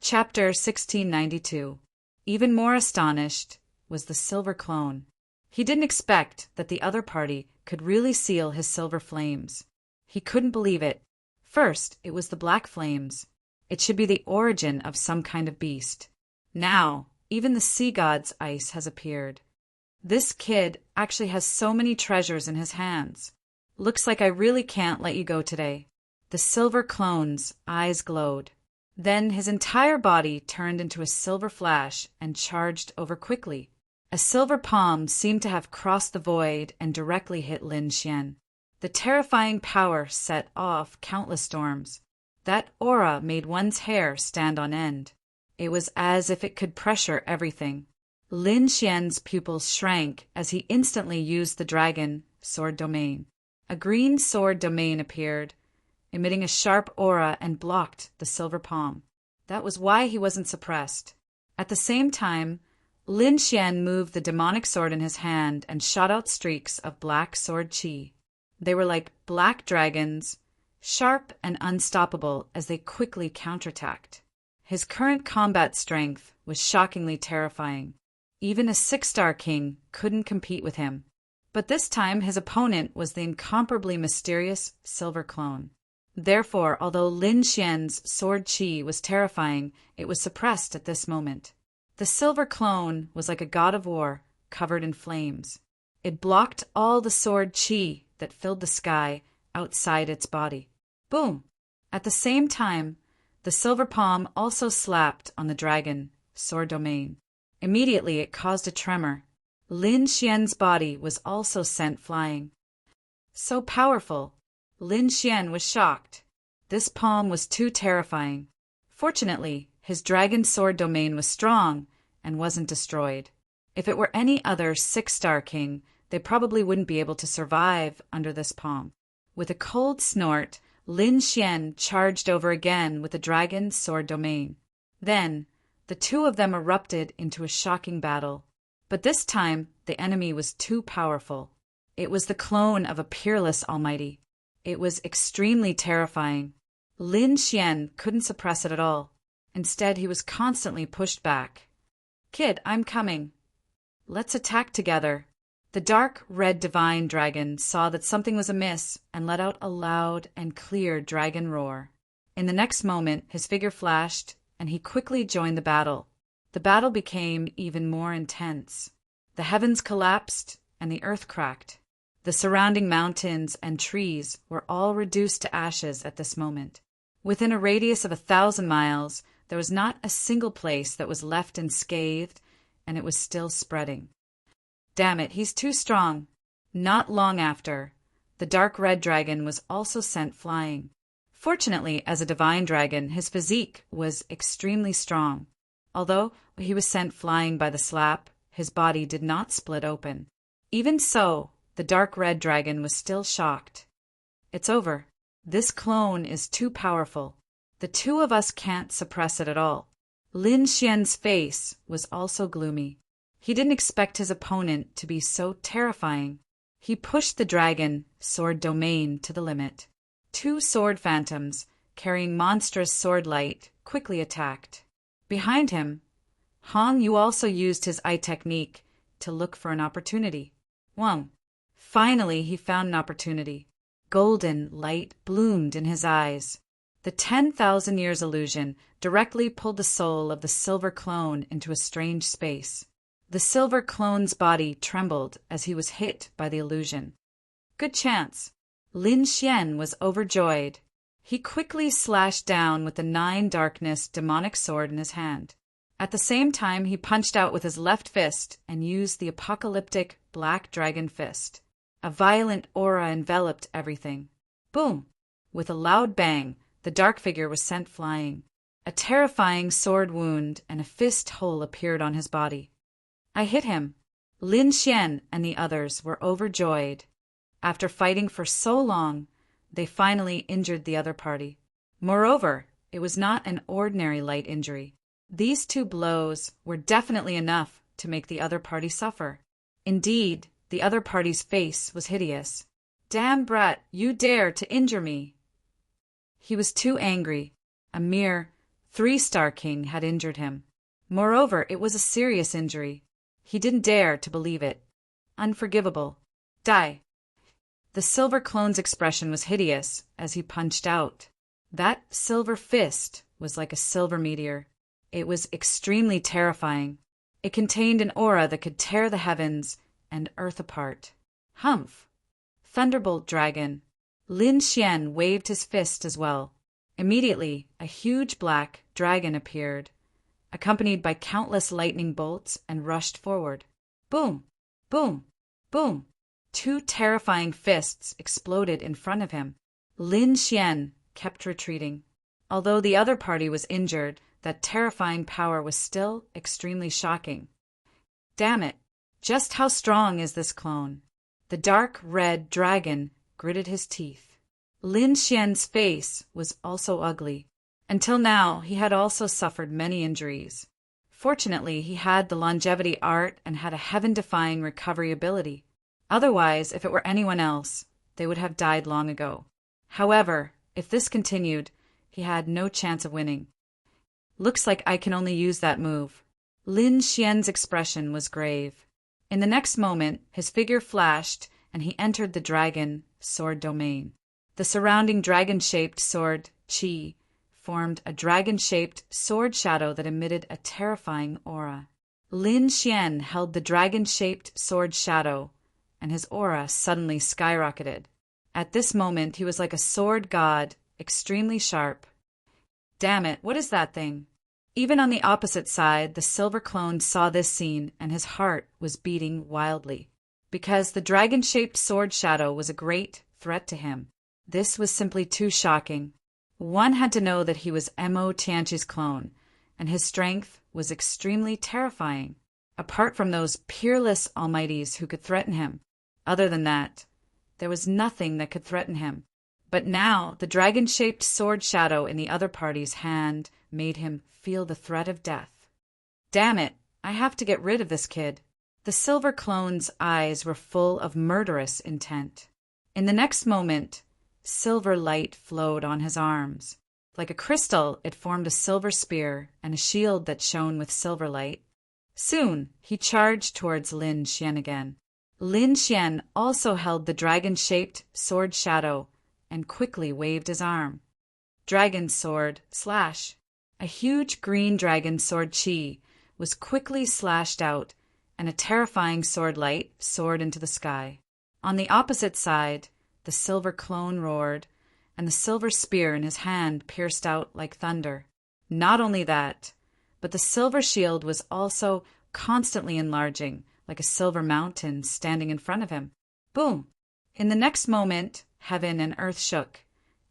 Chapter 1692. Even more astonished was the silver clone. He didn't expect that the other party could really seal his silver flames. He couldn't believe it. First, it was the black flames. It should be the origin of some kind of beast. Now, even the sea god's ice has appeared. This kid actually has so many treasures in his hands. Looks like I really can't let you go today. The silver clone's eyes glowed. Then his entire body turned into a silver flash and charged over quickly. A silver palm seemed to have crossed the void and directly hit Lin Xian. The terrifying power set off countless storms. That aura made one's hair stand on end. It was as if it could pressure everything. Lin Xian's pupils shrank as he instantly used the dragon sword domain. A green sword domain appeared, emitting a sharp aura and blocked the silver palm. That was why he wasn't suppressed. At the same time, Lin Xian moved the demonic sword in his hand and shot out streaks of black sword chi. They were like black dragons, sharp and unstoppable as they quickly counterattacked. His current combat strength was shockingly terrifying. Even a 6-star king couldn't compete with him. But this time his opponent was the incomparably mysterious silver clone. Therefore, although Lin Xian's sword chi was terrifying, it was suppressed at this moment. The silver clone was like a god of war covered in flames. It blocked all the sword chi that filled the sky outside its body. Boom! At the same time, the silver palm also slapped on the dragon sword domain. Immediately it caused a tremor. Lin Xian's body was also sent flying. So powerful! Lin Xian was shocked. This palm was too terrifying. Fortunately, his dragon sword domain was strong and wasn't destroyed. If it were any other 6-star king, they probably wouldn't be able to survive under this palm. With a cold snort, Lin Xian charged over again with the dragon sword domain. Then, the two of them erupted into a shocking battle. But this time, the enemy was too powerful. It was the clone of a peerless almighty. It was extremely terrifying. Lin Xian couldn't suppress it at all. Instead, he was constantly pushed back. "Kid, I'm coming. Let's attack together." The dark red divine dragon saw that something was amiss and let out a loud and clear dragon roar. In the next moment, his figure flashed, and he quickly joined the battle. The battle became even more intense. The heavens collapsed, and the earth cracked. The surrounding mountains and trees were all reduced to ashes at this moment. Within a radius of 1,000 miles, there was not a single place that was left unscathed, and it was still spreading. Damn it, he's too strong. Not long after, the dark red dragon was also sent flying. Fortunately, as a divine dragon, his physique was extremely strong. Although he was sent flying by the slap, his body did not split open. Even so, the dark red dragon was still shocked. "It's over. This clone is too powerful. The two of us can't suppress it at all." Lin Xian's face was also gloomy. He didn't expect his opponent to be so terrifying. He pushed the dragon sword domain to the limit. 2 sword phantoms, carrying monstrous sword light, quickly attacked. Behind him, Hong Yu also used his eye technique to look for an opportunity. Wang. Finally, he found an opportunity. Golden light bloomed in his eyes. The 10,000 years illusion directly pulled the soul of the silver clone into a strange space. The silver clone's body trembled as he was hit by the illusion. Good chance. Lin Xian was overjoyed. He quickly slashed down with the 9 darkness demonic sword in his hand. At the same time, he punched out with his left fist and used the apocalyptic black dragon fist. A violent aura enveloped everything. Boom! With a loud bang, the dark figure was sent flying. A terrifying sword wound and a fist hole appeared on his body. I hit him. Lin Xian and the others were overjoyed. After fighting for so long, they finally injured the other party. Moreover, it was not an ordinary light injury. These 2 blows were definitely enough to make the other party suffer. Indeed, the other party's face was hideous. "Damn brat, you dare to injure me!" He was too angry. A mere Three-Star King had injured him. Moreover, it was a serious injury. He didn't dare to believe it. Unforgivable. Die. The silver clone's expression was hideous as he punched out. That silver fist was like a silver meteor. It was extremely terrifying. It contained an aura that could tear the heavens and earth apart. Humph! Thunderbolt Dragon. Lin Xian waved his fist as well. Immediately, a huge black dragon appeared, accompanied by countless lightning bolts, and rushed forward. Boom! Boom! Boom! Two terrifying fists exploded in front of him. Lin Xian kept retreating. Although the other party was injured, that terrifying power was still extremely shocking. Damn it! Just how strong is this clone? The dark red dragon gritted his teeth. Lin Xian's face was also ugly. Until now, he had also suffered many injuries. Fortunately, he had the longevity art and had a heaven-defying recovery ability. Otherwise, if it were anyone else, they would have died long ago. However, if this continued, he had no chance of winning. Looks like I can only use that move. Lin Xian's expression was grave. In the next moment, his figure flashed and he entered the dragon sword domain. The surrounding dragon-shaped sword, Qi, formed a dragon-shaped sword shadow that emitted a terrifying aura. Lin Xian held the dragon-shaped sword shadow, and his aura suddenly skyrocketed. At this moment, he was like a sword god, extremely sharp. Damn it, what is that thing? Even on the opposite side, the silver clone saw this scene, and his heart was beating wildly. Because the dragon-shaped sword shadow was a great threat to him. This was simply too shocking. One had to know that he was Mo Tianqi's clone, and his strength was extremely terrifying. Apart from those peerless almighties who could threaten him, other than that, there was nothing that could threaten him. But now, the dragon-shaped sword shadow in the other party's hand made him feel the threat of death. Damn it, I have to get rid of this kid. The silver clone's eyes were full of murderous intent. In the next moment, silver light flowed on his arms. Like a crystal, it formed a silver spear and a shield that shone with silver light. Soon, he charged towards Lin Xian again. Lin Xian also held the dragon-shaped sword shadow and quickly waved his arm. Dragon sword, slash. A huge green dragon sword Qi was quickly slashed out, and a terrifying sword light soared into the sky. On the opposite side, the silver clone roared, and the silver spear in his hand pierced out like thunder. Not only that, but the silver shield was also constantly enlarging, like a silver mountain standing in front of him. Boom! In the next moment, heaven and earth shook,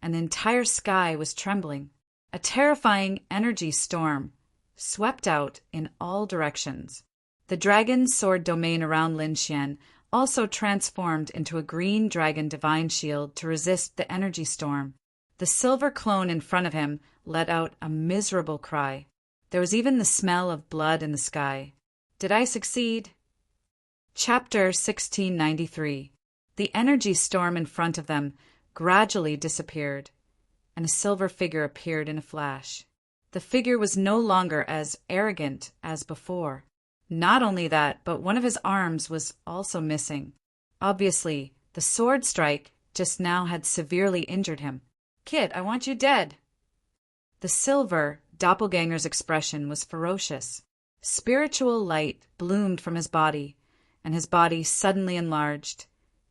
and the entire sky was trembling. A terrifying energy storm swept out in all directions. The dragon sword domain around Lin Xian also transformed into a green dragon divine shield to resist the energy storm. The silver clone in front of him let out a miserable cry. There was even the smell of blood in the sky. Did I succeed? Chapter 1693. The energy storm in front of them gradually disappeared, and a silver figure appeared in a flash. The figure was no longer as arrogant as before. Not only that, but one of his arms was also missing. Obviously, the sword strike just now had severely injured him. Kid, I want you dead. The silver doppelganger's expression was ferocious. Spiritual light bloomed from his body, and his body suddenly enlarged,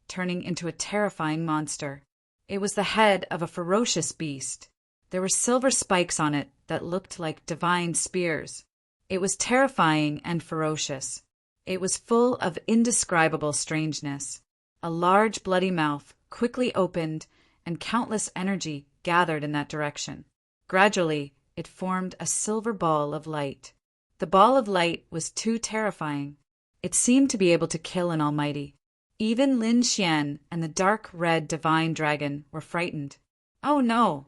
turning into a terrifying monster. It was the head of a ferocious beast. There were silver spikes on it that looked like divine spears. It was terrifying and ferocious. It was full of indescribable strangeness. A large bloody mouth quickly opened, and countless energy gathered in that direction. Gradually, it formed a silver ball of light. The ball of light was too terrifying. It seemed to be able to kill an almighty. Even Lin Xian and the dark red divine dragon were frightened. Oh no!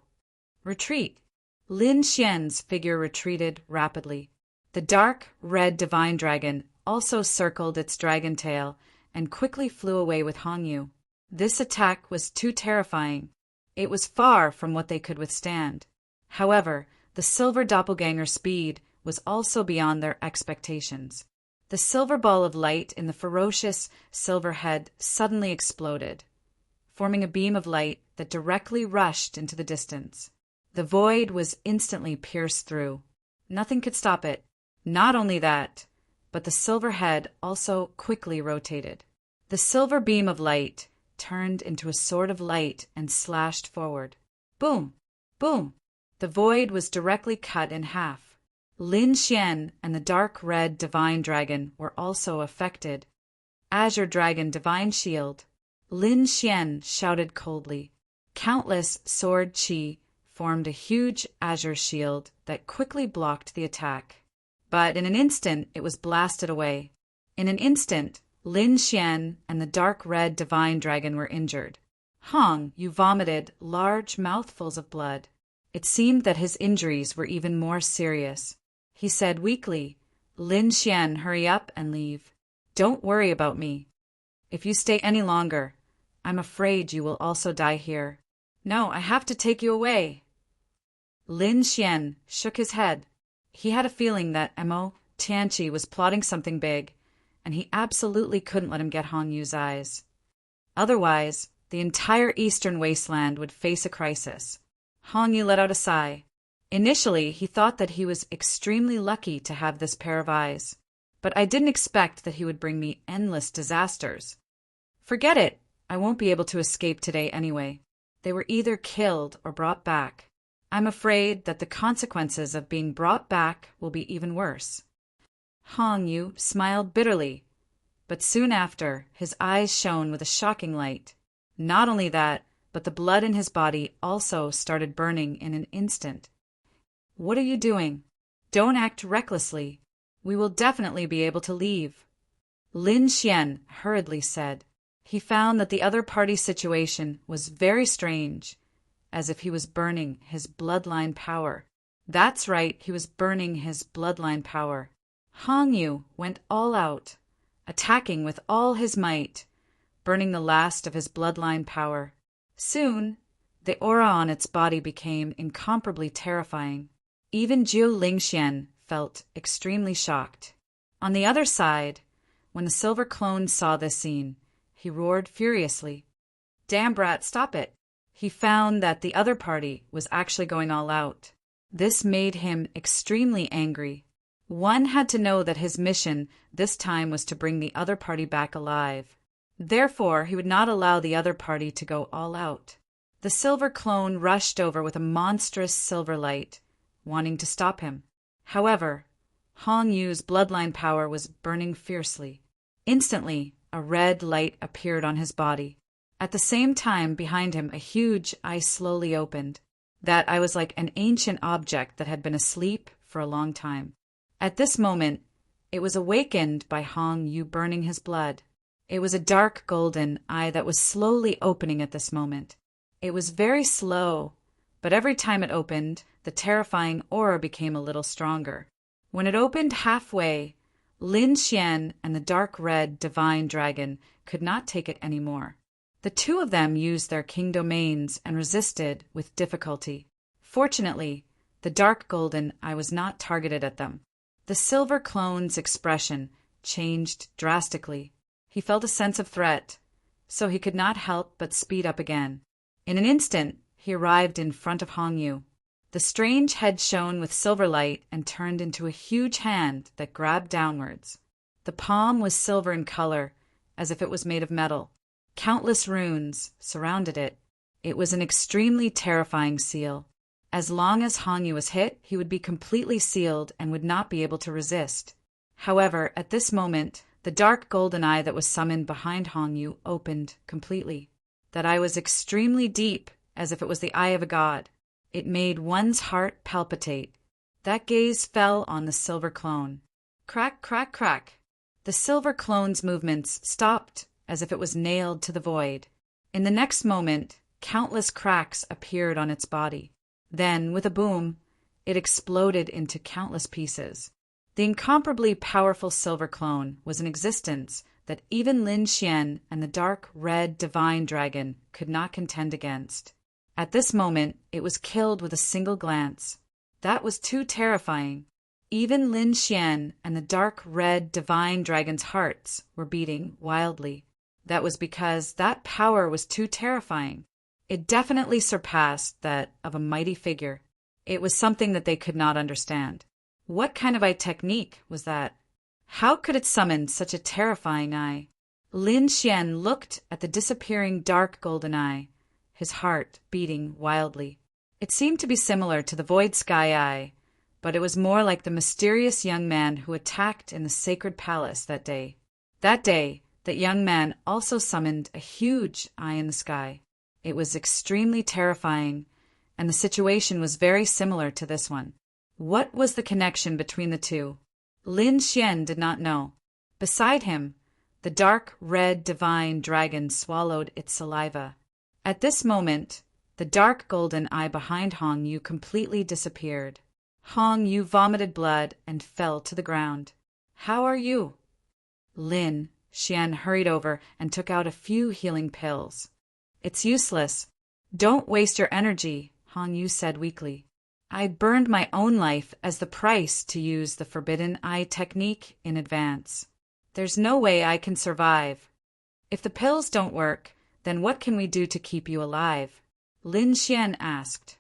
Retreat! Lin Xian's figure retreated rapidly. The dark red divine dragon also circled its dragon tail and quickly flew away with Hongyu. This attack was too terrifying. It was far from what they could withstand. However, the silver doppelganger's speed was also beyond their expectations. The silver ball of light in the ferocious silver head suddenly exploded, forming a beam of light that directly rushed into the distance. The void was instantly pierced through. Nothing could stop it. Not only that, but the silver head also quickly rotated. The silver beam of light turned into a sword of light and slashed forward. Boom! Boom! The void was directly cut in half. Lin Xian and the dark red divine dragon were also affected. Azure Dragon Divine Shield. Lin Xian shouted coldly. Countless sword qi formed a huge azure shield that quickly blocked the attack. But in an instant, it was blasted away. In an instant, Lin Xian and the dark red divine dragon were injured. Hong Yu vomited large mouthfuls of blood. It seemed that his injuries were even more serious. He said weakly, "Lin Xian, hurry up and leave. Don't worry about me. If you stay any longer, I'm afraid you will also die here. No, I have to take you away." Lin Xian shook his head. He had a feeling that Mo Tianqi was plotting something big, and he absolutely couldn't let him get Hong Yu's eyes. Otherwise, the entire eastern wasteland would face a crisis. Hong Yu let out a sigh. Initially, he thought that he was extremely lucky to have this pair of eyes, but I didn't expect that he would bring me endless disasters. Forget it. I won't be able to escape today anyway. They were either killed or brought back. I'm afraid that the consequences of being brought back will be even worse. Hong Yu smiled bitterly, but soon after, his eyes shone with a shocking light. Not only that, but the blood in his body also started burning in an instant. What are you doing? Don't act recklessly. We will definitely be able to leave, Lin Xian hurriedly said. He found that the other party's situation was very strange, as if he was burning his bloodline power. That's right, he was burning his bloodline power. Hong Yu went all out, attacking with all his might, burning the last of his bloodline power. Soon, the aura on its body became incomparably terrifying. Even Jiu Lingxian felt extremely shocked. On the other side, when the silver clone saw this scene, he roared furiously. "Damn brat, stop it!" He found that the other party was actually going all out. This made him extremely angry. One had to know that his mission this time was to bring the other party back alive. Therefore, he would not allow the other party to go all out. The silver clone rushed over with a monstrous silver light, wanting to stop him. However, Hong Yu's bloodline power was burning fiercely. Instantly, a red light appeared on his body. At the same time, behind him, a huge eye slowly opened. That eye was like an ancient object that had been asleep for a long time. At this moment, it was awakened by Hong Yu burning his blood. It was a dark golden eye that was slowly opening at this moment. It was very slow, but every time it opened, the terrifying aura became a little stronger. When it opened halfway, Lin Xian and the dark red divine dragon could not take it anymore. The two of them used their king domains and resisted with difficulty. Fortunately, the dark golden eye was not targeted at them. The silver clone's expression changed drastically. He felt a sense of threat, so he could not help but speed up again. In an instant, he arrived in front of Hong Yu. The strange head shone with silver light and turned into a huge hand that grabbed downwards. The palm was silver in color, as if it was made of metal. Countless runes surrounded it. It was an extremely terrifying seal. As long as Hong Yu was hit, he would be completely sealed and would not be able to resist. However, at this moment, the dark golden eye that was summoned behind Hong Yu opened completely. That eye was extremely deep, as if it was the eye of a god. It made one's heart palpitate. That gaze fell on the silver clone. Crack, crack, crack. The silver clone's movements stopped as if it was nailed to the void. In the next moment, countless cracks appeared on its body. Then, with a boom, it exploded into countless pieces. The incomparably powerful silver clone was an existence that even Lin Xian and the dark red divine dragon could not contend against. At this moment, it was killed with a single glance. That was too terrifying. Even Lin Xian and the dark red divine dragon's hearts were beating wildly. That was because that power was too terrifying. It definitely surpassed that of a mighty figure. It was something that they could not understand. What kind of eye technique was that? How could it summon such a terrifying eye? Lin Xian looked at the disappearing dark golden eye, his heart beating wildly. It seemed to be similar to the void sky eye, but it was more like the mysterious young man who attacked in the sacred palace that day. That day, that young man also summoned a huge eye in the sky. It was extremely terrifying, and the situation was very similar to this one. What was the connection between the two? Lin Xian did not know. Beside him, the dark red divine dragon swallowed its saliva. At this moment, the dark golden eye behind Hong Yu completely disappeared. Hong Yu vomited blood and fell to the ground. "How are you?" Lin Xian hurried over and took out a few healing pills. "It's useless. Don't waste your energy," Hong Yu said weakly. "I burned my own life as the price to use the forbidden eye technique in advance. There's no way I can survive. If the pills don't work, then what can we do to keep you alive?" Lin Xian asked.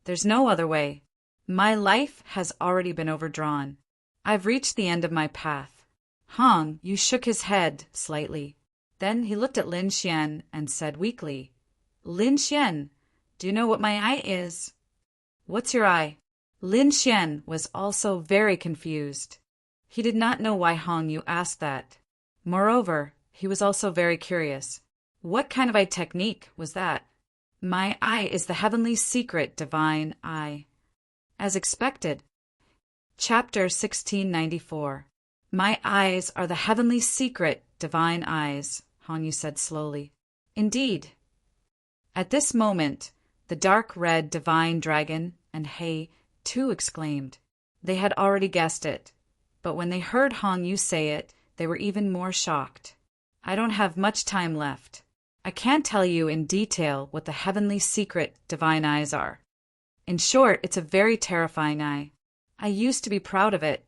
"There's no other way. My life has already been overdrawn. I've reached the end of my path." Hong Yu shook his head slightly. Then he looked at Lin Xian and said weakly, "Lin Xian, do you know what my eye is?" "What's your eye?" Lin Xian was also very confused. He did not know why Hong Yu asked that. Moreover, he was also very curious. What kind of eye technique was that? "My eye is the heavenly secret divine eye." As expected. Chapter 1694. "My eyes are the heavenly secret divine eyes," Hong Yu said slowly. "Indeed." At this moment, the dark red divine dragon and He too exclaimed. They had already guessed it, but when they heard Hong Yu say it, they were even more shocked. "I don't have much time left. I can't tell you in detail what the heavenly secret divine eyes are. In short, it's a very terrifying eye. I used to be proud of it,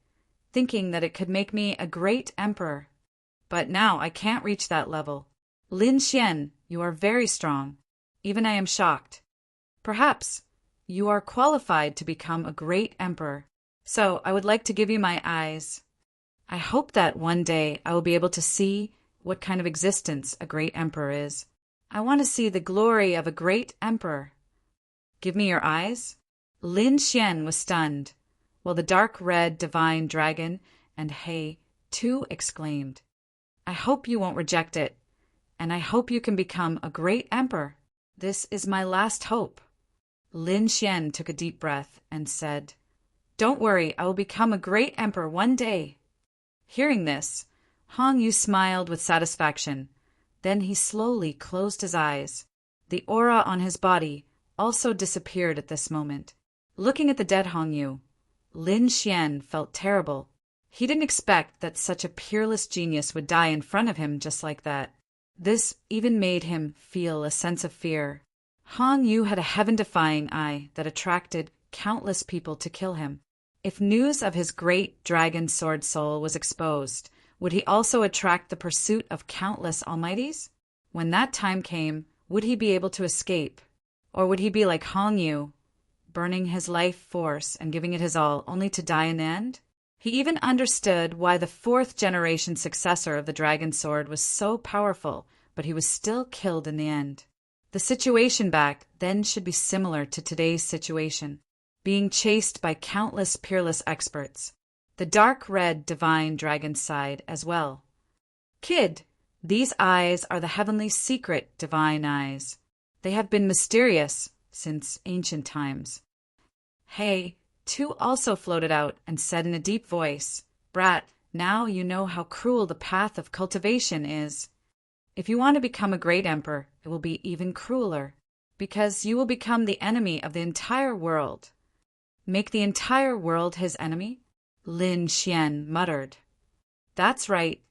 thinking that it could make me a great emperor. But now I can't reach that level. Lin Xian, you are very strong. Even I am shocked. Perhaps you are qualified to become a great emperor. So I would like to give you my eyes. I hope that one day I will be able to see what kind of existence a great emperor is. I want to see the glory of a great emperor." "Give me your eyes?" Lin Xian was stunned, while the dark red divine dragon and He too exclaimed, "I hope you won't reject it, and I hope you can become a great emperor. This is my last hope." Lin Xian took a deep breath and said, "Don't worry, I will become a great emperor one day." Hearing this, Hong Yu smiled with satisfaction. Then he slowly closed his eyes. The aura on his body also disappeared at this moment. Looking at the dead Hong Yu, Lin Xian felt terrible. He didn't expect that such a peerless genius would die in front of him just like that. This even made him feel a sense of fear. Hong Yu had a heaven-defying eye that attracted countless people to kill him. If news of his great dragon sword soul was exposed, would he also attract the pursuit of countless almighties? When that time came, would he be able to escape? Or would he be like Hong Yu, burning his life force and giving it his all, only to die in the end? He even understood why the fourth-generation successor of the dragon sword was so powerful, but he was still killed in the end. The situation back then should be similar to today's situation, being chased by countless peerless experts. The dark red divine dragon sighed as well. "Kid, these eyes are the heavenly secret divine eyes. They have been mysterious since ancient times." He too also floated out and said in a deep voice, "Brat, now you know how cruel the path of cultivation is. If you want to become a great emperor, it will be even crueler, because you will become the enemy of the entire world." "Make the entire world his enemy?" Lin Xian muttered. "That's right.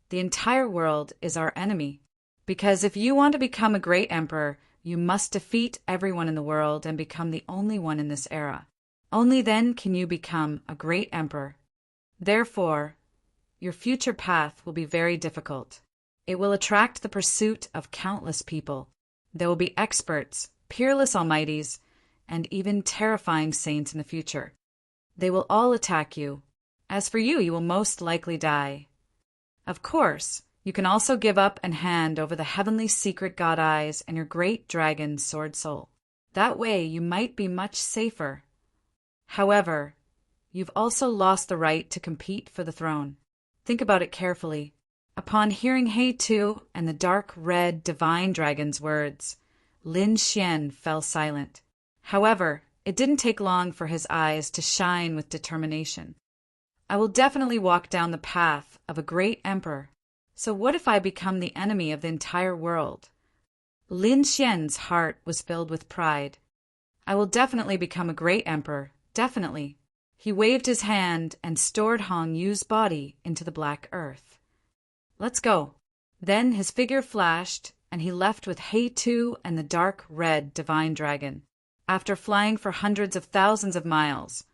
The entire world is our enemy. Because if you want to become a great emperor, you must defeat everyone in the world and become the only one in this era. Only then can you become a great emperor. Therefore, your future path will be very difficult. It will attract the pursuit of countless people. There will be experts, peerless almighties, and even terrifying saints in the future. They will all attack you. As for you, you will most likely die. Of course, you can also give up and hand over the heavenly secret god eyes and your great dragon sword soul. That way you might be much safer. However, you've also lost the right to compete for the throne. Think about it carefully. Upon hearing He Tu and the dark red divine dragon's words, Lin Xian fell silent. However, it didn't take long for his eyes to shine with determination. I will definitely walk down the path of a great emperor. So what if I become the enemy of the entire world? Lin Xian's heart was filled with pride. I will definitely become a great emperor, definitely. He waved his hand and stored Hong Yu's body into the black earth. Let's go. Then his figure flashed, and he left with He Tu and the dark red divine dragon. After flying for hundreds of thousands of miles,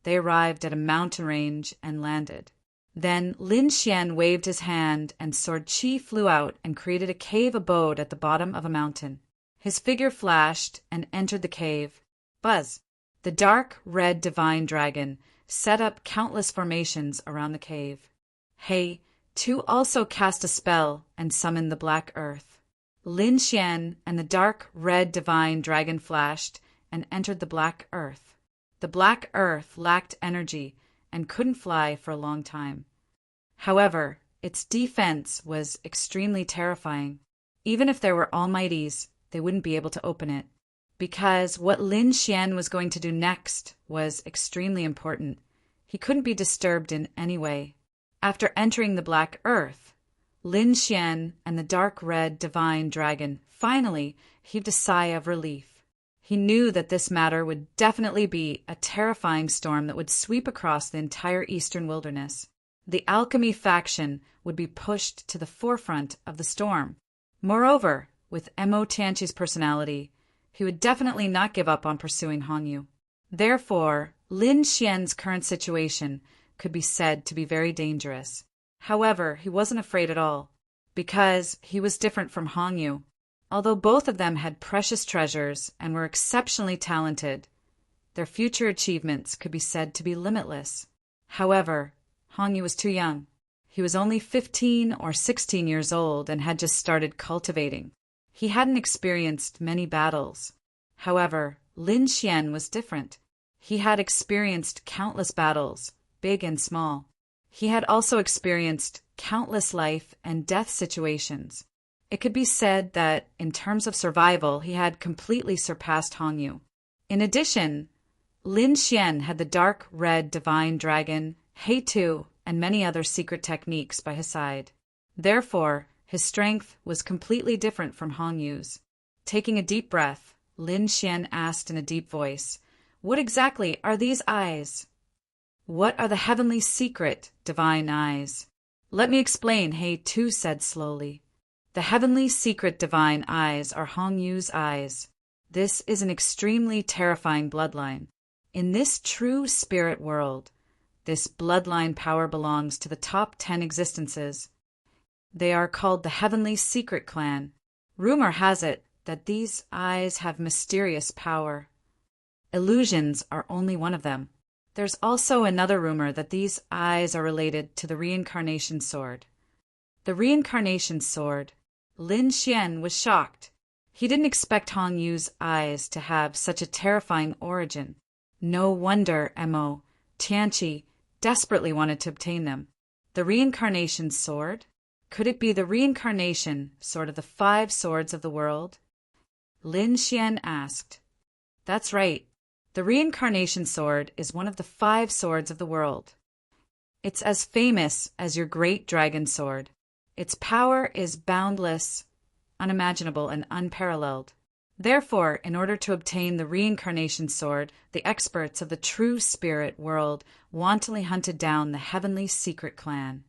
they arrived at a mountain range and landed. Then Lin Xian waved his hand, and Sword Qi flew out and created a cave abode at the bottom of a mountain. His figure flashed and entered the cave. Buzz! The dark red divine dragon set up countless formations around the cave. He Tu also cast a spell and summoned the black earth. Lin Xian and the dark red divine dragon flashed and entered the black earth. The black earth lacked energy and couldn't fly for a long time. However, its defense was extremely terrifying. Even if there were almighties, they wouldn't be able to open it, because what Lin Xian was going to do next was extremely important. He couldn't be disturbed in any way. After entering the black earth, Lin Xian and the dark red divine dragon finally heaved a sigh of relief. He knew that this matter would definitely be a terrifying storm that would sweep across the entire eastern wilderness. The alchemy faction would be pushed to the forefront of the storm. Moreover, with Mo Tianqi's personality, he would definitely not give up on pursuing Hong Yu. Therefore, Lin Xian's current situation could be said to be very dangerous. However, he wasn't afraid at all, because he was different from Hong Yu. Although both of them had precious treasures and were exceptionally talented, their future achievements could be said to be limitless. However, Hong Yu was too young. He was only 15 or 16 years old and had just started cultivating. He hadn't experienced many battles. However, Lin Xian was different. He had experienced countless battles, big and small. He had also experienced countless life and death situations. It could be said that, in terms of survival, he had completely surpassed Hong Yu. In addition, Lin Xian had the dark red divine dragon, He Tu, and many other secret techniques by his side. Therefore, his strength was completely different from Hong Yu's. Taking a deep breath, Lin Xian asked in a deep voice, "What exactly are these eyes? What are the heavenly secret divine eyes?" "Let me explain," He Tu said slowly. "The heavenly secret divine eyes are Hong Yu's eyes. This is an extremely terrifying bloodline. In this true spirit world, this bloodline power belongs to the top 10 existences. They are called the Heavenly Secret Clan. Rumor has it that these eyes have mysterious power. Illusions are only one of them. There's also another rumor that these eyes are related to the reincarnation sword." The reincarnation sword. Lin Xian was shocked. He didn't expect Hong Yu's eyes to have such a terrifying origin. No wonder Mo Tianqi desperately wanted to obtain them. The reincarnation sword? Could it be the reincarnation sword of the 5 swords of the world? Lin Xian asked. That's right. The reincarnation sword is one of the 5 swords of the world. It's as famous as your great dragon sword. Its power is boundless, unimaginable, and unparalleled. Therefore, in order to obtain the reincarnation sword, the experts of the true spirit world wantonly hunted down the Heavenly Secret Clan.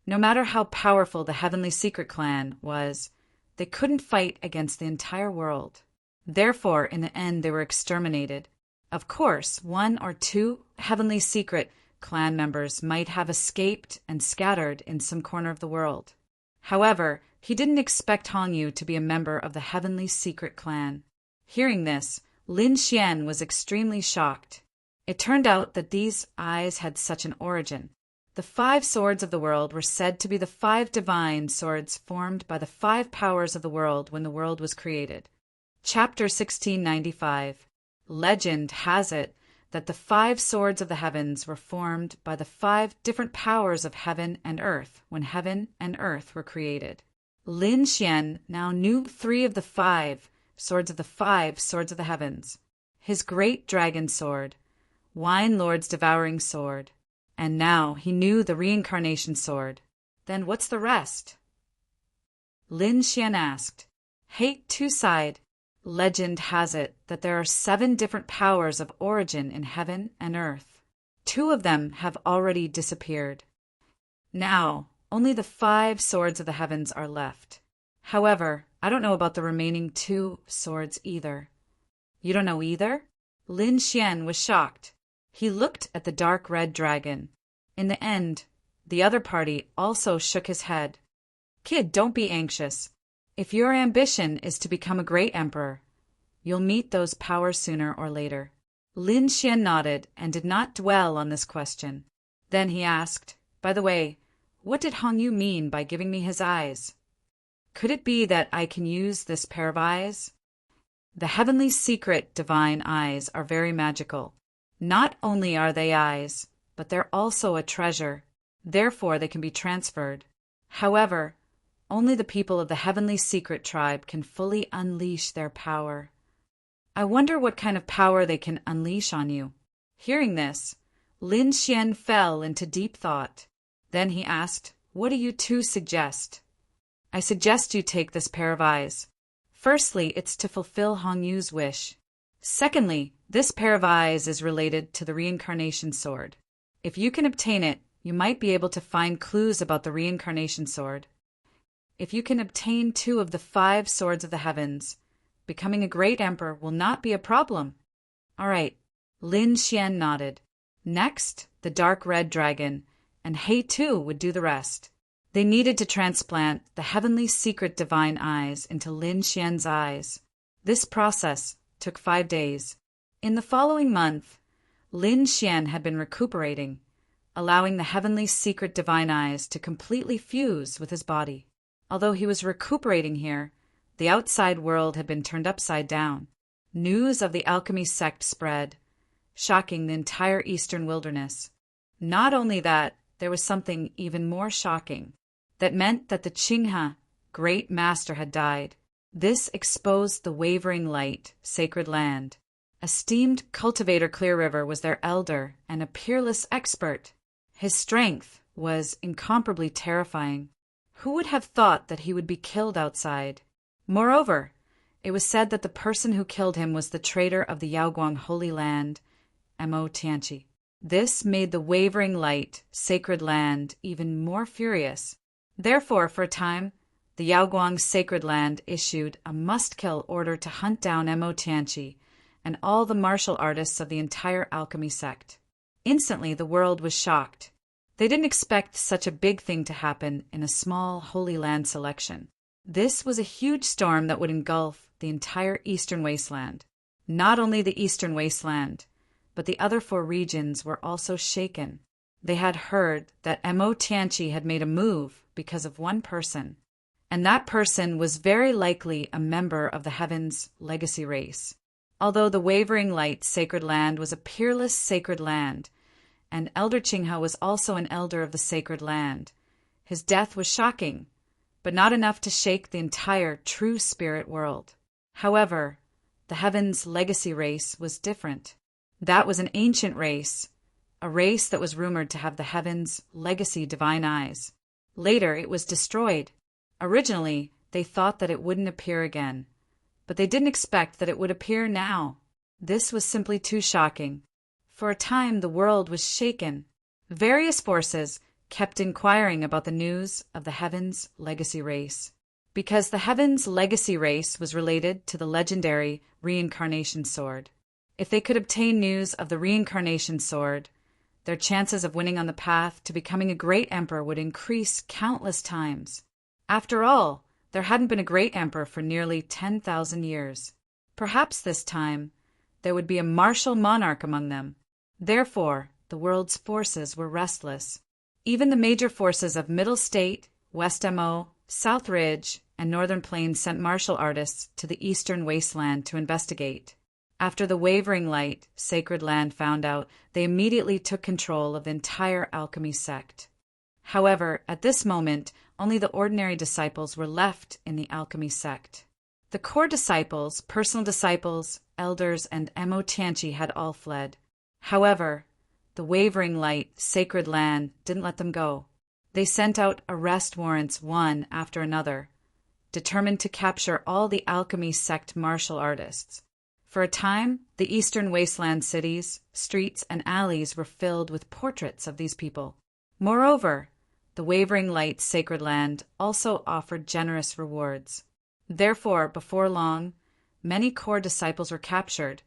No matter how powerful the Heavenly Secret Clan was, they couldn't fight against the entire world. Therefore, in the end, they were exterminated. Of course, one or two heavenly secret clan members might have escaped and scattered in some corner of the world. However, he didn't expect Hong Yu to be a member of the heavenly secret clan. Hearing this, Lin Xian was extremely shocked. It turned out that these eyes had such an origin. The 5 swords of the world were said to be the 5 divine swords formed by the 5 powers of the world when the world was created. Chapter 1695. Legend has it that the 5 swords of the heavens were formed by the 5 different powers of heaven and earth when heaven and earth were created. Lin Xian now knew 3 of the 5 swords of the 5 swords of the heavens: his great dragon sword, Wine Lord's devouring sword, and now he knew the reincarnation sword. Then what's the rest? Lin Xian asked. Hate Two-Side. Legend has it that there are 7 different powers of origin in heaven and earth. 2 of them have already disappeared. Now, only the 5 swords of the heavens are left. However, I don't know about the remaining 2 swords either. You don't know either? Lin Xian was shocked. He looked at the dark red dragon. In the end, the other party also shook his head. Kid, don't be anxious. If your ambition is to become a great emperor, you'll meet those powers sooner or later. Lin Xian nodded and did not dwell on this question. Then he asked, by the way, what did Hong Yu mean by giving me his eyes? Could it be that I can use this pair of eyes? The heavenly secret divine eyes are very magical. Not only are they eyes, but they're also a treasure. Therefore, they can be transferred. However, only the people of the heavenly secret tribe can fully unleash their power. I wonder what kind of power they can unleash on you. Hearing this, Lin Xian fell into deep thought. Then he asked, what do you 2 suggest? I suggest you take this pair of eyes. Firstly, it's to fulfill Hong Yu's wish. Secondly, this pair of eyes is related to the reincarnation sword. If you can obtain it, you might be able to find clues about the reincarnation sword. If you can obtain 2 of the 5 swords of the heavens, becoming a great emperor will not be a problem. All right, Lin Xian nodded. Next, the dark red dragon, and He too would do the rest. They needed to transplant the heavenly secret divine eyes into Lin Xian's eyes. This process took 5 days. In the following month, Lin Xian had been recuperating, allowing the heavenly secret divine eyes to completely fuse with his body. Although he was recuperating here, the outside world had been turned upside down. News of the alchemy sect spread, shocking the entire eastern wilderness. Not only that, there was something even more shocking. That meant that the Qinghe, great master, had died. This exposed the wavering light, sacred land. Esteemed cultivator Clear River was their elder and a peerless expert. His strength was incomparably terrifying. Who would have thought that he would be killed outside? Moreover, it was said that the person who killed him was the traitor of the Yaoguang Holy Land, Mo Tianqi. This made the wavering light, sacred land, even more furious. Therefore, for a time, the Yaoguang sacred land issued a must-kill order to hunt down Mo Tianqi and all the martial artists of the entire alchemy sect. Instantly, the world was shocked. They didn't expect such a big thing to happen in a small Holy Land selection. This was a huge storm that would engulf the entire eastern wasteland. Not only the eastern wasteland, but the other 4 regions were also shaken. They had heard that Mo Tianqi had made a move because of one person, and that person was very likely a member of the Heaven's legacy race. Although the Wavering Light Sacred Land was a peerless sacred land, and Elder Qinghe was also an elder of the sacred land, his death was shocking, but not enough to shake the entire true spirit world. However, the Heaven's legacy race was different. That was an ancient race, a race that was rumored to have the Heaven's legacy divine eyes. Later, it was destroyed. Originally, they thought that it wouldn't appear again, but they didn't expect that it would appear now. This was simply too shocking. For a time, the world was shaken. Various forces kept inquiring about the news of the Heaven's legacy race, because the Heaven's legacy race was related to the legendary reincarnation sword. If they could obtain news of the reincarnation sword, their chances of winning on the path to becoming a great emperor would increase countless times. After all, there hadn't been a great emperor for nearly 10,000 years. Perhaps this time there would be a martial monarch among them. Therefore, the world's forces were restless. Even the major forces of Middle State, West Mo, South Ridge, and Northern Plains sent martial artists to the Eastern Wasteland to investigate. After the Wavering Light, Sacred Land found out, they immediately took control of the entire alchemy sect. However, at this moment, only the ordinary disciples were left in the alchemy sect. The core disciples, personal disciples, elders, and Mo Tianchi had all fled. However, the Wavering Light, Sacred Land didn't let them go. They sent out arrest warrants one after another, determined to capture all the alchemy sect martial artists. For a time, the Eastern Wasteland cities, streets, and alleys were filled with portraits of these people. Moreover, the Wavering Light Sacred Land also offered generous rewards. Therefore, before long, many core disciples were captured,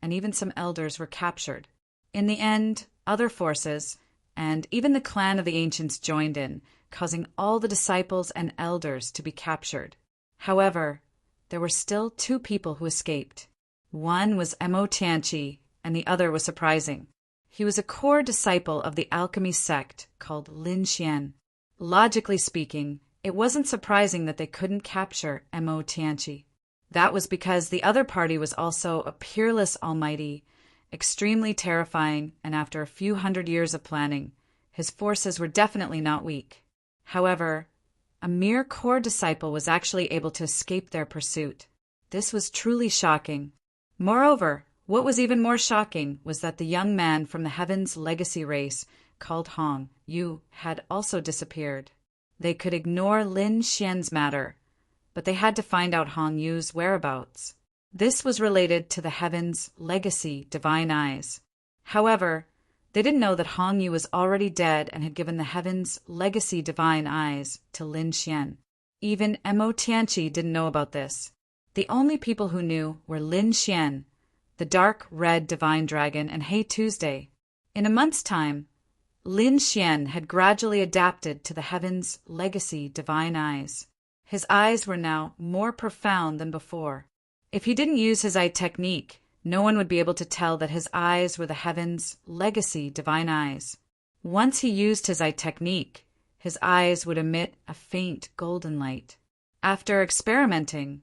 and even some elders were captured. In the end, other forces, and even the clan of the ancients joined in, causing all the disciples and elders to be captured. However, there were still two people who escaped. One was Mo Tianchi, and the other was surprising. He was a core disciple of the alchemy sect called Lin Xian. Logically speaking, it wasn't surprising that they couldn't capture Mo Tianchi. That was because the other party was also a peerless almighty, extremely terrifying, and after a few hundred years of planning, his forces were definitely not weak. However, a mere core disciple was actually able to escape their pursuit. This was truly shocking. Moreover, what was even more shocking was that the young man from the Heaven's legacy race, called Hong Yu, had also disappeared. They could ignore Lin Xian's matter, but they had to find out Hong Yu's whereabouts. This was related to the Heaven's legacy divine eyes. However, they didn't know that Hong Yu was already dead and had given the Heaven's legacy divine eyes to Lin Xian. Even Mo Tianchi didn't know about this. The only people who knew were Lin Xian, the dark red divine dragon, and Hey Tuesday. In a month's time, Lin Xian had gradually adapted to the Heaven's legacy divine eyes. His eyes were now more profound than before. If he didn't use his eye technique, no one would be able to tell that his eyes were the Heaven's legacy divine eyes. Once he used his eye technique, his eyes would emit a faint golden light. After experimenting,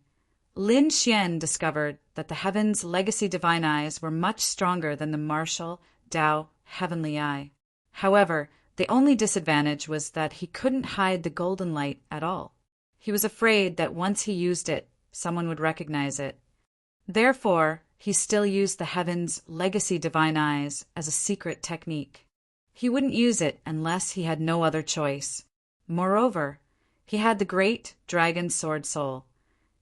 Lin Xian discovered that the Heaven's legacy divine eyes were much stronger than the martial Tao heavenly eye. However, the only disadvantage was that he couldn't hide the golden light at all. He was afraid that once he used it, someone would recognize it. Therefore, he still used the Heaven's legacy divine eyes as a secret technique. He wouldn't use it unless he had no other choice. Moreover, he had the great dragon sword soul,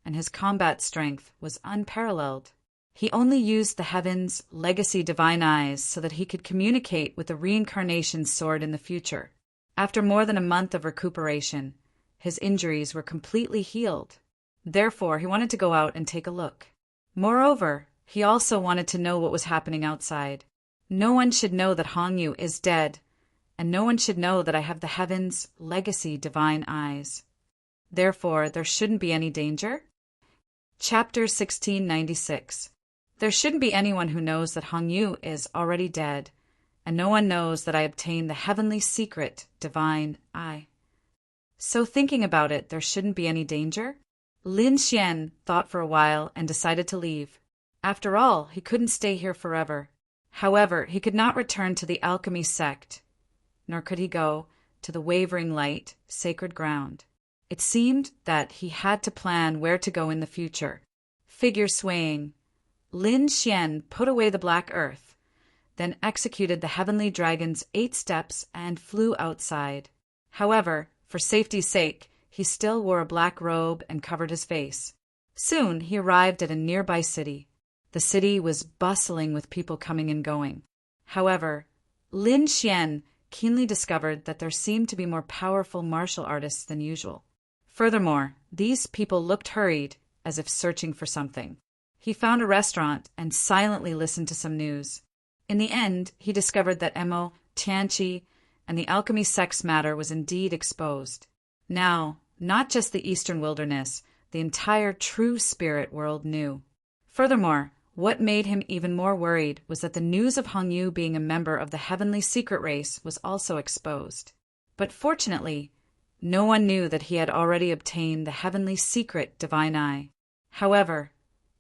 and his combat strength was unparalleled. He only used the Heaven's legacy divine eyes so that he could communicate with the reincarnation sword in the future. After more than a month of recuperation, his injuries were completely healed. Therefore, he wanted to go out and take a look. Moreover, he also wanted to know what was happening outside. No one should know that Hong Yu is dead, and no one should know that I have the Heaven's legacy divine eyes. Therefore, there shouldn't be any danger. Chapter 1696. There shouldn't be anyone who knows that Hong Yu is already dead, and no one knows that I obtained the heavenly secret divine eye. So thinking about it, there shouldn't be any danger? Lin Xian thought for a while and decided to leave. After all, he couldn't stay here forever. However, he could not return to the alchemy sect, nor could he go to the Wavering Light sacred ground. It seemed that he had to plan where to go in the future. Figure swaying, Lin Xian put away the black earth, then executed the heavenly dragon's 8 steps and flew outside. However, for safety's sake, he still wore a black robe and covered his face. Soon he arrived at a nearby city. The city was bustling with people coming and going. However, Lin Xian keenly discovered that there seemed to be more powerful martial artists than usual. Furthermore, these people looked hurried, as if searching for something. He found a restaurant and silently listened to some news. In the end, he discovered that Mo Tianqi and the alchemy sect's matter was indeed exposed. Now, not just the Eastern Wilderness, the entire true spirit world knew. Furthermore, what made him even more worried was that the news of Hongyu being a member of the heavenly secret race was also exposed. But fortunately, no one knew that he had already obtained the heavenly secret divine eye. However,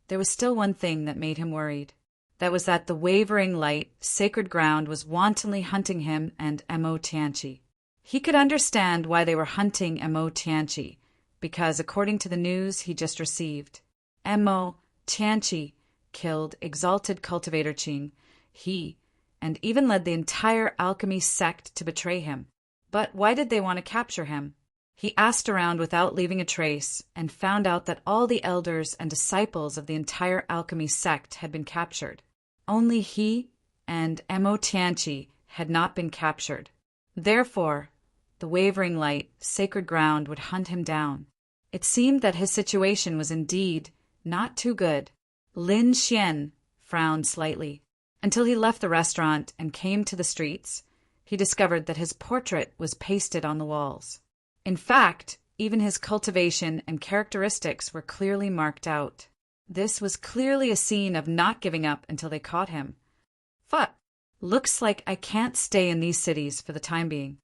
there was still one thing that made him worried. That was that the wavering light, sacred ground was wantonly hunting him and Mo Tianqi. He could understand why they were hunting Mo Tianqi, because according to the news he just received, Mo Tianqi killed exalted cultivator Qing, and even led the entire alchemy sect to betray him. But why did they want to capture him? He asked around without leaving a trace and found out that all the elders and disciples of the entire alchemy sect had been captured. Only he and Mo Tianqi had not been captured. Therefore, the wavering light, sacred ground would hunt him down. It seemed that his situation was indeed not too good. Lin Xian frowned slightly. Until he left the restaurant and came to the streets, he discovered that his portrait was pasted on the walls. In fact, even his cultivation and characteristics were clearly marked out. This was clearly a scene of not giving up until they caught him. Looks like I can't stay in these cities for the time being.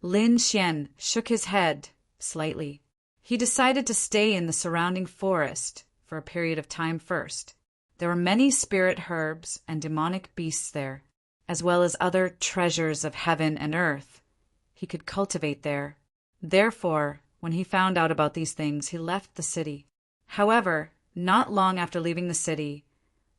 Lin Xian shook his head slightly. He decided to stay in the surrounding forest for a period of time first. There were many spirit herbs and demonic beasts there, as well as other treasures of heaven and earth he could cultivate there. Therefore, when he found out about these things, he left the city. However, not long after leaving the city,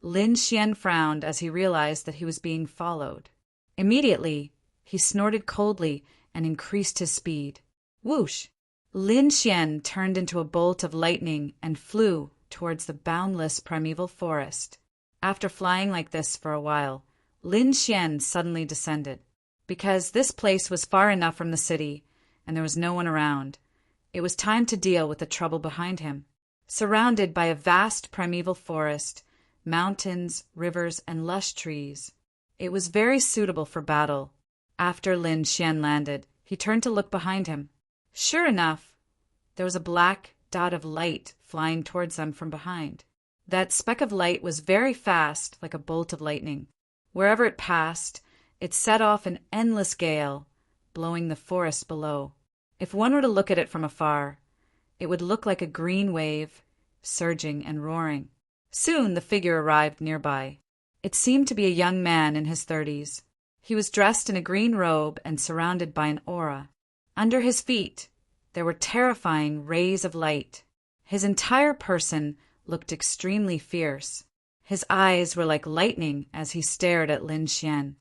Lin Xian frowned as he realized that he was being followed. Immediately, he snorted coldly and increased his speed. Whoosh! Lin Xian turned into a bolt of lightning and flew towards the boundless primeval forest. After flying like this for a while, Lin Xian suddenly descended. Because this place was far enough from the city, and there was no one around, it was time to deal with the trouble behind him. Surrounded by a vast primeval forest, mountains, rivers, and lush trees, it was very suitable for battle. After Lin Xian landed, he turned to look behind him. Sure enough, there was a black dot of light flying towards them from behind. That speck of light was very fast, like a bolt of lightning. Wherever it passed, it set off an endless gale, blowing the forest below. If one were to look at it from afar, it would look like a green wave, surging and roaring. Soon the figure arrived nearby. It seemed to be a young man in his 30s. He was dressed in a green robe and surrounded by an aura. Under his feet, there were terrifying rays of light. His entire person looked extremely fierce. His eyes were like lightning as he stared at Lin Xian.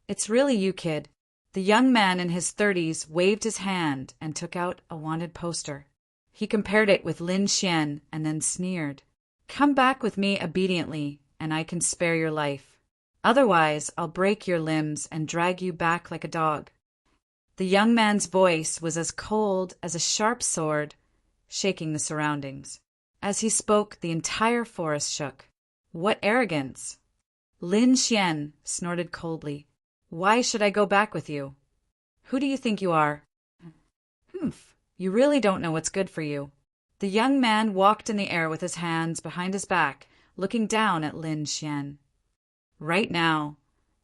It's really you, kid. The young man in his 30s waved his hand and took out a wanted poster. He compared it with Lin Xian and then sneered. Come back with me obediently, and I can spare your life. Otherwise, I'll break your limbs and drag you back like a dog. The young man's voice was as cold as a sharp sword, shaking the surroundings. As he spoke, the entire forest shook. What arrogance! Lin Xian snorted coldly. Why should I go back with you? Who do you think you are? Humph, you really don't know what's good for you. The young man walked in the air with his hands behind his back, looking down at Lin Xian. Right now,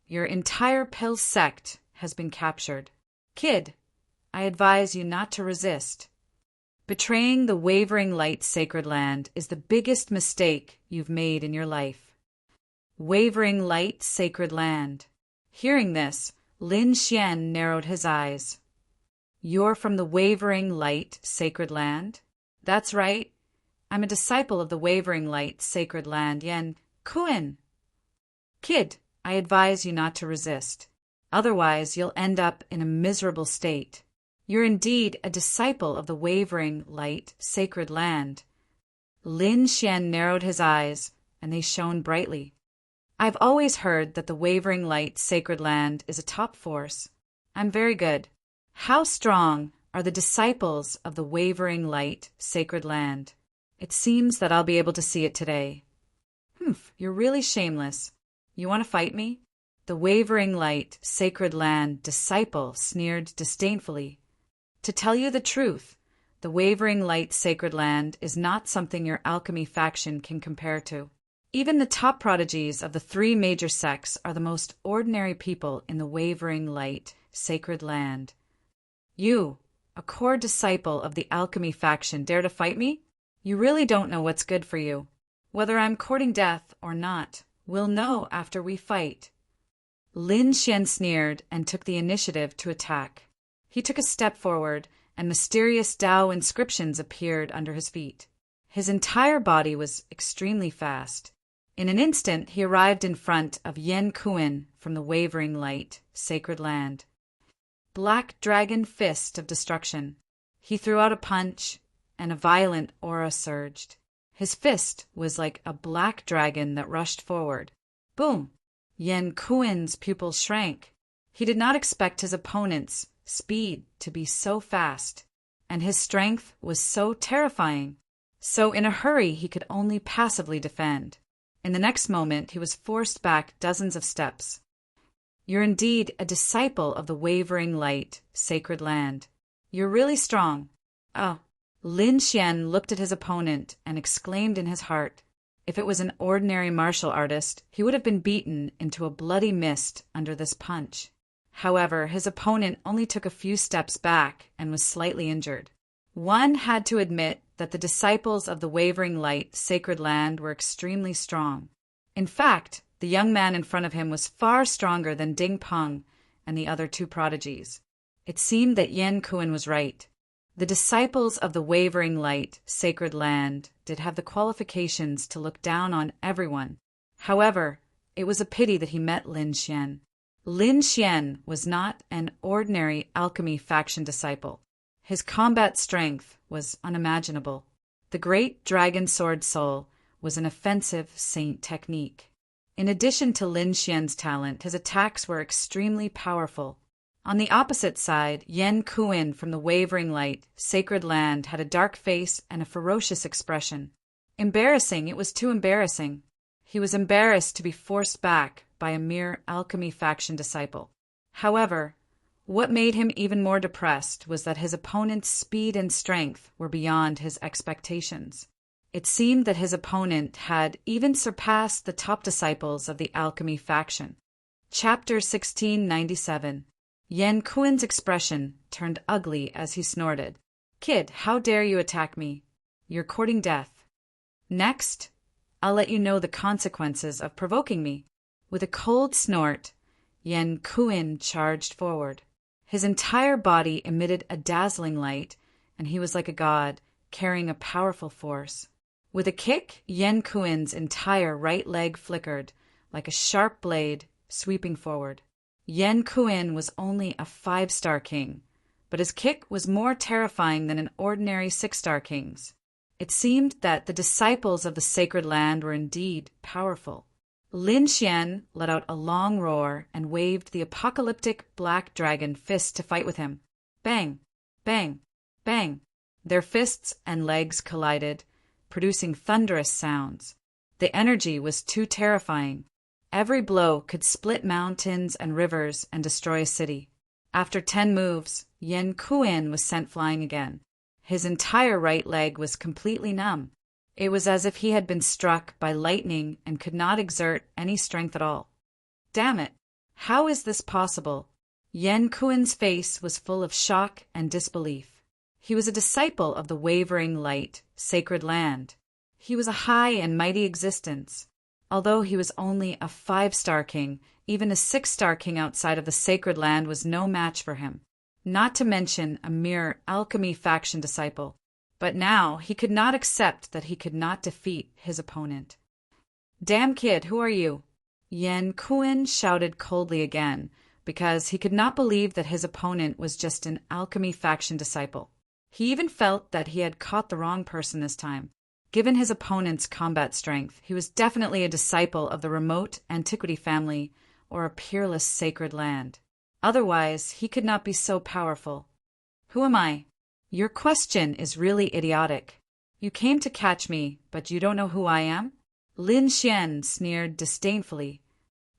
your entire pill sect has been captured. Kid, I advise you not to resist. Betraying the wavering light sacred land is the biggest mistake you've made in your life. Wavering light sacred land. Hearing this, Lin Xian narrowed his eyes. You're from the wavering light sacred land? That's right. I'm a disciple of the wavering light sacred land, Yan Kuan. Kid, I advise you not to resist. Otherwise, you'll end up in a miserable state. You're indeed a disciple of the wavering light sacred land. Lin Xian narrowed his eyes, and they shone brightly. I've always heard that the wavering light sacred land is a top force. I'm very good. How strong are the disciples of the wavering light sacred land? It seems that I'll be able to see it today. you're really shameless. You want to fight me?" The wavering light, sacred land disciple sneered disdainfully. "To tell you the truth, the wavering light, sacred land is not something your alchemy faction can compare to. Even the top prodigies of the three major sects are the most ordinary people in the wavering light, sacred land. You, a core disciple of the alchemy faction, dare to fight me? You really don't know what's good for you. Whether I'm courting death or not, we'll know after we fight." Lin Xian sneered and took the initiative to attack. He took a step forward, and mysterious Tao inscriptions appeared under his feet. His entire body was extremely fast. In an instant, he arrived in front of Yen Kuan from the wavering light, sacred land. Black dragon fist of destruction. He threw out a punch, and a violent aura surged. His fist was like a black dragon that rushed forward. Boom! Yen Kuan's pupils shrank. He did not expect his opponent's speed to be so fast, and his strength was so terrifying. So in a hurry, he could only passively defend. In the next moment, he was forced back dozens of steps. "You're indeed a disciple of the wavering light, sacred land. You're really strong." "Oh." Lin Xian looked at his opponent and exclaimed in his heart. If it was an ordinary martial artist, he would have been beaten into a bloody mist under this punch. However, his opponent only took a few steps back and was slightly injured. One had to admit that the disciples of the wavering light, sacred land were extremely strong. In fact, the young man in front of him was far stronger than Ding Peng and the other two prodigies. It seemed that Yen Kuan was right. The disciples of the wavering light, sacred land, did have the qualifications to look down on everyone. However, it was a pity that he met Lin Xian. Lin Xian was not an ordinary alchemy faction disciple. His combat strength was unimaginable. The great dragon sword soul was an offensive saint technique. In addition to Lin Xian's talent, his attacks were extremely powerful. On the opposite side, Yen Kuan from the wavering light, sacred land, had a dark face and a ferocious expression. Embarrassing, it was too embarrassing. He was embarrassed to be forced back by a mere alchemy faction disciple. However, what made him even more depressed was that his opponent's speed and strength were beyond his expectations. It seemed that his opponent had even surpassed the top disciples of the alchemy faction. Chapter 1697. Yen Kuan's expression turned ugly as he snorted. "Kid, how dare you attack me? You're courting death. Next, I'll let you know the consequences of provoking me." With a cold snort, Yen Kuan charged forward. His entire body emitted a dazzling light, and he was like a god, carrying a powerful force. With a kick, Yen Kuan's entire right leg flickered, like a sharp blade, sweeping forward. Yen Kuan was only a 5-star king, but his kick was more terrifying than an ordinary 6-star king's. It seemed that the disciples of the sacred land were indeed powerful. Lin Xian let out a long roar and waved the apocalyptic black dragon fist to fight with him. Bang! Bang! Bang! Their fists and legs collided, producing thunderous sounds. The energy was too terrifying. Every blow could split mountains and rivers and destroy a city. After 10 moves, Yen Kuan was sent flying again. His entire right leg was completely numb. It was as if he had been struck by lightning and could not exert any strength at all. Damn it! How is this possible? Yen Kuan's face was full of shock and disbelief. He was a disciple of the wavering light, sacred land. He was a high and mighty existence. Although he was only a 5-star king, even a 6-star king outside of the sacred land was no match for him. Not to mention a mere alchemy faction disciple. But now he could not accept that he could not defeat his opponent. "Damn kid, who are you?" Yen Kuan shouted coldly again, because he could not believe that his opponent was just an alchemy faction disciple. He even felt that he had caught the wrong person this time. Given his opponent's combat strength, he was definitely a disciple of the remote antiquity family or a peerless sacred land. Otherwise, he could not be so powerful. "Who am I?" "Your question is really idiotic. You came to catch me, but you don't know who I am?" Lin Xian sneered disdainfully.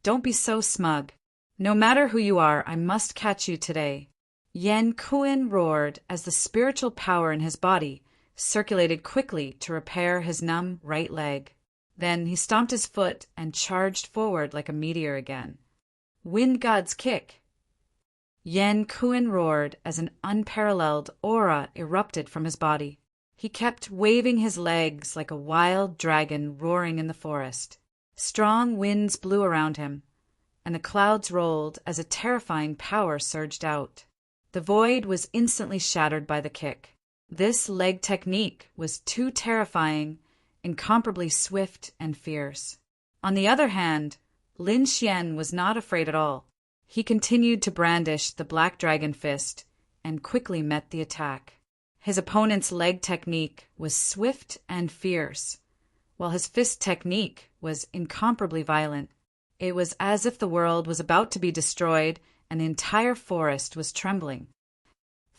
Don't be so smug. No matter who you are, I must catch you today. Yan Kuan roared as the spiritual power in his body circulated quickly to repair his numb right leg. Then he stomped his foot and charged forward like a meteor again. Wind God's kick! Yan Kuan roared as an unparalleled aura erupted from his body. He kept waving his legs like a wild dragon roaring in the forest. Strong winds blew around him, and the clouds rolled as a terrifying power surged out. The void was instantly shattered by the kick. This leg technique was too terrifying, incomparably swift and fierce. On the other hand, Lin Xian was not afraid at all. He continued to brandish the black dragon fist and quickly met the attack. His opponent's leg technique was swift and fierce, while his fist technique was incomparably violent. It was as if the world was about to be destroyed and the entire forest was trembling.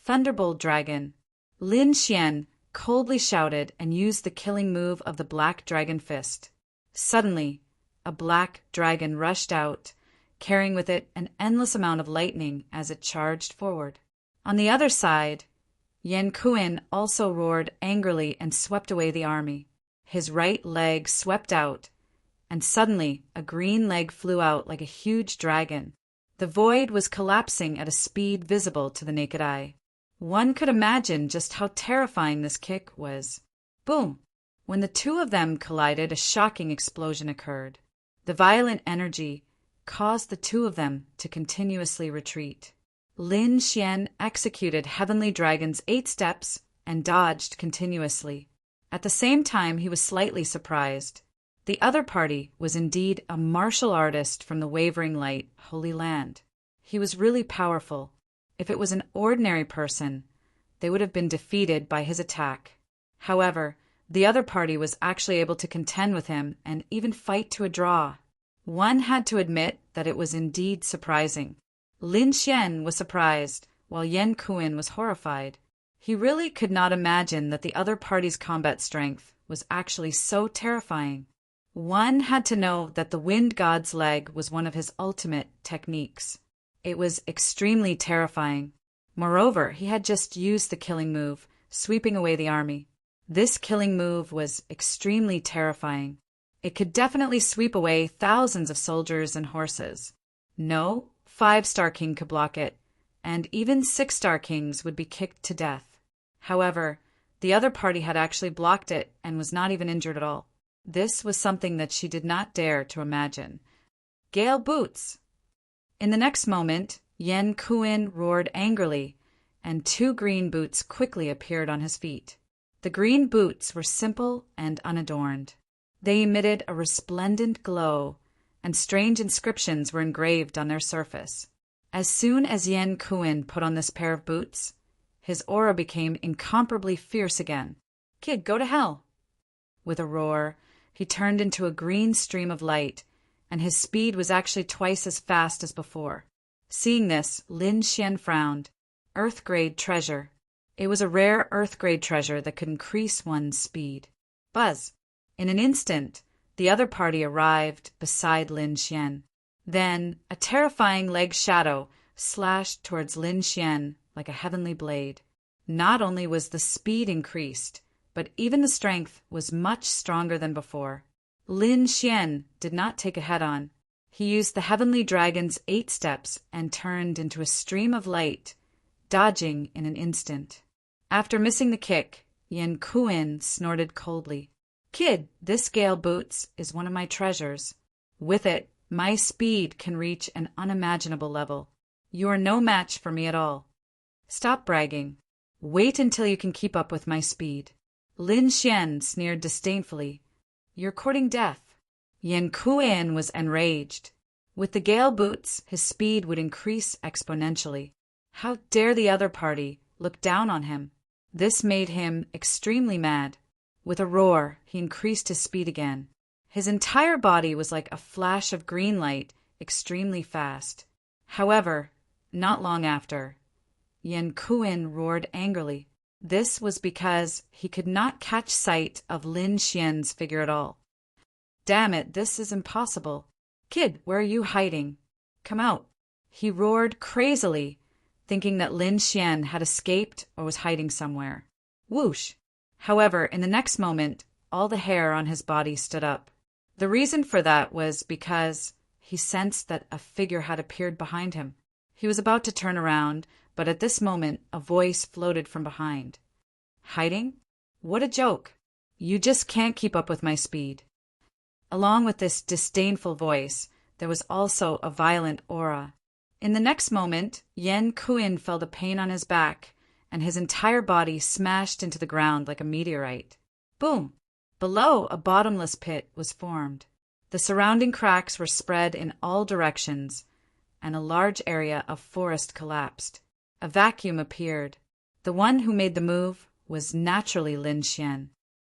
Thunderbolt Dragon! Lin Xian coldly shouted and used the killing move of the black dragon fist. Suddenly, a black dragon rushed out, carrying with it an endless amount of lightning as it charged forward. On the other side, Yan Kuan also roared angrily and swept away the army. His right leg swept out, and suddenly a green leg flew out like a huge dragon. The void was collapsing at a speed visible to the naked eye. One could imagine just how terrifying this kick was. Boom! When the two of them collided, a shocking explosion occurred. The violent energy caused the two of them to continuously retreat. Lin Xian executed Heavenly Dragon's 8 steps and dodged continuously. At the same time, he was slightly surprised. The other party was indeed a martial artist from the Wavering Light, Holy Land. He was really powerful. If it was an ordinary person, they would have been defeated by his attack. However, the other party was actually able to contend with him and even fight to a draw. One had to admit that it was indeed surprising. Lin Xian was surprised, while Yan Kuan was horrified. He really could not imagine that the other party's combat strength was actually so terrifying. One had to know that the Wind God's leg was one of his ultimate techniques. It was extremely terrifying. Moreover, he had just used the killing move, sweeping away the army. This killing move was extremely terrifying. It could definitely sweep away thousands of soldiers and horses. No 5-star king could block it, and even 6-star kings would be kicked to death. However, the other party had actually blocked it and was not even injured at all. This was something that she did not dare to imagine. Gale boots! In the next moment, Yan Kuan roared angrily, and 2 green boots quickly appeared on his feet. The green boots were simple and unadorned. They emitted a resplendent glow, and strange inscriptions were engraved on their surface. As soon as Yan Kuan put on this pair of boots, his aura became incomparably fierce again. Kid, go to hell! With a roar, he turned into a green stream of light, and his speed was actually twice as fast as before. Seeing this, Lin Xian frowned. Earth-grade treasure. It was a rare Earth-grade treasure that could increase one's speed. Buzz! In an instant, the other party arrived beside Lin Xian. Then, a terrifying leg shadow slashed towards Lin Xian like a heavenly blade. Not only was the speed increased, but even the strength was much stronger than before. Lin Xian did not take it head-on. He used the Heavenly Dragon's 8 steps and turned into a stream of light, dodging in an instant. After missing the kick, Yan Kuan snorted coldly. Kid, this Gale Boots is one of my treasures. With it, my speed can reach an unimaginable level. You are no match for me at all. Stop bragging. Wait until you can keep up with my speed. Lin Xian sneered disdainfully. You're courting death. Yan Kuan was enraged. With the Gale Boots, his speed would increase exponentially. How dare the other party look down on him? This made him extremely mad. With a roar, he increased his speed again. His entire body was like a flash of green light, extremely fast. However, not long after, Yan Kuan roared angrily. This was because he could not catch sight of Lin Xian's figure at all. Damn it, this is impossible. Kid, where are you hiding? Come out. He roared crazily, thinking that Lin Xian had escaped or was hiding somewhere. Whoosh! However, in the next moment, all the hair on his body stood up. The reason for that was because he sensed that a figure had appeared behind him. He was about to turn around, but at this moment a voice floated from behind. Hiding? What a joke! You just can't keep up with my speed. Along with this disdainful voice, there was also a violent aura. In the next moment, Yan Kuin felt a pain on his back, and his entire body smashed into the ground like a meteorite. Boom! Below, a bottomless pit was formed. The surrounding cracks were spread in all directions, and a large area of forest collapsed. A vacuum appeared. The one who made the move was naturally Lin Xian.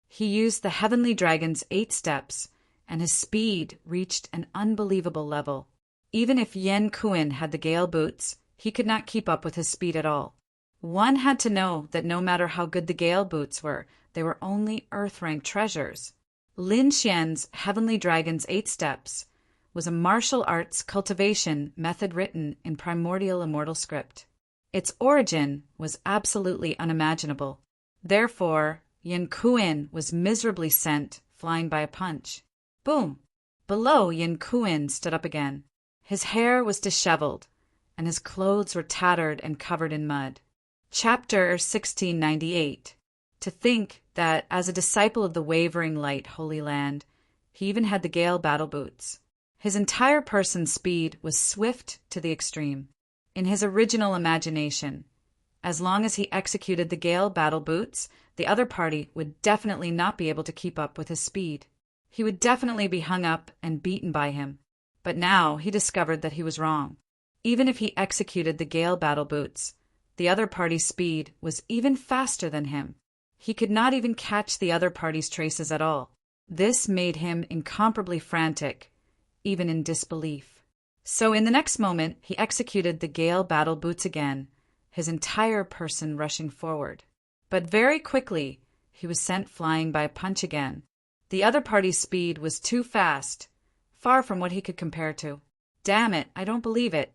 He used the Heavenly Dragon's 8 steps, and his speed reached an unbelievable level. Even if Yan Kuin had the Gale boots, he could not keep up with his speed at all. One had to know that no matter how good the Gale boots were, they were only Earth-rank treasures. Lin Xian's Heavenly Dragon's 8 steps was a martial arts cultivation method written in primordial immortal script. Its origin was absolutely unimaginable. Therefore, Yan Kuin was miserably sent flying by a punch. Boom! Below, Yan Kuin stood up again. His hair was disheveled, and his clothes were tattered and covered in mud. Chapter 1698. To think that, as a disciple of the wavering light Holy Land, he even had the Gale battle boots. His entire person's speed was swift to the extreme. In his original imagination, as long as he executed the Gale battle boots, the other party would definitely not be able to keep up with his speed. He would definitely be hung up and beaten by him. But now he discovered that he was wrong. Even if he executed the Gale battle boots, the other party's speed was even faster than him. He could not even catch the other party's traces at all. This made him incomparably frantic, even in disbelief. So in the next moment, he executed the Gale battle boots again, his entire person rushing forward. But very quickly, he was sent flying by a punch again. The other party's speed was too fast, far from what he could compare to. Damn it, I don't believe it.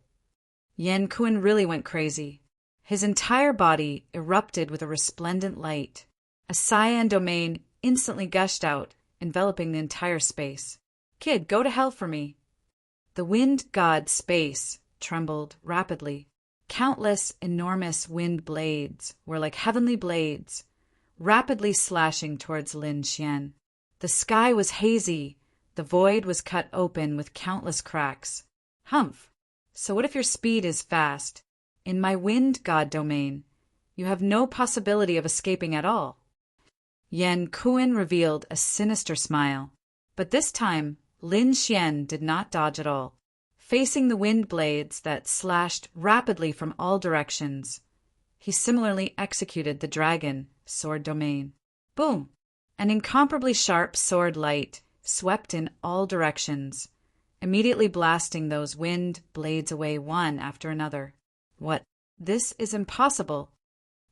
Yan Kuin really went crazy. His entire body erupted with a resplendent light. A cyan domain instantly gushed out, enveloping the entire space. Kid, go to hell for me. The wind god space trembled rapidly. Countless enormous wind blades were like heavenly blades, rapidly slashing towards Lin Xian. The sky was hazy. The void was cut open with countless cracks. Humph! So what if your speed is fast? In my wind god domain, you have no possibility of escaping at all. Yan Kuin revealed a sinister smile. But this time, Lin Xian did not dodge at all. Facing the wind blades that slashed rapidly from all directions, he similarly executed the dragon sword domain. Boom! An incomparably sharp sword light swept in all directions, immediately blasting those wind blades away one after another. What? This is impossible!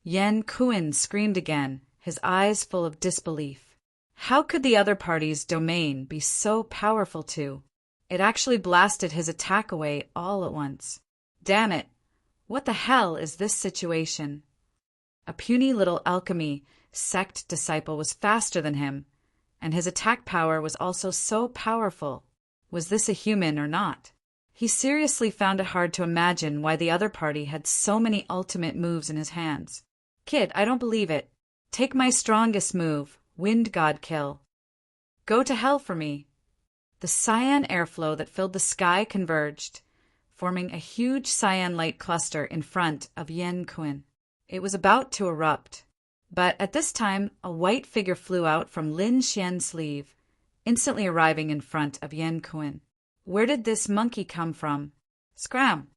Yan Kuin screamed again, his eyes full of disbelief. How could the other party's domain be so powerful too? It actually blasted his attack away all at once. Damn it! What the hell is this situation? A puny little alchemy sect disciple was faster than him, and his attack power was also so powerful. Was this a human or not? He seriously found it hard to imagine why the other party had so many ultimate moves in his hands. Kid, I don't believe it. Take my strongest move, Wind God Kill. Go to hell for me. The cyan airflow that filled the sky converged, forming a huge cyan light cluster in front of Yan Kuin. It was about to erupt. But at this time, a white figure flew out from Lin Xian's sleeve, instantly arriving in front of Yan Kuin. Where did this monkey come from? Scram!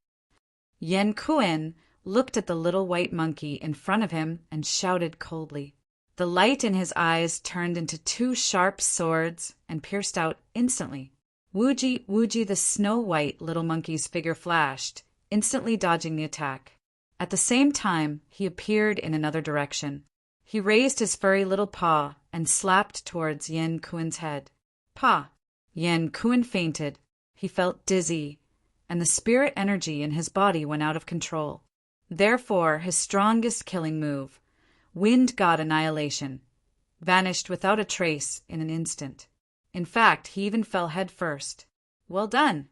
Yan Kuin looked at the little white monkey in front of him and shouted coldly. The light in his eyes turned into 2 sharp swords and pierced out instantly. Wooji, Wooji, the snow-white little monkey's figure flashed, instantly dodging the attack. At the same time, he appeared in another direction. He raised his furry little paw and slapped towards Yan Kuin's head. Paw! Yan Kuan fainted. He felt dizzy, and the spirit energy in his body went out of control. Therefore, his strongest killing move, Wind God Annihilation, vanished without a trace in an instant. In fact, he even fell head first. Well done!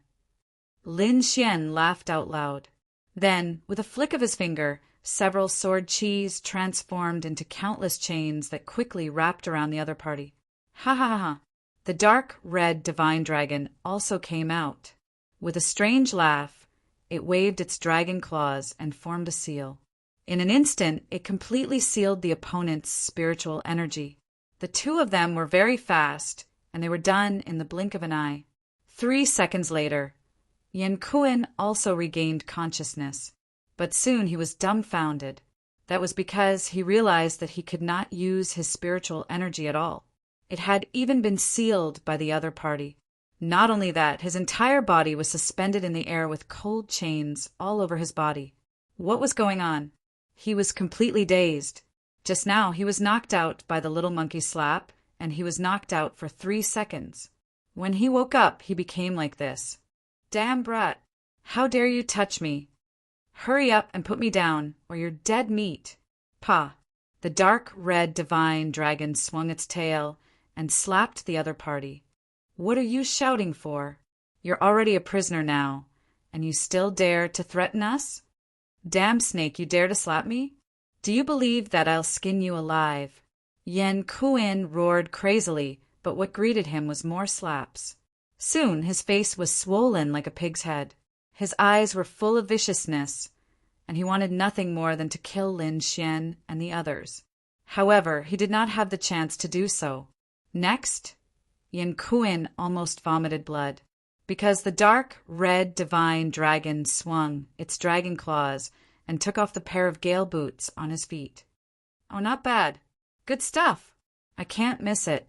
Lin Xian laughed out loud. Then, with a flick of his finger, several sword chis transformed into countless chains that quickly wrapped around the other party. Ha ha ha ha! The dark red divine dragon also came out. With a strange laugh, it waved its dragon claws and formed a seal. In an instant, it completely sealed the opponent's spiritual energy. The two of them were very fast, and they were done in the blink of an eye. 3 seconds later, Yan Kuan also regained consciousness, but soon he was dumbfounded. That was because he realized that he could not use his spiritual energy at all. It had even been sealed by the other party. Not only that, his entire body was suspended in the air with cold chains all over his body. What was going on? He was completely dazed. Just now he was knocked out by the little monkey slap, and he was knocked out for 3 seconds. When he woke up, he became like this. Damn brat! How dare you touch me? Hurry up and put me down, or you're dead meat. Pah! The dark red divine dragon swung its tail and slapped the other party. What are you shouting for? You're already a prisoner now, and you still dare to threaten us? Damn snake, you dare to slap me? Do you believe that I'll skin you alive? Yan Kuan roared crazily, but what greeted him was more slaps. Soon his face was swollen like a pig's head. His eyes were full of viciousness, and he wanted nothing more than to kill Lin Xian and the others. However, he did not have the chance to do so. Next, Yan Kuan almost vomited blood, because the dark red divine dragon swung its dragon claws and took off the pair of gale boots on his feet. Oh, not bad. Good stuff. I can't miss it.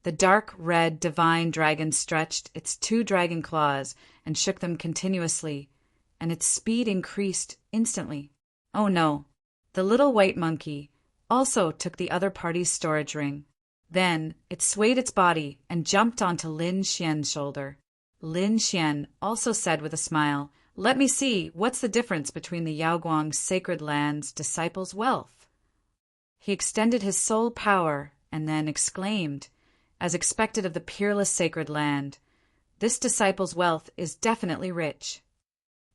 The dark red divine dragon stretched its 2 dragon claws and shook them continuously, and its speed increased instantly. Oh no, the little white monkey also took the other party's storage ring. Then it swayed its body and jumped onto Lin Xian's shoulder. Lin Xian also said with a smile, "Let me see, what's the difference between the Yaoguang Sacred Land's disciples' wealth?" He extended his soul power and then exclaimed, as expected of the peerless sacred land, "This disciple's wealth is definitely rich."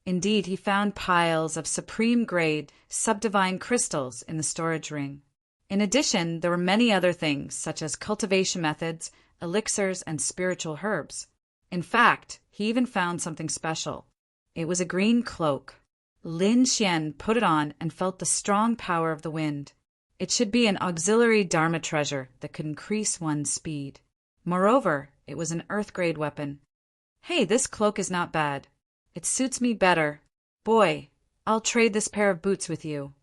Indeed, he found piles of supreme-grade, subdivine crystals in the storage ring. In addition, there were many other things, such as cultivation methods, elixirs, and spiritual herbs. In fact, he even found something special. It was a green cloak. Lin Xian put it on and felt the strong power of the wind. It should be an auxiliary Dharma treasure that could increase one's speed. Moreover, it was an earth-grade weapon. Hey, this cloak is not bad. It suits me better. Boy, I'll trade this pair of boots with you.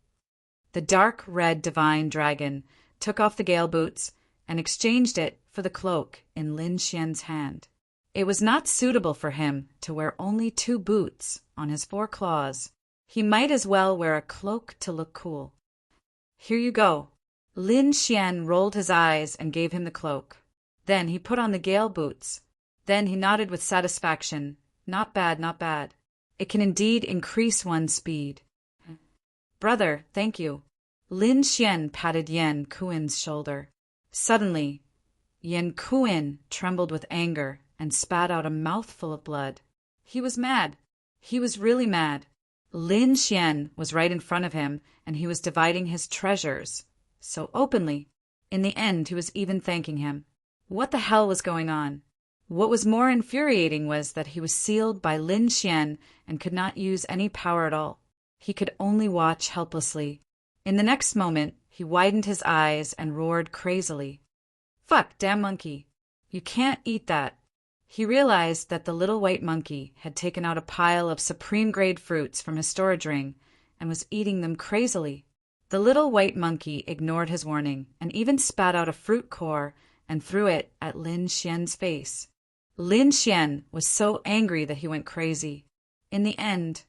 The dark red divine dragon took off the gale boots and exchanged it for the cloak in Lin Xian's hand. It was not suitable for him to wear only 2 boots on his 4 claws. He might as well wear a cloak to look cool. Here you go. Lin Xian rolled his eyes and gave him the cloak. Then he put on the gale boots. Then he nodded with satisfaction. Not bad, not bad. It can indeed increase one's speed. Brother, thank you. Lin Xian patted Yan Kuan's shoulder. Suddenly, Yan Kuan trembled with anger and spat out a mouthful of blood. He was mad. He was really mad. Lin Xian was right in front of him, and he was dividing his treasures so openly. In the end, he was even thanking him. What the hell was going on? What was more infuriating was that he was sealed by Lin Xian and could not use any power at all. He could only watch helplessly. In the next moment, he widened his eyes and roared crazily. Fuck, damn monkey. You can't eat that. He realized that the little white monkey had taken out a pile of supreme-grade fruits from his storage ring and was eating them crazily. The little white monkey ignored his warning and even spat out a fruit core and threw it at Lin Xian's face. Lin Xian was so angry that he went crazy. In the end,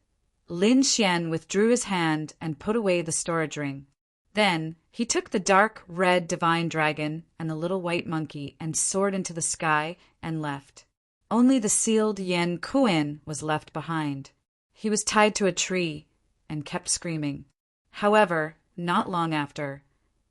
Lin Xian withdrew his hand and put away the storage ring. Then he took the dark red divine dragon and the little white monkey and soared into the sky and left. Only the sealed Yen Kuin was left behind. He was tied to a tree and kept screaming. However, not long after,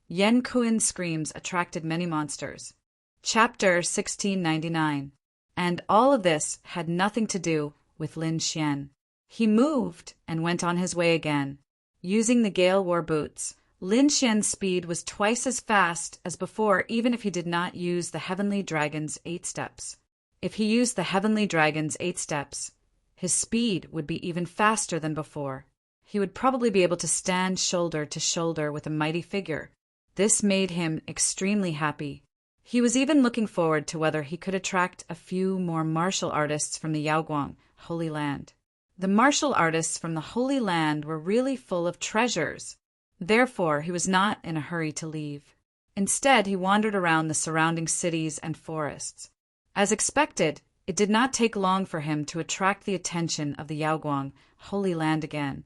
Yen Kuin's screams attracted many monsters. Chapter 1699. And all of this had nothing to do with Lin Xian. He moved and went on his way again. Using the Gale War boots, Lin Xian's speed was twice as fast as before, even if he did not use the Heavenly Dragon's 8 steps. If he used the Heavenly Dragon's 8 steps, his speed would be even faster than before. He would probably be able to stand shoulder to shoulder with a mighty figure. This made him extremely happy. He was even looking forward to whether he could attract a few more martial artists from the Yaoguang, Holy Land. The martial artists from the Holy Land were really full of treasures. Therefore, he was not in a hurry to leave. Instead, he wandered around the surrounding cities and forests. As expected, it did not take long for him to attract the attention of the Yaoguang, Holy Land again.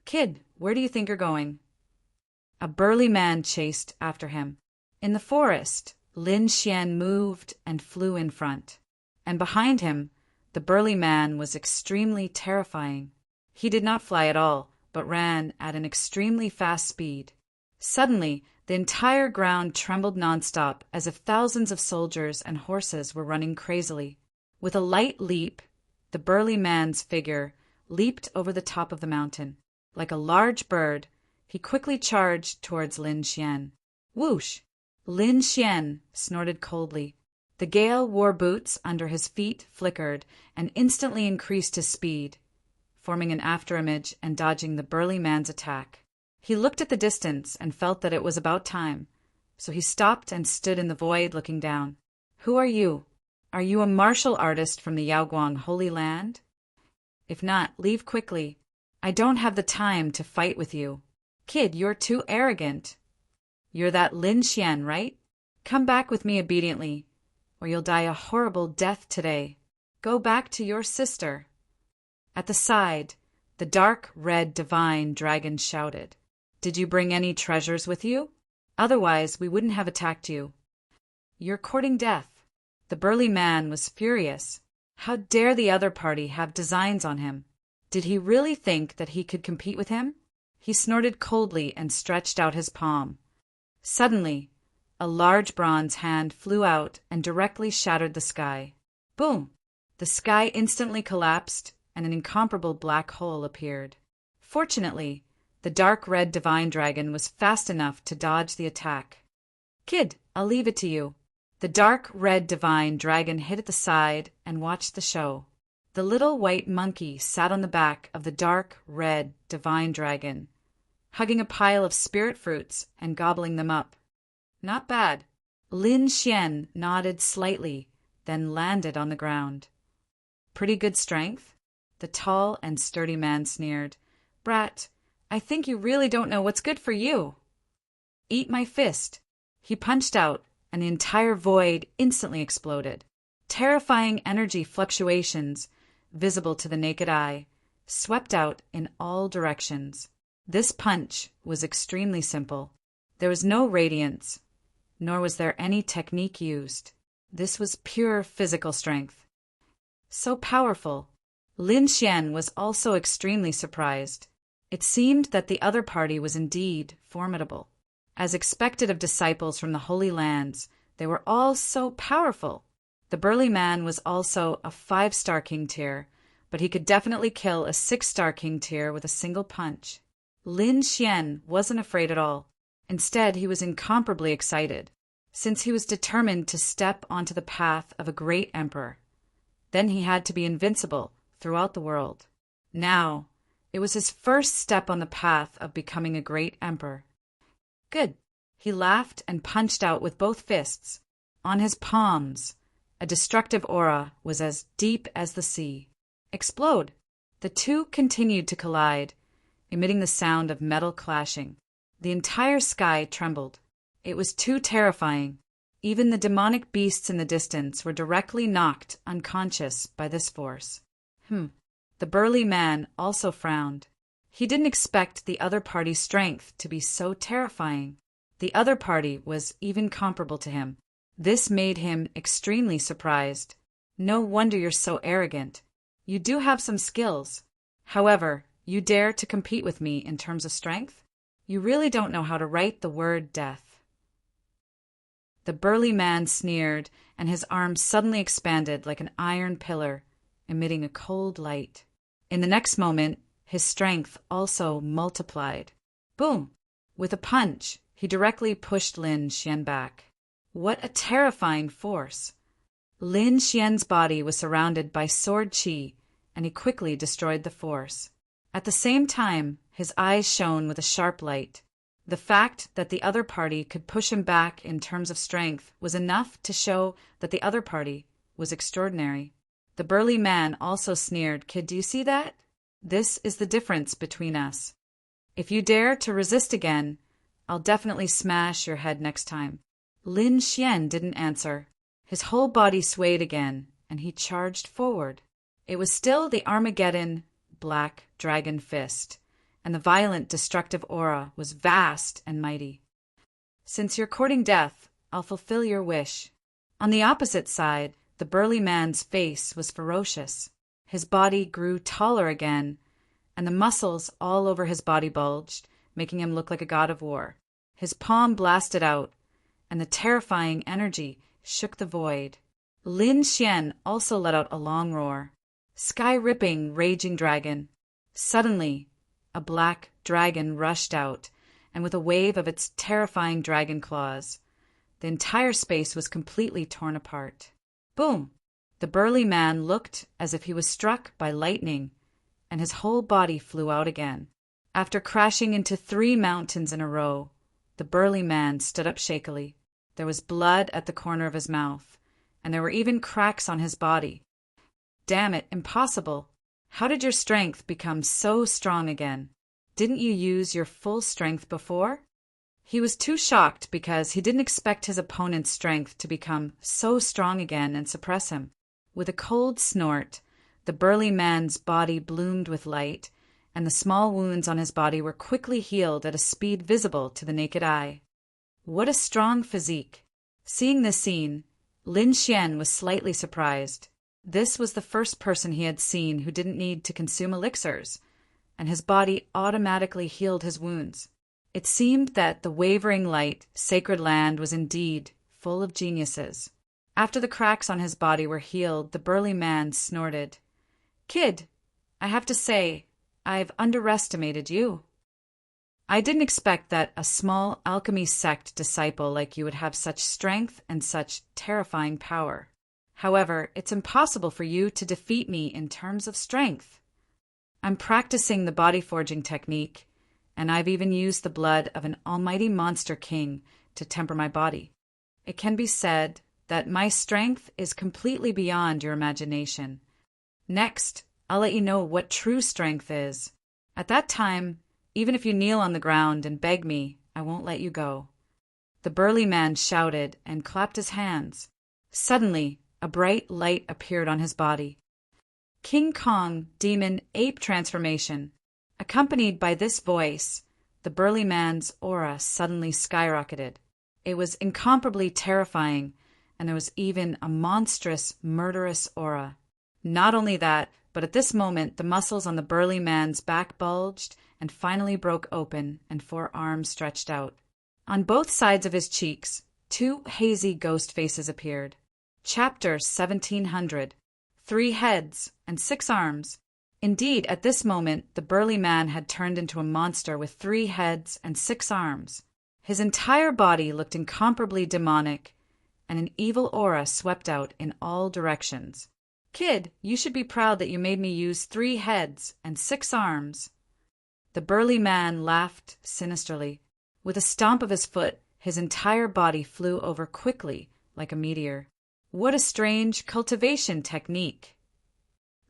Kid, where do you think you're going? A burly man chased after him. In the forest, Lin Xian moved and flew in front. And behind him, the burly man was extremely terrifying. He did not fly at all, but ran at an extremely fast speed. Suddenly, the entire ground trembled nonstop, as if thousands of soldiers and horses were running crazily. With a light leap, the burly man's figure leaped over the top of the mountain. Like a large bird, he quickly charged towards Lin Xian. Whoosh! Lin Xian snorted coldly. The Gale War boots under his feet flickered and instantly increased his speed, forming an afterimage and dodging the burly man's attack. He looked at the distance and felt that it was about time, so he stopped and stood in the void looking down. Who are you? Are you a martial artist from the Yaoguang Holy Land? If not, leave quickly. I don't have the time to fight with you. Kid, you're too arrogant. You're that Lin Xian, right? Come back with me obediently, or you'll die a horrible death today. Go back to your sister. At the side, the dark red divine dragon shouted, Did you bring any treasures with you? Otherwise, we wouldn't have attacked you. You're courting death. The burly man was furious. How dare the other party have designs on him? Did he really think that he could compete with him? He snorted coldly and stretched out his palm. Suddenly, a large bronze hand flew out and directly shattered the sky. Boom! The sky instantly collapsed, and an incomparable black hole appeared. Fortunately, the dark red divine dragon was fast enough to dodge the attack. Kid, I'll leave it to you. The dark red divine dragon hid at the side and watched the show. The little white monkey sat on the back of the dark red divine dragon, hugging a pile of spirit fruits and gobbling them up. Not bad. Lin Xian nodded slightly, then landed on the ground. Pretty good strength? The tall and sturdy man sneered. Brat, I think you really don't know what's good for you. Eat my fist. He punched out, and the entire void instantly exploded. Terrifying energy fluctuations, visible to the naked eye, swept out in all directions. This punch was extremely simple. There was no radiance, nor was there any technique used. This was pure physical strength. So powerful. Lin Xian was also extremely surprised. It seemed that the other party was indeed formidable. As expected of disciples from the Holy Lands, they were all so powerful. The burly man was also a 5-star king tier, but he could definitely kill a 6-star king tier with a single punch. Lin Xian wasn't afraid at all. Instead, he was incomparably excited, since he was determined to step onto the path of a great emperor. Then he had to be invincible throughout the world. Now, it was his first step on the path of becoming a great emperor. Good. He laughed and punched out with both fists. On his palms, a destructive aura was as deep as the sea. Explode! The two continued to collide, emitting the sound of metal clashing. The entire sky trembled. It was too terrifying. Even the demonic beasts in the distance were directly knocked unconscious by this force. The burly man also frowned. He didn't expect the other party's strength to be so terrifying. The other party was even comparable to him. This made him extremely surprised. No wonder you're so arrogant. You do have some skills. However, you dare to compete with me in terms of strength? You really don't know how to write the word death." The burly man sneered, and his arms suddenly expanded like an iron pillar, emitting a cold light. In the next moment, his strength also multiplied. Boom! With a punch, he directly pushed Lin Xian back. What a terrifying force! Lin Xian's body was surrounded by sword qi, and he quickly destroyed the force. At the same time, his eyes shone with a sharp light. The fact that the other party could push him back in terms of strength was enough to show that the other party was extraordinary. The burly man also sneered, "Kid, do you see that? This is the difference between us. If you dare to resist again, I'll definitely smash your head next time." Lin Xian didn't answer. His whole body swayed again, and he charged forward. It was still the Armageddon Black Dragon Fist, and the violent, destructive aura was vast and mighty. "Since you're courting death, I'll fulfill your wish." On the opposite side, the burly man's face was ferocious. His body grew taller again, and the muscles all over his body bulged, making him look like a god of war. His palm blasted out, and the terrifying energy shook the void. Lin Xian also let out a long roar. Sky-ripping, raging dragon. Suddenly, a black dragon rushed out, and with a wave of its terrifying dragon claws, the entire space was completely torn apart. Boom! The burly man looked as if he was struck by lightning, and his whole body flew out again. After crashing into 3 mountains in a row, the burly man stood up shakily. There was blood at the corner of his mouth, and there were even cracks on his body. "Damn it, impossible! How did your strength become so strong again? Didn't you use your full strength before?" He was too shocked because he didn't expect his opponent's strength to become so strong again and suppress him. With a cold snort, the burly man's body bloomed with light, and the small wounds on his body were quickly healed at a speed visible to the naked eye. What a strong physique! Seeing this scene, Lin Xian was slightly surprised. This was the first person he had seen who didn't need to consume elixirs, and his body automatically healed his wounds. It seemed that the wavering light, sacred land was indeed full of geniuses. After the cracks on his body were healed, the burly man snorted, "Kid, I have to say, I've underestimated you. I didn't expect that a small alchemy sect disciple like you would have such strength and such terrifying power. However, it's impossible for you to defeat me in terms of strength. I'm practicing the body forging technique, and I've even used the blood of an almighty monster king to temper my body. It can be said that my strength is completely beyond your imagination. Next, I'll let you know what true strength is. At that time, even if you kneel on the ground and beg me, I won't let you go." The burly man shouted and clapped his hands. Suddenly, a bright light appeared on his body. King Kong Demon Ape Transformation. Accompanied by this voice, the burly man's aura suddenly skyrocketed. It was incomparably terrifying, and there was even a monstrous, murderous aura. Not only that, but at this moment the muscles on the burly man's back bulged and finally broke open, and 4 arms stretched out. On both sides of his cheeks, 2 hazy ghost faces appeared. Chapter 1700. 3 heads and 6 arms. Indeed, at this moment, the burly man had turned into a monster with 3 heads and 6 arms. His entire body looked incomparably demonic, and an evil aura swept out in all directions. "Kid, you should be proud that you made me use 3 heads and 6 arms." The burly man laughed sinisterly. With a stomp of his foot, his entire body flew over quickly like a meteor. What a strange cultivation technique!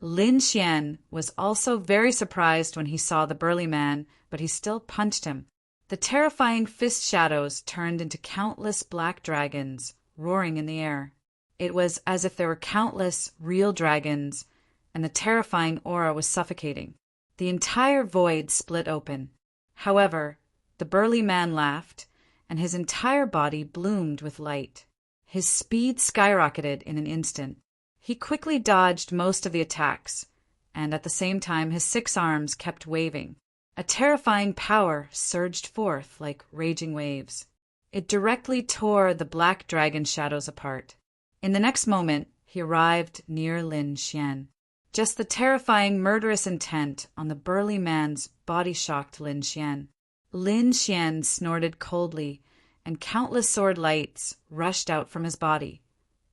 Lin Xian was also very surprised when he saw the burly man, but he still punched him. The terrifying fist shadows turned into countless black dragons, roaring in the air. It was as if there were countless real dragons, and the terrifying aura was suffocating. The entire void split open. However, the burly man laughed, and his entire body bloomed with light. His speed skyrocketed in an instant. He quickly dodged most of the attacks, and at the same time his 6 arms kept waving. A terrifying power surged forth like raging waves. It directly tore the black dragon shadows apart. In the next moment, he arrived near Lin Xian. Just the terrifying murderous intent on the burly man's body shocked Lin Xian. Lin Xian snorted coldly, and countless sword lights rushed out from his body,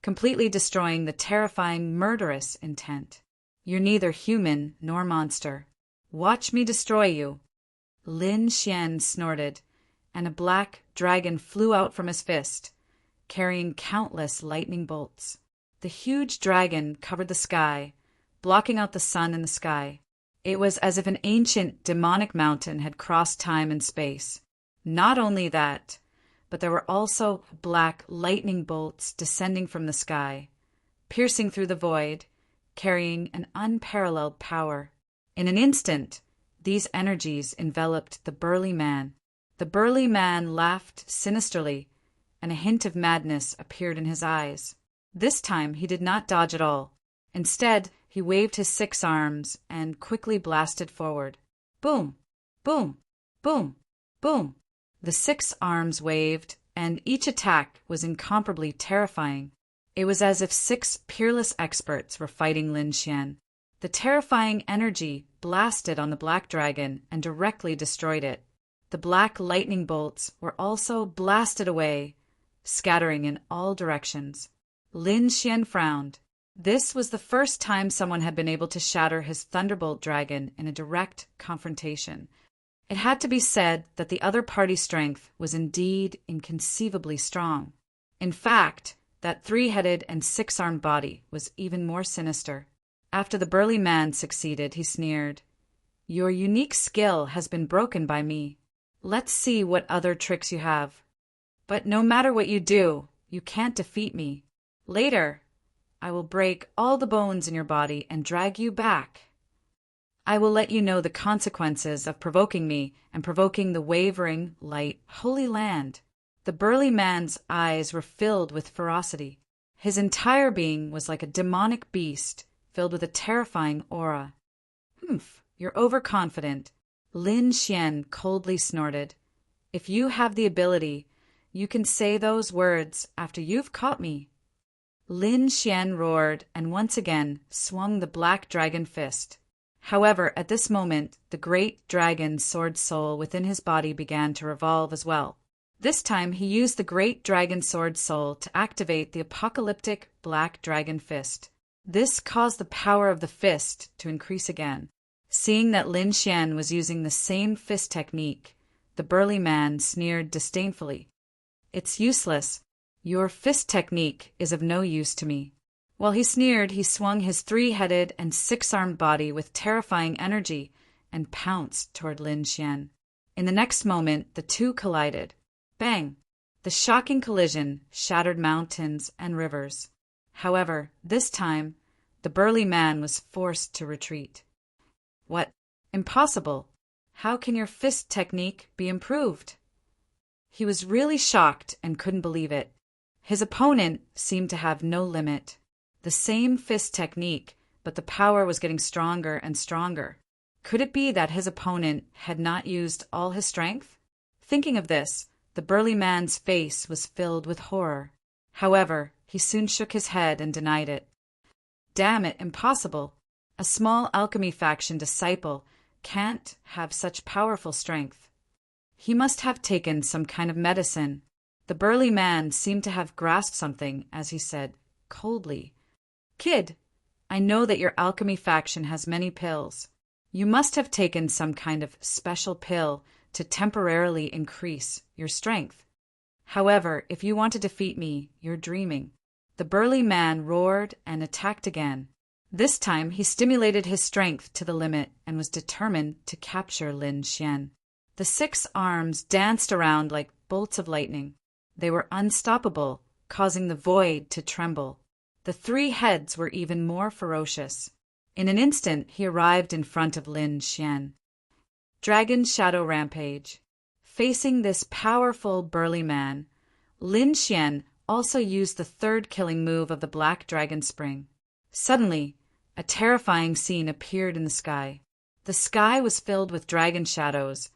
completely destroying the terrifying murderous intent. "You're neither human nor monster. Watch me destroy you." Lin Xian snorted, and a black dragon flew out from his fist, carrying countless lightning bolts. The huge dragon covered the sky, blocking out the sun in the sky. It was as if an ancient demonic mountain had crossed time and space. Not only that, but there were also black lightning bolts descending from the sky, piercing through the void, carrying an unparalleled power. In an instant, these energies enveloped the burly man. The burly man laughed sinisterly, and a hint of madness appeared in his eyes. This time he did not dodge at all. Instead, he waved his 6 arms and quickly blasted forward. Boom! Boom! Boom! Boom! The 6 arms waved, and each attack was incomparably terrifying. It was as if 6 peerless experts were fighting Lin Xian. The terrifying energy blasted on the black dragon and directly destroyed it. The black lightning bolts were also blasted away, scattering in all directions. Lin Xian frowned. This was the first time someone had been able to shatter his thunderbolt dragon in a direct confrontation. It had to be said that the other party's strength was indeed inconceivably strong. In fact, that 3-headed and 6-armed body was even more sinister. After the burly man succeeded, he sneered, "Your unique skill has been broken by me. Let's see what other tricks you have. But no matter what you do, you can't defeat me. Later, I will break all the bones in your body and drag you back. I will let you know the consequences of provoking me and provoking the wavering, light, holy land." The burly man's eyes were filled with ferocity. His entire being was like a demonic beast, filled with a terrifying aura. "Humph, you're overconfident," Lin Xian coldly snorted. "If you have the ability, you can say those words after you've caught me." Lin Xian roared and once again swung the black dragon fist. However, at this moment, the great dragon sword soul within his body began to revolve as well. This time, he used the great dragon sword soul to activate the apocalyptic black dragon fist. This caused the power of the fist to increase again. Seeing that Lin Xian was using the same fist technique, the burly man sneered disdainfully. "It's useless. Your fist technique is of no use to me." While he sneered, he swung his 3-headed and 6-armed body with terrifying energy and pounced toward Lin Xian. In the next moment, the two collided. Bang! The shocking collision shattered mountains and rivers. However, this time, the burly man was forced to retreat. "What? Impossible! How can your fist technique be improved?" He was really shocked and couldn't believe it. His opponent seemed to have no limit. The same fist technique, but the power was getting stronger and stronger. Could it be that his opponent had not used all his strength? Thinking of this, the burly man's face was filled with horror. However, he soon shook his head and denied it. "Damn it, impossible! A small alchemy faction disciple can't have such powerful strength. He must have taken some kind of medicine." The burly man seemed to have grasped something as he said, coldly, "Kid, I know that your alchemy faction has many pills. You must have taken some kind of special pill to temporarily increase your strength. However, if you want to defeat me, you're dreaming." The burly man roared and attacked again. This time he stimulated his strength to the limit and was determined to capture Lin Xian. The 6 arms danced around like bolts of lightning. They were unstoppable, causing the void to tremble. The 3 heads were even more ferocious. In an instant, he arrived in front of Lin Xian. Dragon Shadow Rampage. Facing this powerful, burly man, Lin Xian also used the 3rd killing move of the Black Dragon Spring. Suddenly, a terrifying scene appeared in the sky. The sky was filled with dragon shadows,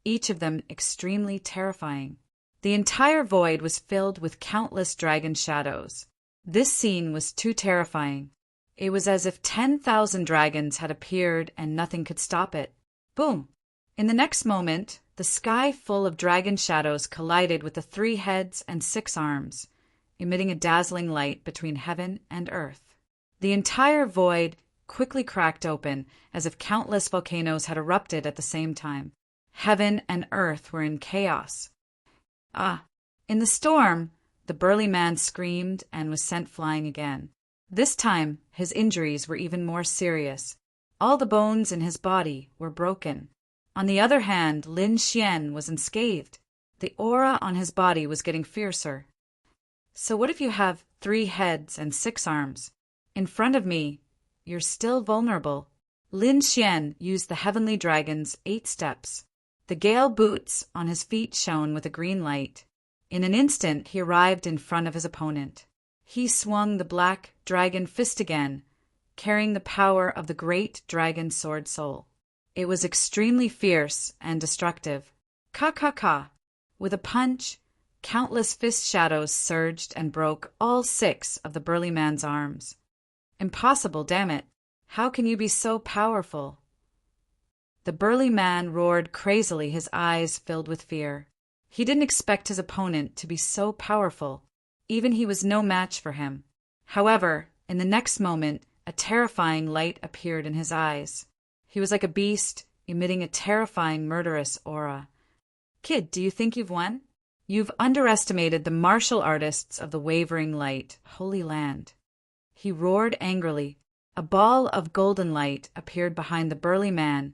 each of them extremely terrifying. The entire void was filled with countless dragon shadows. This scene was too terrifying. It was as if 10,000 dragons had appeared and nothing could stop it. Boom! In the next moment, the sky full of dragon shadows collided with the 3 heads and 6 arms, emitting a dazzling light between heaven and earth. The entire void quickly cracked open, as if countless volcanoes had erupted at the same time. Heaven and earth were in chaos. In the storm, the burly man screamed and was sent flying again. This time, his injuries were even more serious. All the bones in his body were broken. On the other hand, Lin Xian was unscathed. The aura on his body was getting fiercer. So what if you have 3 heads and 6 arms? In front of me, you're still vulnerable. Lin Xian used the heavenly dragon's 8 steps. The gale boots on his feet shone with a green light. In an instant, he arrived in front of his opponent. He swung the black dragon fist again, carrying the power of the great dragon sword soul. It was extremely fierce and destructive. Ka! With a punch, countless fist shadows surged and broke all 6 of the burly man's arms. Impossible, damn it. How can you be so powerful? The burly man roared crazily, his eyes filled with fear. He didn't expect his opponent to be so powerful. Even he was no match for him. However, in the next moment, a terrifying light appeared in his eyes. He was like a beast, emitting a terrifying, murderous aura. Kid, do you think you've won? You've underestimated the martial artists of the wavering light, Holy Land. He roared angrily. A ball of golden light appeared behind the burly man,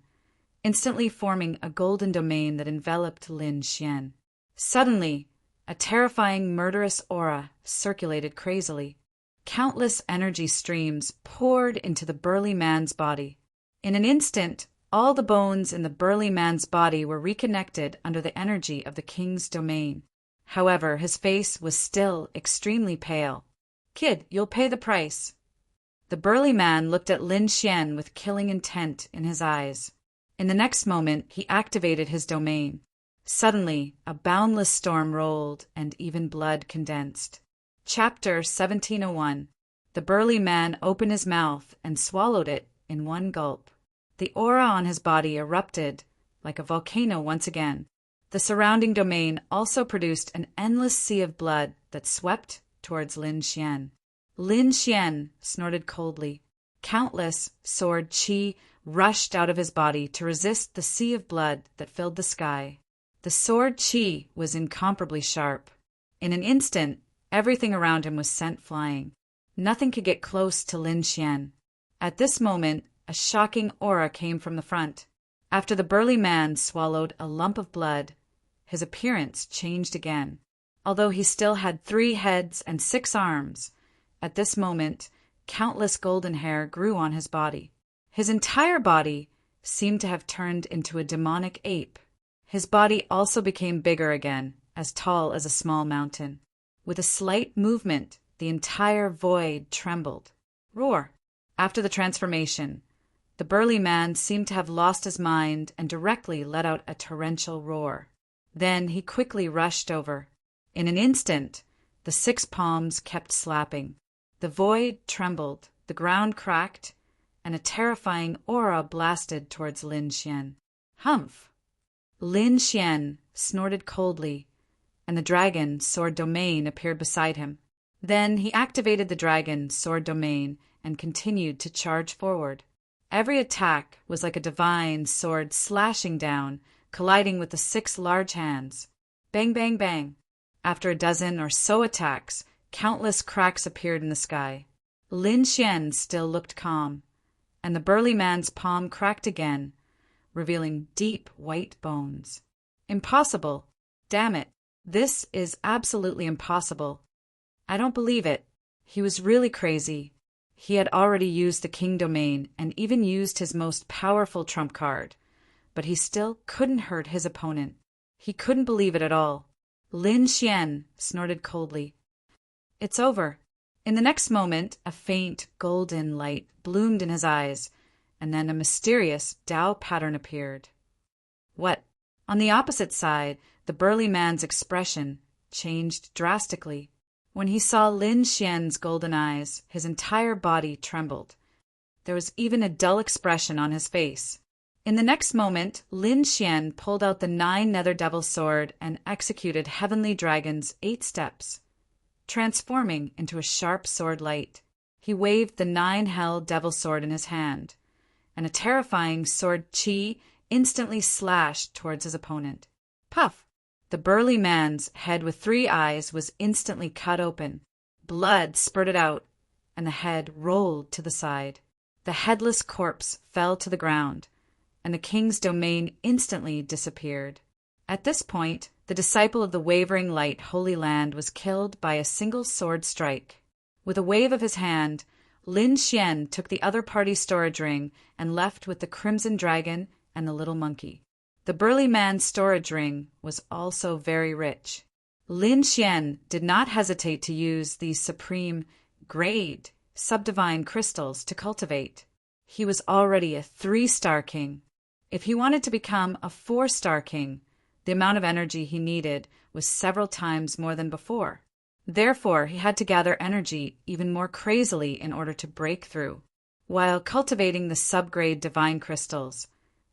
instantly forming a golden domain that enveloped Lin Xian. Suddenly, a terrifying, murderous aura circulated crazily. Countless energy streams poured into the burly man's body. In an instant, all the bones in the burly man's body were reconnected under the energy of the king's domain. However, his face was still extremely pale. Kid, you'll pay the price. The burly man looked at Lin Xian with killing intent in his eyes. In the next moment, he activated his domain. Suddenly, a boundless storm rolled, and even blood condensed. Chapter 1701. The burly man opened his mouth and swallowed it in one gulp. The aura on his body erupted like a volcano once again. The surrounding domain also produced an endless sea of blood that swept towards Lin Xian. Lin Xian snorted coldly. Countless sword qi rushed out of his body to resist the sea of blood that filled the sky. The sword qi was incomparably sharp. In an instant, everything around him was sent flying. Nothing could get close to Lin Xian. At this moment, a shocking aura came from the front. After the burly man swallowed a lump of blood, his appearance changed again. Although he still had 3 heads and 6 arms, at this moment, countless golden hair grew on his body. His entire body seemed to have turned into a demonic ape. His body also became bigger again, as tall as a small mountain. With a slight movement, the entire void trembled. Roar! After the transformation, the burly man seemed to have lost his mind and directly let out a torrential roar. Then he quickly rushed over. In an instant, the 6 palms kept slapping. The void trembled, the ground cracked, and a terrifying aura blasted towards Lin Xian. Humph! Lin Xian snorted coldly, and the dragon sword domain appeared beside him. Then he activated the dragon sword domain and continued to charge forward. Every attack was like a divine sword slashing down, colliding with the 6 large hands. Bang, bang, bang. After a dozen or so attacks, countless cracks appeared in the sky. Lin Xian still looked calm, and the burly man's palm cracked again, revealing deep white bones. Impossible! Damn it! This is absolutely impossible. I don't believe it. He was really crazy. He had already used the king domain and even used his most powerful trump card, but he still couldn't hurt his opponent. He couldn't believe it at all. Lin Xian snorted coldly. It's over. In the next moment, a faint, golden light bloomed in his eyes, and then a mysterious Tao pattern appeared. What? On the opposite side, the burly man's expression changed drastically. When he saw Lin Xian's golden eyes, his entire body trembled. There was even a dull expression on his face. In the next moment, Lin Xian pulled out the 9 nether devil sword and executed Heavenly Dragon's 8 steps, transforming into a sharp sword light. He waved the 9 hell devil sword in his hand, and a terrifying sword chi instantly slashed towards his opponent. Puff! The burly man's head with 3 eyes was instantly cut open. Blood spurted out, and the head rolled to the side. The headless corpse fell to the ground, and the king's domain instantly disappeared. At this point, the disciple of the wavering light Holy Land was killed by a single sword strike. With a wave of his hand, Lin Xian took the other party's storage ring and left with the crimson dragon and the little monkey. The burly man's storage ring was also very rich. Lin Xian did not hesitate to use these supreme, grade, subdivine crystals to cultivate. He was already a 3-star king. If he wanted to become a 4-star king, the amount of energy he needed was several times more than before. Therefore, he had to gather energy even more crazily in order to break through. While cultivating the subgrade divine crystals,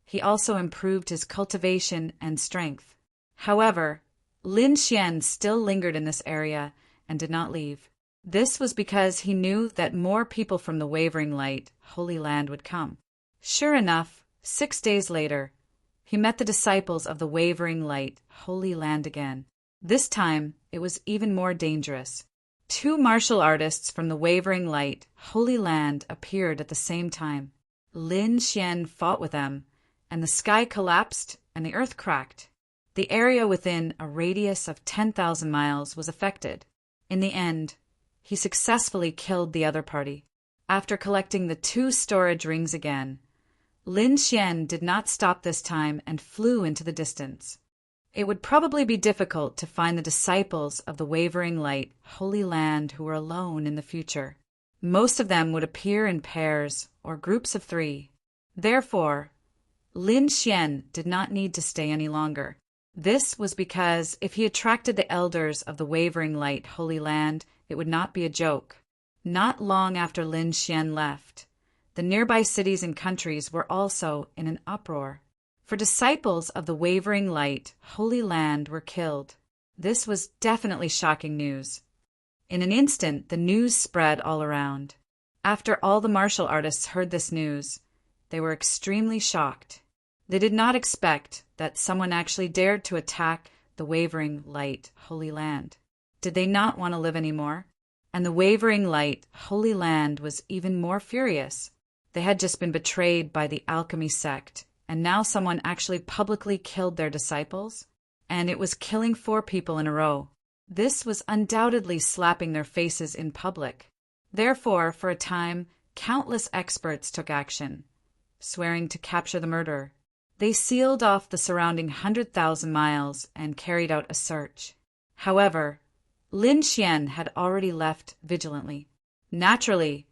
he also improved his cultivation and strength. However, Lin Xian still lingered in this area and did not leave. This was because he knew that more people from the Wavering Light, Holy Land, would come. Sure enough, 6 days later, he met the disciples of the Wavering Light, Holy Land again. This time, it was even more dangerous. 2 martial artists from the Wavering Light, Holy Land, appeared at the same time. Lin Xian fought with them, and the sky collapsed and the earth cracked. The area within a radius of 10,000 miles was affected. In the end, he successfully killed the other party. After collecting the 2 storage rings again, Lin Xian did not stop this time and flew into the distance. It would probably be difficult to find the disciples of the Wavering Light, Holy Land who were alone in the future. Most of them would appear in pairs or groups of 3. Therefore, Lin Xian did not need to stay any longer. This was because if he attracted the elders of the Wavering Light, Holy Land, it would not be a joke. Not long after Lin Xian left, the nearby cities and countries were also in an uproar. For disciples of the Wavering Light, Holy Land were killed. This was definitely shocking news. In an instant, the news spread all around. After all the martial artists heard this news, they were extremely shocked. They did not expect that someone actually dared to attack the Wavering Light, Holy Land. Did they not want to live anymore? And the Wavering Light, Holy Land was even more furious. They had just been betrayed by the alchemy sect, and now someone actually publicly killed their disciples, and it was killing 4 people in a row. This was undoubtedly slapping their faces in public. Therefore, for a time, countless experts took action, swearing to capture the murderer. They sealed off the surrounding 100,000 miles and carried out a search. However, Lin Xian had already left vigilantly. Naturally,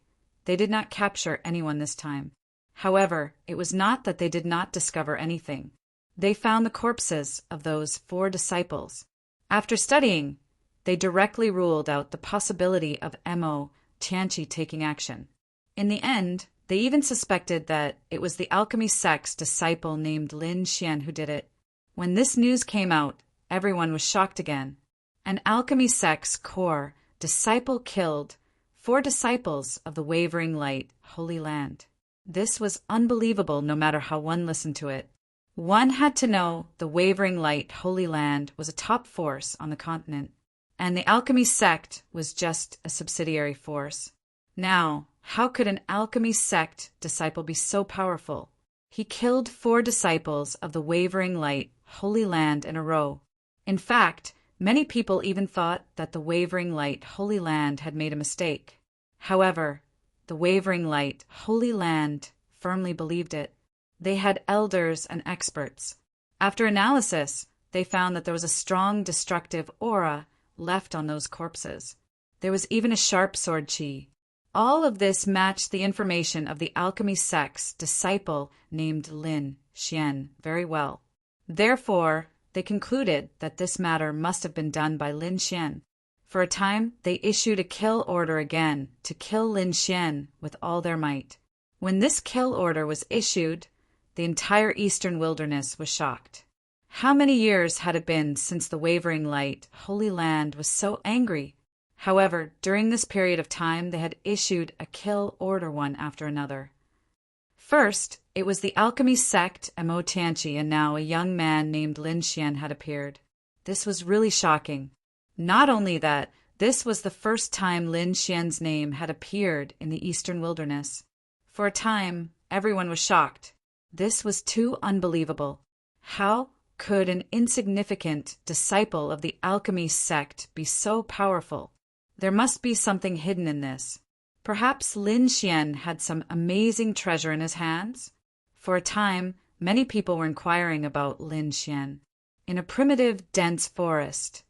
they did not capture anyone this time. However, it was not that they did not discover anything. They found the corpses of those 4 disciples. After studying, they directly ruled out the possibility of Mo Tianqi taking action. In the end, they even suspected that it was the alchemy sect's disciple named Lin Xian who did it. When this news came out, everyone was shocked again. An alchemy sect's core disciple killed 4 disciples of the Wavering Light, Holy Land. This was unbelievable no matter how one listened to it. One had to know the Wavering Light, Holy Land was a top force on the continent, and the alchemy sect was just a subsidiary force. Now, how could an alchemy sect disciple be so powerful? He killed 4 disciples of the Wavering Light, Holy Land in a row. In fact, many people even thought that the Wavering Light, Holy Land had made a mistake. However, the Wavering Light, Holy Land firmly believed it. They had elders and experts. After analysis, they found that there was a strong destructive aura left on those corpses. There was even a sharp sword chi. All of this matched the information of the alchemy sect's disciple named Lin Xian very well. Therefore, they concluded that this matter must have been done by Lin Xian. For a time, they issued a kill order again to kill Lin Xian with all their might. When this kill order was issued, the entire eastern wilderness was shocked. How many years had it been since the Wavering Light, Holy Land, was so angry? However, during this period of time, they had issued a kill order one after another. First, it was the alchemy sect and Mo Tianqi, and now a young man named Lin Xian had appeared. This was really shocking. Not only that, this was the first time Lin Xian's name had appeared in the eastern wilderness. For a time, everyone was shocked. This was too unbelievable. How could an insignificant disciple of the alchemy sect be so powerful? There must be something hidden in this. Perhaps Lin Xian had some amazing treasure in his hands? For a time, many people were inquiring about Lin Xian. In a primitive, dense forest,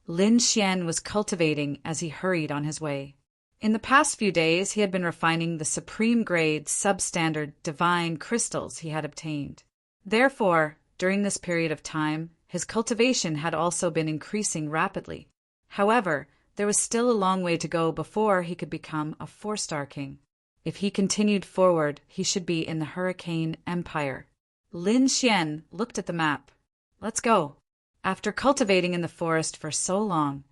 Lin Xian was cultivating as he hurried on his way. In the past few days, he had been refining the supreme-grade, substandard, divine crystals he had obtained. Therefore, during this period of time, his cultivation had also been increasing rapidly. However, there was still a long way to go before he could become a 4-star king. If he continued forward, he should be in the Hurricane Empire. Lin Xian looked at the map. Let's go. After cultivating in the forest for so long,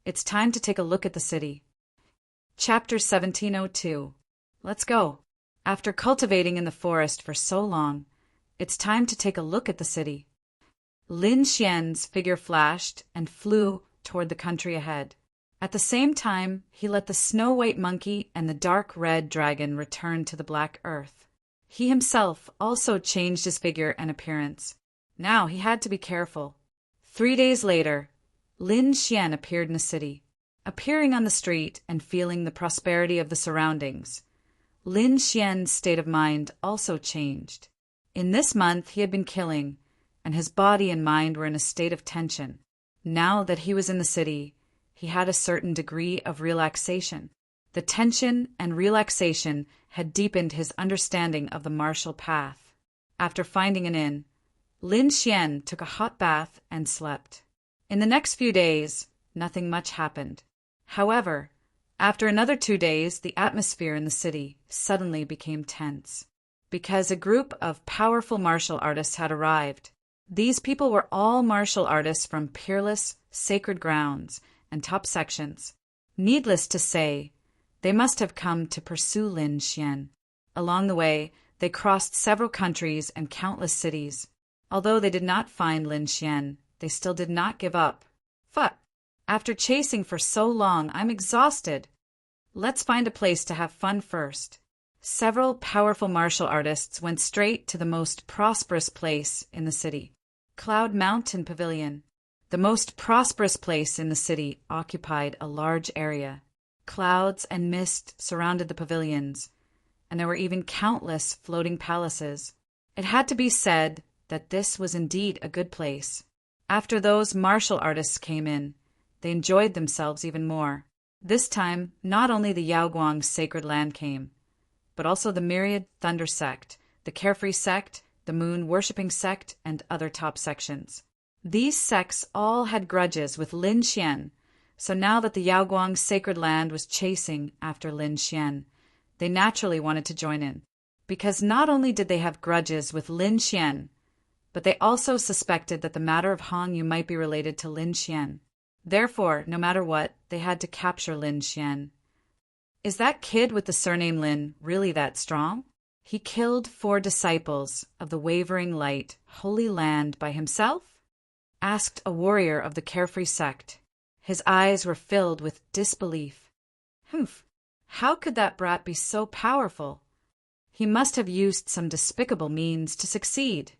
it's time to take a look at the city. Chapter 1702. Let's go. After cultivating in the forest for so long, it's time to take a look at the city. Lin Xian's figure flashed and flew toward the country ahead. At the same time, he let the snow-white monkey and the dark red dragon return to the black earth. He himself also changed his figure and appearance. Now he had to be careful. 3 days later, Lin Xian appeared in the city. Appearing on the street and feeling the prosperity of the surroundings, Lin Xian's state of mind also changed. In this month he had been killing, and his body and mind were in a state of tension. Now that he was in the city, he had a certain degree of relaxation. The tension and relaxation had deepened his understanding of the martial path. After finding an inn, Lin Xian took a hot bath and slept. In the next few days, nothing much happened. However, after another 2 days, the atmosphere in the city suddenly became tense, because a group of powerful martial artists had arrived. These people were all martial artists from peerless, sacred grounds and top sections. Needless to say, they must have come to pursue Lin Xian. Along the way, they crossed several countries and countless cities. Although they did not find Lin Xian, they still did not give up. Fuck! After chasing for so long, I'm exhausted. Let's find a place to have fun first. Several powerful martial artists went straight to the most prosperous place in the city, Cloud Mountain Pavilion. The most prosperous place in the city occupied a large area. Clouds and mist surrounded the pavilions, and there were even countless floating palaces. It had to be said that this was indeed a good place. After those martial artists came in, they enjoyed themselves even more. This time, not only the Yaoguang sacred land came, but also the Myriad Thunder sect, the Carefree sect, the Moon Worshipping sect, and other top sections. These sects all had grudges with Lin Xian, so now that the Yaoguang sacred land was chasing after Lin Xian, they naturally wanted to join in. Because not only did they have grudges with Lin Xian, but they also suspected that the matter of Hongyu might be related to Lin Xian. Therefore, no matter what, they had to capture Lin Xian. Is that kid with the surname Lin really that strong? He killed 4 disciples of the Wavering Light, Holy Land by himself? Asked a warrior of the Carefree sect. His eyes were filled with disbelief. Humph! How could that brat be so powerful? He must have used some despicable means to succeed.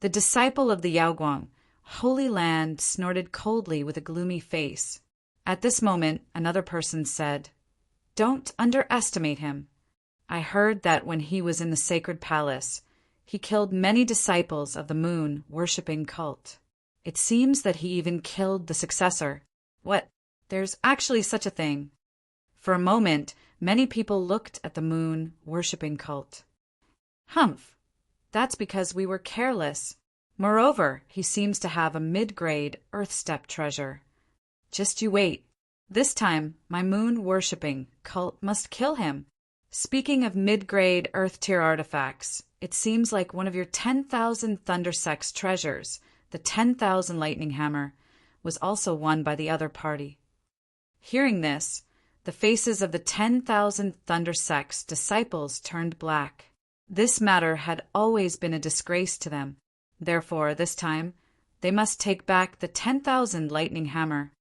The disciple of the Yaoguang, Holy Land, snorted coldly with a gloomy face. At this moment, another person said, "Don't underestimate him. I heard that when he was in the sacred palace, he killed many disciples of the Moon Worshipping cult. It seems that he even killed the successor." What? There's actually such a thing. For a moment, many people looked at the moon-worshipping cult. Humph, that's because we were careless. Moreover, he seems to have a mid-grade Earth-step treasure. Just you wait. This time, my moon-worshipping cult must kill him. Speaking of mid-grade Earth-tier artifacts, it seems like one of your 10,000 Thundersect's treasures, the 10,000 Lightning Hammer, was also won by the other party. Hearing this, the faces of the 10,000 Thundersect's disciples turned black. This matter had always been a disgrace to them. Therefore, this time, they must take back the 10,000 Lightning Hammer.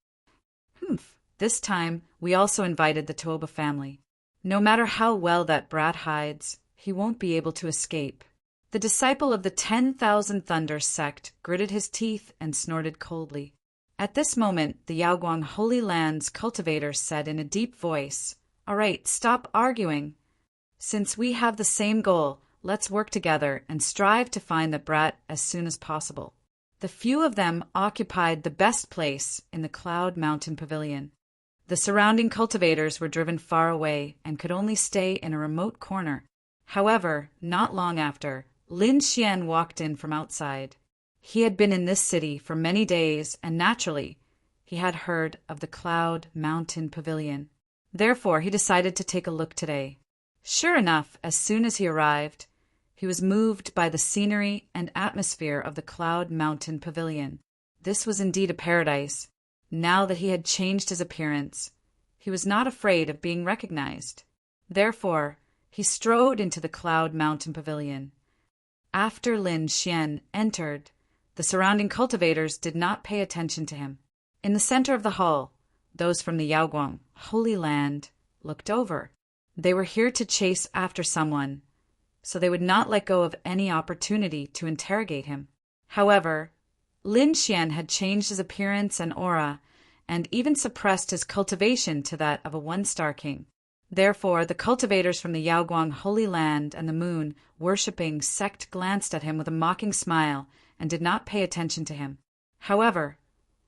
This time, we also invited the Tuoba family. No matter how well that brat hides, he won't be able to escape. The disciple of the 10,000 Thunder sect gritted his teeth and snorted coldly. At this moment, the Yaoguang Holy Land's cultivator said in a deep voice, "All right, stop arguing. Since we have the same goal, let's work together and strive to find the brat as soon as possible." The few of them occupied the best place in the Cloud Mountain Pavilion. The surrounding cultivators were driven far away and could only stay in a remote corner. However, not long after, Lin Xian walked in from outside. He had been in this city for many days, and naturally, he had heard of the Cloud Mountain Pavilion. Therefore, he decided to take a look today. Sure enough, as soon as he arrived, he was moved by the scenery and atmosphere of the Cloud Mountain Pavilion. This was indeed a paradise. Now that he had changed his appearance, he was not afraid of being recognized. Therefore, he strode into the Cloud Mountain Pavilion. After Lin Xian entered, the surrounding cultivators did not pay attention to him. In the center of the hall, those from the Yaoguang Holy Land looked over. They were here to chase after someone, so they would not let go of any opportunity to interrogate him. However, Lin Xian had changed his appearance and aura, and even suppressed his cultivation to that of a one-star king. Therefore, the cultivators from the Yaoguang Holy Land and the moon-worshipping sect glanced at him with a mocking smile and did not pay attention to him. However,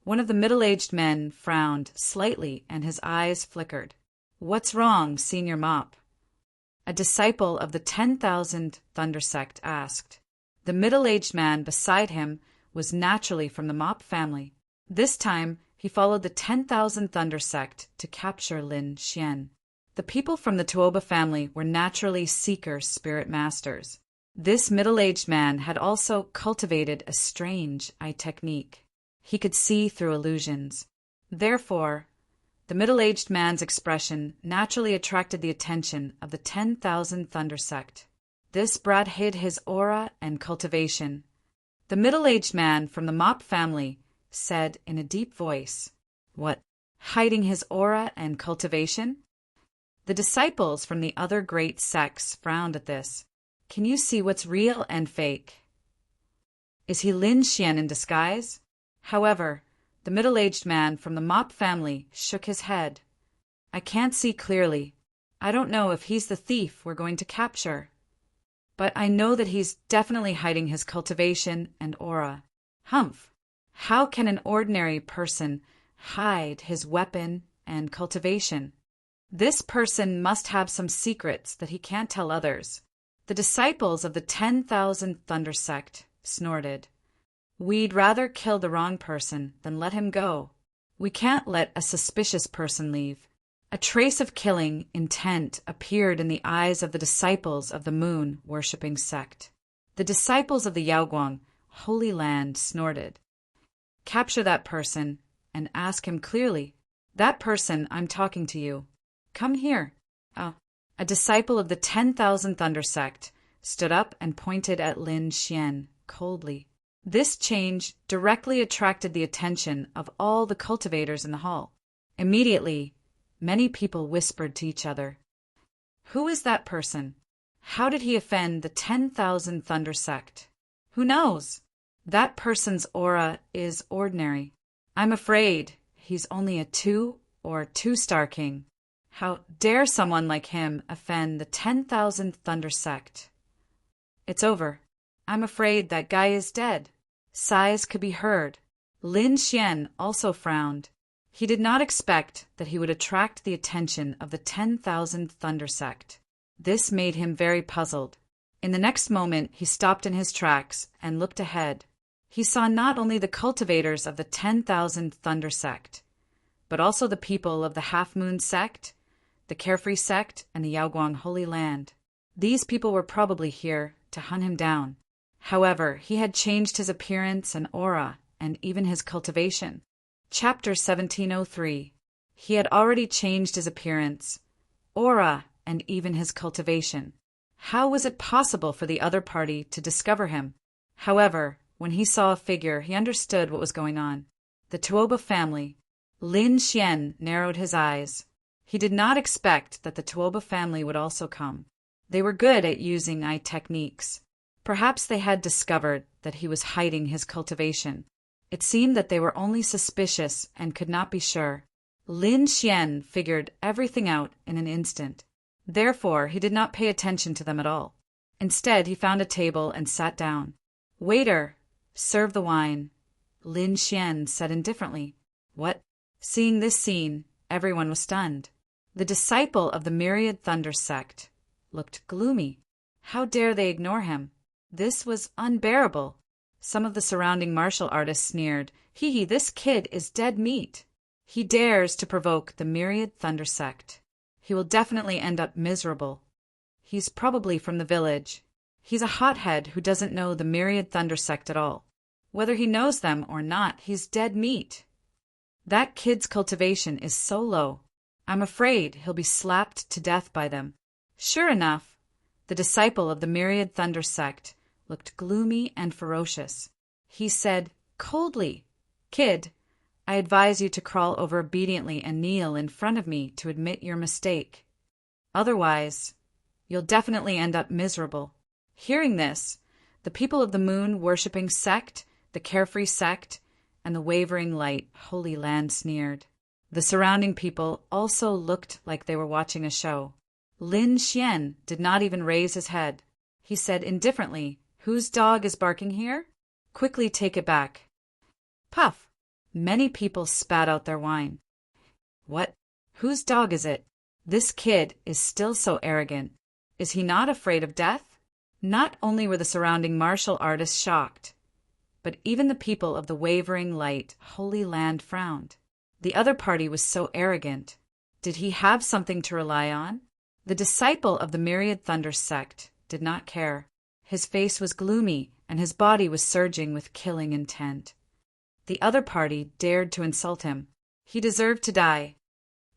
one of the middle-aged men frowned slightly and his eyes flickered. "What's wrong, Senior Mop?" a disciple of the 10,000 Thunder sect asked. The middle-aged man beside him was naturally from the Mop family. This time, he followed the 10,000 Thunder sect to capture Lin Xian. The people from the Tuoba family were naturally seeker spirit masters. This middle-aged man had also cultivated a strange eye technique. He could see through illusions. Therefore, the middle-aged man's expression naturally attracted the attention of the 10,000 Thunder sect. This brat hid his aura and cultivation. The middle-aged man from the Mop family said in a deep voice, "What, hiding his aura and cultivation?" The disciples from the other great sects frowned at this. "Can you see what's real and fake? Is he Lin Xian in disguise?" However, the middle-aged man from the Mop family shook his head. "I can't see clearly. I don't know if he's the thief we're going to capture. But I know that he's definitely hiding his cultivation and aura." Humph! How can an ordinary person hide his weapon and cultivation? This person must have some secrets that he can't tell others. The disciples of the 10,000 Thunder sect snorted. "We'd rather kill the wrong person than let him go. We can't let a suspicious person leave." A trace of killing intent appeared in the eyes of the disciples of the moon-worshipping sect. The disciples of the Yaoguang Holy Land snorted. "Capture that person and ask him clearly. That person, I'm talking to you. Come here." A disciple of the 10,000 Thunder sect stood up and pointed at Lin Xian coldly. This change directly attracted the attention of all the cultivators in the hall. Immediately, many people whispered to each other, "Who is that person? How did he offend the 10,000 Thunder sect? Who knows? That person's aura is ordinary. I'm afraid he's only a 2 or 2-star king. How dare someone like him offend the 10,000 Thunder sect? It's over. I'm afraid that guy is dead." Sighs could be heard. Lin Xian also frowned. He did not expect that he would attract the attention of the 10,000 Thunder sect. This made him very puzzled. In the next moment he stopped in his tracks and looked ahead. He saw not only the cultivators of the 10,000 Thunder sect, but also the people of the Half Moon sect, the Carefree sect, and the Yaoguang Holy Land. These people were probably here to hunt him down. However, he had changed his appearance and aura, and even his cultivation. Chapter 1703. He had already changed his appearance, aura, and even his cultivation. How was it possible for the other party to discover him? However, when he saw a figure, he understood what was going on. The Tuoba family. Lin Xian narrowed his eyes. He did not expect that the Tuoba family would also come. They were good at using eye techniques. Perhaps they had discovered that he was hiding his cultivation. It seemed that they were only suspicious and could not be sure. Lin Xian figured everything out in an instant. Therefore, he did not pay attention to them at all. Instead, he found a table and sat down. "Waiter, serve the wine," Lin Xian said indifferently. "What?" Seeing this scene, everyone was stunned. The disciple of the Myriad Thunder sect looked gloomy. How dare they ignore him? This was unbearable. Some of the surrounding martial artists sneered. Hee, this kid is dead meat. He dares to provoke the Myriad Thunder sect. He will definitely end up miserable. He's probably from the village. He's a hothead who doesn't know the Myriad Thunder sect at all. Whether he knows them or not, he's dead meat. That kid's cultivation is so low. I'm afraid he'll be slapped to death by them. Sure enough, the disciple of the Myriad Thunder sect looked gloomy and ferocious. He said coldly, "Kid, I advise you to crawl over obediently and kneel in front of me to admit your mistake. Otherwise, you'll definitely end up miserable." Hearing this, the people of the moon-worshipping sect, the Carefree sect, and the Wavering Light Holy Land sneered. The surrounding people also looked like they were watching a show. Lin Xian did not even raise his head. He said indifferently, "Whose dog is barking here? Quickly take it back." Puff! Many people spat out their wine. "What? Whose dog is it? This kid is still so arrogant. Is he not afraid of death?" Not only were the surrounding martial artists shocked, but even the people of the Wavering Light Holy Land frowned. The other party was so arrogant. Did he have something to rely on? The disciple of the Myriad Thunder sect did not care. His face was gloomy, and his body was surging with killing intent. The other party dared to insult him. He deserved to die.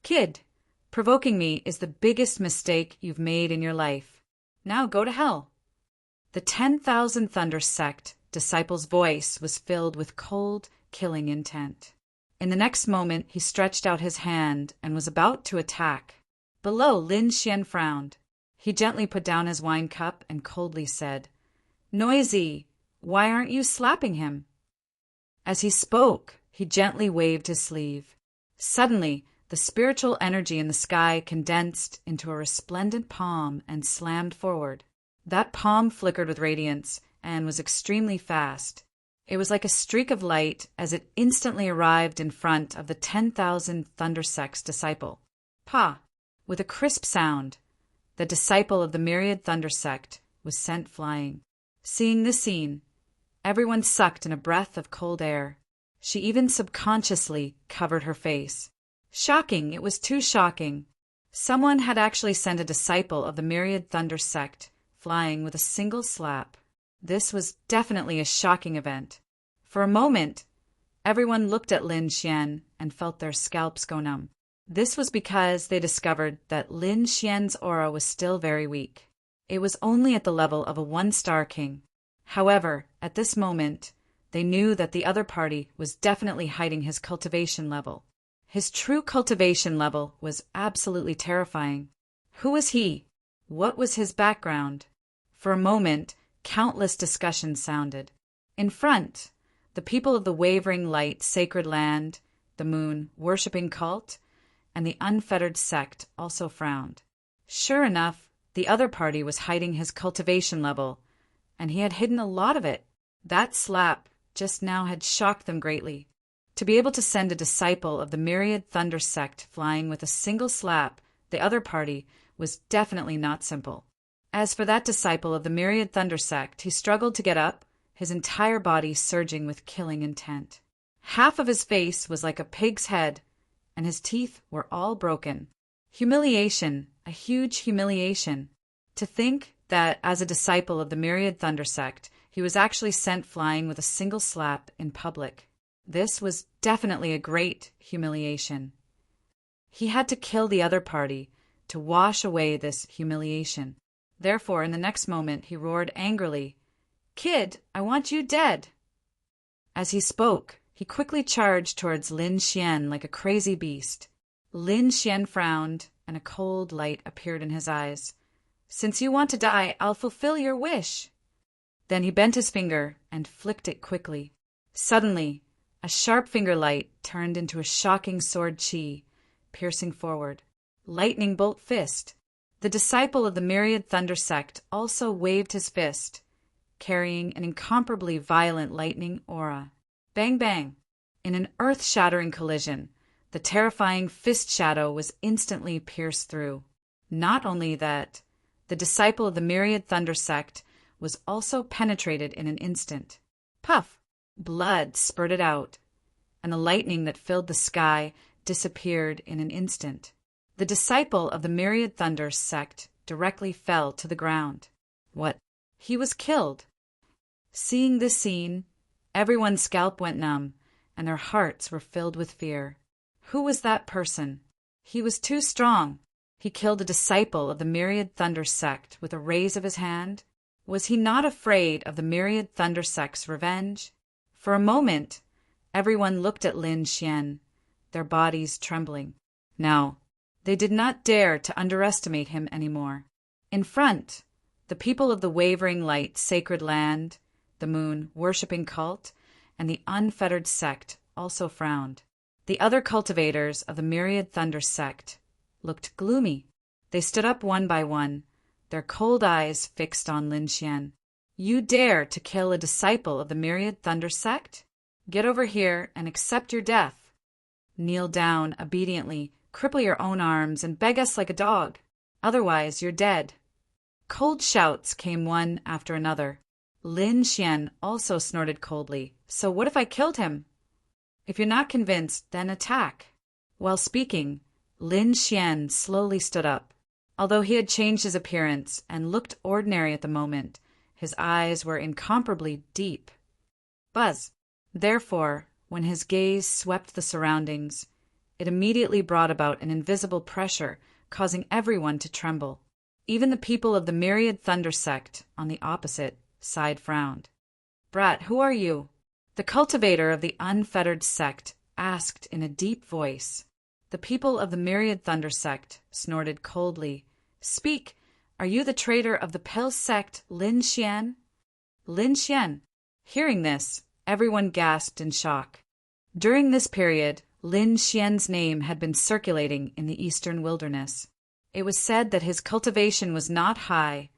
"Kid, provoking me is the biggest mistake you've made in your life. Now go to hell." The 10,000 Thunder sect disciple's voice was filled with cold, killing intent. In the next moment, he stretched out his hand and was about to attack. Below, Lin Xian frowned. He gently put down his wine cup and coldly said, "Noisy, why aren't you slapping him?" As he spoke, he gently waved his sleeve. Suddenly, the spiritual energy in the sky condensed into a resplendent palm and slammed forward. That palm flickered with radiance and was extremely fast. It was like a streak of light as it instantly arrived in front of the 10,000 Thunder sect's disciple. Pa! With a crisp sound, the disciple of the Myriad Thunder sect was sent flying. Seeing this scene, everyone sucked in a breath of cold air. She even subconsciously covered her face. Shocking! It was too shocking. Someone had actually sent a disciple of the Myriad Thunder sect flying with a single slap. This was definitely a shocking event. For a moment, everyone looked at Lin Xian and felt their scalps go numb. This was because they discovered that Lin Xian's aura was still very weak. It was only at the level of a 1-star king. However, at this moment, they knew that the other party was definitely hiding his cultivation level. His true cultivation level was absolutely terrifying. Who was he? What was his background? For a moment, countless discussions sounded. In front, the people of the Wavering Light Sacred Land, the Moon Worshipping Cult, and the Unfettered Sect also frowned. Sure enough, the other party was hiding his cultivation level, and he had hidden a lot of it. That slap just now had shocked them greatly. To be able to send a disciple of the Myriad Thunder sect flying with a single slap the other party was definitely not simple. As for that disciple of the Myriad Thunder sect, he struggled to get up, his entire body surging with killing intent. Half of his face was like a pig's head, and his teeth were all broken. Humiliation, a huge humiliation. To think that, as a disciple of the Myriad Thunder sect, he was actually sent flying with a single slap in public. This was definitely a great humiliation. He had to kill the other party to wash away this humiliation. Therefore, in the next moment, he roared angrily, "Kid, I want you dead!" As he spoke, he quickly charged towards Lin Xian like a crazy beast. Lin Xian frowned, and a cold light appeared in his eyes. "Since you want to die, I'll fulfill your wish." Then he bent his finger and flicked it quickly. Suddenly, a sharp finger light turned into a shocking sword chi, piercing forward. Lightning bolt fist. The disciple of the Myriad Thunder sect also waved his fist, carrying an incomparably violent lightning aura. Bang bang! In an earth-shattering collision, the terrifying fist shadow was instantly pierced through. Not only that, the disciple of the Myriad Thunder sect was also penetrated in an instant. Puff! Blood spurted out, and the lightning that filled the sky disappeared in an instant. The disciple of the Myriad Thunder sect directly fell to the ground. What? He was killed. Seeing this scene, everyone's scalp went numb, and their hearts were filled with fear. Who was that person? He was too strong. He killed a disciple of the Myriad Thunder sect with a raise of his hand. Was he not afraid of the Myriad Thunder sect's revenge? For a moment, everyone looked at Lin Xian, their bodies trembling. Now, they did not dare to underestimate him anymore. In front, the people of the Wavering Light Sacred Land, the Moon Worshipping Cult, and the Unfettered Sect also frowned. The other cultivators of the Myriad Thunder sect looked gloomy. They stood up one by one, their cold eyes fixed on Lin Xian. "You dare to kill a disciple of the Myriad Thunder sect? Get over here and accept your death. Kneel down obediently, cripple your own arms, and beg us like a dog. Otherwise, you're dead." Cold shouts came one after another. Lin Xian also snorted coldly. "So what if I killed him?" "If you're not convinced, then attack." While speaking, Lin Xian slowly stood up. Although he had changed his appearance and looked ordinary at the moment, his eyes were incomparably deep. Buzz. Therefore, when his gaze swept the surroundings, it immediately brought about an invisible pressure, causing everyone to tremble. Even the people of the Myriad Thunder sect, on the opposite side, frowned. "Brat, who are you?" The cultivator of the Unfettered sect asked in a deep voice. The people of the Myriad Thunder sect snorted coldly. "Speak! Are you the traitor of the Pale sect, Lin Xian?" Lin Xian. Hearing this, everyone gasped in shock. During this period, Lin Xian's name had been circulating in the eastern wilderness. It was said that his cultivation was not high,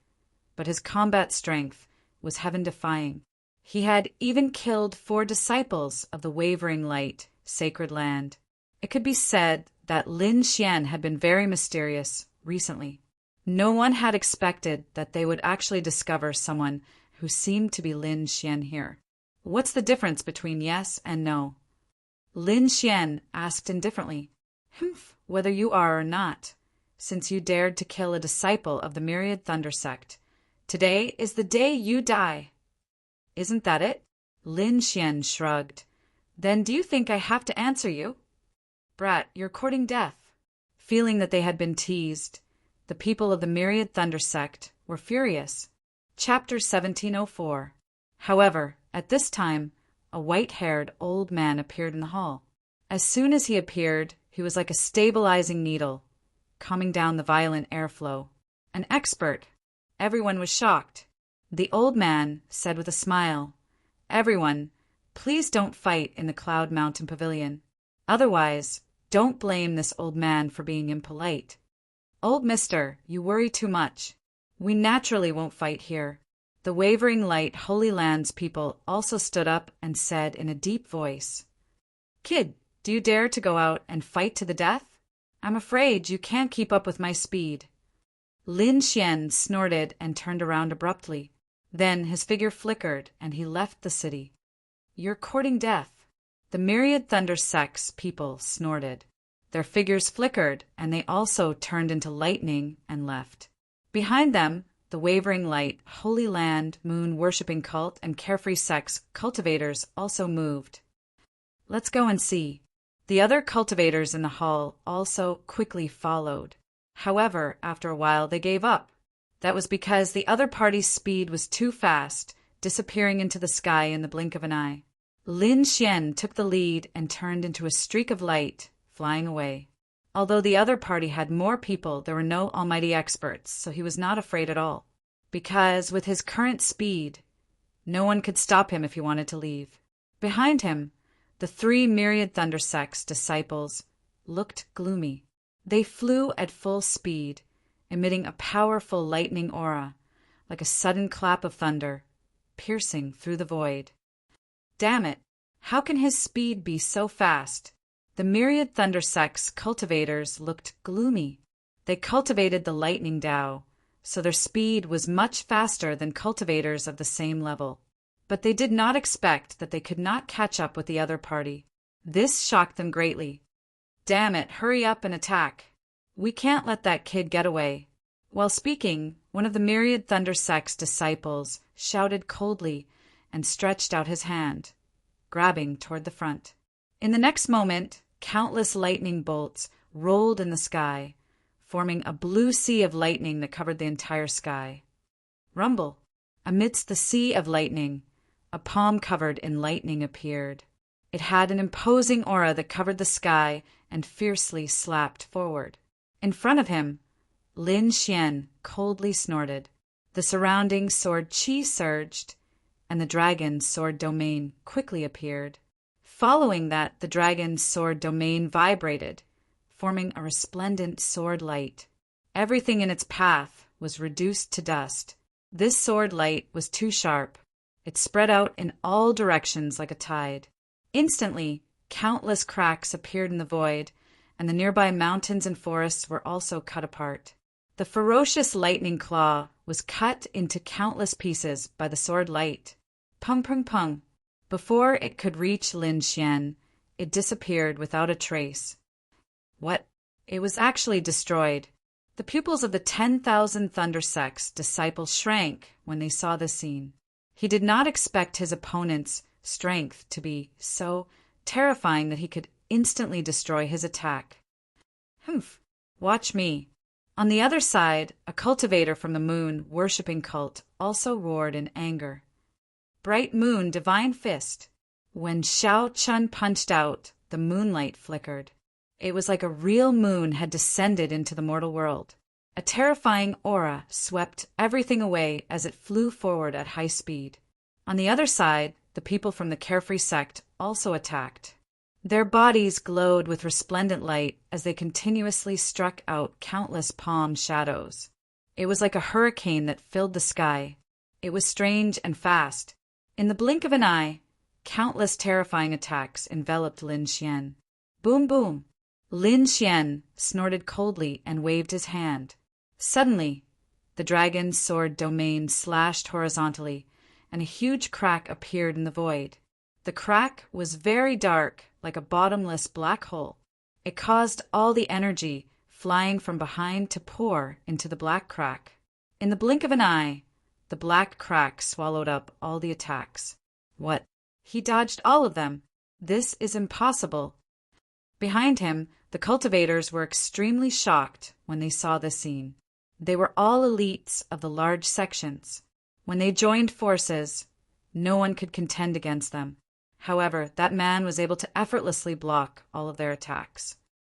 but his combat strength was heaven-defying. He had even killed 4 disciples of the Wavering Light Sacred Land. It could be said that Lin Xian had been very mysterious recently. No one had expected that they would actually discover someone who seemed to be Lin Xian here. What's the difference between yes and no? Lin Xian asked indifferently. "Humph, whether you are or not, since you dared to kill a disciple of the Myriad Thunder sect. Today is the day you die." "Isn't that it?" Lin Xian shrugged. "Then do you think I have to answer you?" "Brat, you're courting death." Feeling that they had been teased, the people of the Myriad Thunder sect were furious. Chapter 1704. However, at this time, a white-haired old man appeared in the hall. As soon as he appeared, he was like a stabilizing needle, calming down the violent airflow. An expert. Everyone was shocked. The old man said with a smile, "Everyone, please don't fight in the Cloud Mountain Pavilion. Otherwise, don't blame this old man for being impolite. Old mister, you worry too much. We naturally won't fight here." The Wavering Light Holy Lands people also stood up and said in a deep voice, Kid, do you dare to go out and fight to the death? I'm afraid you can't keep up with my speed. Lin Xian snorted and turned around abruptly. Then his figure flickered and he left the city. You're courting death. The myriad thunder sects people snorted. Their figures flickered and they also turned into lightning and left. Behind them, the wavering light, Holy Land, moon worshipping cult, and carefree sects cultivators also moved. Let's go and see. The other cultivators in the hall also quickly followed. However, after a while they gave up. That was because the other party's speed was too fast, disappearing into the sky in the blink of an eye. Lin Xian took the lead and turned into a streak of light, flying away. Although the other party had more people, there were no almighty experts, so he was not afraid at all. Because, with his current speed, no one could stop him if he wanted to leave. Behind him, the 3 myriad thunder sects disciples looked gloomy. They flew at full speed, emitting a powerful lightning aura, like a sudden clap of thunder, piercing through the void. Damn it! How can his speed be so fast? The myriad thunder sects cultivators looked gloomy. They cultivated the lightning Tao, so their speed was much faster than cultivators of the same level. But they did not expect that they could not catch up with the other party. This shocked them greatly. Damn it, hurry up and attack. We can't let that kid get away. While speaking, one of the myriad thunder sects disciples shouted coldly and stretched out his hand, grabbing toward the front. In the next moment, countless lightning bolts rolled in the sky, forming a blue sea of lightning that covered the entire sky. Rumble! Amidst the sea of lightning, a palm covered in lightning appeared. It had an imposing aura that covered the sky and fiercely slapped forward. In front of him, Lin Xian coldly snorted. The surrounding sword chi surged, and the dragon's sword domain quickly appeared. Following that, the dragon's sword domain vibrated, forming a resplendent sword light. Everything in its path was reduced to dust. This sword light was too sharp. It spread out in all directions like a tide. Instantly, countless cracks appeared in the void, and the nearby mountains and forests were also cut apart. The ferocious lightning claw was cut into countless pieces by the sword light. Pung pung pung. Before it could reach Lin Xian, it disappeared without a trace. What? It was actually destroyed. The pupils of the 10,000 thunder sects disciples shrank when they saw this scene. He did not expect his opponent's strength to be so terrifying that he could instantly destroy his attack. Humph! Watch me. On the other side, a cultivator from the moon worshipping cult also roared in anger. Bright moon, divine fist. When Xiao Chun punched out, the moonlight flickered. It was like a real moon had descended into the mortal world. A terrifying aura swept everything away as it flew forward at high speed. On the other side, the people from the carefree sect also attacked. Their bodies glowed with resplendent light as they continuously struck out countless palm shadows. It was like a hurricane that filled the sky. It was strange and fast. In the blink of an eye, countless terrifying attacks enveloped Lin Xian. Boom, boom! Lin Xian snorted coldly and waved his hand. Suddenly, the dragon's sword domain slashed horizontally, and a huge crack appeared in the void. The crack was very dark, like a bottomless black hole. It caused all the energy flying from behind to pour into the black crack. In the blink of an eye, the black crack swallowed up all the attacks. What? He dodged all of them. This is impossible. Behind him, the cultivators were extremely shocked when they saw this scene. They were all elites of the large sections. When they joined forces, no one could contend against them. However, that man was able to effortlessly block all of their attacks.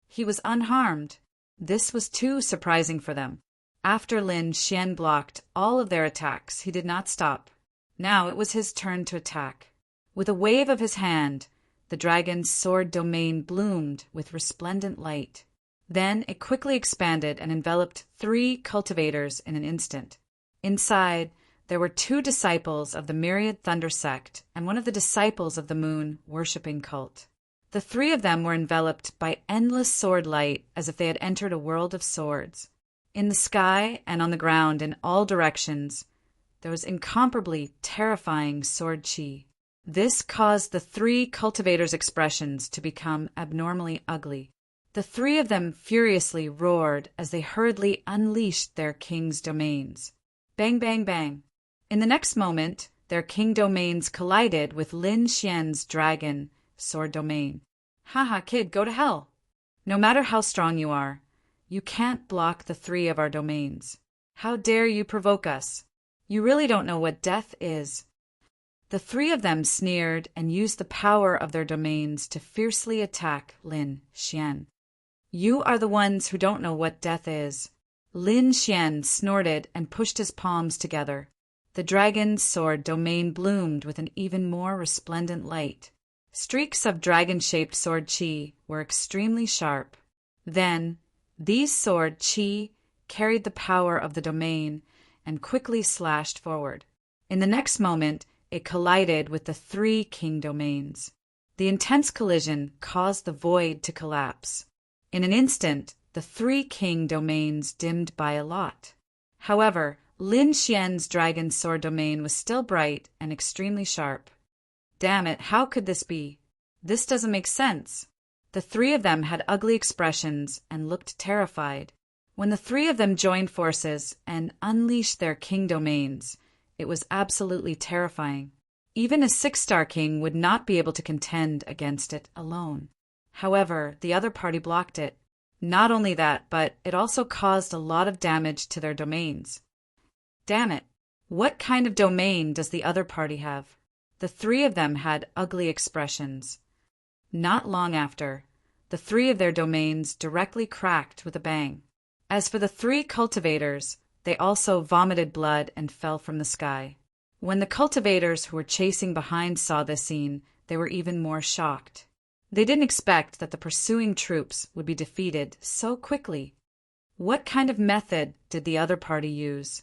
He was unharmed. This was too surprising for them. After Lin Xian blocked all of their attacks, he did not stop. Now it was his turn to attack. With a wave of his hand, the dragon's sword domain bloomed with resplendent light. Then it quickly expanded and enveloped 3 cultivators in an instant. Inside, there were 2 disciples of the myriad thunder sect and one of the disciples of the moon worshipping cult. The three of them were enveloped by endless sword light as if they had entered a world of swords. In the sky and on the ground in all directions, there was incomparably terrifying sword chi. This caused the three cultivators' expressions to become abnormally ugly. The three of them furiously roared as they hurriedly unleashed their king's domains. Bang, bang, bang. In the next moment, their king domains collided with Lin Xian's dragon sword domain. Haha, kid, go to hell. No matter how strong you are, you can't block the three of our domains. How dare you provoke us? You really don't know what death is. The three of them sneered and used the power of their domains to fiercely attack Lin Xian. You are the ones who don't know what death is. Lin Xian snorted and pushed his palms together. The dragon's sword domain bloomed with an even more resplendent light. Streaks of dragon-shaped sword chi were extremely sharp. Then, these sword chi carried the power of the domain and quickly slashed forward. In the next moment, it collided with the three king domains. The intense collision caused the void to collapse. In an instant, the three king domains dimmed by a lot. However, Lin Xian's dragon sword domain was still bright and extremely sharp. Damn it, how could this be? This doesn't make sense. The three of them had ugly expressions and looked terrified. When the three of them joined forces and unleashed their king domains, it was absolutely terrifying. Even a 6-star king would not be able to contend against it alone. However, the other party blocked it. Not only that, but it also caused a lot of damage to their domains. Damn it! What kind of domain does the other party have? The three of them had ugly expressions. Not long after, the three of their domains directly cracked with a bang. As for the three cultivators, they also vomited blood and fell from the sky. When the cultivators who were chasing behind saw this scene, they were even more shocked. They didn't expect that the pursuing troops would be defeated so quickly. What kind of method did the other party use?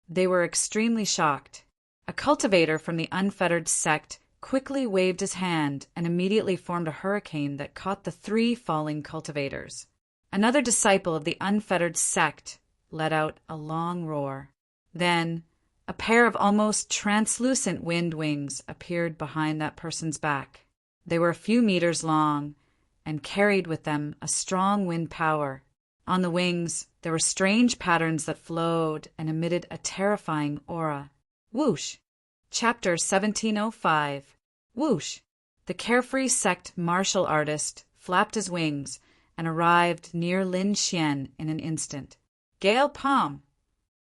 They were extremely shocked. A cultivator from the unfettered sect quickly waved his hand and immediately formed a hurricane that caught the three falling cultivators. Another disciple of the unfettered sect let out a long roar. Then, a pair of almost translucent wind wings appeared behind that person's back. They were a few meters long and carried with them a strong wind power. On the wings, there were strange patterns that flowed and emitted a terrifying aura. Whoosh! Chapter 1705. Whoosh! The carefree sect martial artist flapped his wings and arrived near Lin Xian in an instant. Gale palm!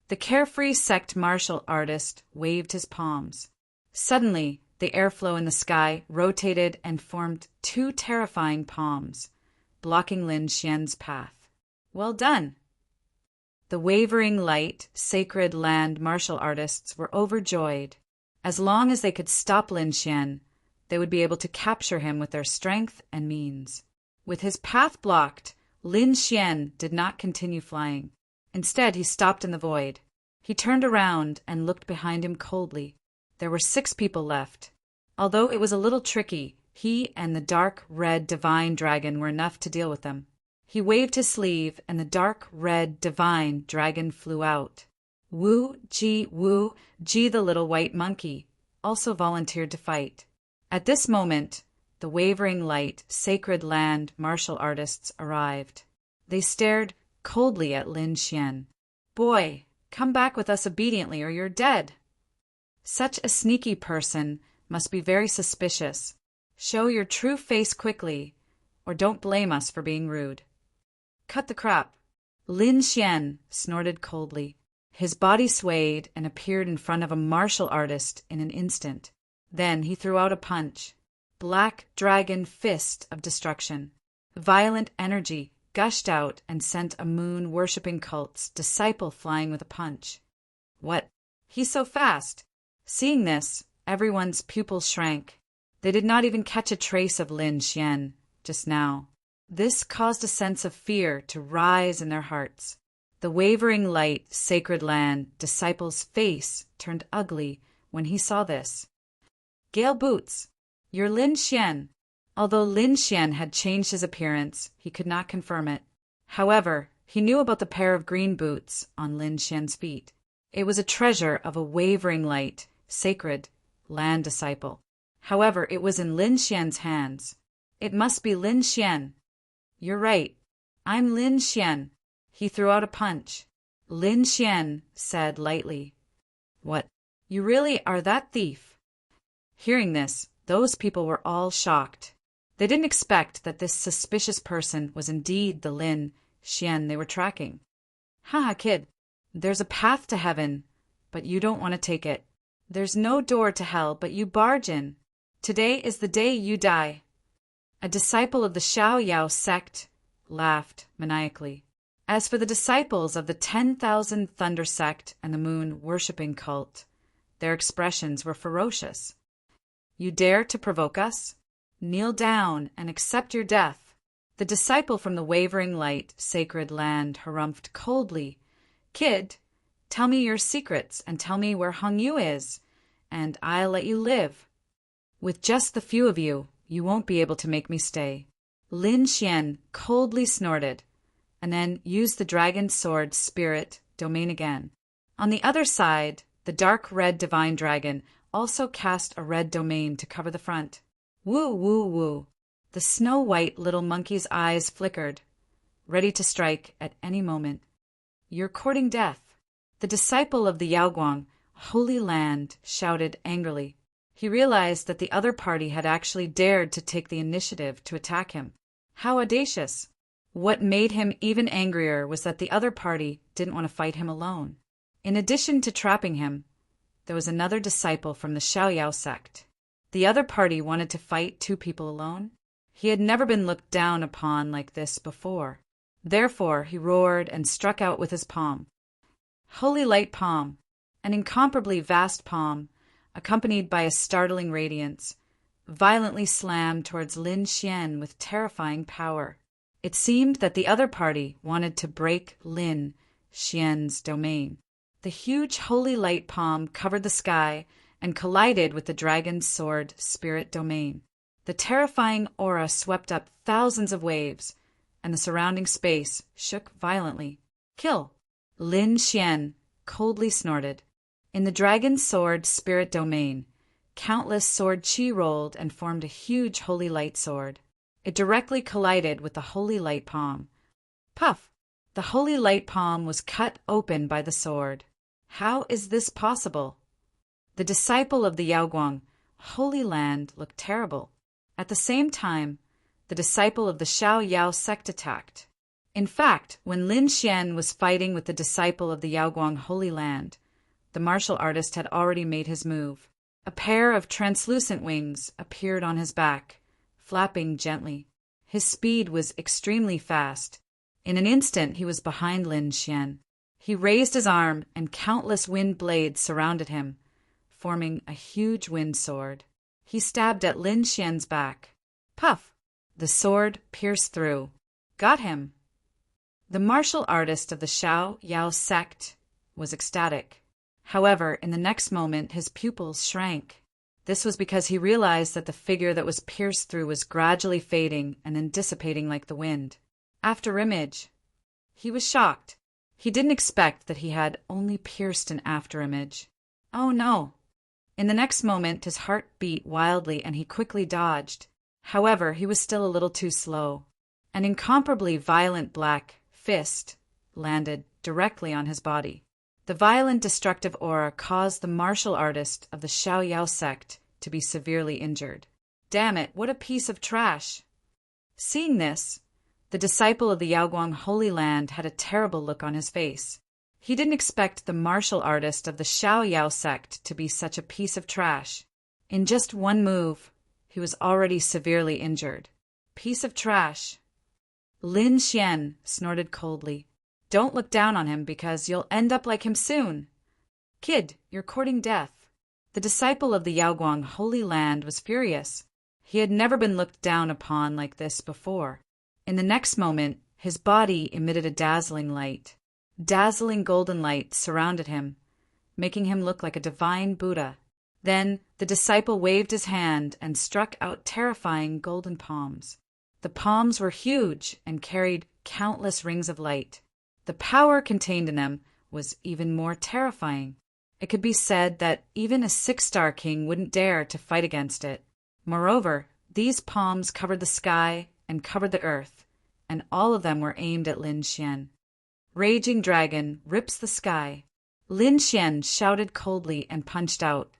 The carefree sect martial artist waved his palms. Suddenly, the airflow in the sky rotated and formed two terrifying palms, blocking Lin Xian's path. Well done! The wavering light, sacred land martial artists were overjoyed. As long as they could stop Lin Xian, they would be able to capture him with their strength and means. With his path blocked, Lin Xian did not continue flying. Instead, he stopped in the void. He turned around and looked behind him coldly. There were 6 people left. Although it was a little tricky, he and the dark red divine dragon were enough to deal with them. He waved his sleeve, and the dark red divine dragon flew out. Wu Ji the little white monkey, also volunteered to fight. At this moment, the wavering light, sacred land martial artists arrived. They stared coldly at Lin Xian. Boy, come back with us obediently or you're dead. Such a sneaky person must be very suspicious. Show your true face quickly, or don't blame us for being rude. Cut the crap. Lin Xian snorted coldly. His body swayed and appeared in front of a martial artist in an instant. Then he threw out a punch. Black dragon fist of destruction. Violent energy gushed out and sent a moon-worshipping cult's disciple flying with a punch. What? He's so fast! Seeing this, everyone's pupils shrank. They did not even catch a trace of Lin Xian just now. This caused a sense of fear to rise in their hearts. The wavering light, sacred land disciple's face turned ugly when he saw this. Gale Boots, you're Lin Xian. Although Lin Xian had changed his appearance, he could not confirm it. However, he knew about the pair of green boots on Lin Xian's feet. It was a treasure of a wavering light, sacred land disciple. However, it was in Lin Xian's hands. It must be Lin Xian. You're right. I'm Lin Xian. He threw out a punch. Lin Xian said lightly, "What? You really are that thief?" Hearing this, those people were all shocked. They didn't expect that this suspicious person was indeed the Lin Xian they were tracking. "Haha, kid. There's a path to heaven, but you don't want to take it. There's no door to hell, but you barge in. Today is the day you die." A disciple of the Xiao sect laughed maniacally. As for the disciples of the 10,000 Thunder sect and the moon-worshipping cult, their expressions were ferocious. "You dare to provoke us? Kneel down and accept your death." The disciple from the wavering light, sacred land harumphed coldly, "Kid, tell me your secrets and tell me where Hung Yu is, and I'll let you live. With just the few of you, you won't be able to make me stay." Lin Xian coldly snorted, and then used the dragon's sword spirit domain again. On the other side, the dark red divine dragon also cast a red domain to cover the front. Woo, woo, woo. The snow-white little monkey's eyes flickered, ready to strike at any moment. "You're courting death." The disciple of the Yaoguang, Holy Land, shouted angrily. He realized that the other party had actually dared to take the initiative to attack him. How audacious! What made him even angrier was that the other party didn't want to fight him alone. In addition to trapping him, there was another disciple from the Xiao sect. The other party wanted to fight two people alone? He had never been looked down upon like this before. Therefore, he roared and struck out with his palm. Holy light palm, an incomparably vast palm, accompanied by a startling radiance, violently slammed towards Lin Xian with terrifying power. It seemed that the other party wanted to break Lin Xian's domain. The huge holy light palm covered the sky and collided with the dragon's sword spirit domain. The terrifying aura swept up thousands of waves, and the surrounding space shook violently. "Kill!" Lin Xian coldly snorted. In the dragon's sword spirit domain, countless sword chi rolled and formed a huge holy light sword. It directly collided with the holy light palm. Puff! The holy light palm was cut open by the sword. How is this possible? The disciple of the Yaoguang, Holy Land, looked terrible. At the same time, the disciple of the Xiao sect attacked. In fact, when Lin Xian was fighting with the disciple of the Yaoguang Holy Land, the martial artist had already made his move. A pair of translucent wings appeared on his back, flapping gently. His speed was extremely fast. In an instant, he was behind Lin Xian. He raised his arm, and countless wind blades surrounded him, forming a huge wind sword. He stabbed at Lin Xian's back. Puff! The sword pierced through. Got him! The martial artist of the Xiao sect was ecstatic. However, in the next moment, his pupils shrank. This was because he realized that the figure that was pierced through was gradually fading and then dissipating like the wind. After image. He was shocked. He didn't expect that he had only pierced an after image. Oh no! In the next moment, his heart beat wildly and he quickly dodged. However, he was still a little too slow. An incomparably violent black fist landed directly on his body. The violent destructive aura caused the martial artist of the Xiao sect to be severely injured. Damn it, what a piece of trash! Seeing this, the disciple of the Yaoguang Holy Land had a terrible look on his face. He didn't expect the martial artist of the Xiao sect to be such a piece of trash. In just one move, he was already severely injured. Piece of trash. Lin Xian snorted coldly. Don't look down on him because you'll end up like him soon. Kid, you're courting death. The disciple of the Yaoguang Holy Land was furious. He had never been looked down upon like this before. In the next moment, his body emitted a dazzling light. Dazzling golden light surrounded him, making him look like a divine Buddha. Then the disciple waved his hand and struck out terrifying golden palms. The palms were huge and carried countless rings of light. The power contained in them was even more terrifying. It could be said that even a 6-star king wouldn't dare to fight against it. Moreover, these palms covered the sky and covered the earth, and all of them were aimed at Lin Xian. Raging dragon rips the sky. Lin Xian shouted coldly and punched out.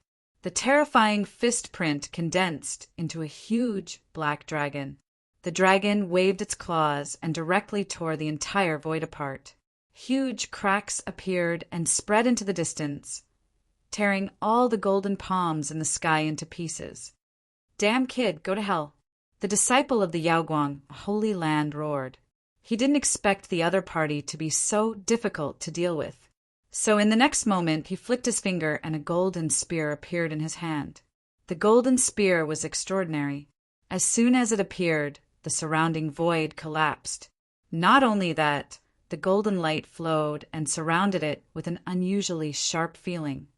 The terrifying fist print condensed into a huge black dragon. The dragon waved its claws and directly tore the entire void apart. Huge cracks appeared and spread into the distance, tearing all the golden palms in the sky into pieces. "Damn kid, go to hell!" The disciple of the Yaoguang Holy Land roared. He didn't expect the other party to be so difficult to deal with. So in the next moment he flicked his finger and a golden spear appeared in his hand. The golden spear was extraordinary. As soon as it appeared, the surrounding void collapsed. Not only that, the golden light flowed and surrounded it with an unusually sharp feeling.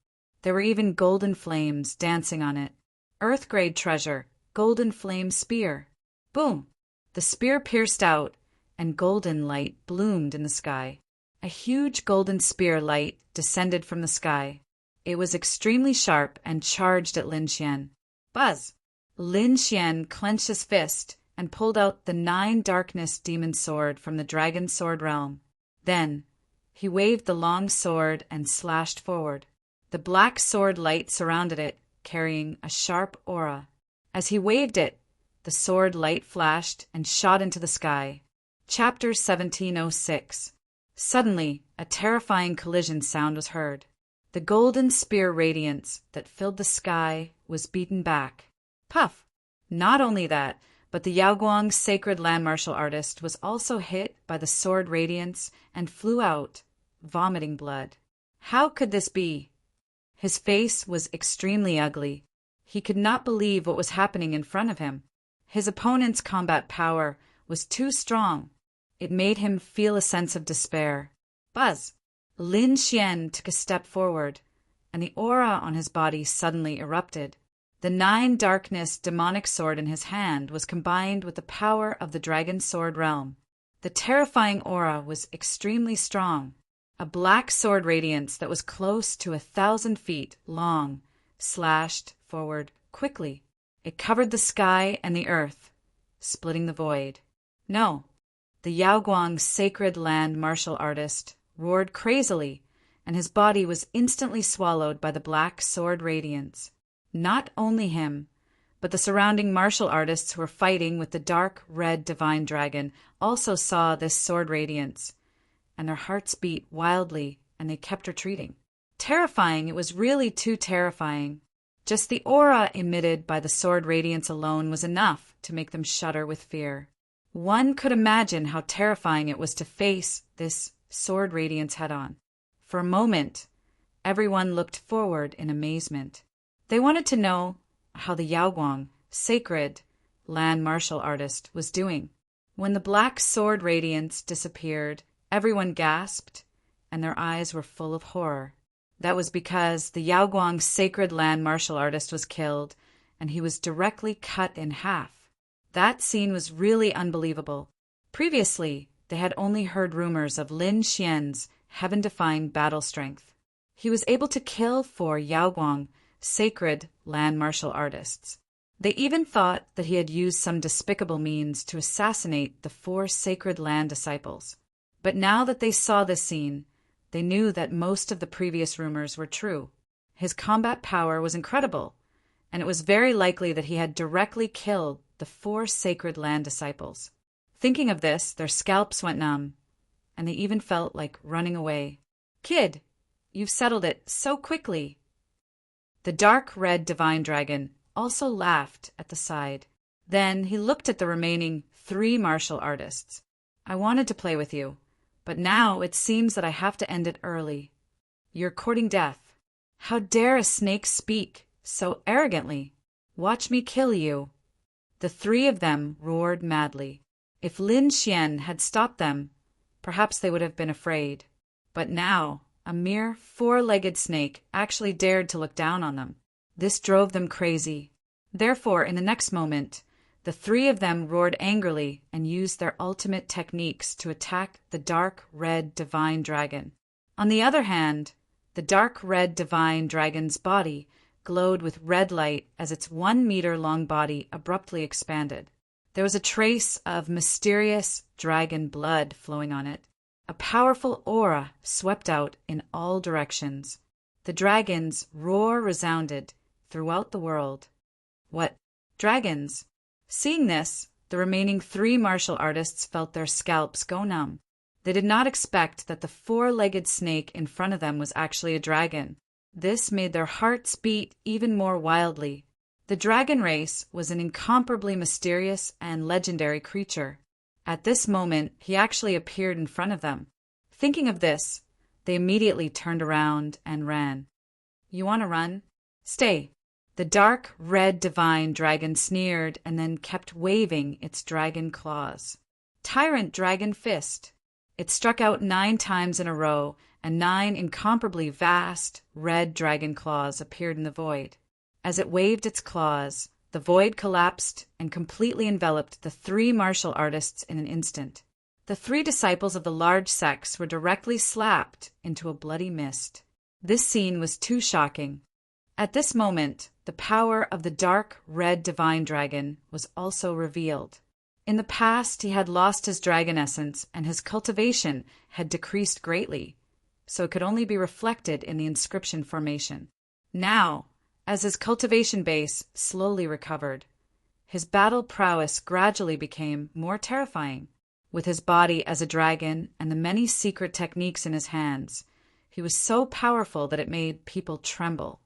There were even golden flames dancing on it. Earth-grade treasure, golden flame spear. Boom! The spear pierced out, and golden light bloomed in the sky. A huge golden spear light descended from the sky. It was extremely sharp and charged at Lin Xian. Buzz! Lin Xian clenched his fist and pulled out the 9 darkness demon sword from the dragon sword realm. Then he waved the long sword and slashed forward. The black sword light surrounded it, carrying a sharp aura. As he waved it, the sword light flashed and shot into the sky. Chapter 1706. Suddenly, a terrifying collision sound was heard. The golden spear radiance that filled the sky was beaten back. Puff! Not only that, but the Yaoguang sacred land martial artist was also hit by the sword radiance and flew out, vomiting blood. How could this be? His face was extremely ugly. He could not believe what was happening in front of him. His opponent's combat power was too strong. It made him feel a sense of despair. Buzz! Lin Xian took a step forward, and the aura on his body suddenly erupted. The 9 darkness demonic sword in his hand was combined with the power of the dragon sword realm. The terrifying aura was extremely strong. A black sword radiance that was close to 1,000 feet long slashed forward quickly. It covered the sky and the earth, splitting the void. No, the Yaoguang sacred land martial artist roared crazily, and his body was instantly swallowed by the black sword radiance. Not only him, but the surrounding martial artists who were fighting with the dark red divine dragon also saw this sword radiance, and their hearts beat wildly and they kept retreating. Terrifying, it was really too terrifying. Just the aura emitted by the sword radiance alone was enough to make them shudder with fear. One could imagine how terrifying it was to face this sword radiance head-on. For a moment, everyone looked forward in amazement. They wanted to know how the Yaoguang, sacred land martial artist, was doing. When the black sword radiance disappeared, everyone gasped, and their eyes were full of horror. That was because the Yaoguang sacred land martial artist was killed, and he was directly cut in half. That scene was really unbelievable. Previously, they had only heard rumors of Lin Xian's heaven-defying battle strength. He was able to kill 4 Yaoguang sacred land martial artists. They even thought that he had used some despicable means to assassinate the 4 sacred land disciples. But now that they saw this scene, they knew that most of the previous rumors were true. His combat power was incredible, and it was very likely that he had directly killed the 4 sacred land disciples. Thinking of this, their scalps went numb, and they even felt like running away. "Kid, you've settled it so quickly." The dark red divine dragon also laughed at the side. Then he looked at the remaining 3 martial artists. "I wanted to play with you, but now it seems that I have to end it early. You're courting death. How dare a snake speak so arrogantly? Watch me kill you." The 3 of them roared madly. If Lin Xian had stopped them, perhaps they would have been afraid. But now, a mere 4-legged snake actually dared to look down on them. This drove them crazy. Therefore, in the next moment, the three of them roared angrily and used their ultimate techniques to attack the dark red divine dragon. On the other hand, the dark red divine dragon's body glowed with red light as its 1-meter-long body abruptly expanded. There was a trace of mysterious dragon blood flowing on it. A powerful aura swept out in all directions. The dragon's roar resounded throughout the world. What? Dragons? Seeing this, the remaining 3 martial artists felt their scalps go numb. They did not expect that the 4-legged snake in front of them was actually a dragon. This made their hearts beat even more wildly. The dragon race was an incomparably mysterious and legendary creature. At this moment, he actually appeared in front of them. Thinking of this, they immediately turned around and ran. You want to run? Stay. The dark red divine dragon sneered and then kept waving its dragon claws. Tyrant Dragon Fist. It struck out 9 times in a row, and 9 incomparably vast red dragon claws appeared in the void. As it waved its claws, the void collapsed and completely enveloped the 3 martial artists in an instant. The 3 disciples of the large sex were directly slapped into a bloody mist. This scene was too shocking. At this moment, the power of the dark red divine dragon was also revealed. In the past, he had lost his dragon essence and his cultivation had decreased greatly, so it could only be reflected in the inscription formation. Now, as his cultivation base slowly recovered, his battle prowess gradually became more terrifying. With his body as a dragon and the many secret techniques in his hands, he was so powerful that it made people tremble.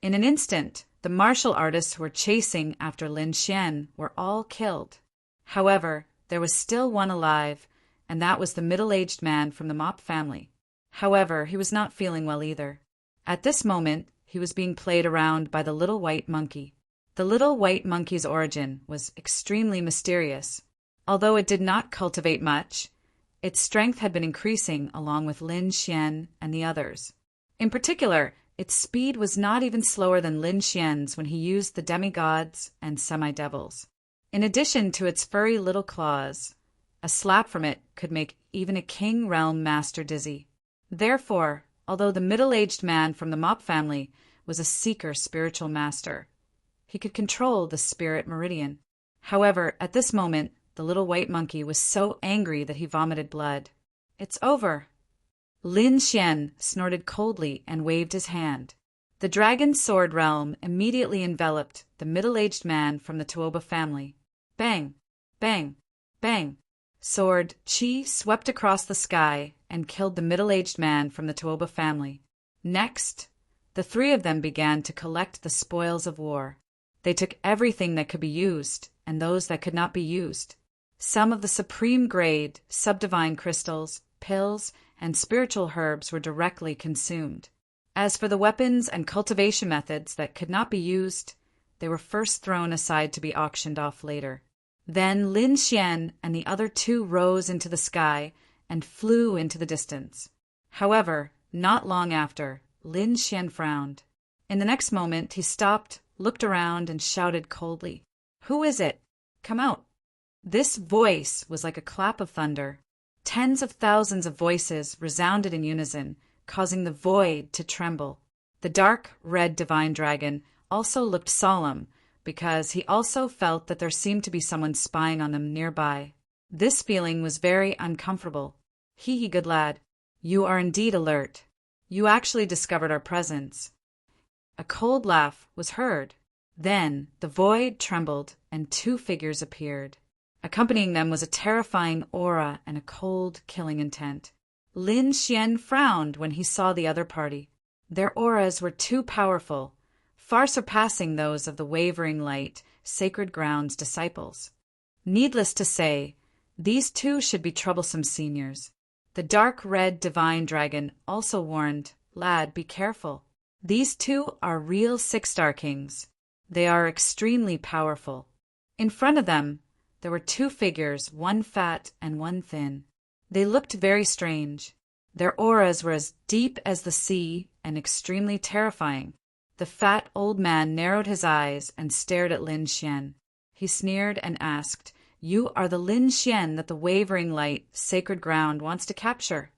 In an instant, the martial artists who were chasing after Lin Xian were all killed. However, there was still one alive, and that was the middle-aged man from the Mop family. However, he was not feeling well either. At this moment, he was being played around by the little white monkey. The little white monkey's origin was extremely mysterious. Although it did not cultivate much, its strength had been increasing along with Lin Xian and the others. In particular, its speed was not even slower than Lin Xian's when he used the demigods and semi-devils. In addition to its furry little claws, a slap from it could make even a king realm master dizzy. Therefore, although the middle-aged man from the Mop family was a seeker spiritual master, he could control the spirit meridian. However, at this moment, the little white monkey was so angry that he vomited blood. It's over. Lin Xian snorted coldly and waved his hand. The dragon sword realm immediately enveloped the middle-aged man from the Tuoba family. Bang! Bang! Bang! Sword Qi swept across the sky and killed the middle-aged man from the Tuoba family. Next, the 3 of them began to collect the spoils of war. They took everything that could be used and those that could not be used. Some of the supreme-grade, subdivine crystals, pills, and spiritual herbs were directly consumed. As for the weapons and cultivation methods that could not be used, they were first thrown aside to be auctioned off later. Then Lin Xian and the other 2 rose into the sky and flew into the distance. However, not long after, Lin Xian frowned. In the next moment, he stopped, looked around, and shouted coldly, "Who is it? Come out." This voice was like a clap of thunder. Tens of thousands of voices resounded in unison, causing the void to tremble. The dark red divine dragon also looked solemn, because he also felt that there seemed to be someone spying on them nearby. This feeling was very uncomfortable. Hee, good lad. You are indeed alert. You actually discovered our presence. A cold laugh was heard. Then the void trembled and 2 figures appeared. Accompanying them was a terrifying aura and a cold, killing intent. Lin Xian frowned when he saw the other party. Their auras were too powerful, far surpassing those of the wavering light, sacred grounds disciples. Needless to say, these 2 should be troublesome seniors. The dark red divine dragon also warned, "Lad, be careful. These 2 are real 6-star kings. They are extremely powerful." In front of them, there were 2 figures, one fat and one thin. They looked very strange. Their auras were as deep as the sea and extremely terrifying. The fat old man narrowed his eyes and stared at Lin Xian. He sneered and asked, "You are the Lin Xian that the Wavering Light, Sacred Ground, wants to capture?"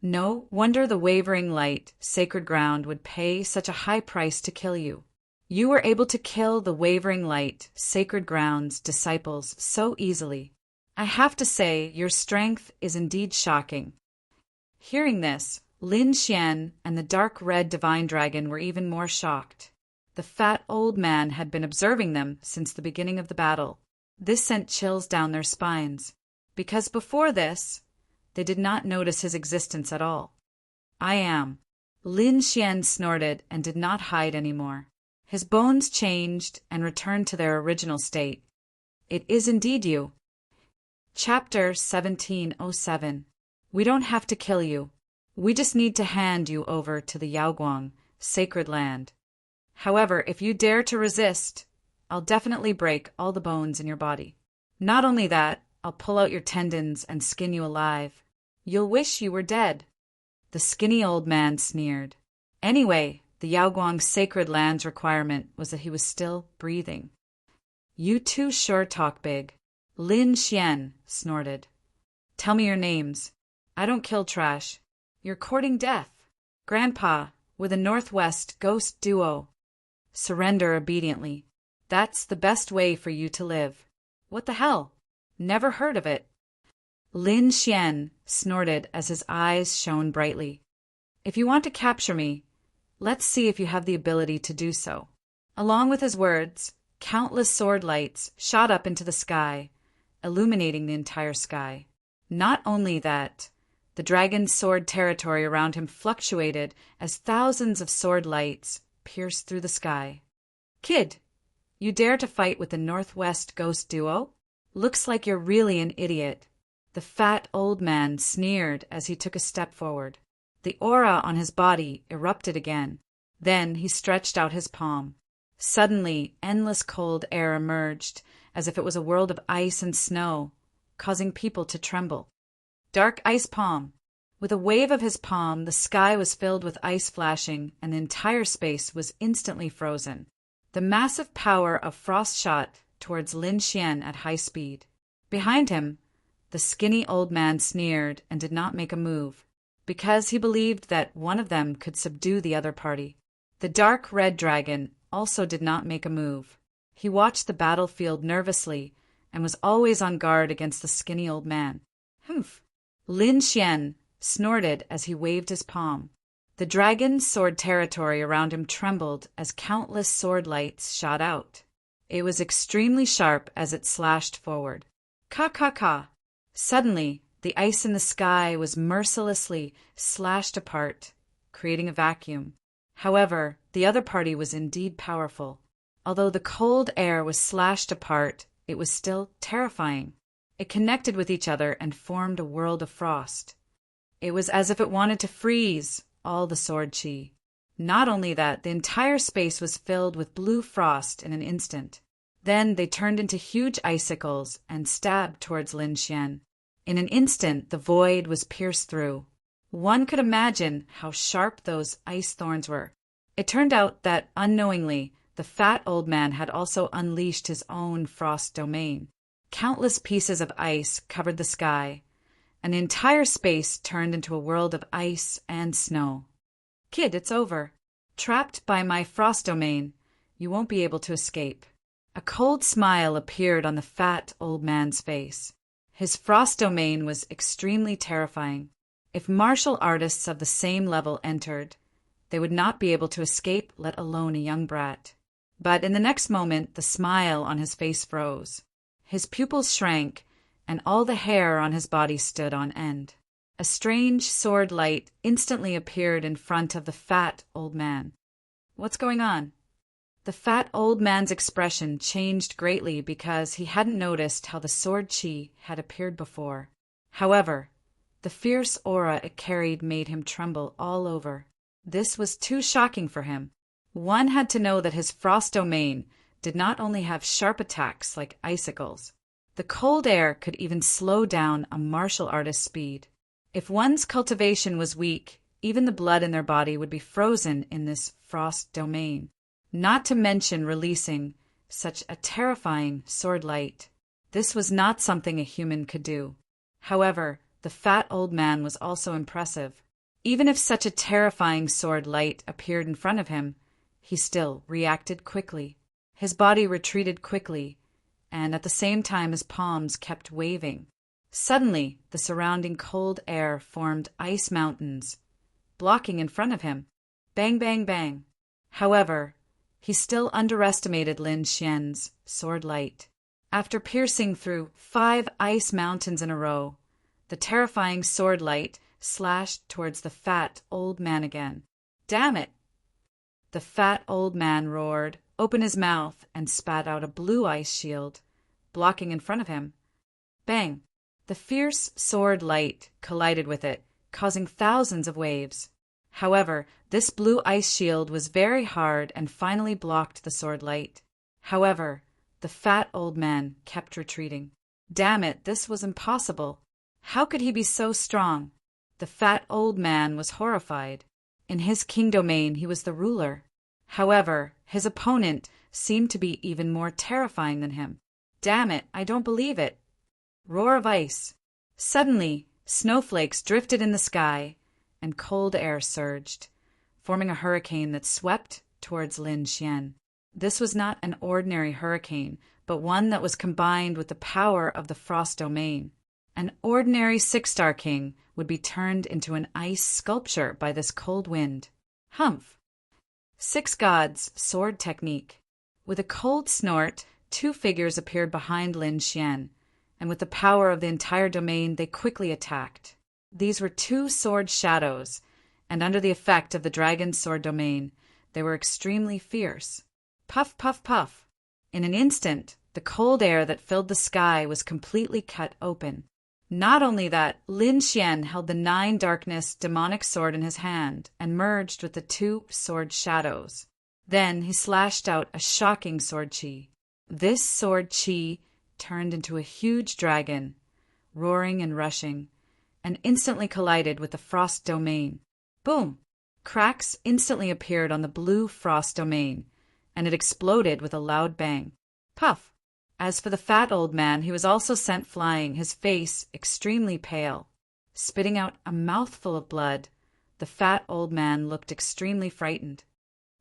No wonder the Wavering Light, Sacred Ground would pay such a high price to kill you. You were able to kill the Wavering Light, Sacred Ground's disciples so easily. I have to say, your strength is indeed shocking. Hearing this, Lin Xian and the dark red divine dragon were even more shocked. The fat old man had been observing them since the beginning of the battle. This sent chills down their spines, because before this, they did not notice his existence at all. "I am." Lin Xian snorted and did not hide anymore. His bones changed and returned to their original state. "It is indeed you." Chapter 1707. We don't have to kill you. We just need to hand you over to the Yaoguang, Sacred Land. However, if you dare to resist, I'll definitely break all the bones in your body. Not only that, I'll pull out your tendons and skin you alive. You'll wish you were dead." The skinny old man sneered. Anyway, the Yaoguang Sacred Land's requirement was that he was still breathing. "You two sure talk big." Lin Xian snorted. "Tell me your names. I don't kill trash. You're courting death. Grandpa, we're the Northwest Ghost Duo. Surrender obediently. That's the best way for you to live." "What the hell? Never heard of it." Lin Xian snorted as his eyes shone brightly. "If you want to capture me, let's see if you have the ability to do so." Along with his words, countless sword lights shot up into the sky, illuminating the entire sky. Not only that, the dragon's sword territory around him fluctuated as thousands of sword lights pierced through the sky. "Kid, you dare to fight with the Northwest Ghost Duo? Looks like you're really an idiot." The fat old man sneered as he took a step forward. The aura on his body erupted again. Then he stretched out his palm. Suddenly, endless cold air emerged, as if it was a world of ice and snow, causing people to tremble. Dark Ice Palm. With a wave of his palm, the sky was filled with ice flashing, and the entire space was instantly frozen. The massive power of frost shot towards Lin Xian at high speed. Behind him, the skinny old man sneered and did not make a move, because he believed that one of them could subdue the other party. The dark red dragon also did not make a move. He watched the battlefield nervously and was always on guard against the skinny old man. "Humph!" Lin Xian snorted as he waved his palm. The dragon's sword territory around him trembled as countless sword lights shot out. It was extremely sharp as it slashed forward. Ka! Suddenly, the ice in the sky was mercilessly slashed apart, creating a vacuum. However, the other party was indeed powerful. Although the cold air was slashed apart, it was still terrifying. It connected with each other and formed a world of frost. It was as if it wanted to freeze all the sword chi. Not only that, the entire space was filled with blue frost in an instant. Then they turned into huge icicles and stabbed towards Lin Xian. In an instant, the void was pierced through. One could imagine how sharp those ice thorns were. It turned out that, unknowingly, the fat old man had also unleashed his own frost domain. Countless pieces of ice covered the sky, and the entire space turned into a world of ice and snow. "Kid, it's over. Trapped by my frost domain, you won't be able to escape." A cold smile appeared on the fat old man's face. His frost domain was extremely terrifying. If martial artists of the same level entered, they would not be able to escape, let alone a young brat. But in the next moment, the smile on his face froze. His pupils shrank, and all the hair on his body stood on end. A strange sword light instantly appeared in front of the fat old man. "What's going on?" The fat old man's expression changed greatly because he hadn't noticed how the sword chi had appeared before. However, the fierce aura it carried made him tremble all over. This was too shocking for him. One had to know that his frost domain did not only have sharp attacks like icicles. The cold air could even slow down a martial artist's speed. If one's cultivation was weak, Even the blood in their body would be frozen in this frost domain, not to mention releasing such a terrifying sword light. This was not something a human could do. However, the fat old man was also impressive. Even if such a terrifying sword light appeared in front of him, he still reacted quickly. His body retreated quickly, and at the same time his palms kept waving. Suddenly, the surrounding cold air formed ice mountains, blocking in front of him. Bang, bang, bang. However, he still underestimated Lin Xian's sword light. After piercing through 5 ice mountains in a row, the terrifying sword light slashed towards the fat old man again. Damn it! The fat old man roared, opened his mouth, and spat out a blue ice shield, blocking in front of him. Bang! The fierce sword light collided with it, causing thousands of waves. However, this blue ice shield was very hard and finally blocked the sword light. However, the fat old man kept retreating. Damn it, this was impossible. How could he be so strong? The fat old man was horrified. In his king domain, he was the ruler. However, his opponent seemed to be even more terrifying than him. Damn it, I don't believe it. Roar of ice. Suddenly, snowflakes drifted in the sky, and cold air surged, forming a hurricane that swept towards Lin Xian. This was not an ordinary hurricane, but one that was combined with the power of the frost domain. An ordinary 6-star king would be turned into an ice sculpture by this cold wind. Humph! 6 gods' sword technique. With a cold snort, 2 figures appeared behind Lin Xian, and with the power of the entire domain, they quickly attacked. These were 2 sword shadows, and under the effect of the dragon's sword domain, they were extremely fierce. Puff, puff, puff. In an instant, the cold air that filled the sky was completely cut open. Not only that, Lin Xian held the 9 darkness demonic sword in his hand and merged with the 2 sword shadows. Then he slashed out a shocking sword chi. This sword chi turned into a huge dragon, roaring and rushing, and instantly collided with the frost domain. Boom! Cracks instantly appeared on the blue frost domain, and it exploded with a loud bang. Puff! As for the fat old man, he was also sent flying, his face extremely pale. Spitting out a mouthful of blood, the fat old man looked extremely frightened.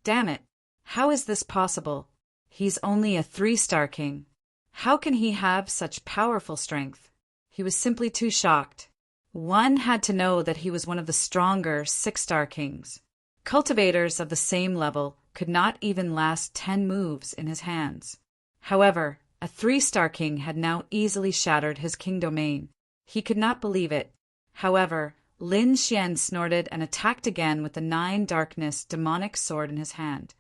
Damn it! How is this possible? He's only a 3-star king. How can he have such powerful strength? He was simply too shocked. One had to know that he was one of the stronger 6-star kings. Cultivators of the same level could not even last 10 moves in his hands. However, a 3-star king had now easily shattered his king domain. He could not believe it. However, Lin Xian snorted and attacked again with the 9 darkness demonic sword in his hand.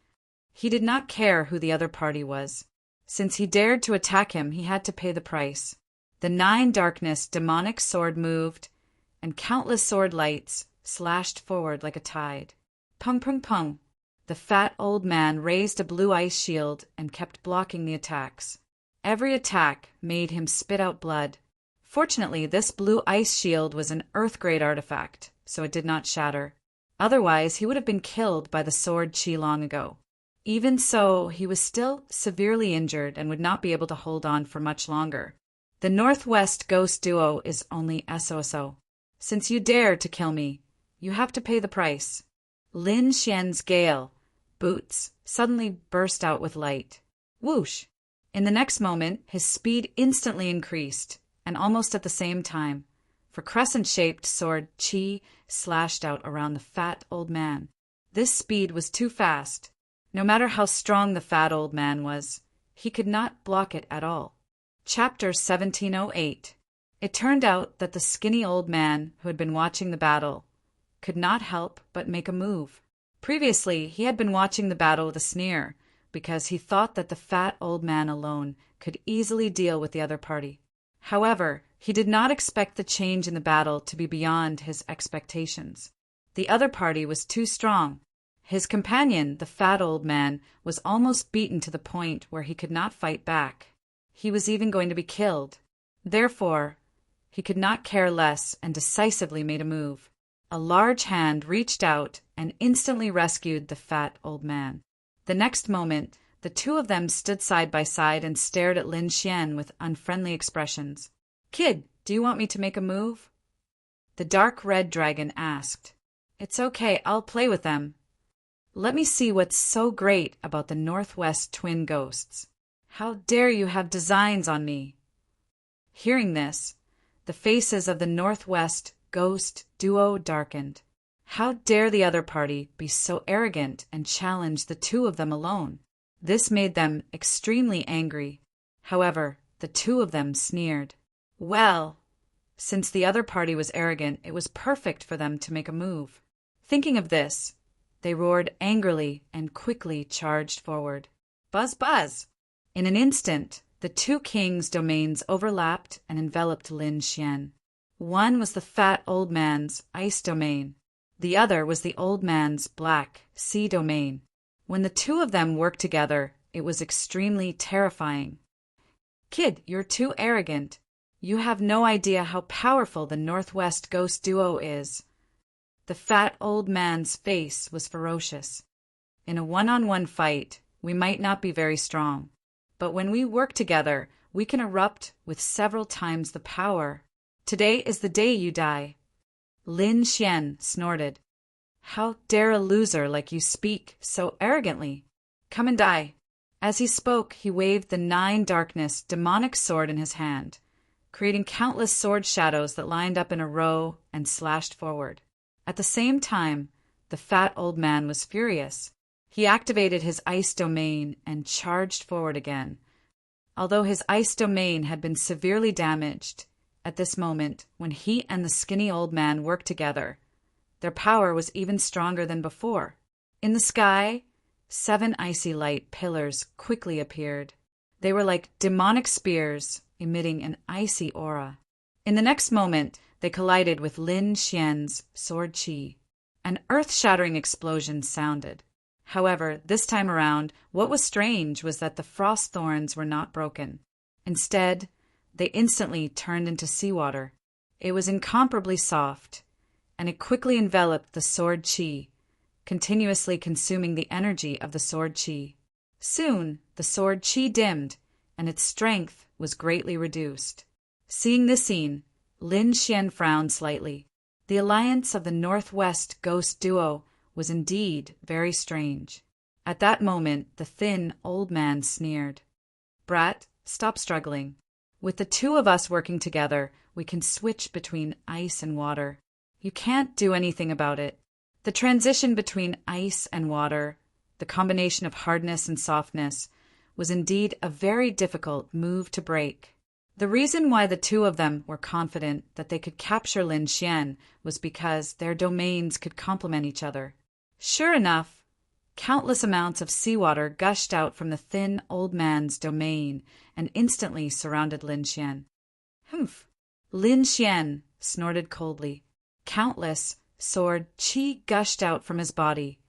He did not care who the other party was. Since he dared to attack him, he had to pay the price. The 9 darkness demonic sword moved, and countless sword lights slashed forward like a tide. Pung, pung, pung. The fat old man raised a blue ice shield and kept blocking the attacks. Every attack made him spit out blood. Fortunately, this blue ice shield was an earth-grade artifact, so it did not shatter. Otherwise, he would have been killed by the sword chi long ago. Even so, he was still severely injured and would not be able to hold on for much longer. The Northwest Ghost Duo is only SOSO. Since you dared to kill me, you have to pay the price. Lin Xian's gale boots suddenly burst out with light. Whoosh! In the next moment, his speed instantly increased, and almost at the same time, for crescent-shaped sword chi slashed out around the fat old man. This speed was too fast. No matter how strong the fat old man was, he could not block it at all. Chapter 1708. It turned out that the skinny old man who had been watching the battle could not help but make a move. Previously, he had been watching the battle with a sneer, because he thought that the fat old man alone could easily deal with the other party. However, he did not expect the change in the battle to be beyond his expectations. The other party was too strong. His companion, the fat old man, was almost beaten to the point where he could not fight back. He was even going to be killed. Therefore, he could not care less and decisively made a move. a large hand reached out and instantly rescued the fat old man. The next moment, the two of them stood side by side and stared at Lin Xian with unfriendly expressions. "Kid, do you want me to make a move?" The dark red dragon asked. "It's okay, I'll play with them. Let me see what's so great about the Northwest twin ghosts. How dare you have designs on me?" Hearing this, the faces of the Northwest ghost duo darkened. How dare the other party be so arrogant and challenge the two of them alone? This made them extremely angry. However, the two of them sneered. Well, since the other party was arrogant, it was perfect for them to make a move. Thinking of this, they roared angrily and quickly charged forward. Buzz, buzz! In an instant, the two kings' domains overlapped and enveloped Lin Xian. One was the fat old man's ice domain. The other was the old man's black sea domain. When the two of them worked together, it was extremely terrifying. "Kid, you're too arrogant. You have no idea how powerful the Northwest Ghost Duo is." The fat old man's face was ferocious. "In a one-on-one fight, we might not be very strong. But when we work together, we can erupt with several times the power. Today is the day you die." Lin Xian snorted. "How dare a loser like you speak so arrogantly? Come and die." As he spoke, he waved the Nine Darkness demonic sword in his hand, creating countless sword shadows that lined up in a row and slashed forward. At the same time, the fat old man was furious. He activated his ice domain and charged forward again. Although his ice domain had been severely damaged, at this moment, when he and the skinny old man worked together, their power was even stronger than before. In the sky, 7 icy light pillars quickly appeared. They were like demonic spears, emitting an icy aura. In the next moment, they collided with Lin Xian's sword chi. An earth-shattering explosion sounded. However, this time around, what was strange was that the frost thorns were not broken. Instead, they instantly turned into seawater. It was incomparably soft, and it quickly enveloped the sword chi, continuously consuming the energy of the sword chi. Soon, the sword chi dimmed, and its strength was greatly reduced. Seeing this scene, Lin Xian frowned slightly. The alliance of the Northwest Ghost Duo was indeed very strange. At that moment, the thin old man sneered. "Brat, stop struggling. With the two of us working together, we can switch between ice and water. You can't do anything about it." The transition between ice and water, the combination of hardness and softness, was indeed a very difficult move to break. The reason why the two of them were confident that they could capture Lin Xian was because their domains could complement each other. Sure enough, countless amounts of seawater gushed out from the thin old man's domain and instantly surrounded Lin Xian. "Humph!" Lin Xian snorted coldly. Countless sword chi gushed out from his body,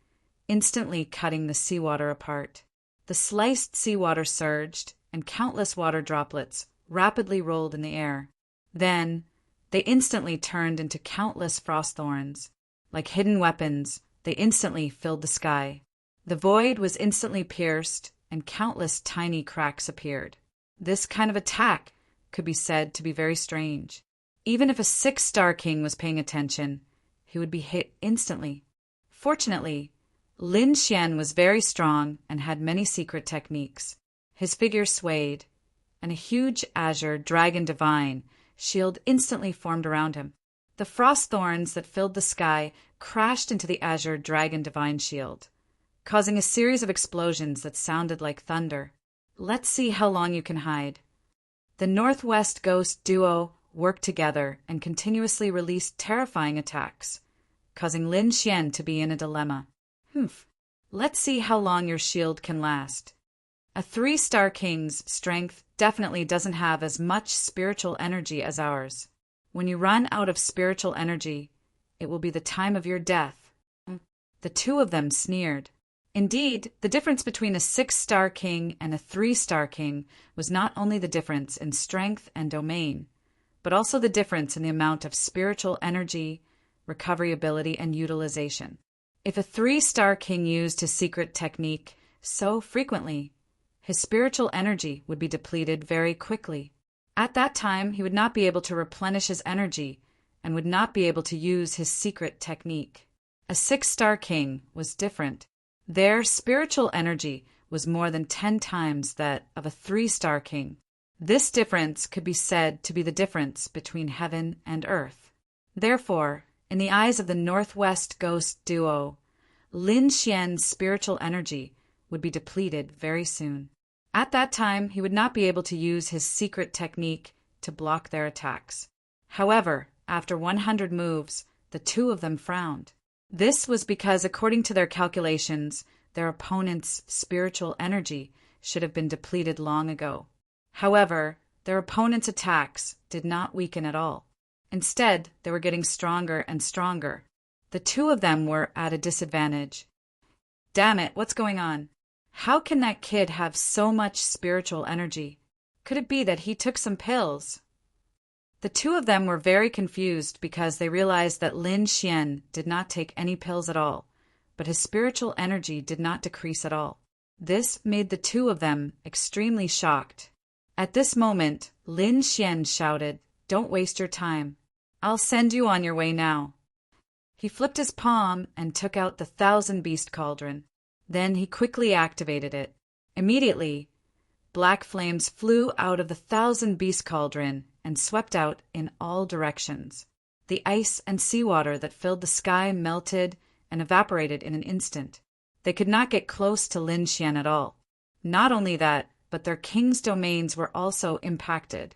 instantly cutting the seawater apart. The sliced seawater surged, and countless water droplets rapidly rolled in the air. Then, they instantly turned into countless frost thorns. Like hidden weapons, they instantly filled the sky. The void was instantly pierced, and countless tiny cracks appeared. This kind of attack could be said to be very strange. Even if a 6-star king was paying attention, he would be hit instantly. Fortunately, Lin Xian was very strong and had many secret techniques. His figure swayed, and a huge azure dragon divine shield instantly formed around him. The frost thorns that filled the sky crashed into the azure dragon divine shield, causing a series of explosions that sounded like thunder. Let's see how long you can hide. The Northwest Ghost Duo worked together and continuously released terrifying attacks, causing Lin Xian to be in a dilemma. Let's see how long your shield can last. A 3-star king's strength definitely doesn't have as much spiritual energy as ours. When you run out of spiritual energy, it will be the time of your death. The two of them sneered. Indeed, the difference between a 6-star king and a 3-star king was not only the difference in strength and domain, but also the difference in the amount of spiritual energy recovery ability, and utilization. If a 3-star king used his secret technique so frequently, his spiritual energy would be depleted very quickly. At that time, he would not be able to replenish his energy and would not be able to use his secret technique. A 6-star king was different. Their spiritual energy was more than 10 times that of a 3-star king. This difference could be said to be the difference between heaven and earth. Therefore, in the eyes of the Northwest Ghost duo, Lin Xian's spiritual energy would be depleted very soon. At that time, he would not be able to use his secret technique to block their attacks. However, after 100 moves, the two of them frowned. This was because, according to their calculations, their opponent's spiritual energy should have been depleted long ago. However, their opponent's attacks did not weaken at all. Instead, they were getting stronger and stronger. The two of them were at a disadvantage. Damn it, what's going on? How can that kid have so much spiritual energy? Could it be that he took some pills? The two of them were very confused because they realized that Lin Xian did not take any pills at all, but his spiritual energy did not decrease at all. This made the two of them extremely shocked. At this moment, Lin Xian shouted, "Don't waste your time. I'll send you on your way now." He flipped his palm and took out the 1,000-beast cauldron. Then he quickly activated it. Immediately, black flames flew out of the 1,000-beast cauldron and swept out in all directions. The ice and seawater that filled the sky melted and evaporated in an instant. They could not get close to Lin Xian at all. Not only that, but their king's domains were also impacted.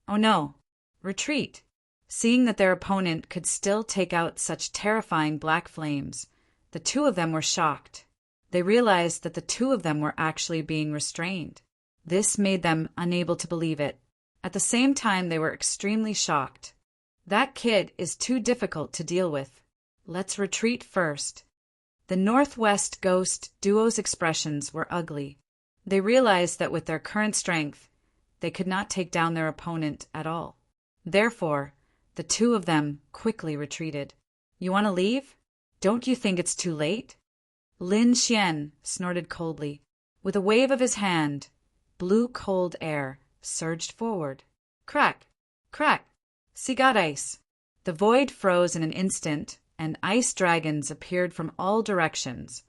Oh no! Retreat! Seeing that their opponent could still take out such terrifying black flames, the two of them were shocked. They realized that the two of them were actually being restrained. This made them unable to believe it. At the same time, they were extremely shocked. That kid is too difficult to deal with. Let's retreat first. The Northwest Ghost duo's expressions were ugly. They realized that with their current strength, they could not take down their opponent at all. Therefore, the two of them quickly retreated. You want to leave? Don't you think it's too late? Lin Xian snorted coldly. With a wave of his hand, blue cold air surged forward. Crack! Crack! See, got ice! The void froze in an instant, and ice dragons appeared from all directions,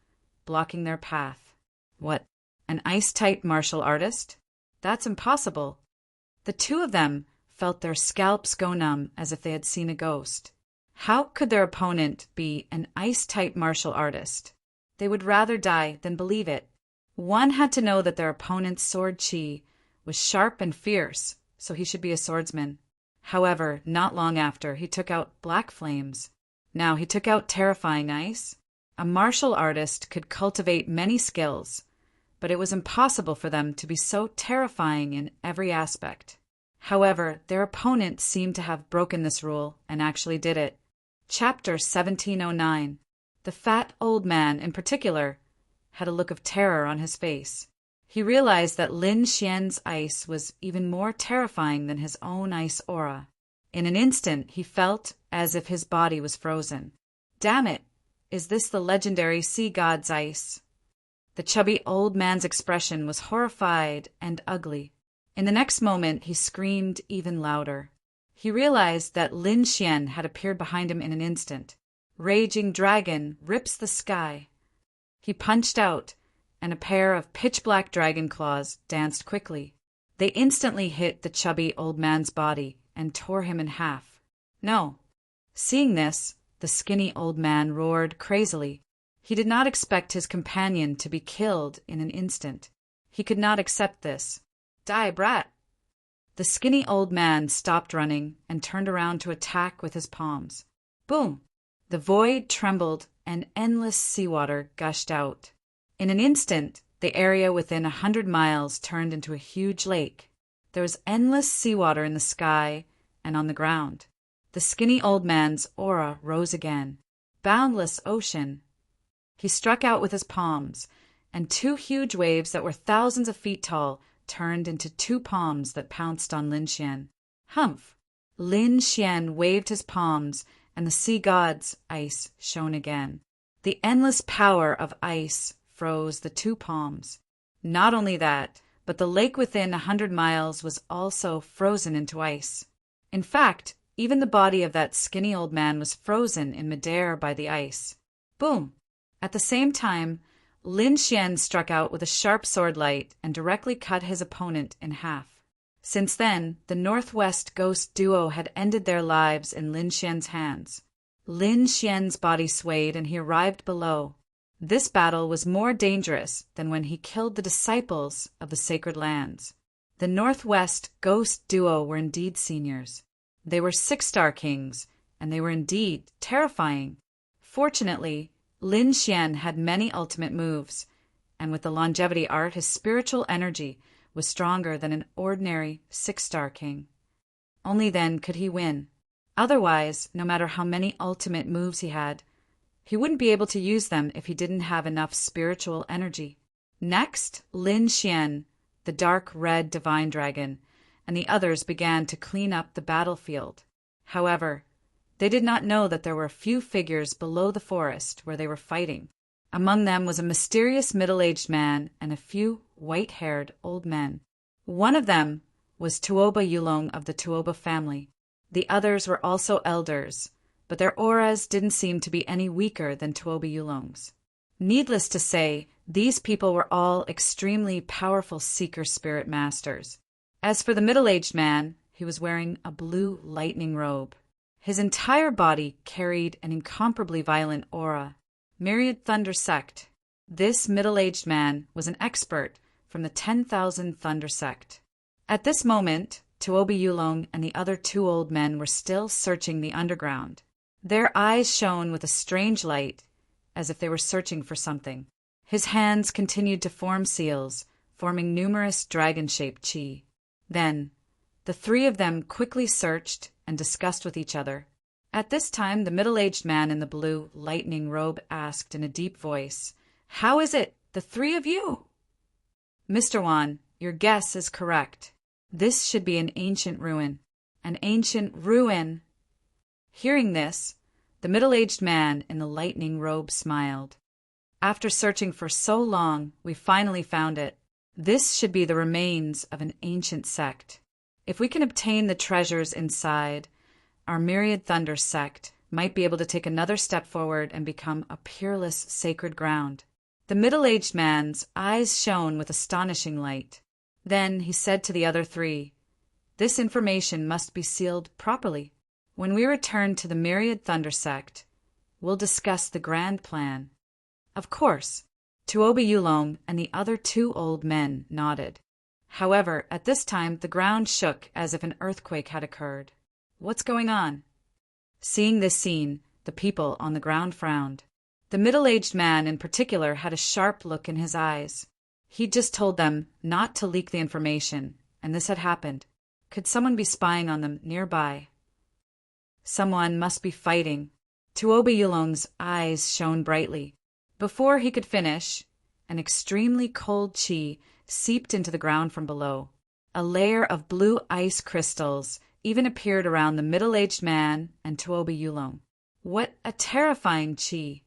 blocking their path. What? An ice-type martial artist? That's impossible. The two of them felt their scalps go numb as if they had seen a ghost. How could their opponent be an ice-type martial artist? They would rather die than believe it. One had to know that their opponent's sword chi was sharp and fierce, so he should be a swordsman. However, not long after, he took out black flames. Now he took out terrifying ice. A martial artist could cultivate many skills, but it was impossible for them to be so terrifying in every aspect. However, their opponent seemed to have broken this rule and actually did it. Chapter 1709. The fat old man, in particular, had a look of terror on his face. He realized that Lin Xian's ice was even more terrifying than his own ice aura. In an instant, he felt as if his body was frozen. Damn it! Is this the legendary sea god's ice? The chubby old man's expression was horrified and ugly. In the next moment, he screamed even louder. He realized that Lin Xian had appeared behind him in an instant. Raging dragon rips the sky. He punched out, and a pair of pitch-black dragon claws danced quickly. They instantly hit the chubby old man's body and tore him in half. No. Seeing this, the skinny old man roared crazily. He did not expect his companion to be killed in an instant. He could not accept this. Die, brat! The skinny old man stopped running and turned around to attack with his palms. Boom! The void trembled and endless seawater gushed out. In an instant, the area within 100 miles turned into a huge lake. There was endless seawater in the sky and on the ground. The skinny old man's aura rose again. Boundless ocean. He struck out with his palms, and two huge waves that were thousands of feet tall turned into two palms that pounced on Lin Xian. Humph! Lin Xian waved his palms and the sea god's ice shone again. The endless power of ice froze the two palms. Not only that, but the lake within 100 miles was also frozen into ice. In fact, even the body of that skinny old man was frozen in midair by the ice. Boom! At the same time, Lin Xian struck out with a sharp sword light and directly cut his opponent in half. Since then, the Northwest Ghost duo had ended their lives in Lin Xian's hands. Lin Xian's body swayed and he arrived below. This battle was more dangerous than when he killed the disciples of the sacred lands. The Northwest Ghost duo were indeed seniors. They were 6-star kings, and they were indeed terrifying. Fortunately, Lin Xian had many ultimate moves, and with the longevity art, his spiritual energy was stronger than an ordinary 6-star king. Only then could he win. Otherwise, no matter how many ultimate moves he had, he wouldn't be able to use them if he didn't have enough spiritual energy. Next, Lin Xian, the dark red divine dragon, and the others began to clean up the battlefield. However, they did not know that there were a few figures below the forest where they were fighting. Among them was a mysterious middle-aged man and a few white-haired old men. One of them was Tuoba Yulong of the Tuoba family. The others were also elders, but their auras didn't seem to be any weaker than Tuoba Yulong's. Needless to say, these people were all extremely powerful seeker spirit masters. As for the middle-aged man, he was wearing a blue lightning robe. His entire body carried an incomparably violent aura. Myriad Thunder Sect. This middle-aged man was an expert from the 10,000 Thunder Sect. At this moment, Tuoba Yulong and the other 2 old men were still searching the underground. Their eyes shone with a strange light, as if they were searching for something. His hands continued to form seals, forming numerous dragon-shaped chi. Then, the 3 of them quickly searched and discussed with each other. At this time, the middle-aged man in the blue lightning robe asked in a deep voice, "How is it, the 3 of you?" "Mr. Wan, your guess is correct. This should be an ancient ruin. An ancient ruin." Hearing this, the middle-aged man in the lightning robe smiled. "After searching for so long, we finally found it. This should be the remains of an ancient sect. If we can obtain the treasures inside, our Myriad Thunder sect might be able to take another step forward and become a peerless sacred ground." The middle-aged man's eyes shone with astonishing light. Then he said to the other 3, "This information must be sealed properly. When we return to the Myriad Thunder sect, we'll discuss the grand plan." Of course, Tuoba Yulong and the other 2 old men nodded. However, at this time the ground shook as if an earthquake had occurred. What's going on? Seeing this scene, the people on the ground frowned. The middle-aged man in particular had a sharp look in his eyes. He'd just told them not to leak the information, and this had happened. Could someone be spying on them nearby? Someone must be fighting. Tuoba Yulong's eyes shone brightly. Before he could finish, an extremely cold chi seeped into the ground from below. A layer of blue ice crystals even appeared around the middle-aged man and Tuoba Yulong. What a terrifying chi!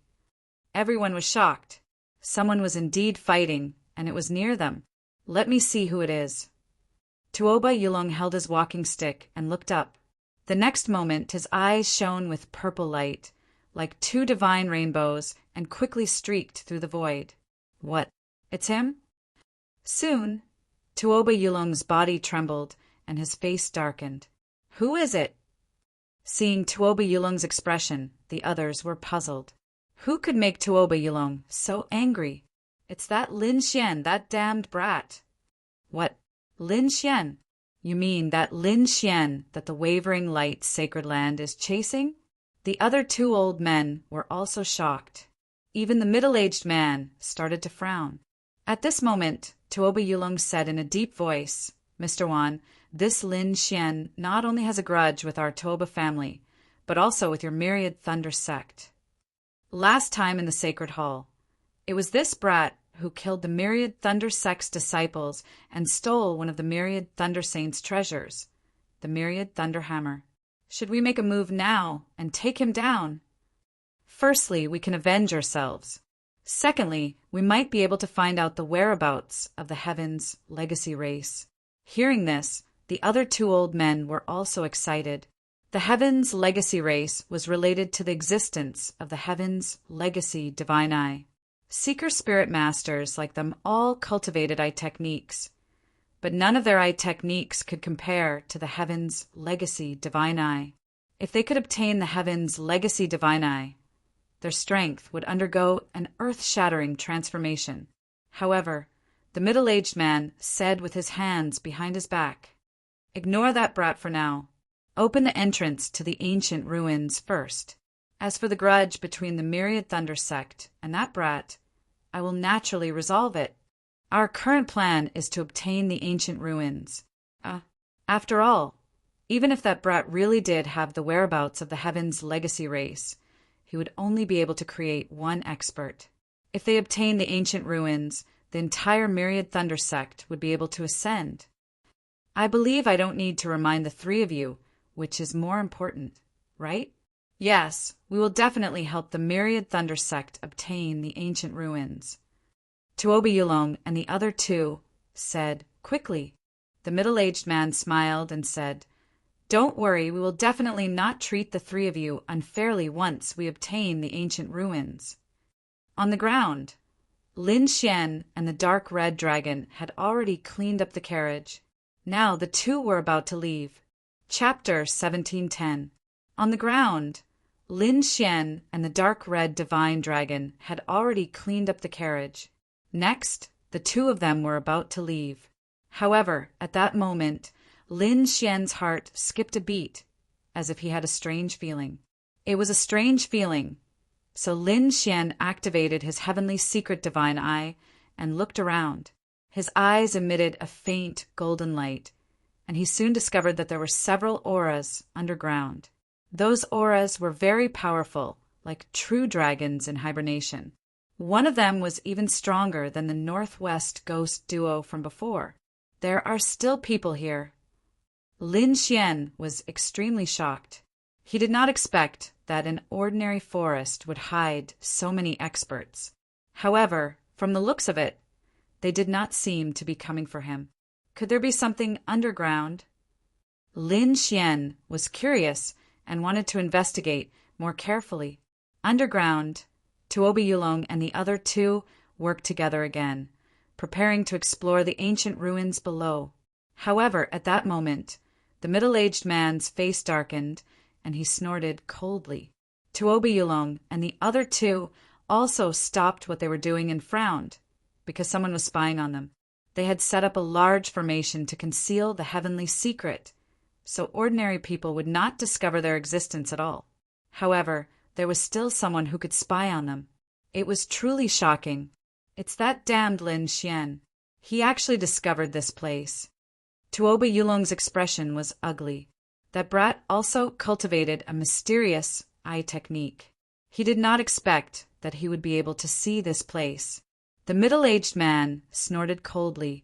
Everyone was shocked. Someone was indeed fighting, and it was near them. Let me see who it is. Tuoba Yulong held his walking stick and looked up. The next moment his eyes shone with purple light, like 2 divine rainbows, and quickly streaked through the void. What? It's him? Soon, Tuoba Yulong's body trembled and his face darkened. Who is it? Seeing Tuoba Yulong's expression, the others were puzzled. Who could make Tuoba Yulong so angry? It's that Lin Xian, that damned brat. What? Lin Xian? You mean that Lin Xian that the wavering light sacred land is chasing? The other 2 old men were also shocked. Even the middle-aged man started to frown. At this moment, Tuoba Yulong said in a deep voice, "Mr. Wan, this Lin Xian not only has a grudge with our Tuoba family, but also with your Myriad Thunder sect. Last time in the Sacred Hall, it was this brat who killed the Myriad Thunder sect's disciples and stole one of the Myriad Thunder Saints' treasures, the Myriad Thunder Hammer. Should we make a move now and take him down? Firstly, we can avenge ourselves. Secondly, we might be able to find out the whereabouts of the Heaven's legacy race. Hearing this, the other two old men were also excited. The Heaven's legacy race was related to the existence of the Heaven's legacy divine eye. Seeker spirit masters like them all cultivated eye techniques, but none of their eye techniques could compare to the Heaven's legacy divine eye. If they could obtain the Heaven's legacy divine eye, their strength would undergo an earth-shattering transformation. However, the middle-aged man said with his hands behind his back, "Ignore that brat for now. Open the entrance to the ancient ruins first. As for the grudge between the Myriad Thunder sect and that brat, I will naturally resolve it. Our current plan is to obtain the ancient ruins. After all, even if that brat really did have the whereabouts of the Heaven's legacy race, he would only be able to create one expert. If they obtained the ancient ruins, the entire Myriad Thunder sect would be able to ascend. I believe I don't need to remind the three of you which is more important, right? Yes, we will definitely help the Myriad Thunder sect obtain the ancient ruins." Tuoba Yulong and the other two said quickly. The middle-aged man smiled and said, "Don't worry, we will definitely not treat the three of you unfairly once we obtain the ancient ruins." On the ground, Lin Xian and the dark red dragon had already cleaned up the carriage. Now the two were about to leave. Chapter 1710. On the ground, Lin Xian and the dark red divine dragon had already cleaned up the carriage. Next, the two of them were about to leave. However, at that moment, Lin Xian's heart skipped a beat, as if he had a strange feeling. It was a strange feeling, so Lin Xian activated his heavenly secret divine eye and looked around. His eyes emitted a faint golden light, and he soon discovered that there were several auras underground. Those auras were very powerful, like true dragons in hibernation. One of them was even stronger than the Northwest Ghost duo from before. There are still people here. Lin Xian was extremely shocked. He did not expect that an ordinary forest would hide so many experts. However, from the looks of it, they did not seem to be coming for him. Could there be something underground? Lin Xian was curious and wanted to investigate more carefully. Underground, Tuoba Yulong and the other two worked together again, preparing to explore the ancient ruins below. However, at that moment, the middle-aged man's face darkened, and he snorted coldly. Tuoba Yulong and the other two also stopped what they were doing and frowned, because someone was spying on them. They had set up a large formation to conceal the heavenly secret, so ordinary people would not discover their existence at all. However, there was still someone who could spy on them. It was truly shocking. It's that damned Lin Xian. He actually discovered this place. Tuoba Yulong's expression was ugly. That brat also cultivated a mysterious eye technique. He did not expect that he would be able to see this place. The middle-aged man snorted coldly,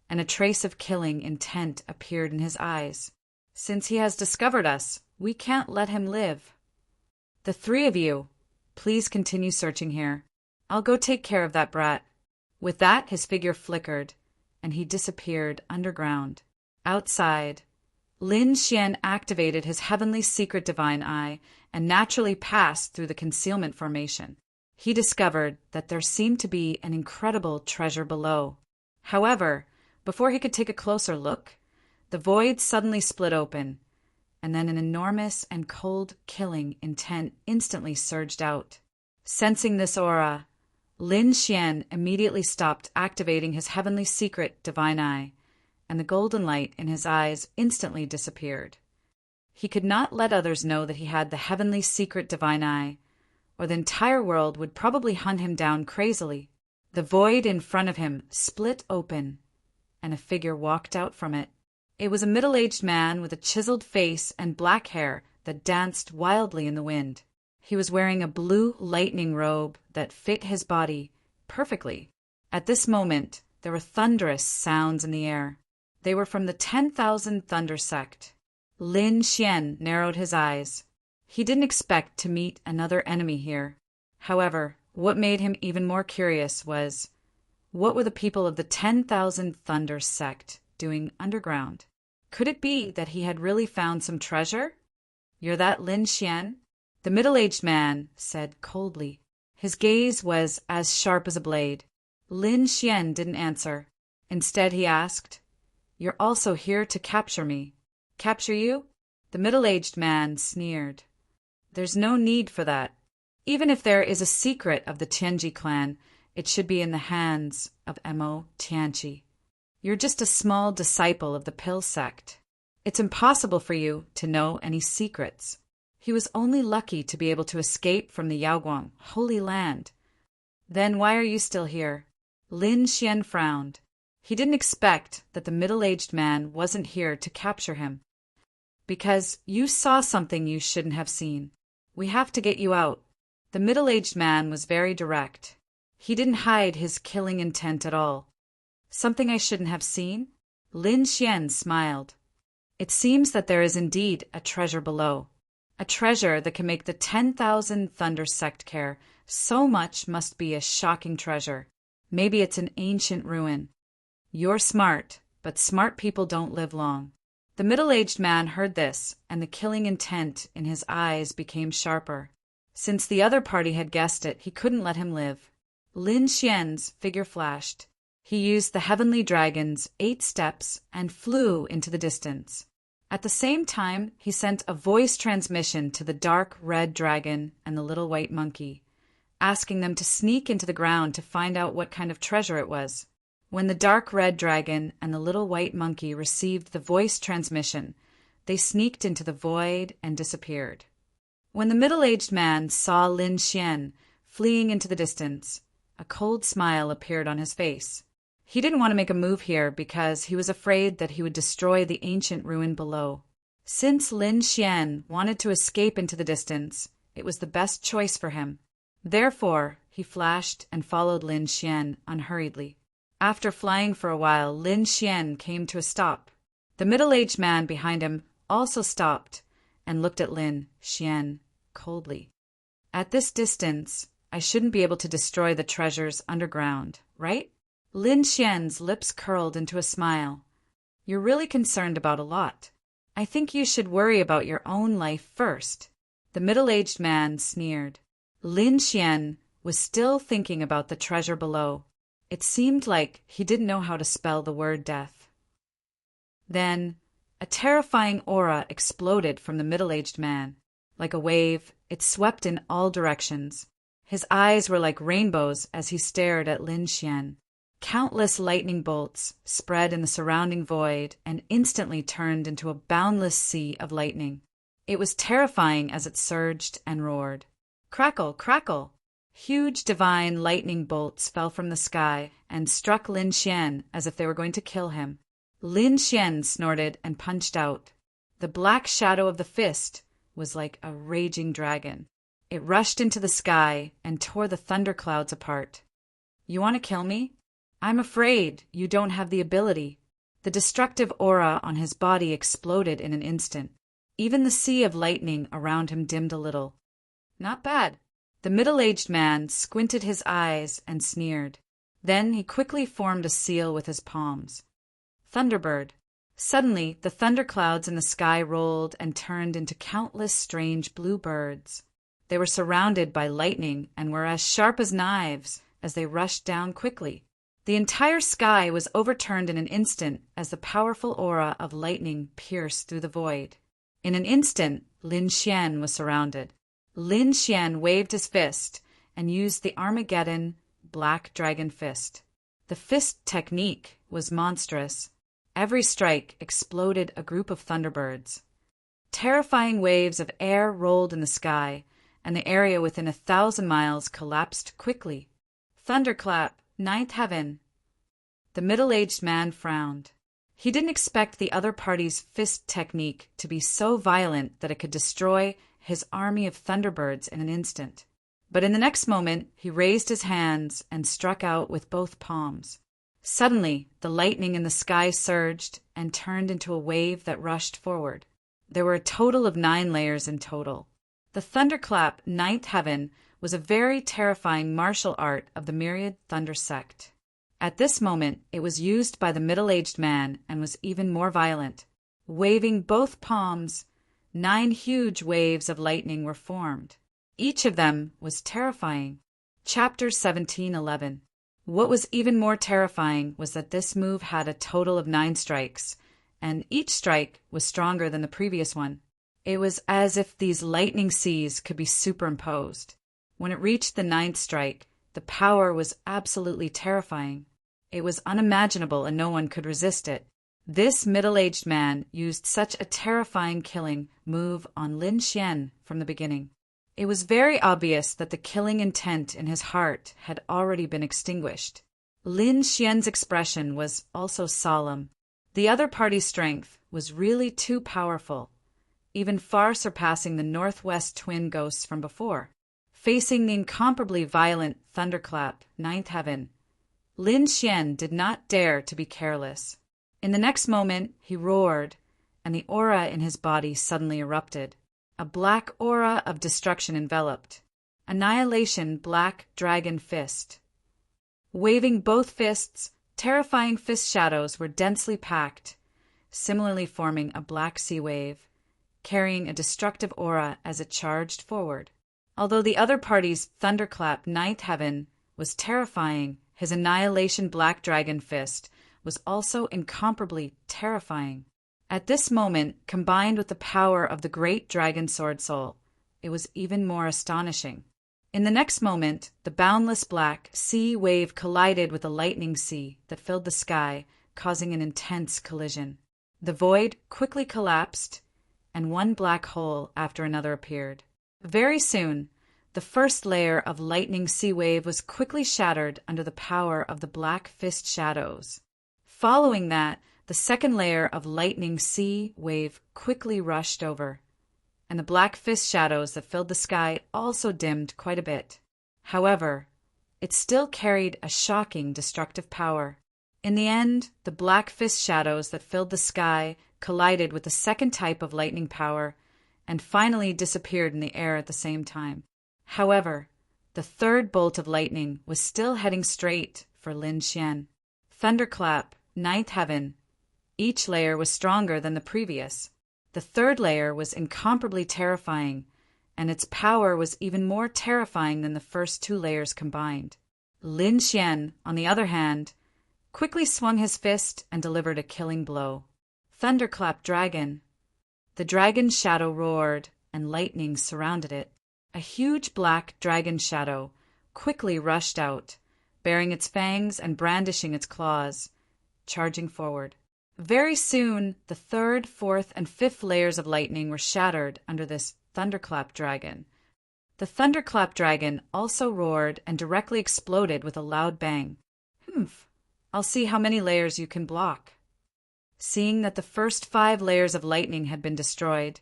and a trace of killing intent appeared in his eyes. "Since he has discovered us, we can't let him live. The three of you, please continue searching here. I'll go take care of that brat." With that, his figure flickered, and he disappeared underground. Outside, Lin Xian activated his heavenly secret divine eye and naturally passed through the concealment formation. He discovered that there seemed to be an incredible treasure below. However, before he could take a closer look, the void suddenly split open, and then an enormous and cold killing intent instantly surged out. Sensing this aura, Lin Xian immediately stopped activating his heavenly secret divine eye, and the golden light in his eyes instantly disappeared. He could not let others know that he had the heavenly secret divine eye, or the entire world would probably hunt him down crazily. The void in front of him split open, and a figure walked out from it. It was a middle-aged man with a chiseled face and black hair that danced wildly in the wind. He was wearing a blue lightning robe that fit his body perfectly. At this moment, there were thunderous sounds in the air. They were from the 10,000 Thunder sect. Lin Xian narrowed his eyes. He didn't expect to meet another enemy here. However, what made him even more curious was, what were the people of the 10,000 Thunder sect doing underground? Could it be that he had really found some treasure? You're that Lin Xian? The middle-aged man said coldly. His gaze was as sharp as a blade. Lin Xian didn't answer. Instead, he asked, You're also here to capture me. Capture you? The middle-aged man sneered. There's no need for that. Even if there is a secret of the Tianji clan, it should be in the hands of Mo Tianqi. You're just a small disciple of the pill sect. It's impossible for you to know any secrets. He was only lucky to be able to escape from the Yaoguang, Holy Land. Then why are you still here? Lin Xian frowned. He didn't expect that the middle-aged man wasn't here to capture him. Because you saw something you shouldn't have seen. We have to get you out. The middle-aged man was very direct. He didn't hide his killing intent at all. Something I shouldn't have seen? Lin Xian smiled. It seems that there is indeed a treasure below. A treasure that can make the 10,000 Thunder sect care. So much must be a shocking treasure. Maybe it's an ancient ruin. You're smart, but smart people don't live long. The middle-aged man heard this, and the killing intent in his eyes became sharper. Since the other party had guessed it, he couldn't let him live. Lin Xian's figure flashed. He used the heavenly dragon's 8 steps and flew into the distance. At the same time, he sent a voice transmission to the dark red dragon and the little white monkey, asking them to sneak into the ground to find out what kind of treasure it was. When the dark red dragon and the little white monkey received the voice transmission, they sneaked into the void and disappeared. When the middle-aged man saw Lin Xian fleeing into the distance, a cold smile appeared on his face. He didn't want to make a move here because he was afraid that he would destroy the ancient ruin below. Since Lin Xian wanted to escape into the distance, it was the best choice for him. Therefore, he flashed and followed Lin Xian unhurriedly. After flying for a while, Lin Xian came to a stop. The middle-aged man behind him also stopped and looked at Lin Xian coldly. At this distance, I shouldn't be able to destroy the treasures underground, right? Lin Xian's lips curled into a smile. You're really concerned about a lot. I think you should worry about your own life first. The middle-aged man sneered. Lin Xian was still thinking about the treasure below. It seemed like he didn't know how to spell the word death. Then, a terrifying aura exploded from the middle-aged man. Like a wave, it swept in all directions. His eyes were like rainbows as he stared at Lin Xian. Countless lightning bolts spread in the surrounding void and instantly turned into a boundless sea of lightning. It was terrifying as it surged and roared. Crackle, crackle! Huge divine lightning bolts fell from the sky and struck Lin Xian as if they were going to kill him. Lin Xian snorted and punched out. The black shadow of the fist was like a raging dragon. It rushed into the sky and tore the thunderclouds apart. You want to kill me? I'm afraid you don't have the ability. The destructive aura on his body exploded in an instant. Even the sea of lightning around him dimmed a little. Not bad. The middle-aged man squinted his eyes and sneered. Then he quickly formed a seal with his palms. Thunderbird. Suddenly, the thunderclouds in the sky rolled and turned into countless strange blue birds. They were surrounded by lightning and were as sharp as knives as they rushed down quickly. The entire sky was overturned in an instant as the powerful aura of lightning pierced through the void. In an instant, Lin Xian was surrounded. Lin Xian waved his fist and used the Armageddon Black Dragon Fist. The fist technique was monstrous. Every strike exploded a group of thunderbirds. Terrifying waves of air rolled in the sky, and the area within 1,000 miles collapsed quickly. Thunderclap, ninth heaven. The middle-aged man frowned. He didn't expect the other party's fist technique to be so violent that it could destroy his army of thunderbirds in an instant. But in the next moment, he raised his hands and struck out with both palms. Suddenly, the lightning in the sky surged and turned into a wave that rushed forward. There were a total of 9 layers in total. The thunderclap ninth heaven was a very terrifying martial art of the myriad thunder sect. At this moment, it was used by the middle-aged man and was even more violent. Waving both palms, 9 huge waves of lightning were formed. Each of them was terrifying. Chapter 17:11. What was even more terrifying was that this move had a total of 9 strikes, and each strike was stronger than the previous one. It was as if these lightning seas could be superimposed. When it reached the 9th strike, the power was absolutely terrifying. It was unimaginable and no one could resist it. This middle-aged man used such a terrifying killing move on Lin Xian from the beginning. It was very obvious that the killing intent in his heart had already been extinguished. Lin Xian's expression was also solemn. The other party's strength was really too powerful, even far surpassing the northwest twin ghosts from before. Facing the incomparably violent thunderclap, ninth heaven, Lin Xian did not dare to be careless. In the next moment, he roared, and the aura in his body suddenly erupted. A black aura of destruction enveloped. Annihilation Black Dragon Fist. Waving both fists, terrifying fist shadows were densely packed, similarly forming a black sea wave, carrying a destructive aura as it charged forward. Although the other party's thunderclap ninth heaven was terrifying, his annihilation Black Dragon Fist was also incomparably terrifying. At this moment, combined with the power of the great dragon sword soul, it was even more astonishing. In the next moment, the boundless black sea wave collided with a lightning sea that filled the sky, causing an intense collision. The void quickly collapsed, and one black hole after another appeared. Very soon, the first layer of lightning sea wave was quickly shattered under the power of the black fist shadows. Following that, the second layer of lightning sea wave quickly rushed over, and the black fist shadows that filled the sky also dimmed quite a bit. However, it still carried a shocking destructive power. In the end, the black fist shadows that filled the sky collided with the second type of lightning power and finally disappeared in the air at the same time. However, the third bolt of lightning was still heading straight for Lin Xian. Thunderclap, ninth heaven. Each layer was stronger than the previous. The third layer was incomparably terrifying, and its power was even more terrifying than the first 2 layers combined. Lin Xian, on the other hand, quickly swung his fist and delivered a killing blow. Thunderclap Dragon. The dragon's shadow roared, and lightning surrounded it. A huge black dragon shadow quickly rushed out, baring its fangs and brandishing its claws, charging forward. Very soon, the 3rd, 4th, and 5th layers of lightning were shattered under this thunderclap dragon. The thunderclap dragon also roared and directly exploded with a loud bang. "Humph, I'll see how many layers you can block." Seeing that the first 5 layers of lightning had been destroyed,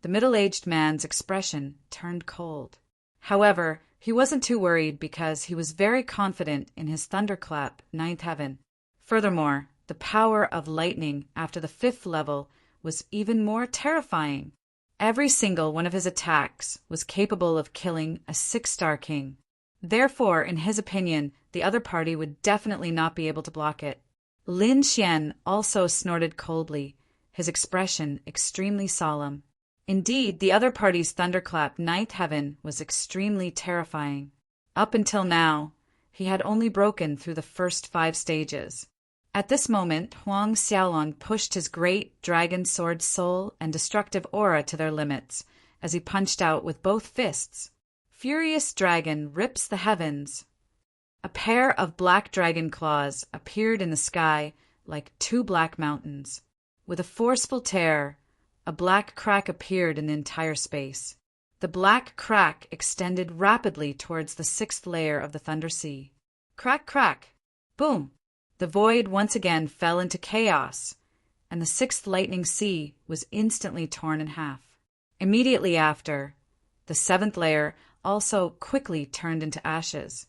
the middle-aged man's expression turned cold. However, he wasn't too worried because he was very confident in his thunderclap ninth heaven. Furthermore, the power of lightning after the 5th level was even more terrifying. Every single one of his attacks was capable of killing a 6-star king. Therefore, in his opinion, the other party would definitely not be able to block it. Lin Xian also snorted coldly, his expression extremely solemn. Indeed, the other party's thunderclap ninth heaven was extremely terrifying. Up until now, he had only broken through the first 5 stages. At this moment, Huang Xiaolong pushed his great dragon sword soul and destructive aura to their limits as he punched out with both fists. Furious dragon rips the heavens. A pair of black dragon claws appeared in the sky like 2 black mountains. With a forceful tear, a black crack appeared in the entire space. The black crack extended rapidly towards the 6th layer of the Thunder Sea. Crack, crack, boom! The void once again fell into chaos, and the 6th lightning sea was instantly torn in half. Immediately after, the 7th layer also quickly turned into ashes.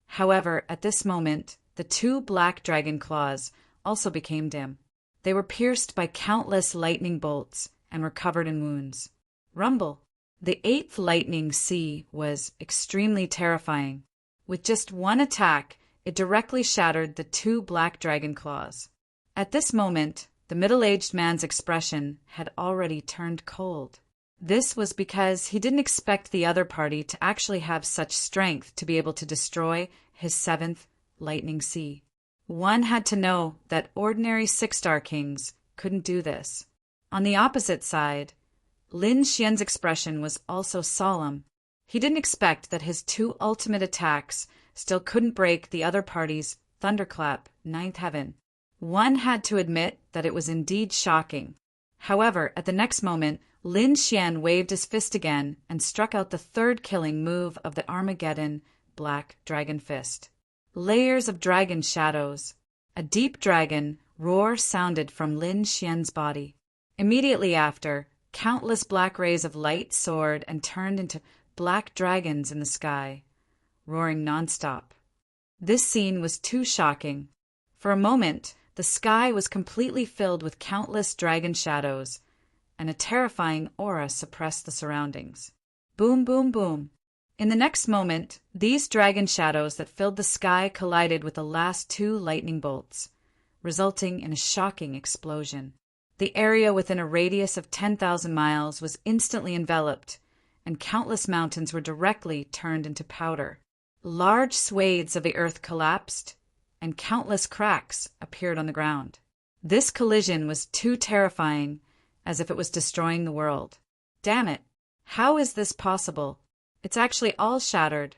However, at this moment, the 2 black dragon claws also became dim. They were pierced by countless lightning bolts and were covered in wounds. Rumble. The eighth lightning sea was extremely terrifying. With just one attack, it directly shattered the two black dragon claws. At this moment, the middle-aged man's expression had already turned cold. This was because he didn't expect the other party to actually have such strength to be able to destroy his seventh lightning sea. One had to know that ordinary six-star kings couldn't do this. On the opposite side, Lin Xian's expression was also solemn. He didn't expect that his two ultimate attacks still couldn't break the other party's thunderclap, ninth heaven. One had to admit that it was indeed shocking. However, at the next moment, Lin Xian waved his fist again and struck out the third killing move of the Armageddon Black Dragon Fist. Layers of dragon shadows. A deep dragon roar sounded from Lin Xian's body. Immediately after, countless black rays of light soared and turned into black dragons in the sky, roaring nonstop. This scene was too shocking. For a moment, the sky was completely filled with countless dragon shadows, and a terrifying aura suppressed the surroundings. Boom, boom, boom. In the next moment, these dragon shadows that filled the sky collided with the last two lightning bolts, resulting in a shocking explosion. The area within a radius of 10,000 miles was instantly enveloped, and countless mountains were directly turned into powder. Large swathes of the earth collapsed, and countless cracks appeared on the ground. This collision was too terrifying, as if it was destroying the world. Damn it! How is this possible? It's actually all shattered.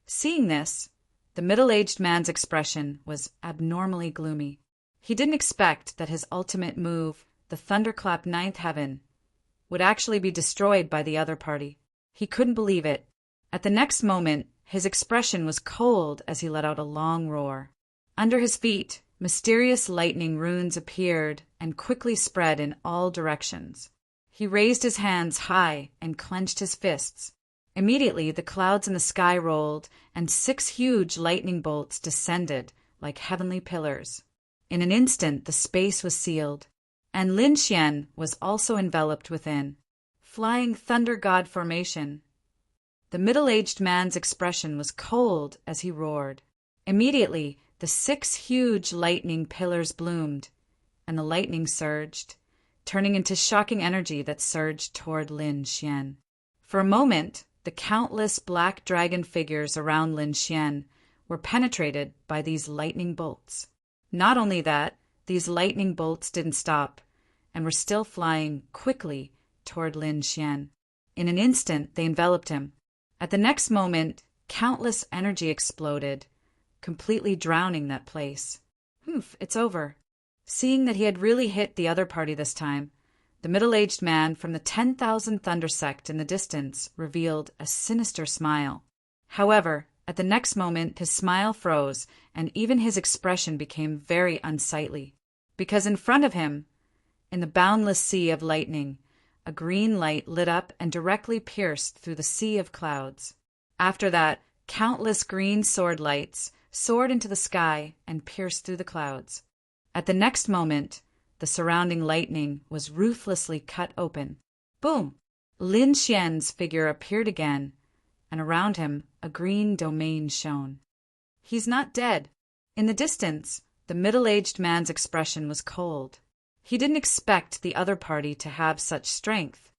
Seeing this, the middle-aged man's expression was abnormally gloomy. He didn't expect that his ultimate move, the Thunderclap Ninth Heaven, would actually be destroyed by the other party. He couldn't believe it. At the next moment, his expression was cold as he let out a long roar. Under his feet, mysterious lightning runes appeared and quickly spread in all directions. He raised his hands high and clenched his fists. Immediately, the clouds in the sky rolled, and 6 huge lightning bolts descended like heavenly pillars. In an instant, the space was sealed, and Lin Xian was also enveloped within. Flying thunder god formation. The middle-aged man's expression was cold as he roared. Immediately, the 6 huge lightning pillars bloomed, and the lightning surged, turning into shocking energy that surged toward Lin Xian. For a moment, the countless black dragon figures around Lin Xian were penetrated by these lightning bolts. Not only that, these lightning bolts didn't stop, and were still flying quickly toward Lin Xian. In an instant, they enveloped him. At the next moment, countless energy exploded, completely drowning that place. It's over. Seeing that he had really hit the other party this time, the middle-aged man from the 10,000 Thunder sect in the distance revealed a sinister smile. However, at the next moment his smile froze, and even his expression became very unsightly, because in front of him, in the boundless sea of lightning, a green light lit up and directly pierced through the sea of clouds. After that, countless green sword lights soared into the sky and pierced through the clouds. At the next moment, the surrounding lightning was ruthlessly cut open. Boom! Lin Xian's figure appeared again, and around him a green domain shone. He's not dead. In the distance, the middle-aged man's expression was cold. He didn't expect the other party to have such strength.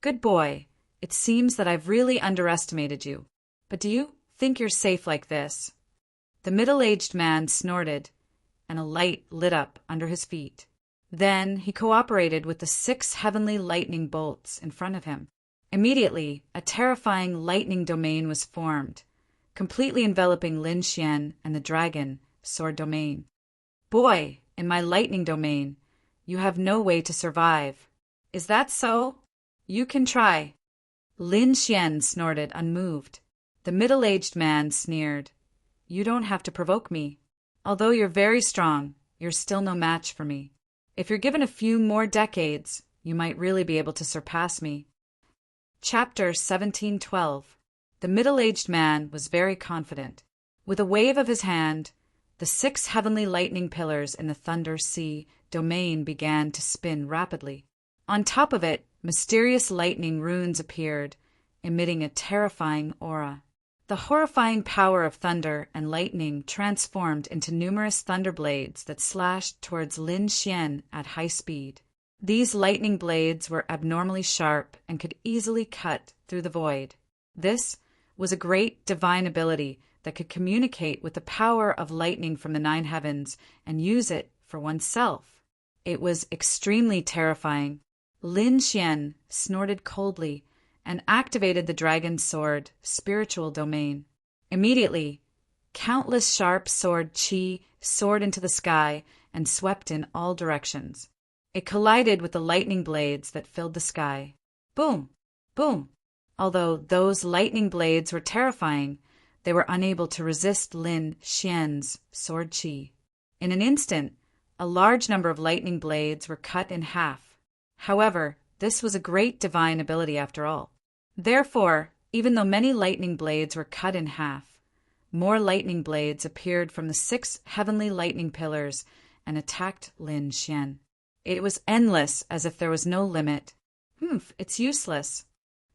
Good boy, it seems that I've really underestimated you. But do you think you're safe like this? The middle-aged man snorted, and a light lit up under his feet. Then he cooperated with the 6 heavenly lightning bolts in front of him. Immediately, a terrifying lightning domain was formed, completely enveloping Lin Xian and the dragon, Sword Domain. Boy, in my lightning domain, you have no way to survive. Is that so? You can try. Lin Xian snorted, unmoved. The middle-aged man sneered. You don't have to provoke me. Although you're very strong, you're still no match for me. If you're given a few more decades, you might really be able to surpass me. Chapter 1712. The middle-aged man was very confident. With a wave of his hand, the 6 heavenly lightning pillars in the Thunder Sea domain began to spin rapidly. On top of it, mysterious lightning runes appeared, emitting a terrifying aura. The horrifying power of thunder and lightning transformed into numerous thunder blades that slashed towards Lin Xian at high speed. These lightning blades were abnormally sharp and could easily cut through the void. This was a great divine ability that could communicate with the power of lightning from the nine heavens and use it for oneself. It was extremely terrifying. Lin Xian snorted coldly and activated the dragon's sword spiritual domain. Immediately, countless sharp sword qi soared into the sky and swept in all directions. It collided with the lightning blades that filled the sky. Boom! Boom! Although those lightning blades were terrifying, they were unable to resist Lin Xian's sword qi. In an instant, a large number of lightning blades were cut in half. However, this was a great divine ability after all. Therefore, even though many lightning blades were cut in half, more lightning blades appeared from the 6 heavenly lightning pillars and attacked Lin Xian. It was endless, as if there was no limit. It's useless.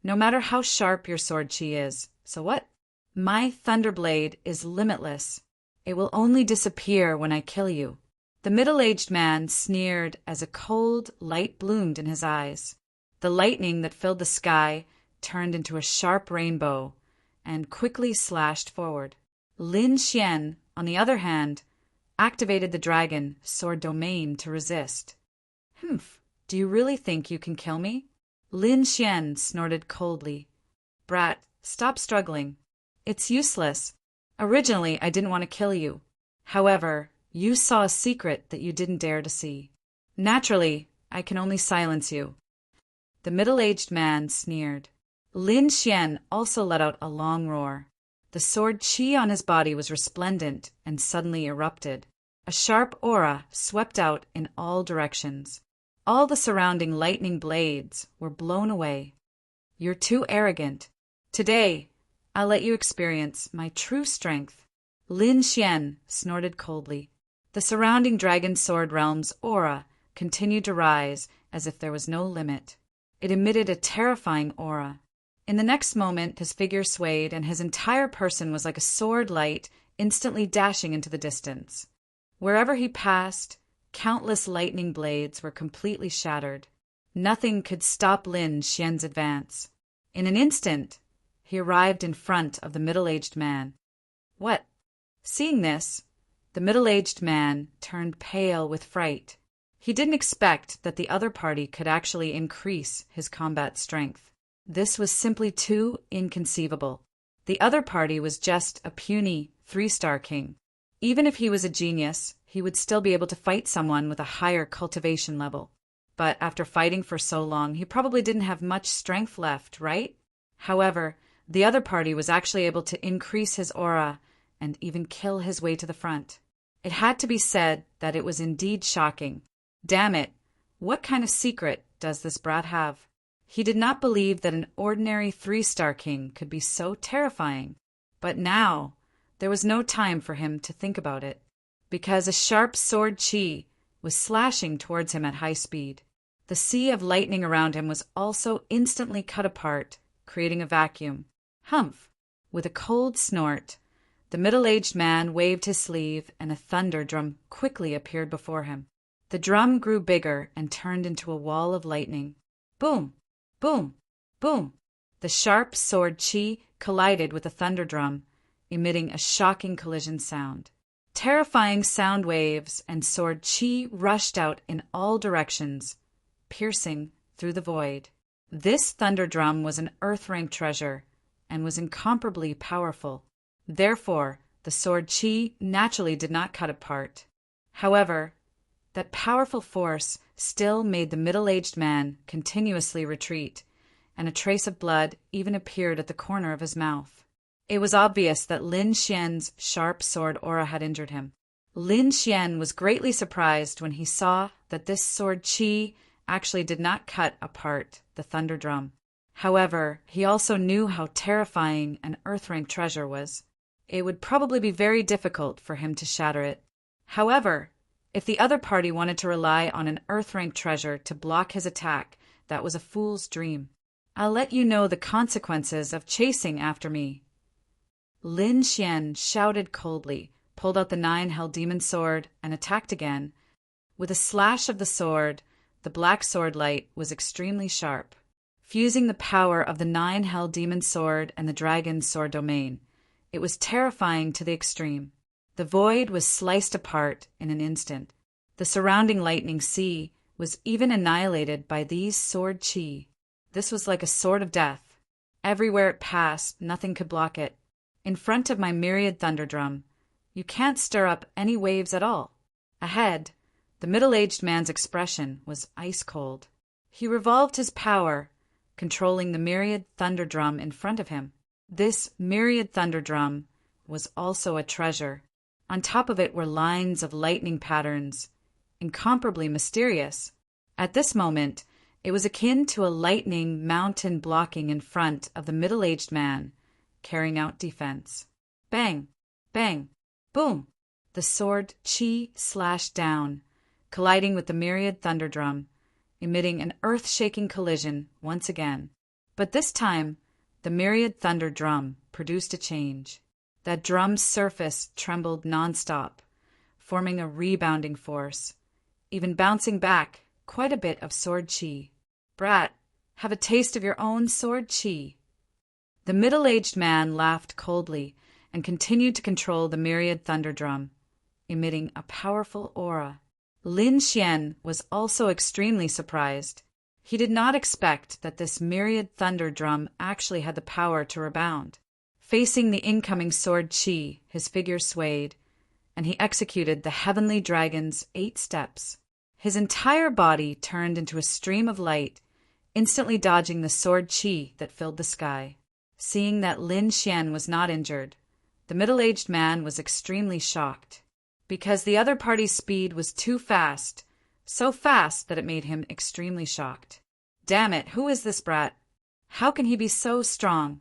No matter how sharp your sword qi is. So what? My thunderblade is limitless. It will only disappear when I kill you. The middle-aged man sneered as a cold light bloomed in his eyes. The lightning that filled the sky turned into a sharp rainbow and quickly slashed forward. Lin Xian, on the other hand, activated the dragon sword domain to resist. Do you really think you can kill me? Lin Xian snorted coldly. Brat, stop struggling. It's useless. Originally, I didn't want to kill you. However, you saw a secret that you didn't dare to see. Naturally, I can only silence you. The middle-aged man sneered. Lin Xian also let out a long roar. The sword qi on his body was resplendent and suddenly erupted. A sharp aura swept out in all directions. All the surrounding lightning blades were blown away. You're too arrogant. Today, I'll let you experience my true strength. Lin Xian snorted coldly. The surrounding dragon sword realm's aura continued to rise as if there was no limit. It emitted a terrifying aura. In the next moment, his figure swayed and his entire person was like a sword light instantly dashing into the distance. Wherever he passed, countless lightning blades were completely shattered. Nothing could stop Lin Xian's advance. In an instant, he arrived in front of the middle-aged man. What? Seeing this, the middle-aged man turned pale with fright. He didn't expect that the other party could actually increase his combat strength. This was simply too inconceivable. The other party was just a puny 3-star king. Even if he was a genius, he would still be able to fight someone with a higher cultivation level. But after fighting for so long, he probably didn't have much strength left, right? However, the other party was actually able to increase his aura and even kill his way to the front. It had to be said that it was indeed shocking. Damn it, what kind of secret does this brat have? He did not believe that an ordinary 3-star king could be so terrifying. But now, there was no time for him to think about it, because a sharp sword qi was slashing towards him at high speed. The sea of lightning around him was also instantly cut apart, creating a vacuum. Humph! With a cold snort, the middle-aged man waved his sleeve and a thunder drum quickly appeared before him. The drum grew bigger and turned into a wall of lightning. Boom! Boom! Boom! The sharp sword qi collided with the thunder drum, emitting a shocking collision sound. Terrifying sound waves and sword qi rushed out in all directions, piercing through the void. This thunder drum was an earth-rank treasure and was incomparably powerful. Therefore, the sword qi naturally did not cut apart. However, that powerful force still made the middle-aged man continuously retreat, and a trace of blood even appeared at the corner of his mouth. It was obvious that Lin Xian's sharp sword aura had injured him. Lin Xian was greatly surprised when he saw that this sword qi actually did not cut apart the thunder drum. However, he also knew how terrifying an earth-rank treasure was. It would probably be very difficult for him to shatter it. However, If the other party wanted to rely on an earth-rank treasure to block his attack, that was a fool's dream. I'll let you know the consequences of chasing after me. Lin Xian shouted coldly, pulled out the nine-held demon sword, and attacked again. With a slash of the sword, the black sword light was extremely sharp, fusing the power of the nine-held demon sword and the dragon's sword domain. It was terrifying to the extreme. The void was sliced apart in an instant. The surrounding lightning sea was even annihilated by these sword chi. This was like a sword of death. Everywhere it passed, nothing could block it. In front of my myriad thunder drum, you can't stir up any waves at all. Ahead, the middle-aged man's expression was ice cold. He revolved his power, controlling the myriad thunder drum in front of him. This myriad thunder drum was also a treasure. On top of it were lines of lightning patterns, incomparably mysterious. At this moment, it was akin to a lightning mountain blocking in front of the middle-aged man, carrying out defense. Bang! Bang! Boom! The sword chi slashed down, colliding with the myriad thunder drum, emitting an earth-shaking collision once again. But this time, the myriad thunder drum produced a change. That drum's surface trembled non-stop, forming a rebounding force, even bouncing back quite a bit of sword chi. Brat, have a taste of your own sword chi. The middle-aged man laughed coldly and continued to control the myriad thunder drum, emitting a powerful aura. Lin Xian was also extremely surprised. He did not expect that this myriad thunder drum actually had the power to rebound. Facing the incoming sword chi, his figure swayed, and he executed the heavenly dragon's 8 steps. His entire body turned into a stream of light, instantly dodging the sword chi that filled the sky. Seeing that Lin Xian was not injured, the middle-aged man was extremely shocked, because the other party's speed was too fast, so fast that it made him extremely shocked. Damn it, who is this brat? How can he be so strong?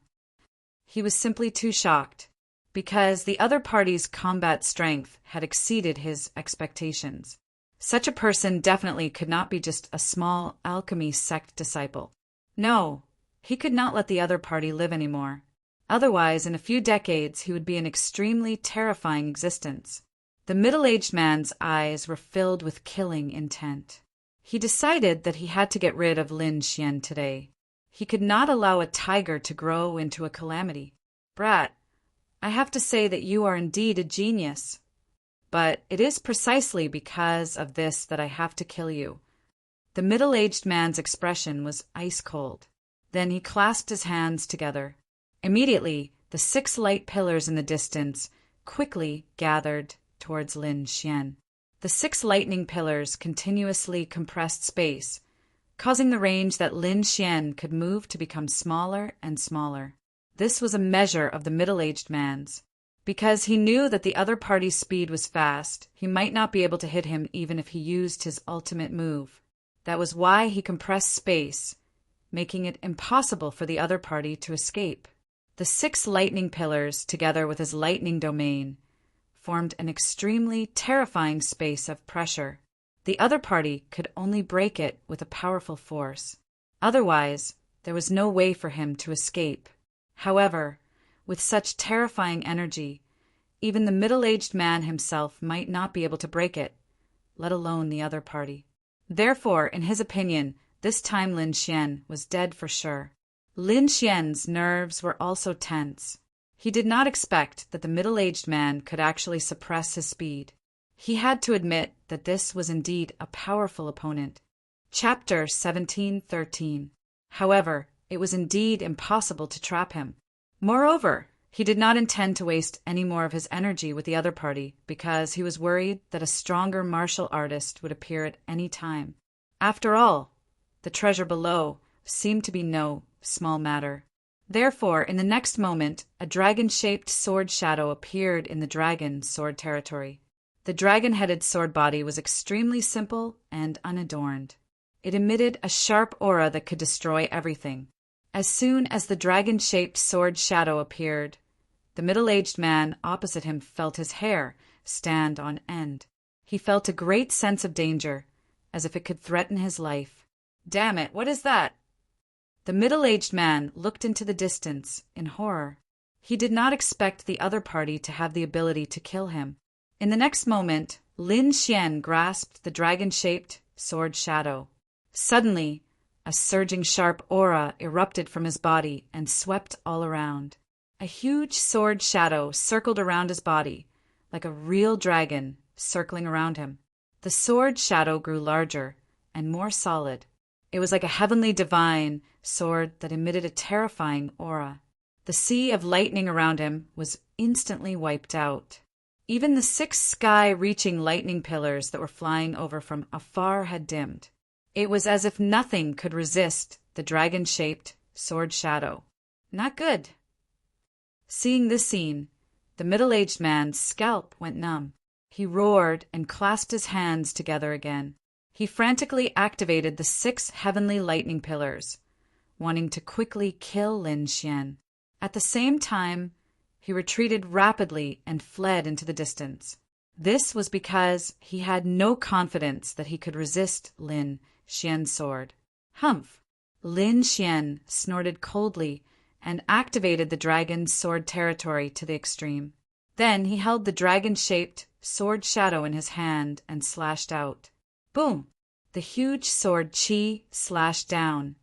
He was simply too shocked, because the other party's combat strength had exceeded his expectations. Such a person definitely could not be just a small alchemy sect disciple. No, he could not let the other party live anymore. Otherwise, in a few decades, he would be an extremely terrifying existence. The middle-aged man's eyes were filled with killing intent. He decided that he had to get rid of Lin Xian today. He could not allow a tiger to grow into a calamity. Brat, I have to say that you are indeed a genius. But it is precisely because of this that I have to kill you. The middle-aged man's expression was ice cold. Then he clasped his hands together. Immediately, the 6 light pillars in the distance quickly gathered towards Lin Xian. The 6 lightning pillars continuously compressed space, causing the range that Lin Xian could move to become smaller and smaller. This was a measure of the middle-aged man's. Because he knew that the other party's speed was fast, he might not be able to hit him even if he used his ultimate move. That was why he compressed space, making it impossible for the other party to escape. The 6 lightning pillars, together with his lightning domain, formed an extremely terrifying space of pressure. The other party could only break it with a powerful force. Otherwise, there was no way for him to escape. However, with such terrifying energy, even the middle-aged man himself might not be able to break it, let alone the other party. Therefore, in his opinion, this time Lin Xian was dead for sure. Lin Xian's nerves were also tense. He did not expect that the middle-aged man could actually suppress his speed. He had to admit that this was indeed a powerful opponent. Chapter 17:13. However, it was indeed impossible to trap him. Moreover, he did not intend to waste any more of his energy with the other party because he was worried that a stronger martial artist would appear at any time. After all, the treasure below seemed to be no small matter. Therefore, in the next moment, a dragon-shaped sword shadow appeared in the dragon's sword territory. The dragon-headed sword body was extremely simple and unadorned. It emitted a sharp aura that could destroy everything. As soon as the dragon-shaped sword shadow appeared, the middle-aged man opposite him felt his hair stand on end. He felt a great sense of danger, as if it could threaten his life. Damn it, what is that? The middle-aged man looked into the distance in horror. He did not expect the other party to have the ability to kill him. In the next moment, Lin Xian grasped the dragon-shaped sword shadow. Suddenly, a surging sharp aura erupted from his body and swept all around. A huge sword shadow circled around his body, like a real dragon circling around him. The sword shadow grew larger and more solid. It was like a heavenly divine sword that emitted a terrifying aura. The sea of lightning around him was instantly wiped out. Even the 6 sky-reaching lightning pillars that were flying over from afar had dimmed. It was as if nothing could resist the dragon-shaped sword shadow. Not good. Seeing this scene, the middle-aged man's scalp went numb. He roared and clasped his hands together again. He frantically activated the 6 heavenly lightning pillars, wanting to quickly kill Lin Xian. At the same time, he retreated rapidly and fled into the distance. This was because he had no confidence that he could resist Lin Xian's sword. Humph! Lin Xian snorted coldly and activated the dragon's sword territory to the extreme. Then he held the dragon-shaped sword shadow in his hand and slashed out. Boom! The huge sword Qi slashed down,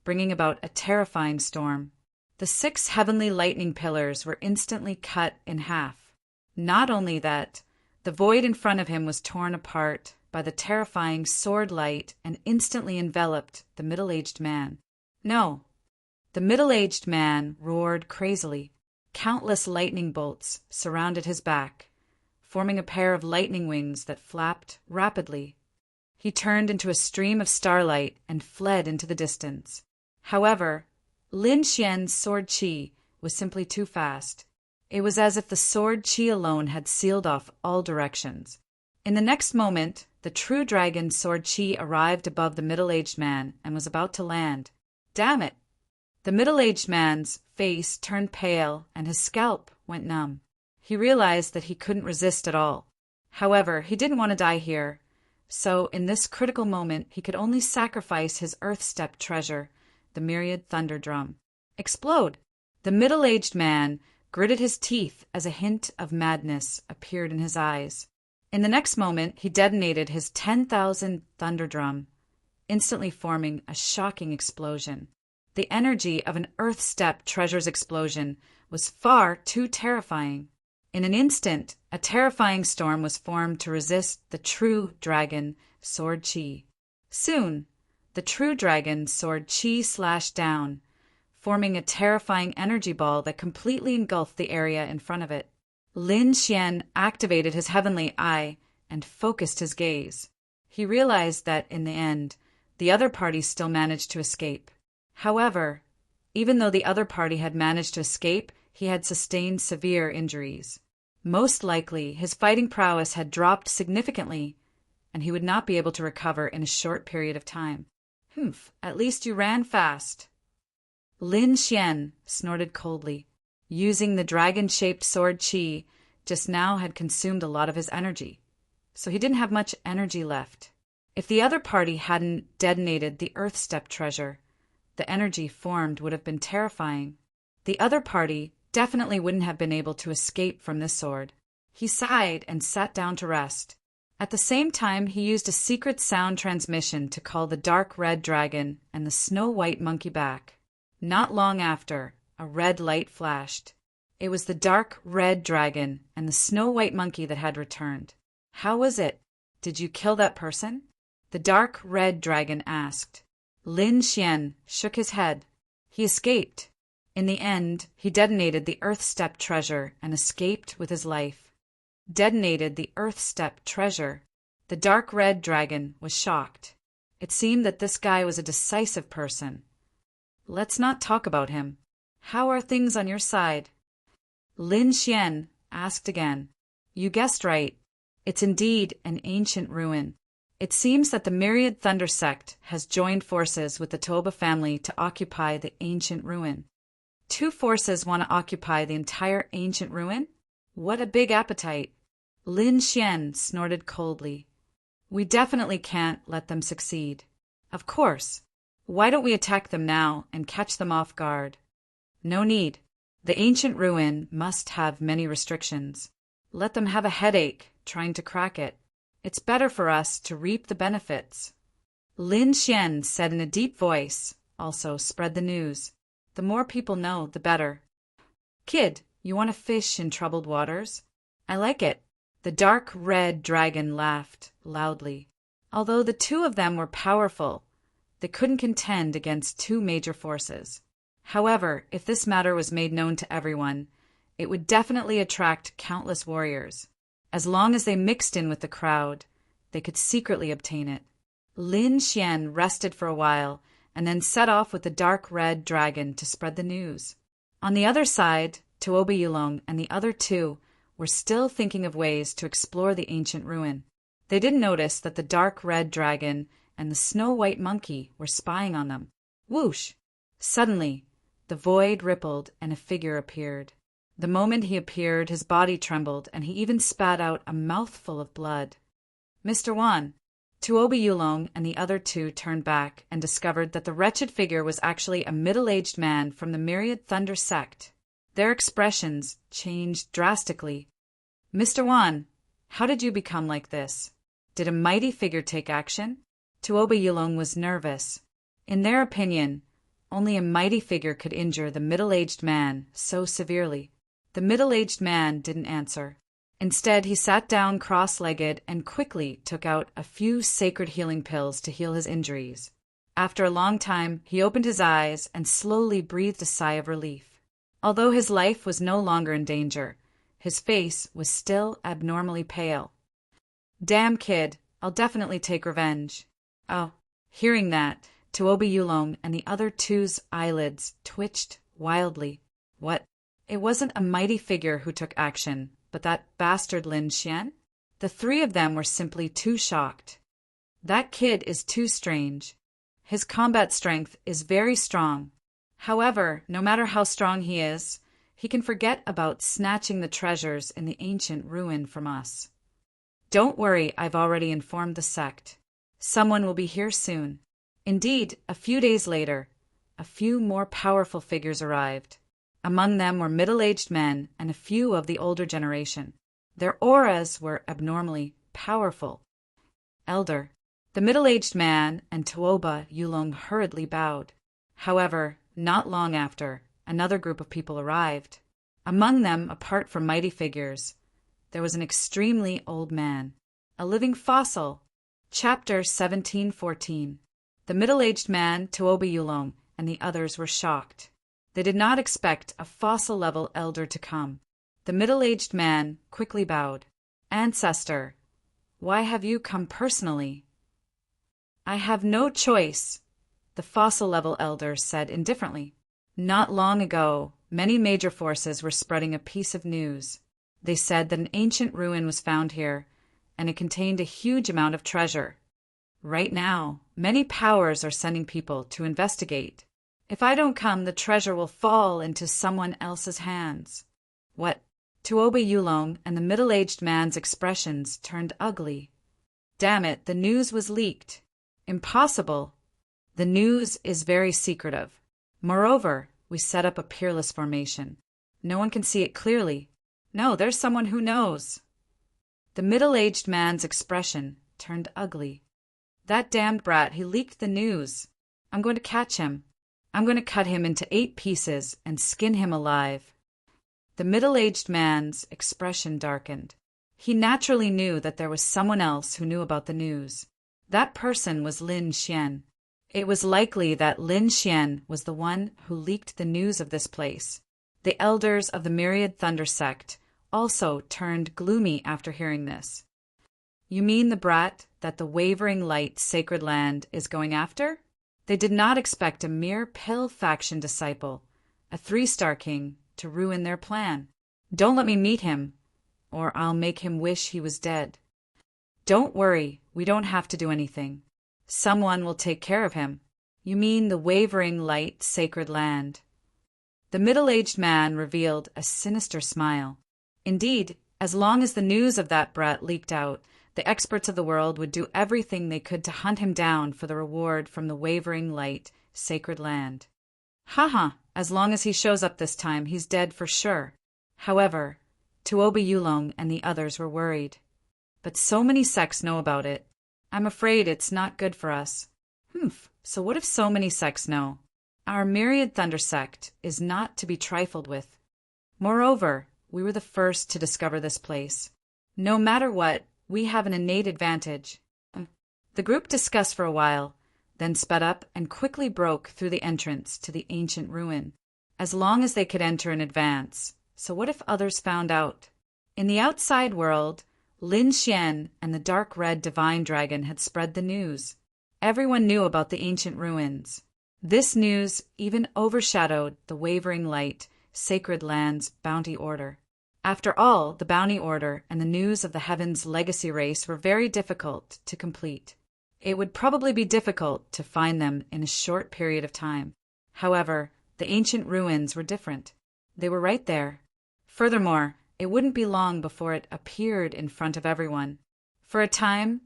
bringing about a terrifying storm. The 6 heavenly lightning pillars were instantly cut in half. Not only that, the void in front of him was torn apart by the terrifying sword light and instantly enveloped the middle-aged man. No! The middle-aged man roared crazily. Countless lightning bolts surrounded his back, forming a pair of lightning wings that flapped rapidly. He turned into a stream of starlight and fled into the distance. However, Lin Xian's sword Qi was simply too fast. It was as if the sword Qi alone had sealed off all directions. In the next moment, the true dragon sword Qi arrived above the middle-aged man and was about to land. Damn it! The middle-aged man's face turned pale and his scalp went numb. He realized that he couldn't resist at all. However, he didn't want to die here, so in this critical moment he could only sacrifice his earth-step treasure, the myriad thunder drum. Explode! The middle-aged man gritted his teeth as a hint of madness appeared in his eyes. In the next moment, he detonated his 10,000 thunder drum, instantly forming a shocking explosion. The energy of an earth-step treasure's explosion was far too terrifying. In an instant, a terrifying storm was formed to resist the true dragon sword Qi. Soon, the true dragon sword Qi slashed down, forming a terrifying energy ball that completely engulfed the area in front of it. Lin Xian activated his heavenly eye and focused his gaze. He realized that, in the end, the other party still managed to escape. However, even though the other party had managed to escape, he had sustained severe injuries. Most likely, his fighting prowess had dropped significantly, and he would not be able to recover in a short period of time. Humph, at least you ran fast. Lin Xian snorted coldly. Using the dragon-shaped sword Qi just now had consumed a lot of his energy, so he didn't have much energy left. If the other party hadn't detonated the Earth-step treasure, the energy formed would have been terrifying. The other party definitely wouldn't have been able to escape from this sword. He sighed and sat down to rest. At the same time, he used a secret sound transmission to call the dark red dragon and the snow-white monkey back. Not long after, a red light flashed. It was the dark red dragon and the snow-white monkey that had returned. How was it? Did you kill that person? The dark red dragon asked. Lin Xian shook his head. He escaped. In the end, he detonated the Earth-step treasure and escaped with his life. Detonated the Earth-step treasure. The dark red dragon was shocked. It seemed that this guy was a decisive person. Let's not talk about him. How are things on your side? Lin Xian asked again. You guessed right. It's indeed an ancient ruin. It seems that the Myriad Thunder sect has joined forces with the Toba family to occupy the ancient ruin. 2 forces want to occupy the entire ancient ruin? What a big appetite. Lin Xian snorted coldly. We definitely can't let them succeed. Of course. Why don't we attack them now and catch them off guard? No need. The ancient ruin must have many restrictions. Let them have a headache trying to crack it. It's better for us to reap the benefits. Lin Xian said in a deep voice. Also, spread the news. The more people know, the better. Kid, you want to fish in troubled waters? I like it. The dark red dragon laughed loudly. Although the two of them were powerful, they couldn't contend against two major forces. However, if this matter was made known to everyone, it would definitely attract countless warriors. As long as they mixed in with the crowd, they could secretly obtain it. Lin Xian rested for a while and then set off with the dark red dragon to spread the news. On the other side, Tuoba Yulong and the other two were still thinking of ways to explore the ancient ruin. They didn't notice that the dark red dragon and the snow-white monkey were spying on them. Whoosh! Suddenly, the void rippled and a figure appeared. The moment he appeared, his body trembled and he even spat out a mouthful of blood. Mr. Wan, Tuoba Yulong and the other two turned back and discovered that the wretched figure was actually a middle-aged man from the Myriad Thunder sect. Their expressions changed drastically. Mr. Wan, how did you become like this? Did a mighty figure take action? Tuoba Yulong was nervous. In their opinion, only a mighty figure could injure the middle-aged man so severely. The middle-aged man didn't answer. Instead, he sat down cross-legged and quickly took out a few sacred healing pills to heal his injuries. After a long time, he opened his eyes and slowly breathed a sigh of relief. Although his life was no longer in danger, his face was still abnormally pale. Damn kid, I'll definitely take revenge. Oh, hearing that, Tuoba Yulong and the other two's eyelids twitched wildly. What? It wasn't a mighty figure who took action, but that bastard Lin Xian? The three of them were simply too shocked. That kid is too strange. His combat strength is very strong. However, no matter how strong he is, he can forget about snatching the treasures in the ancient ruin from us. Don't worry, I've already informed the sect. Someone will be here soon. Indeed, a few days later, a few more powerful figures arrived. Among them were middle-aged men and a few of the older generation. Their auras were abnormally powerful. Elder. The middle-aged man and Tuoba Yulong hurriedly bowed. However, not long after, another group of people arrived. Among them, apart from mighty figures, there was an extremely old man, a living fossil. Chapter 1714. The middle-aged man, Tuoba Yulong, and the others were shocked. They did not expect a fossil-level elder to come. The middle-aged man quickly bowed. Ancestor, why have you come personally? I have no choice, the fossil-level elder said indifferently. Not long ago, many major forces were spreading a piece of news. They said that an ancient ruin was found here, and it contained a huge amount of treasure. Right now, many powers are sending people to investigate. If I don't come, the treasure will fall into someone else's hands. What? Tuoba Yulong and the middle-aged man's expressions turned ugly. Damn it, the news was leaked. Impossible. The news is very secretive. Moreover, we set up a peerless formation. No one can see it clearly. No, there's someone who knows. The middle-aged man's expression turned ugly. That damned brat, he leaked the news. I'm going to catch him. I'm going to cut him into 8 pieces and skin him alive. The middle-aged man's expression darkened. He naturally knew that there was someone else who knew about the news. That person was Lin Xian. It was likely that Lin Xian was the one who leaked the news of this place. The elders of the Myriad Thunder sect also turned gloomy after hearing this. You mean the brat that the Wavering Light Sacred Land is going after? They did not expect a mere pill faction disciple, a 3-star king, to ruin their plan. Don't let me meet him, or I'll make him wish he was dead. Don't worry, we don't have to do anything. Someone will take care of him. You mean the Wavering Light Sacred Land. The middle-aged man revealed a sinister smile. Indeed, As long as the news of that brat leaked out, the experts of the world would do everything they could to hunt him down for the reward from the wavering light, sacred land. Haha, as long as he shows up this time, he's dead for sure. However, Tuoba Yulong and the others were worried. But so many sects know about it. I'm afraid it's not good for us. So what if so many sects know? Our myriad thunder sect is not to be trifled with. Moreover, we were the first to discover this place. No matter what, we have an innate advantage. The group discussed for a while, then sped up and quickly broke through the entrance to the ancient ruin. As long as they could enter in advance. So what if others found out? In the outside world, Lin Xian and the dark red divine dragon had spread the news. Everyone knew about the ancient ruins. This news even overshadowed the wavering light, sacred land's bounty order. After all, the bounty order and the news of the heavens' legacy race were very difficult to complete. It would probably be difficult to find them in a short period of time. However, the ancient ruins were different. They were right there. Furthermore, it wouldn't be long before it appeared in front of everyone. For a time,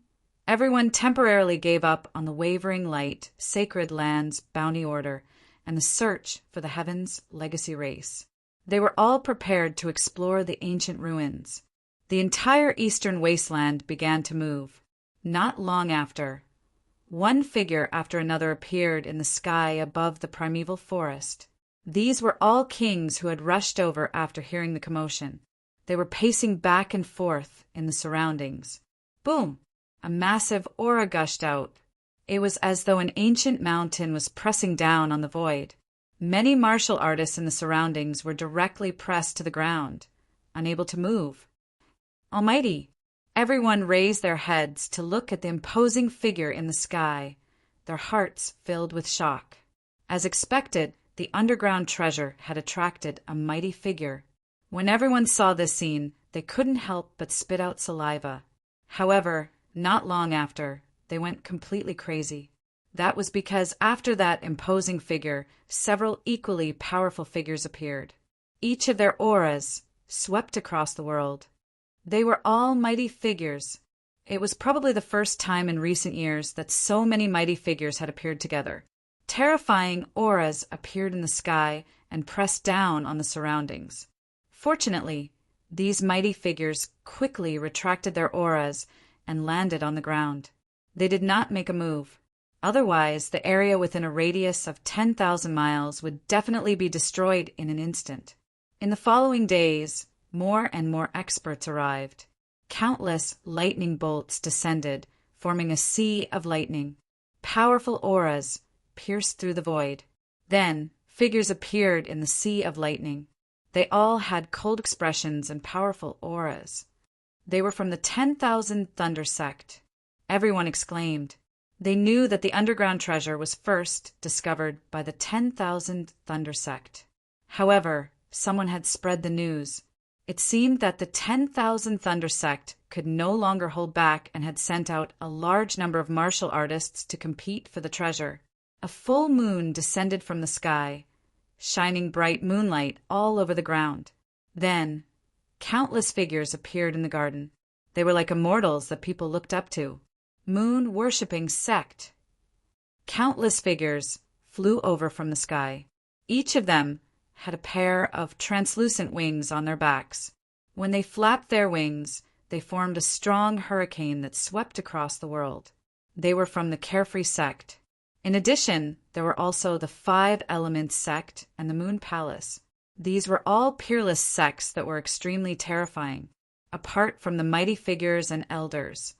everyone temporarily gave up on the wavering light, sacred land's bounty order, and the search for the heavens' legacy race. They were all prepared to explore the ancient ruins. The entire eastern wasteland began to move. Not long after, one figure after another appeared in the sky above the primeval forest. These were all kings who had rushed over after hearing the commotion. They were pacing back and forth in the surroundings. Boom! A massive aura gushed out. It was as though an ancient mountain was pressing down on the void. Many martial artists in the surroundings were directly pressed to the ground, unable to move. Almighty! Everyone raised their heads to look at the imposing figure in the sky, their hearts filled with shock. As expected, the underground treasure had attracted a mighty figure. When everyone saw this scene, they couldn't help but spit out saliva. However, not long after, they went completely crazy. That was because after that imposing figure, several equally powerful figures appeared. Each of their auras swept across the world. They were all mighty figures. It was probably the first time in recent years that so many mighty figures had appeared together. Terrifying auras appeared in the sky and pressed down on the surroundings. Fortunately, these mighty figures quickly retracted their auras and landed on the ground. They did not make a move. Otherwise, the area within a radius of 10,000 miles would definitely be destroyed in an instant. In the following days, more and more experts arrived. Countless lightning bolts descended, forming a sea of lightning. Powerful auras pierced through the void. Then, figures appeared in the sea of lightning. They all had cold expressions and powerful auras. They were from the 10,000 Thunder sect. Everyone exclaimed. They knew that the underground treasure was first discovered by the 10,000 Thunder sect. However, someone had spread the news. It seemed that the 10,000 Thunder sect could no longer hold back and had sent out a large number of martial artists to compete for the treasure. A full moon descended from the sky, shining bright moonlight all over the ground. Then, countless figures appeared in the garden. They were like immortals that people looked up to. Moon-worshipping sect. Countless figures flew over from the sky. Each of them had a pair of translucent wings on their backs. When they flapped their wings, they formed a strong hurricane that swept across the world. They were from the Carefree sect. In addition, there were also the Five Elements sect and the Moon Palace. These were all peerless sects that were extremely terrifying. Apart from the mighty figures and elders,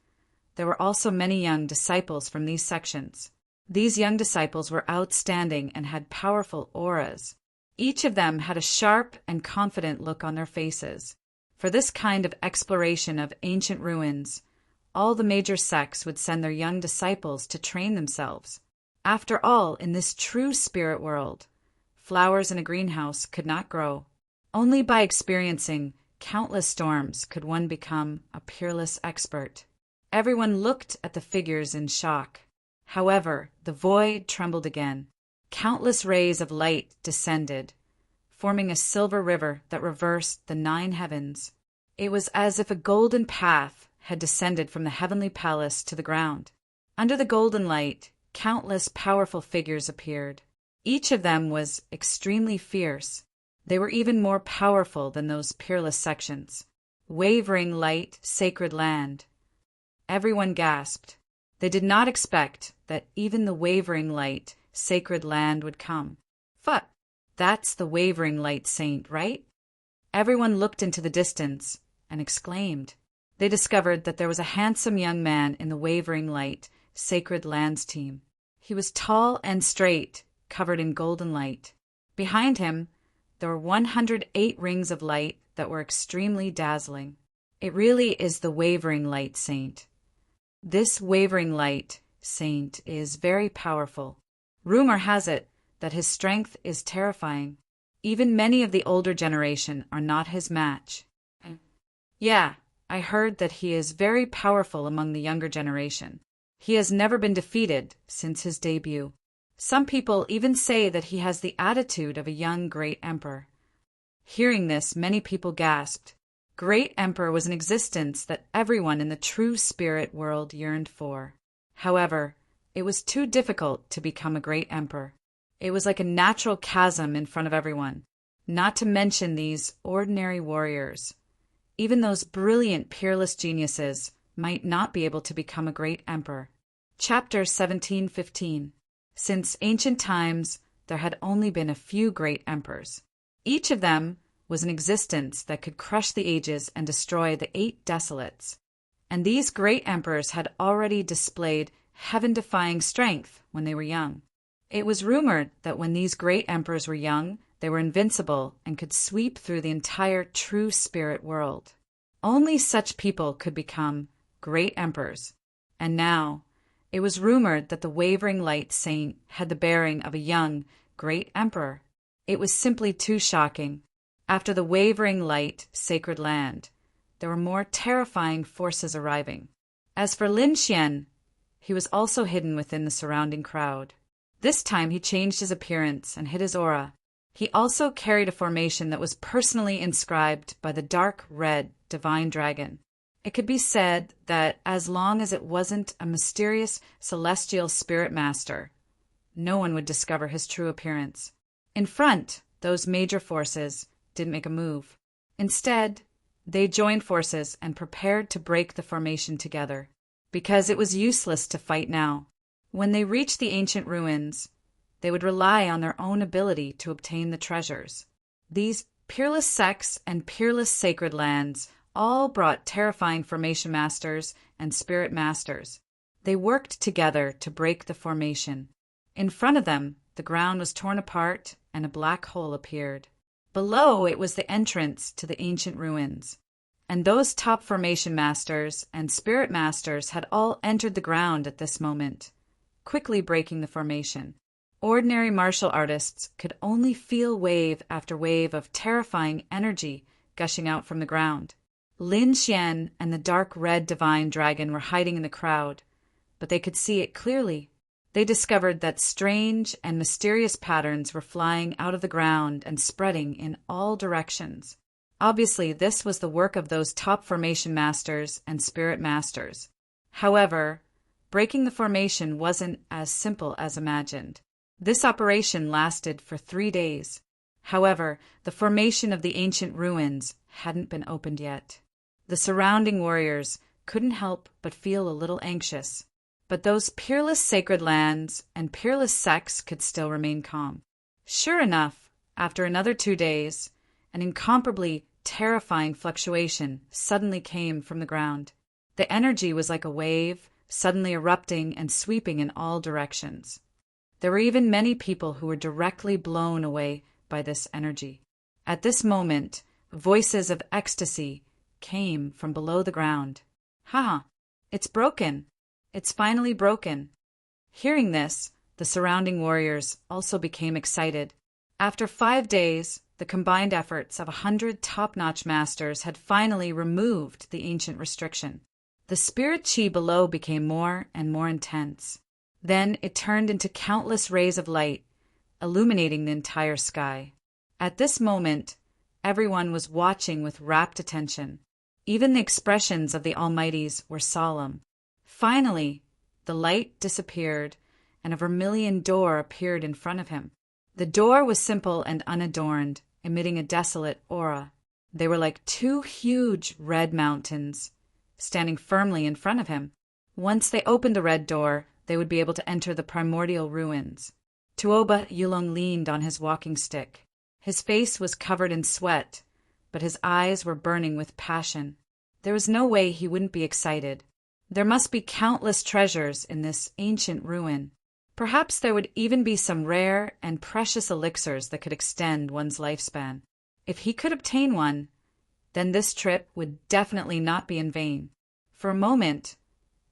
there were also many young disciples from these sections. These young disciples were outstanding and had powerful auras. Each of them had a sharp and confident look on their faces. For this kind of exploration of ancient ruins, all the major sects would send their young disciples to train themselves. After all, in this true spirit world, flowers in a greenhouse could not grow. Only by experiencing countless storms could one become a peerless expert. Everyone looked at the figures in shock. However, the void trembled again. Countless rays of light descended, forming a silver river that reversed the 9 heavens. It was as if a golden path had descended from the heavenly palace to the ground. Under the golden light, countless powerful figures appeared. Each of them was extremely fierce. They were even more powerful than those peerless sections. Wavering light, sacred land. Everyone gasped. They did not expect that even the wavering light, sacred land would come. That's the wavering light saint, right? Everyone looked into the distance and exclaimed. They discovered that there was a handsome young man in the wavering light, sacred lands team. He was tall and straight, covered in golden light. Behind him, there were 108 rings of light that were extremely dazzling. It really is the wavering light saint. This wavering light saint is very powerful. Rumor has it that his strength is terrifying. Even many of the older generation are not his match. Yeah, I heard that he is very powerful among the younger generation. He has never been defeated since his debut. Some people even say that he has the attitude of a young great emperor. Hearing this, many people gasped. Great Emperor was an existence that everyone in the true spirit world yearned for. However, it was too difficult to become a great emperor. It was like a natural chasm in front of everyone, not to mention these ordinary warriors. Even those brilliant, peerless geniuses might not be able to become a great emperor. Chapter 17:15. Since ancient times, there had only been a few great emperors. Each of them was an existence that could crush the ages and destroy the 8 desolates. And these great emperors had already displayed heaven-defying strength when they were young. It was rumored that when these great emperors were young, they were invincible and could sweep through the entire true spirit world. Only such people could become great emperors. And now, it was rumored that the wavering light saint had the bearing of a young, great emperor. It was simply too shocking. After the wavering light, sacred land, there were more terrifying forces arriving. As for Lin Xian, he was also hidden within the surrounding crowd. This time he changed his appearance and hid his aura. He also carried a formation that was personally inscribed by the dark red divine dragon. It could be said that as long as it wasn't a mysterious celestial spirit master, no one would discover his true appearance. In front, those major forces didn't make a move. Instead, they joined forces and prepared to break the formation together, because it was useless to fight now. When they reached the ancient ruins, they would rely on their own ability to obtain the treasures. These peerless sects and peerless sacred lands all brought terrifying formation masters and spirit masters. They worked together to break the formation. In front of them, the ground was torn apart and a black hole appeared. Below it was the entrance to the ancient ruins. And those top formation masters and spirit masters had all entered the ground at this moment, quickly breaking the formation. Ordinary martial artists could only feel wave after wave of terrifying energy gushing out from the ground. Lin Xian and the dark red divine dragon were hiding in the crowd, but they could see it clearly. They discovered that strange and mysterious patterns were flying out of the ground and spreading in all directions. Obviously, this was the work of those top formation masters and spirit masters. However, breaking the formation wasn't as simple as imagined. This operation lasted for 3 days. However, the formation of the ancient ruins hadn't been opened yet. The surrounding warriors couldn't help but feel a little anxious. But those peerless sacred lands and peerless sects could still remain calm. Sure enough, after another 2 days, an incomparably terrifying fluctuation suddenly came from the ground. The energy was like a wave, suddenly erupting and sweeping in all directions. There were even many people who were directly blown away by this energy. At this moment, voices of ecstasy came from below the ground. "Ha! It's broken! It's finally broken." Hearing this, the surrounding warriors also became excited. After 5 days, the combined efforts of 100 top-notch masters had finally removed the ancient restriction. The spirit chi below became more and more intense. Then it turned into countless rays of light, illuminating the entire sky. At this moment, everyone was watching with rapt attention. Even the expressions of the Almighties were solemn. Finally, the light disappeared, and a vermilion door appeared in front of him. The door was simple and unadorned, emitting a desolate aura. They were like two huge red mountains, standing firmly in front of him. Once they opened the red door, they would be able to enter the primordial ruins. Tuoba Yulong leaned on his walking stick. His face was covered in sweat, but his eyes were burning with passion. There was no way he wouldn't be excited. There must be countless treasures in this ancient ruin. Perhaps there would even be some rare and precious elixirs that could extend one's lifespan. If he could obtain one, then this trip would definitely not be in vain. For a moment,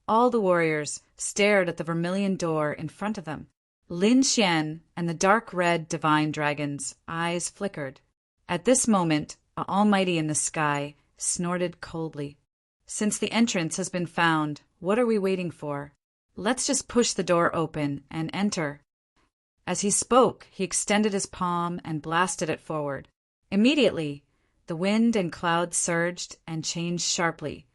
all the warriors stared at the vermilion door in front of them. Lin Xian and the dark red divine dragon's eyes flickered. At this moment, an almighty in the sky snorted coldly. Since the entrance has been found, what are we waiting for? Let's just push the door open and enter. As he spoke, he extended his palm and blasted it forward. Immediately, the wind and clouds surged and changed sharply,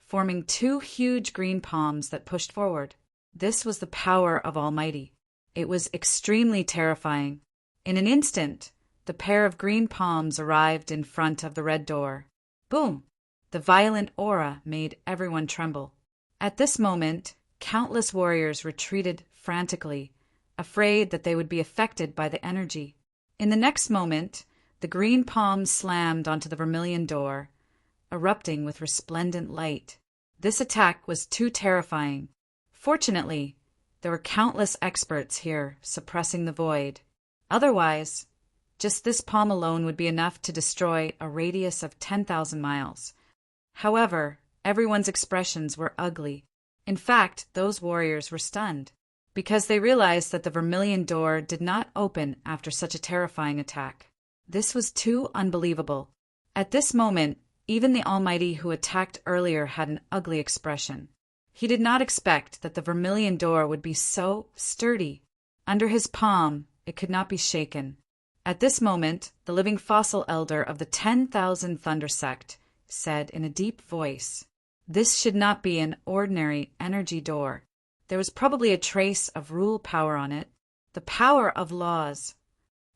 forming two huge green palms that pushed forward. This was the power of Almighty. It was extremely terrifying. In an instant, the pair of green palms arrived in front of the red door. Boom! The violent aura made everyone tremble. At this moment, countless warriors retreated frantically, afraid that they would be affected by the energy. In the next moment, the green palms slammed onto the vermilion door, erupting with resplendent light. This attack was too terrifying. Fortunately, there were countless experts here suppressing the void. Otherwise, just this palm alone would be enough to destroy a radius of 10,000 miles. However, everyone's expressions were ugly. In fact, those warriors were stunned, because they realized that the vermilion door did not open after such a terrifying attack. This was too unbelievable. At this moment, even the Almighty who attacked earlier had an ugly expression. He did not expect that the vermilion door would be so sturdy. Under his palm, it could not be shaken. At this moment, the living fossil elder of the 10,000 Thunder Sect said in a deep voice, "This should not be an ordinary energy door. There was probably a trace of rule power on it. The power of laws."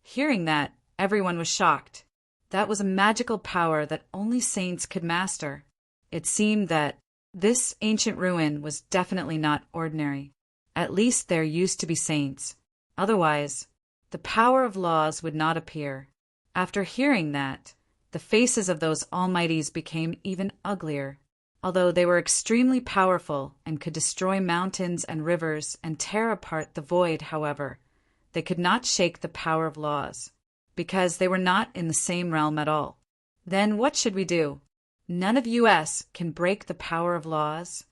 Hearing that, everyone was shocked. That was a magical power that only saints could master. It seemed that this ancient ruin was definitely not ordinary. At least there used to be saints. Otherwise, the power of laws would not appear. After hearing that, the faces of those almighties became even uglier. Although they were extremely powerful and could destroy mountains and rivers and tear apart the void, however, they could not shake the power of laws, because they were not in the same realm at all. Then what should we do? None of US can break the power of laws?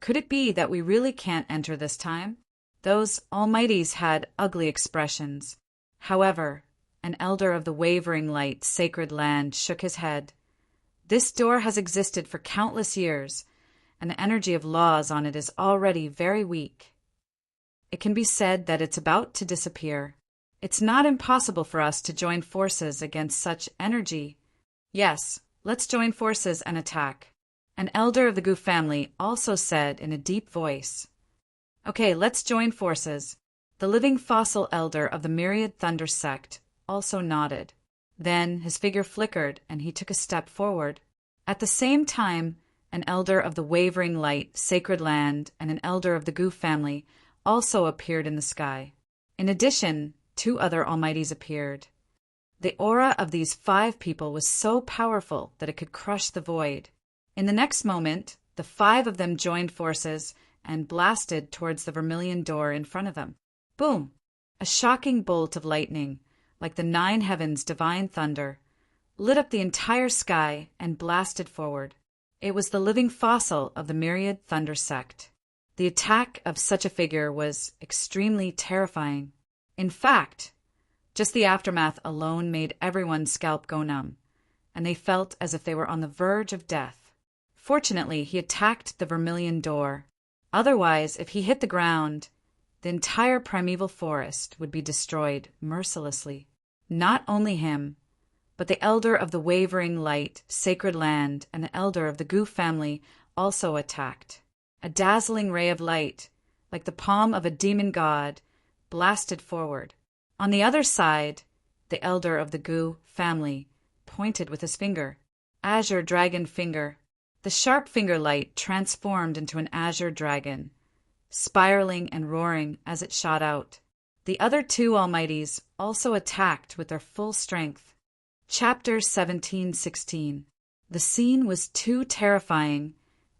Could it be that we really can't enter this time? Those almighties had ugly expressions. However, an elder of the wavering light, sacred land, shook his head. This door has existed for countless years, and the energy of laws on it is already very weak. It can be said that it's about to disappear. It's not impossible for us to join forces against such energy. Yes, let's join forces and attack. An elder of the Gu family also said in a deep voice, "Okay, let's join forces." The living fossil elder of the Myriad Thunder Sect also nodded. Then his figure flickered and he took a step forward. At the same time, an elder of the Wavering Light, Sacred Land, and an elder of the Gu family also appeared in the sky. In addition, 2 other almighties appeared. The aura of these 5 people was so powerful that it could crush the void. In the next moment, the 5 of them joined forces and blasted towards the vermilion door in front of them. Boom! A shocking bolt of lightning, like the 9 heavens' divine thunder, lit up the entire sky and blasted forward. It was the living fossil of the Myriad Thunder Sect. The attack of such a figure was extremely terrifying. In fact, just the aftermath alone made everyone's scalp go numb, and they felt as if they were on the verge of death. Fortunately, he attacked the vermilion door. Otherwise, if he hit the ground, the entire primeval forest would be destroyed mercilessly. Not only him, But the elder of the wavering light, sacred land, and the elder of the Gu family also attacked. A dazzling ray of light, like the palm of a demon god, blasted forward. On the other side, the elder of the Gu family pointed with his finger. Azure dragon finger. The sharp finger light transformed into an azure dragon, spiraling and roaring as it shot out. The other two almighties also attacked with their full strength. Chapter 17:16. The scene was too terrifying,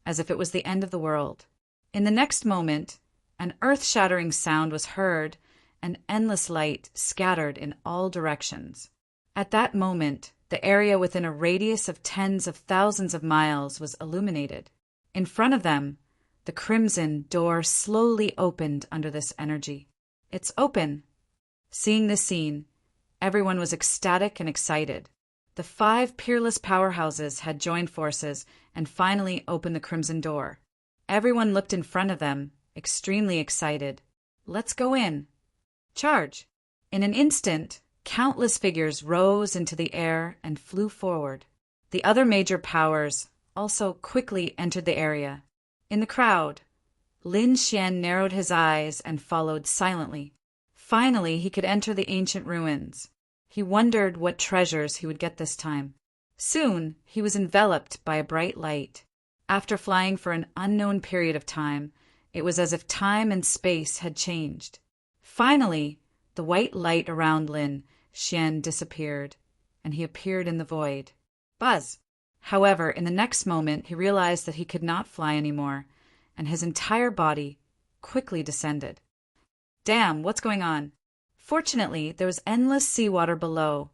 as if it was the end of the world. In the next moment, an earth-shattering sound was heard, and endless light scattered in all directions. At that moment, the area within a radius of tens of thousands of miles was illuminated. In front of them, the crimson door slowly opened under this energy. It's open. Seeing this scene, everyone was ecstatic and excited. The 5 peerless powerhouses had joined forces and finally opened the crimson door. Everyone looked in front of them, extremely excited. Let's go in. Charge. In an instant, countless figures rose into the air and flew forward. The other major powers also quickly entered the area. In the crowd, Lin Xian narrowed his eyes and followed silently. Finally, he could enter the ancient ruins. He wondered what treasures he would get this time. Soon, he was enveloped by a bright light. After flying for an unknown period of time, it was as if time and space had changed. Finally, the white light around Lin Xian disappeared, and he appeared in the void. Buzz! However, in the next moment, he realized that he could not fly anymore, and his entire body quickly descended. Damn, what's going on? Fortunately, there was endless seawater below,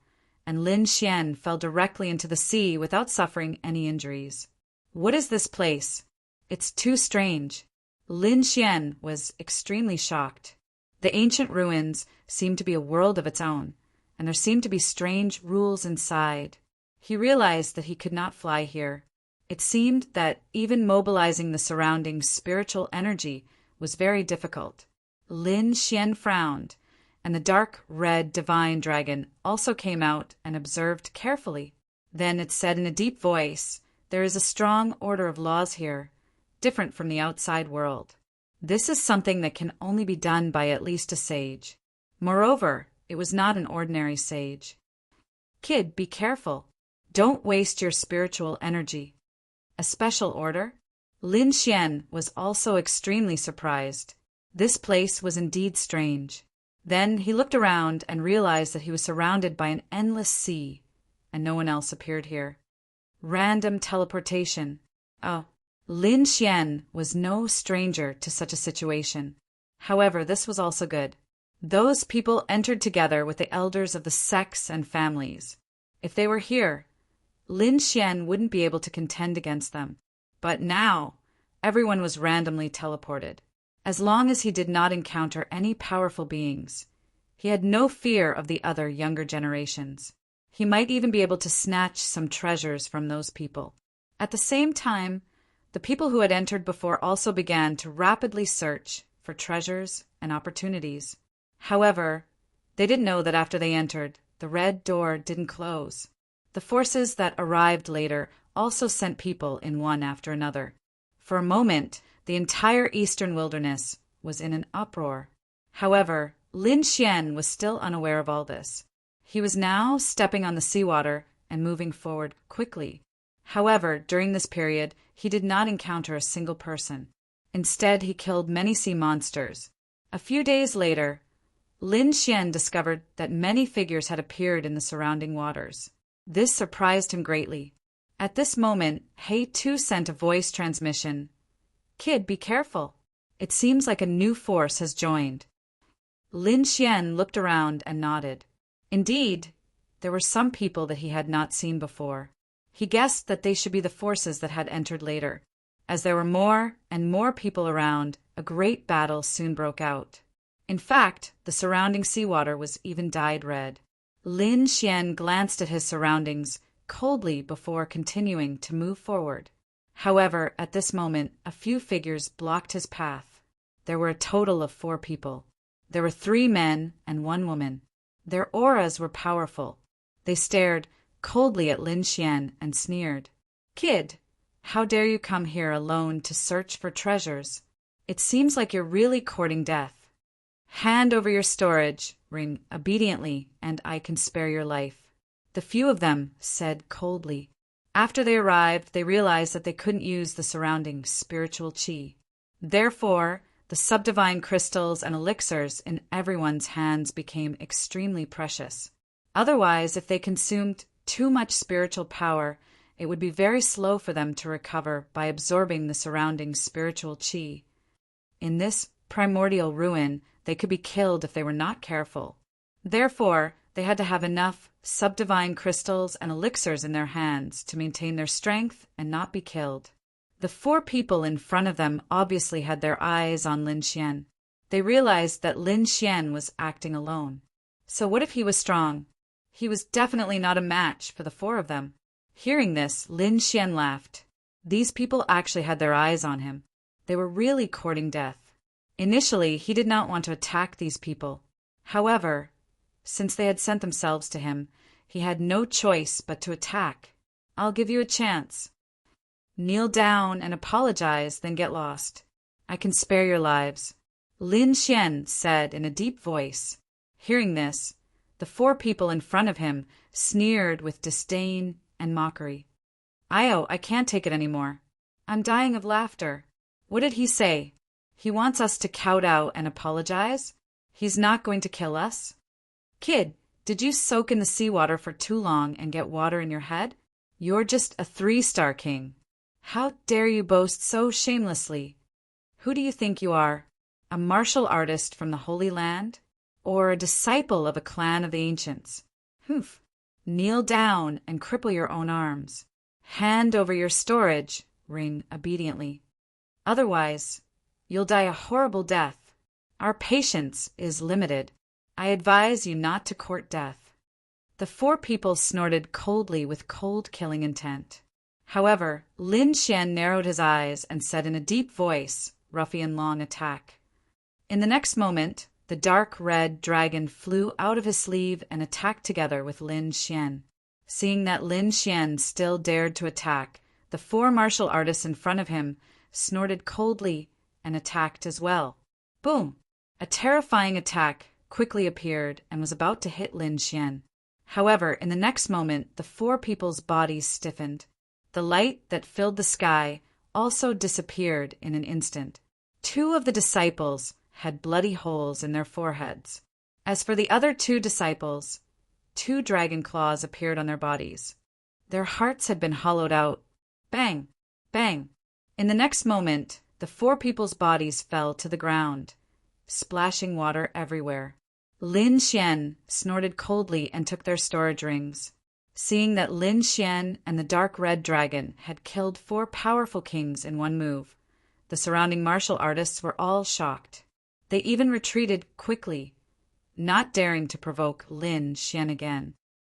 and Lin Xian fell directly into the sea without suffering any injuries. What is this place? It's too strange. Lin Xian was extremely shocked. The ancient ruins seemed to be a world of its own, and there seemed to be strange rules inside. He realized that he could not fly here. It seemed that even mobilizing the surrounding spiritual energy was very difficult. Lin Xian frowned, and the dark red divine dragon also came out and observed carefully. Then it said in a deep voice, "There is a strong order of laws here, different from the outside world. This is something that can only be done by at least a sage. Moreover, it was not an ordinary sage. Kid, be careful. Don't waste your spiritual energy." A special order? Lin Xian was also extremely surprised. This place was indeed strange. Then he looked around and realized that he was surrounded by an endless sea, and no one else appeared here. Random teleportation. Oh, Lin Xian was no stranger to such a situation. However, this was also good. Those people entered together with the elders of the sects and families. If they were here, Lin Xian wouldn't be able to contend against them. But now, everyone was randomly teleported. As long as he did not encounter any powerful beings, he had no fear of the other younger generations. He might even be able to snatch some treasures from those people. At the same time, the people who had entered before also began to rapidly search for treasures and opportunities. However, they didn't know that after they entered, the red door didn't close. The forces that arrived later also sent people in one after another. For a moment, the entire eastern wilderness was in an uproar. However, Lin Xian was still unaware of all this. He was now stepping on the seawater and moving forward quickly. However, during this period, he did not encounter a single person. Instead, he killed many sea monsters. A few days later, Lin Xian discovered that many figures had appeared in the surrounding waters. This surprised him greatly. At this moment, He too sent a voice transmission. "Kid, be careful. It seems like a new force has joined." Lin Xian looked around and nodded. Indeed, there were some people that he had not seen before. He guessed that they should be the forces that had entered later. As there were more and more people around, a great battle soon broke out. In fact, the surrounding seawater was even dyed red. Lin Xian glanced at his surroundings coldly before continuing to move forward. However, at this moment, a few figures blocked his path. There were a total of 4 people. There were 3 men and 1 woman. Their auras were powerful. They stared coldly at Lin Xian and sneered. "Kid, how dare you come here alone to search for treasures? It seems like you're really courting death. Hand over your storage ring obediently, and I can spare your life." The few of them said coldly. After they arrived, they realized that they couldn't use the surrounding spiritual qi. Therefore, the subdivine crystals and elixirs in everyone's hands became extremely precious. Otherwise, if they consumed too much spiritual power, it would be very slow for them to recover by absorbing the surrounding spiritual qi. In this primordial ruin, they could be killed if they were not careful. Therefore, they had to have enough subdivine crystals and elixirs in their hands to maintain their strength and not be killed. The four people in front of them obviously had their eyes on Lin Xian. They realized that Lin Xian was acting alone. So what if he was strong? He was definitely not a match for the four of them. Hearing this, Lin Xian laughed. These people actually had their eyes on him. They were really courting death. Initially, he did not want to attack these people. However, since they had sent themselves to him, he had no choice but to attack. "I'll give you a chance. Kneel down and apologize, then get lost. I can spare your lives," Lin Xian said in a deep voice. Hearing this, the four people in front of him sneered with disdain and mockery. I can't take it anymore. I'm dying of laughter. What did he say? He wants us to kowtow and apologize? He's not going to kill us? Kid, did you soak in the seawater for too long and get water in your head? You're just a 3-star king. How dare you boast so shamelessly? Who do you think you are? A martial artist from the Holy Land? Or a disciple of a clan of the ancients? Humph! Kneel down and cripple your own arms. Hand over your storage ring obediently. Otherwise, you'll die a horrible death. Our patience is limited. I advise you not to court death. The four people snorted coldly with cold-killing intent. However, Lin Xian narrowed his eyes and said in a deep voice, "Ruffian Long, attack." In the next moment, the dark red dragon flew out of his sleeve and attacked together with Lin Xian. Seeing that Lin Xian still dared to attack, the four martial artists in front of him snorted coldly and attacked as well. Boom! A terrifying attack quickly appeared and was about to hit Lin Xian. However, in the next moment, the four people's bodies stiffened. The light that filled the sky also disappeared in an instant. Two of the disciples had bloody holes in their foreheads. As for the other two disciples, 2 dragon claws appeared on their bodies. Their hearts had been hollowed out. Bang! Bang! In the next moment, the four people's bodies fell to the ground, splashing water everywhere. Lin Xian snorted coldly and took their storage rings. Seeing that Lin Xian and the dark red dragon had killed 4 powerful kings in one move, the surrounding martial artists were all shocked. They even retreated quickly, not daring to provoke Lin Xian again.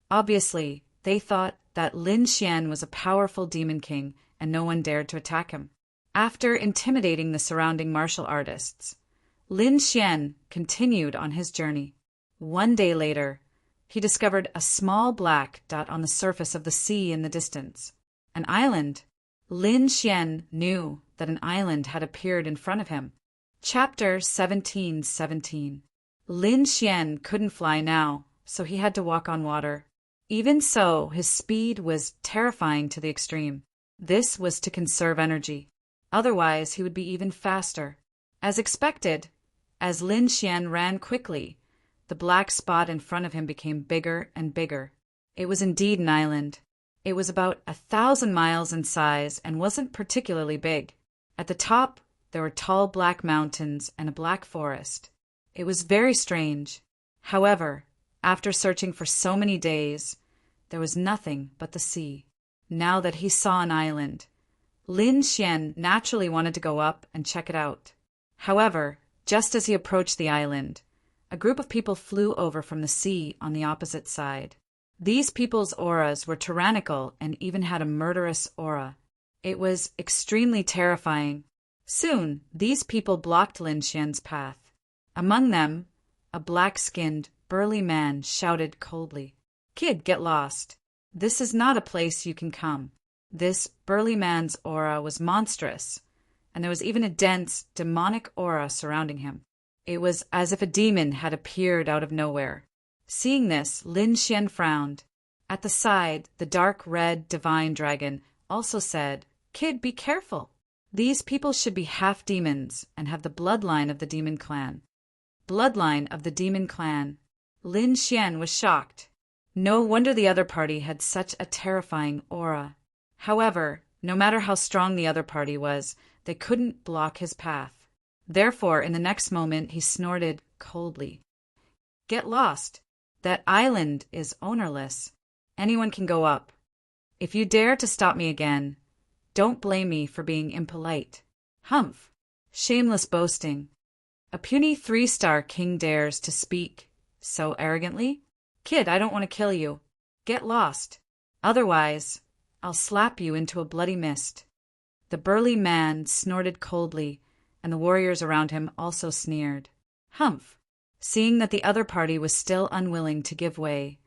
Obviously, they thought that Lin Xian was a powerful demon king and no one dared to attack him. After intimidating the surrounding martial artists, Lin Xian continued on his journey. One day later, he discovered a small black dot on the surface of the sea in the distance. An island. Lin Xian knew that an island had appeared in front of him. Chapter 17:17. Lin Xian couldn't fly now, so he had to walk on water. Even so, his speed was terrifying to the extreme. This was to conserve energy. Otherwise, he would be even faster. As expected, as Lin Xian ran quickly, the black spot in front of him became bigger and bigger. It was indeed an island. It was about 1,000 miles in size and wasn't particularly big. At the top, there were tall black mountains and a black forest. It was very strange. However, after searching for so many days, there was nothing but the sea. Now that he saw an island, Lin Xian naturally wanted to go up and check it out. However, just as he approached the island, a group of people flew over from the sea on the opposite side. These people's auras were tyrannical and even had a murderous aura. It was extremely terrifying. Soon, these people blocked Lin Xian's path. Among them, a black-skinned, burly man shouted coldly, "Kid, get lost. This is not a place you can come. This burly man's aura was monstrous, and there was even a dense, demonic aura surrounding him. It was as if a demon had appeared out of nowhere. Seeing this, Lin Xian frowned. At the side, the dark red divine dragon also said, "Kid, be careful. These people should be half demons and have the bloodline of the demon clan." Bloodline of the demon clan. Lin Xian was shocked. No wonder the other party had such a terrifying aura. However, no matter how strong the other party was, they couldn't block his path. Therefore, in the next moment, he snorted coldly. "Get lost. That island is ownerless. Anyone can go up. If you dare to stop me again, don't blame me for being impolite." Humph! Shameless boasting. A puny 3-star king dares to speak so arrogantly? "Kid, I don't want to kill you. Get lost. Otherwise, I'll slap you into a bloody mist." The burly man snorted coldly, and the warriors around him also sneered. Humph! Seeing that the other party was still unwilling to give way,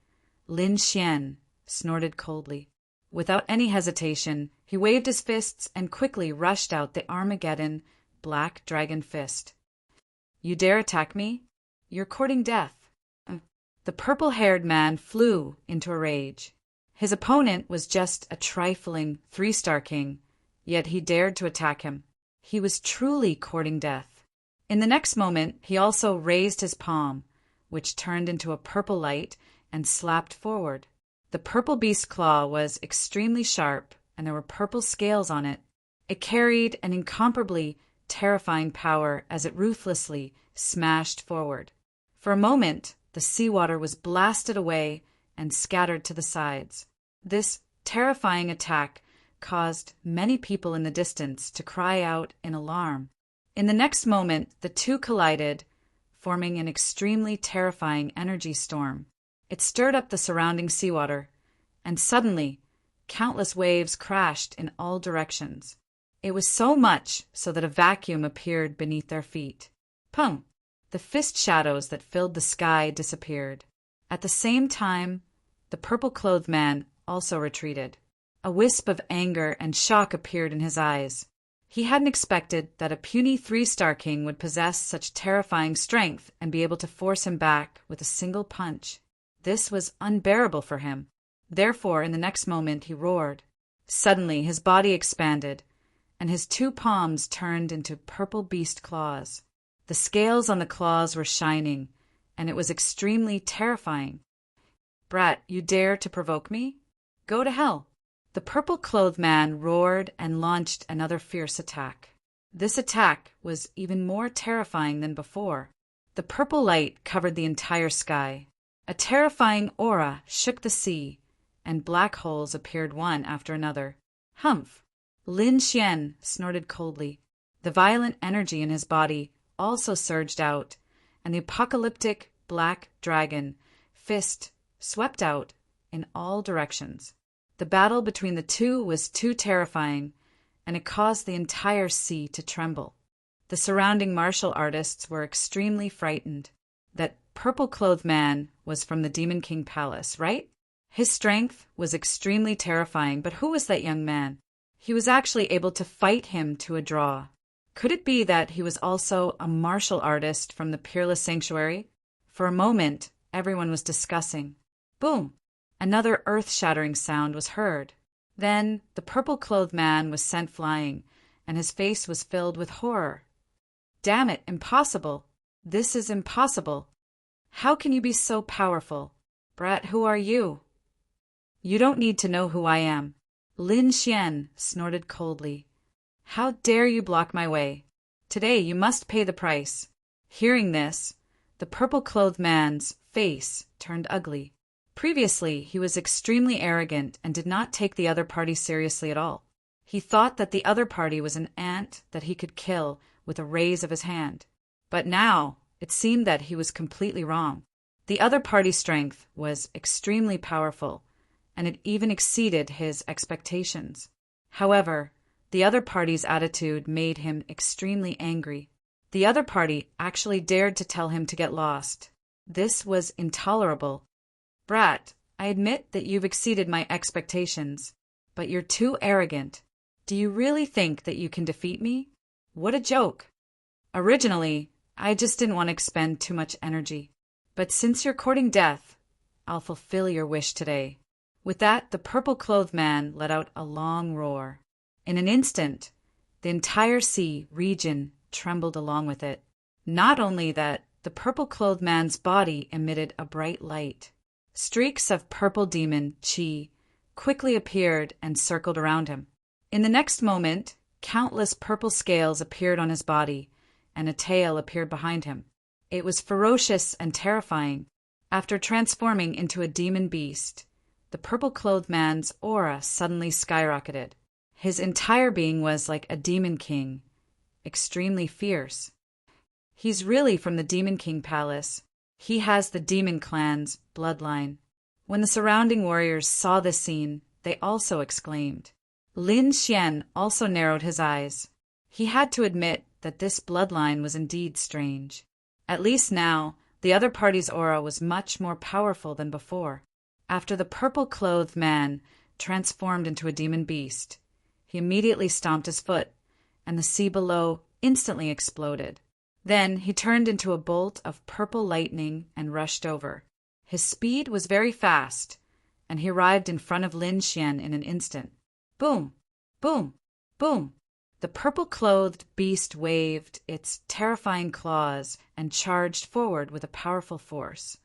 Lin Xian snorted coldly. Without any hesitation, he waved his fists and quickly rushed out the Armageddon Black Dragon Fist. "You dare attack me? You're courting death." The purple-haired man flew into a rage. His opponent was just a trifling 3-star king, yet he dared to attack him. He was truly courting death. In the next moment, he also raised his palm, which turned into a purple light, and slapped forward. The purple beast claw was extremely sharp, and there were purple scales on it. It carried an incomparably terrifying power as it ruthlessly smashed forward. For a moment, the seawater was blasted away and scattered to the sides. This terrifying attack caused many people in the distance to cry out in alarm. In the next moment, the two collided, forming an extremely terrifying energy storm. It stirred up the surrounding seawater, and suddenly, countless waves crashed in all directions. It was so much so that a vacuum appeared beneath their feet. Pum! The fist shadows that filled the sky disappeared. At the same time, the purple-clothed man also retreated. A wisp of anger and shock appeared in his eyes. He hadn't expected that a puny 3-star king would possess such terrifying strength and be able to force him back with a single punch. This was unbearable for him. Therefore, in the next moment, he roared. Suddenly, his body expanded, and his 2 palms turned into purple beast claws. The scales on the claws were shining, and it was extremely terrifying. "Brat, you dare to provoke me? Go to hell!" The purple-clothed man roared and launched another fierce attack. This attack was even more terrifying than before. The purple light covered the entire sky. A terrifying aura shook the sea, and black holes appeared one after another. Humph! Lin Xian snorted coldly. The violent energy in his body also surged out, and the apocalyptic black dragon fist swept out in all directions. The battle between the two was too terrifying, and it caused the entire sea to tremble. The surrounding martial artists were extremely frightened. That purple-clothed man was from the Demon King Palace, right? His strength was extremely terrifying, but who was that young man? He was actually able to fight him to a draw. Could it be that he was also a martial artist from the Peerless Sanctuary? For a moment, everyone was discussing. Boom! Another earth-shattering sound was heard. Then the purple-clothed man was sent flying, and his face was filled with horror. "Damn it, impossible! This is impossible! How can you be so powerful? Brat, who are you?" "You don't need to know who I am." Lin Xian snorted coldly. "How dare you block my way? Today you must pay the price." Hearing this, the purple-clothed man's face turned ugly. Previously, he was extremely arrogant and did not take the other party seriously at all. He thought that the other party was an ant that he could kill with a raise of his hand. But now, it seemed that he was completely wrong. The other party's strength was extremely powerful, and it even exceeded his expectations. However, the other party's attitude made him extremely angry. The other party actually dared to tell him to get lost. This was intolerable. "Brat, I admit that you've exceeded my expectations, but you're too arrogant. Do you really think that you can defeat me? What a joke! Originally, I just didn't want to expend too much energy. But since you're courting death, I'll fulfill your wish today." With that, the purple-clothed man let out a long roar. In an instant, the entire sea region trembled along with it. Not only that, the purple-clothed man's body emitted a bright light. Streaks of purple demon chi quickly appeared and circled around him. In the next moment, countless purple scales appeared on his body, and a tail appeared behind him. It was ferocious and terrifying. After transforming into a demon beast, the purple-clothed man's aura suddenly skyrocketed. His entire being was like a demon king, extremely fierce. He's really from the Demon King Palace. He has the demon clan's bloodline. When the surrounding warriors saw this scene, they also exclaimed. Lin Xian also narrowed his eyes. He had to admit that this bloodline was indeed strange. At least now, the other party's aura was much more powerful than before. After the purple-clothed man transformed into a demon beast, he immediately stomped his foot, and the sea below instantly exploded. Then he turned into a bolt of purple lightning and rushed over. His speed was very fast, and he arrived in front of Lin Xian in an instant. Boom! Boom! Boom! The purple-clothed beast waved its terrifying claws and charged forward with a powerful force.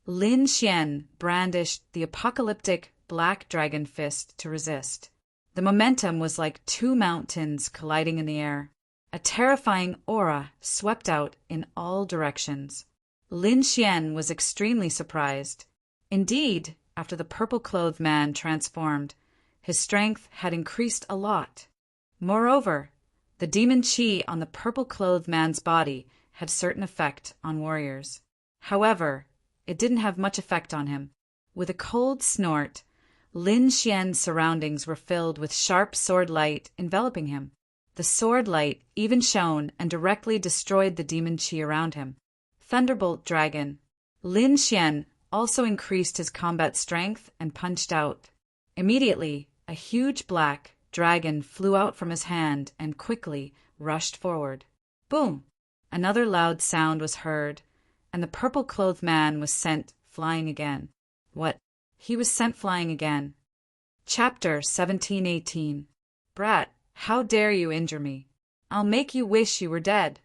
Lin Xian brandished the apocalyptic black dragon fist to resist. The momentum was like two mountains colliding in the air. A terrifying aura swept out in all directions. Lin Xian was extremely surprised. Indeed, after the purple-clothed man transformed, his strength had increased a lot. Moreover, the demon chi on the purple-clothed man's body had certain effect on warriors. However, it didn't have much effect on him. With a cold snort, Lin Xian's surroundings were filled with sharp sword light enveloping him. The sword light even shone and directly destroyed the demon chi around him. Thunderbolt Dragon. Lin Xian also increased his combat strength and punched out. Immediately, a huge black dragon flew out from his hand and quickly rushed forward. Boom! Another loud sound was heard, and the purple-clothed man was sent flying again. What? He was sent flying again. Chapter 1718. Brat, how dare you injure me? I'll make you wish you were dead.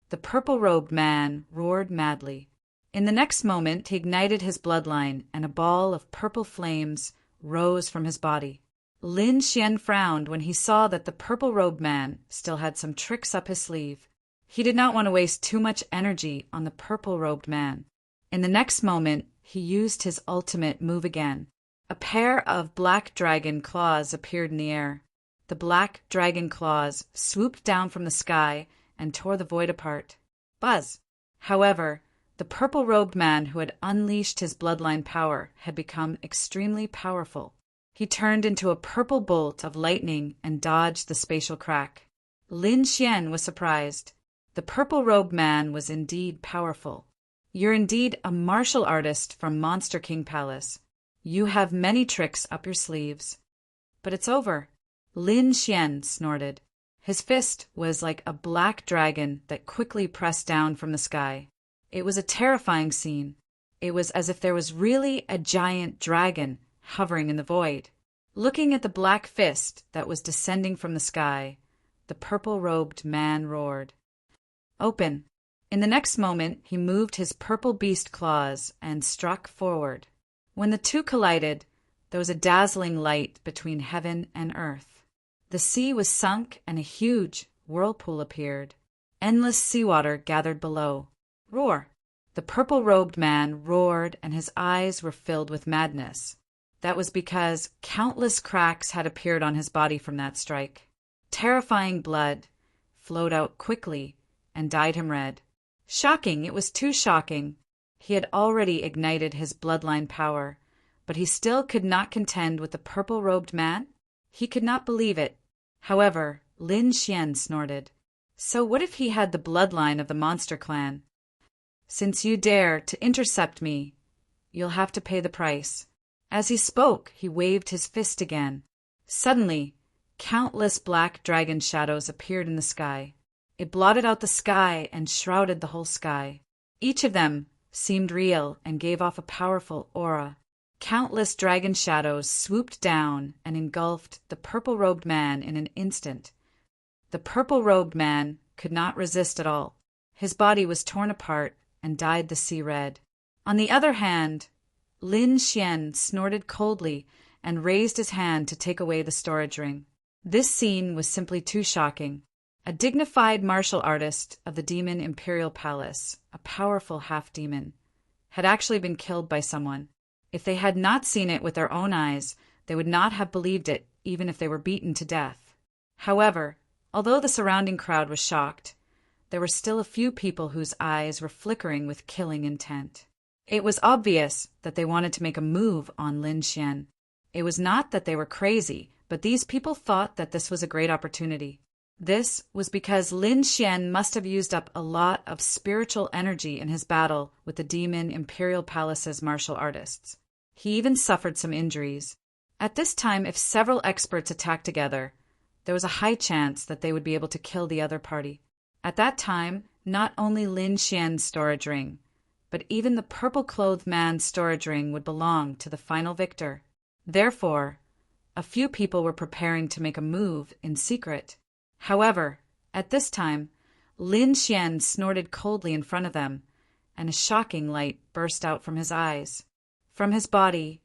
The purple-robed man roared madly. In the next moment he ignited his bloodline, and a ball of purple flames rose from his body. Lin Xian frowned when he saw that the purple-robed man still had some tricks up his sleeve. He did not want to waste too much energy on the purple-robed man. In the next moment, he used his ultimate move again. A pair of black dragon claws appeared in the air. The black dragon claws swooped down from the sky and tore the void apart. Buzz! However, the purple-robed man who had unleashed his bloodline power had become extremely powerful. He turned into a purple bolt of lightning and dodged the spatial crack. Lin Xian was surprised. The purple-robed man was indeed powerful. You're indeed a martial artist from Monster King Palace. You have many tricks up your sleeves. But it's over. Lin Xian snorted. His fist was like a black dragon that quickly pressed down from the sky. It was a terrifying scene. It was as if there was really a giant dragon hovering in the void. Looking at the black fist that was descending from the sky, the purple-robed man roared. Open. In the next moment, he moved his purple beast claws and struck forward. When the two collided, there was a dazzling light between heaven and earth. The sea was sunk and a huge whirlpool appeared. Endless seawater gathered below. Roar! The purple-robed man roared and his eyes were filled with madness. That was because countless cracks had appeared on his body from that strike. Terrifying blood flowed out quickly and dyed him red. Shocking! It was too shocking. He had already ignited his bloodline power, but he still could not contend with the purple-robed man? He could not believe it. However, Lin Xian snorted. So what if he had the bloodline of the monster clan? Since you dare to intercept me, you'll have to pay the price. As he spoke, he waved his fist again. Suddenly, countless black dragon shadows appeared in the sky. It blotted out the sky and shrouded the whole sky. Each of them seemed real and gave off a powerful aura. Countless dragon shadows swooped down and engulfed the purple-robed man in an instant. The purple-robed man could not resist at all. His body was torn apart and dyed the sea red. On the other hand, Lin Xian snorted coldly and raised his hand to take away the storage ring. This scene was simply too shocking. A dignified martial artist of the Demon Imperial Palace, a powerful half-demon, had actually been killed by someone. If they had not seen it with their own eyes, they would not have believed it, even if they were beaten to death. However, although the surrounding crowd was shocked, there were still a few people whose eyes were flickering with killing intent. It was obvious that they wanted to make a move on Lin Xian. It was not that they were crazy, but these people thought that this was a great opportunity. This was because Lin Xian must have used up a lot of spiritual energy in his battle with the Demon Imperial Palace's martial artists. He even suffered some injuries. At this time, if several experts attacked together, there was a high chance that they would be able to kill the other party. At that time, not only Lin Xian's storage ring, but even the purple-clothed man's storage ring would belong to the final victor. Therefore, a few people were preparing to make a move in secret. However, at this time, Lin Xian snorted coldly in front of them, and a shocking light burst out from his eyes. From his body,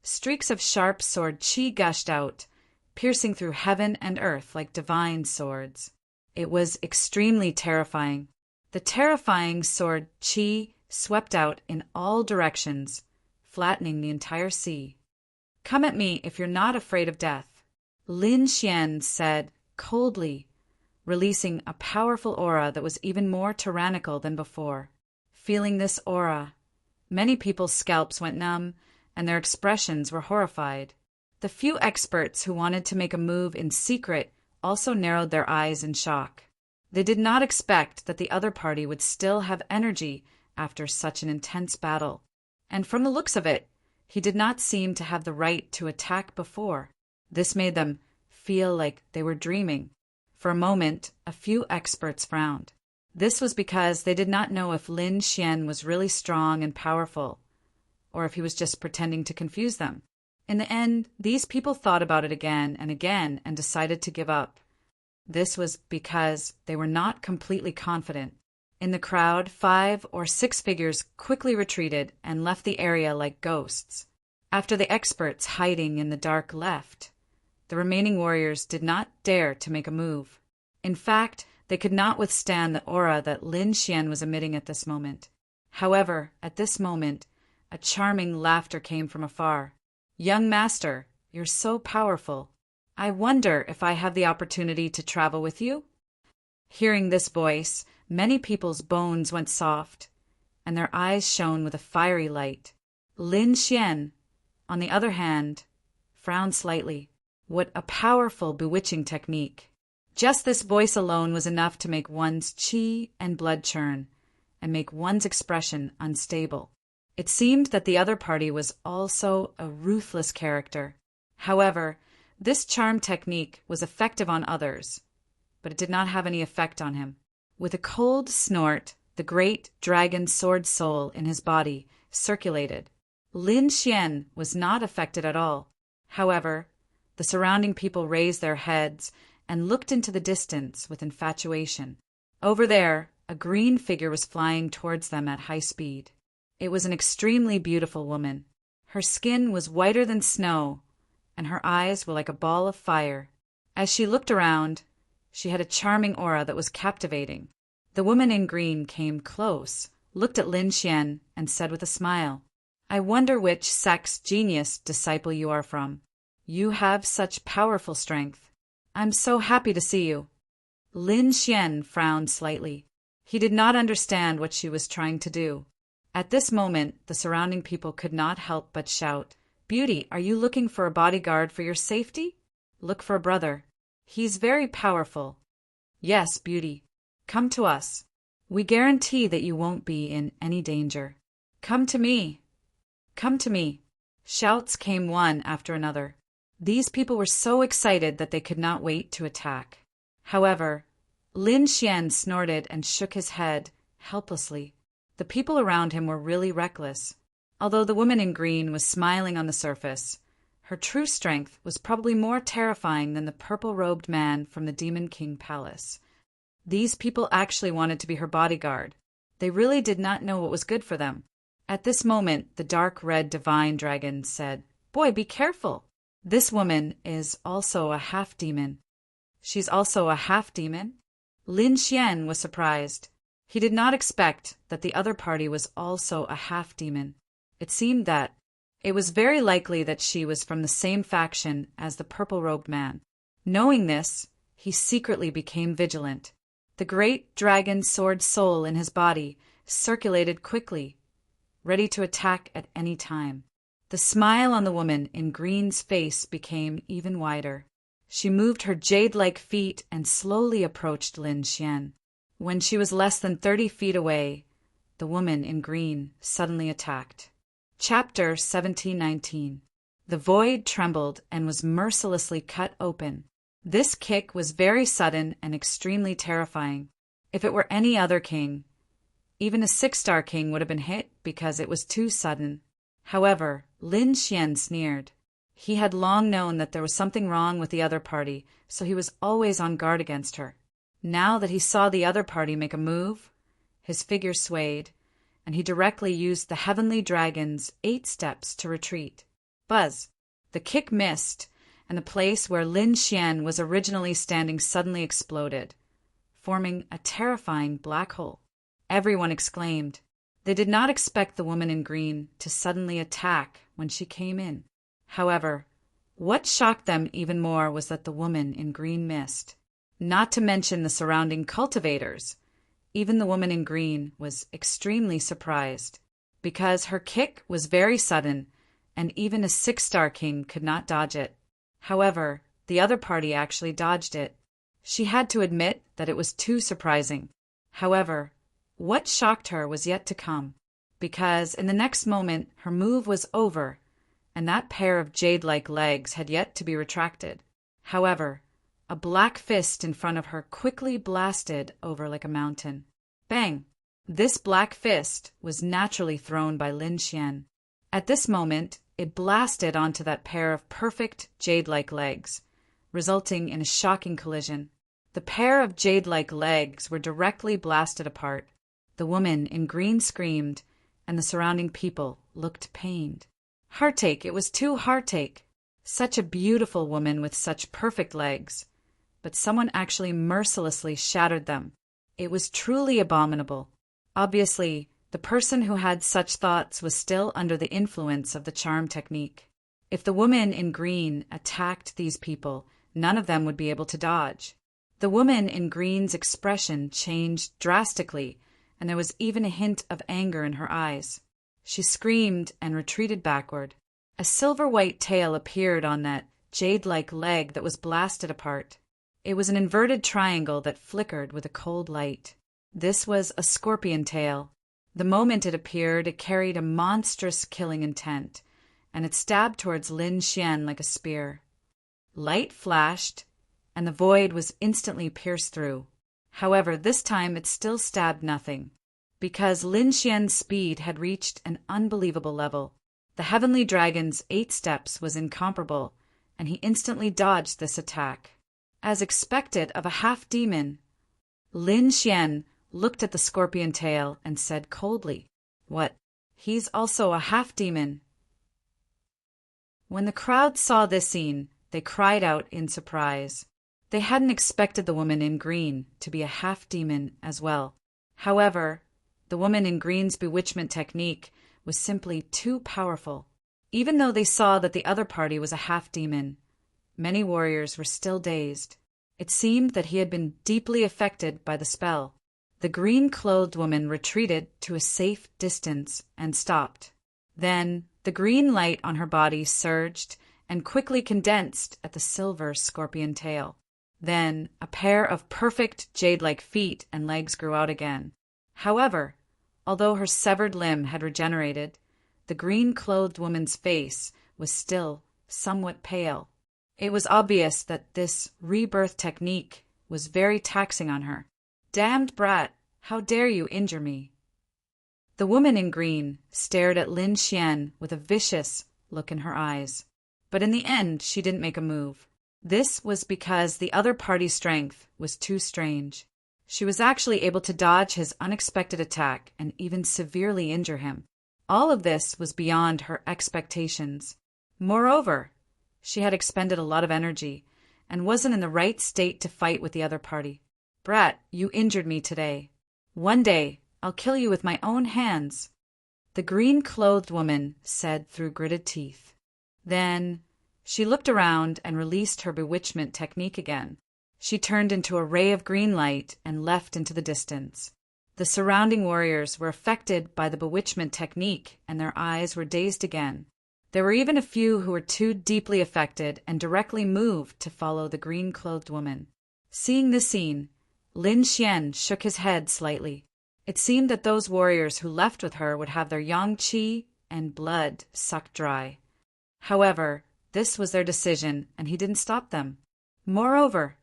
streaks of sharp sword qi gushed out, piercing through heaven and earth like divine swords. It was extremely terrifying. The terrifying sword qi swept out in all directions, flattening the entire sea. "Come at me if you're not afraid of death," Lin Xian said coldly, releasing a powerful aura that was even more tyrannical than before. Feeling this aura, many people's scalps went numb, and their expressions were horrified. The few experts who wanted to make a move in secret also narrowed their eyes in shock. They did not expect that the other party would still have energy after such an intense battle. And from the looks of it, he did not seem to have the right to attack before. This made them feel like they were dreaming. For a moment, a few experts frowned. This was because they did not know if Lin Xian was really strong and powerful, or if he was just pretending to confuse them. In the end, these people thought about it again and decided to give up. This was because they were not completely confident. In the crowd, 5 or 6 figures quickly retreated and left the area like ghosts. After the experts hiding in the dark left, the remaining warriors did not dare to make a move. In fact, they could not withstand the aura that Lin Xian was emitting at this moment. However, at this moment, a charming laughter came from afar. "Young master, you're so powerful. I wonder if I have the opportunity to travel with you?" Hearing this voice, many people's bones went soft, and their eyes shone with a fiery light. Lin Xian, on the other hand, frowned slightly. What a powerful, bewitching technique. Just this voice alone was enough to make one's qi and blood churn, and make one's expression unstable. It seemed that the other party was also a ruthless character. However, this charm technique was effective on others, but it did not have any effect on him. With a cold snort, the great dragon sword soul in his body circulated. Lin Xian was not affected at all. However, the surrounding people raised their heads and looked into the distance with infatuation. Over there, a green figure was flying towards them at high speed. It was an extremely beautiful woman. Her skin was whiter than snow, and her eyes were like a ball of fire. As she looked around, she had a charming aura that was captivating. The woman in green came close, looked at Lin Xian, and said with a smile, "I wonder which sex genius disciple you are from. You have such powerful strength. I'm so happy to see you." Lin Xian frowned slightly. He did not understand what she was trying to do. At this moment, the surrounding people could not help but shout, "Beauty, are you looking for a bodyguard for your safety? Look for a brother. He's very powerful. Yes, Beauty. Come to us. We guarantee that you won't be in any danger. Come to me. Come to me," Shouts came one after another. These people were so excited that they could not wait to attack. However, Lin Xian snorted and shook his head helplessly. The people around him were really reckless. Although the woman in green was smiling on the surface, her true strength was probably more terrifying than the purple-robed man from the Demon King Palace. These people actually wanted to be her bodyguard. They really did not know what was good for them. At this moment, the dark red divine dragon said, "Boy, be careful. This woman is also a half-demon." "She's also a half-demon?" Lin Xian was surprised. He did not expect that the other party was also a half-demon. It seemed that it was very likely that she was from the same faction as the purple-robed man. Knowing this, he secretly became vigilant. The great dragon sword soul in his body circulated quickly, ready to attack at any time. The smile on the woman in green's face became even wider. She moved her jade-like feet and slowly approached Lin Xian. When she was less than 30 feet away, the woman in green suddenly attacked. Chapter 1719. The void trembled and was mercilessly cut open. This kick was very sudden and extremely terrifying. If it were any other king, even a 6-star king would have been hit because it was too sudden. However, Lin Xian sneered. He had long known that there was something wrong with the other party, so he was always on guard against her. Now that he saw the other party make a move, his figure swayed, and he directly used the heavenly dragon's 8 steps to retreat. Buzz! The kick missed, and the place where Lin Xian was originally standing suddenly exploded, forming a terrifying black hole. Everyone exclaimed. They did not expect the woman in green to suddenly attack when she came in. However, what shocked them even more was that the woman in green missed. Not to mention the surrounding cultivators. Even the woman in green was extremely surprised, because her kick was very sudden, and even a 6-star king could not dodge it. However, the other party actually dodged it. She had to admit that it was too surprising. However, what shocked her was yet to come, because in the next moment her move was over, and that pair of jade-like legs had yet to be retracted. However, a black fist in front of her quickly blasted over like a mountain. Bang! This black fist was naturally thrown by Lin Xian. At this moment, it blasted onto that pair of perfect jade-like legs, resulting in a shocking collision. The pair of jade-like legs were directly blasted apart. The woman in green screamed, and the surrounding people looked pained. Heartache! It was too heartache! Such a beautiful woman with such perfect legs. But someone actually mercilessly shattered them. It was truly abominable. Obviously, the person who had such thoughts was still under the influence of the charm technique. If the woman in green attacked these people, none of them would be able to dodge. The woman in green's expression changed drastically, and there was even a hint of anger in her eyes. She screamed and retreated backward. A silver-white tail appeared on that jade-like leg that was blasted apart. It was an inverted triangle that flickered with a cold light. This was a scorpion tail. The moment it appeared, it carried a monstrous killing intent, and it stabbed towards Lin Xian like a spear. Light flashed, and the void was instantly pierced through. However, this time it still stabbed nothing, because Lin Xian's speed had reached an unbelievable level. The heavenly dragon's 8 steps was incomparable, and he instantly dodged this attack. As expected of a half-demon, Lin Xian looked at the scorpion tail and said coldly, "What? He's also a half-demon." When the crowd saw this scene, they cried out in surprise. They hadn't expected the woman in green to be a half-demon as well. However, the woman in green's bewitchment technique was simply too powerful. Even though they saw that the other party was a half-demon, many warriors were still dazed. It seemed that he had been deeply affected by the spell. The green-clothed woman retreated to a safe distance and stopped. Then the green light on her body surged and quickly condensed at the silver scorpion tail. Then a pair of perfect jade-like feet and legs grew out again. However, although her severed limb had regenerated, The green-clothed woman's face was still somewhat pale. It was obvious that this rebirth technique was very taxing on her. "Damned brat, how dare you injure me?" The woman in green stared at Lin Xian with a vicious look in her eyes. But in the end, she didn't make a move. This was because the other party's strength was too strange. She was actually able to dodge his unexpected attack and even severely injure him. All of this was beyond her expectations. Moreover, she had expended a lot of energy and wasn't in the right state to fight with the other party. "Brat, you injured me today. One day, I'll kill you with my own hands," the green-clothed woman said through gritted teeth. Then she looked around and released her bewitchment technique again. She turned into a ray of green light and left into the distance. The surrounding warriors were affected by the bewitchment technique, and their eyes were dazed again. There were even a few who were too deeply affected and directly moved to follow the green-clothed woman. Seeing this scene, Lin Xian shook his head slightly. It seemed that those warriors who left with her would have their yang qi and blood sucked dry. However, this was their decision, and he didn't stop them. Moreover,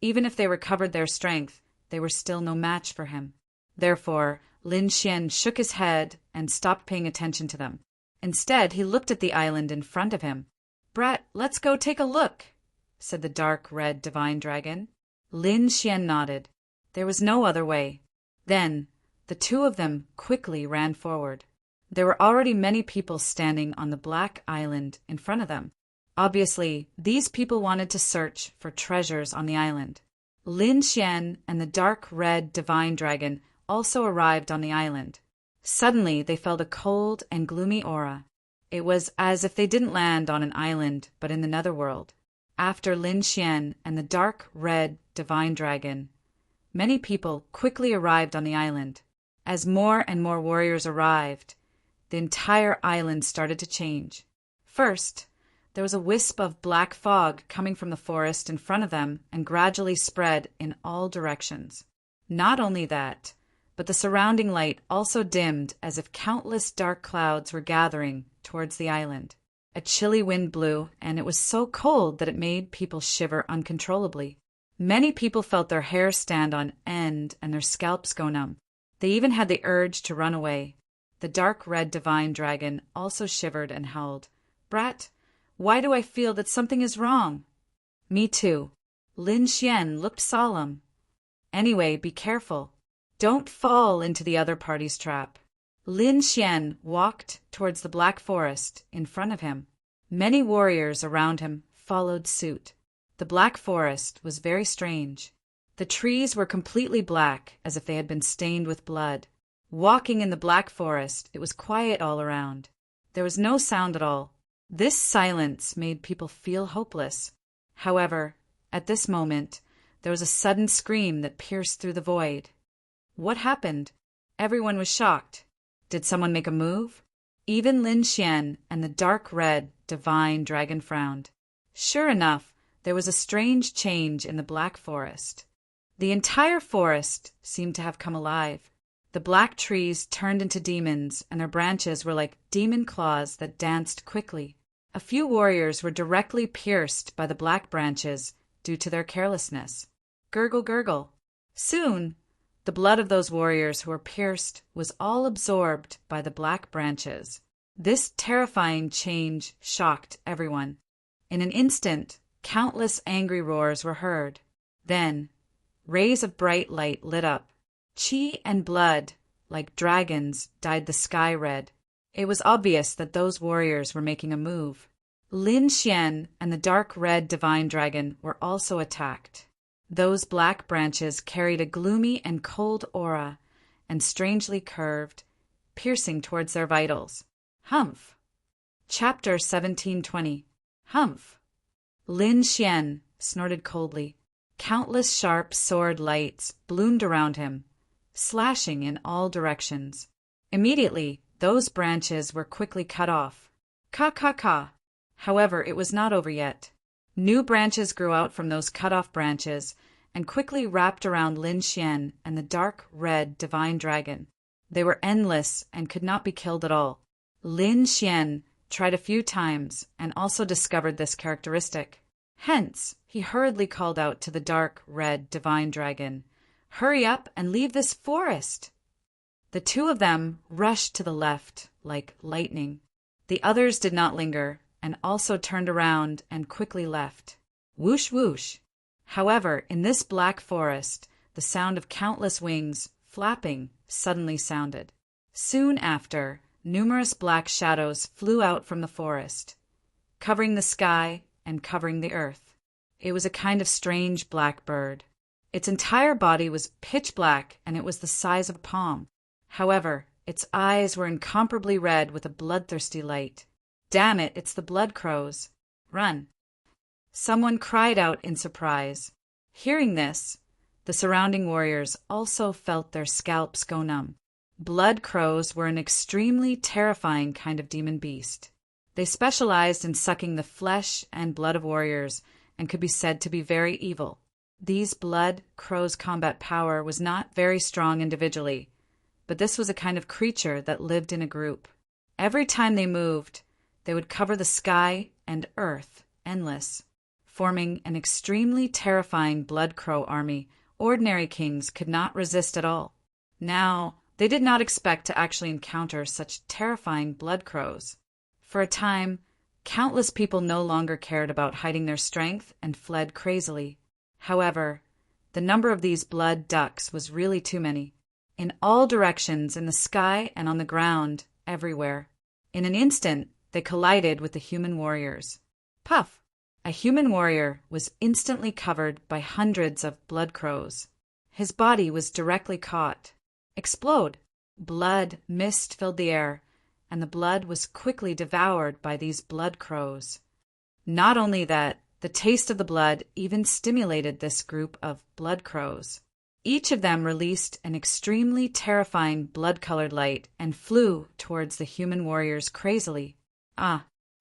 even if they recovered their strength, they were still no match for him. Therefore, Lin Xian shook his head and stopped paying attention to them. Instead, he looked at the island in front of him. "Brat, let's go take a look," said the dark red divine dragon. Lin Xian nodded. There was no other way. Then, the two of them quickly ran forward. There were already many people standing on the black island in front of them. Obviously, these people wanted to search for treasures on the island. Lin Xian and the dark red divine dragon also arrived on the island. Suddenly, they felt a cold and gloomy aura. It was as if they didn't land on an island, but in the netherworld. After Lin Xian and the dark red divine dragon, many people quickly arrived on the island. As more and more warriors arrived, the entire island started to change. First, there was a wisp of black fog coming from the forest in front of them and gradually spread in all directions. Not only that, but the surrounding light also dimmed as if countless dark clouds were gathering towards the island. A chilly wind blew, and it was so cold that it made people shiver uncontrollably. Many people felt their hair stand on end and their scalps go numb. They even had the urge to run away. The dark red divine dragon also shivered and howled. "Brat, why do I feel that something is wrong?" "Me too." Lin Xian looked solemn. "Anyway, be careful. Don't fall into the other party's trap." Lin Xian walked towards the black forest in front of him. Many warriors around him followed suit. The black forest was very strange. The trees were completely black, as if they had been stained with blood. Walking in the black forest, it was quiet all around. There was no sound at all. This silence made people feel hopeless. However, at this moment, there was a sudden scream that pierced through the void. What happened? Everyone was shocked. Did someone make a move? Even Lin Xian and the dark red divine dragon frowned. Sure enough, there was a strange change in the black forest. The entire forest seemed to have come alive. The black trees turned into demons, and their branches were like demon claws that danced quickly. A few warriors were directly pierced by the black branches due to their carelessness. Gurgle, gurgle. Soon, the blood of those warriors who were pierced was all absorbed by the black branches. This terrifying change shocked everyone. In an instant, countless angry roars were heard. Then, rays of bright light lit up. Qi and blood, like dragons, dyed the sky red. It was obvious that those warriors were making a move. Lin Xian and the dark red divine dragon were also attacked. Those black branches carried a gloomy and cold aura, and strangely curved, piercing towards their vitals. Humph. Chapter 1720. Humph. Lin Xian snorted coldly. Countless sharp sword lights bloomed around him, slashing in all directions. Immediately, those branches were quickly cut off. Ka. However, it was not over yet. New branches grew out from those cut-off branches and quickly wrapped around Lin Xian and the dark red divine dragon. They were endless and could not be killed at all. Lin Xian tried a few times and also discovered this characteristic. Hence, he hurriedly called out to the dark, red, divine dragon, "Hurry up and leave this forest!" The two of them rushed to the left like lightning. The others did not linger and also turned around and quickly left. Whoosh, whoosh. However, in this black forest, the sound of countless wings flapping suddenly sounded. Soon after, numerous black shadows flew out from the forest, covering the sky and covering the earth. It was a kind of strange black bird. Its entire body was pitch black and it was the size of a palm. However, its eyes were incomparably red with a bloodthirsty light. "Damn it, it's the blood crows. Run!" Someone cried out in surprise. Hearing this, the surrounding warriors also felt their scalps go numb. Blood crows were an extremely terrifying kind of demon beast. They specialized in sucking the flesh and blood of warriors and could be said to be very evil. These blood crows' combat power was not very strong individually, but this was a kind of creature that lived in a group. Every time they moved, they would cover the sky and earth endless, forming an extremely terrifying blood crow army ordinary kings could not resist at all. Now, they did not expect to actually encounter such terrifying blood crows. For a time, countless people no longer cared about hiding their strength and fled crazily. However, the number of these blood ducks was really too many. In all directions, in the sky and on the ground, everywhere. In an instant, they collided with the human warriors. Puff! A human warrior was instantly covered by hundreds of blood crows. His body was directly caught. Explode! Blood mist filled the air, and the blood was quickly devoured by these blood crows. Not only that, the taste of the blood even stimulated this group of blood crows. Each of them released an extremely terrifying blood-colored light and flew towards the human warriors crazily.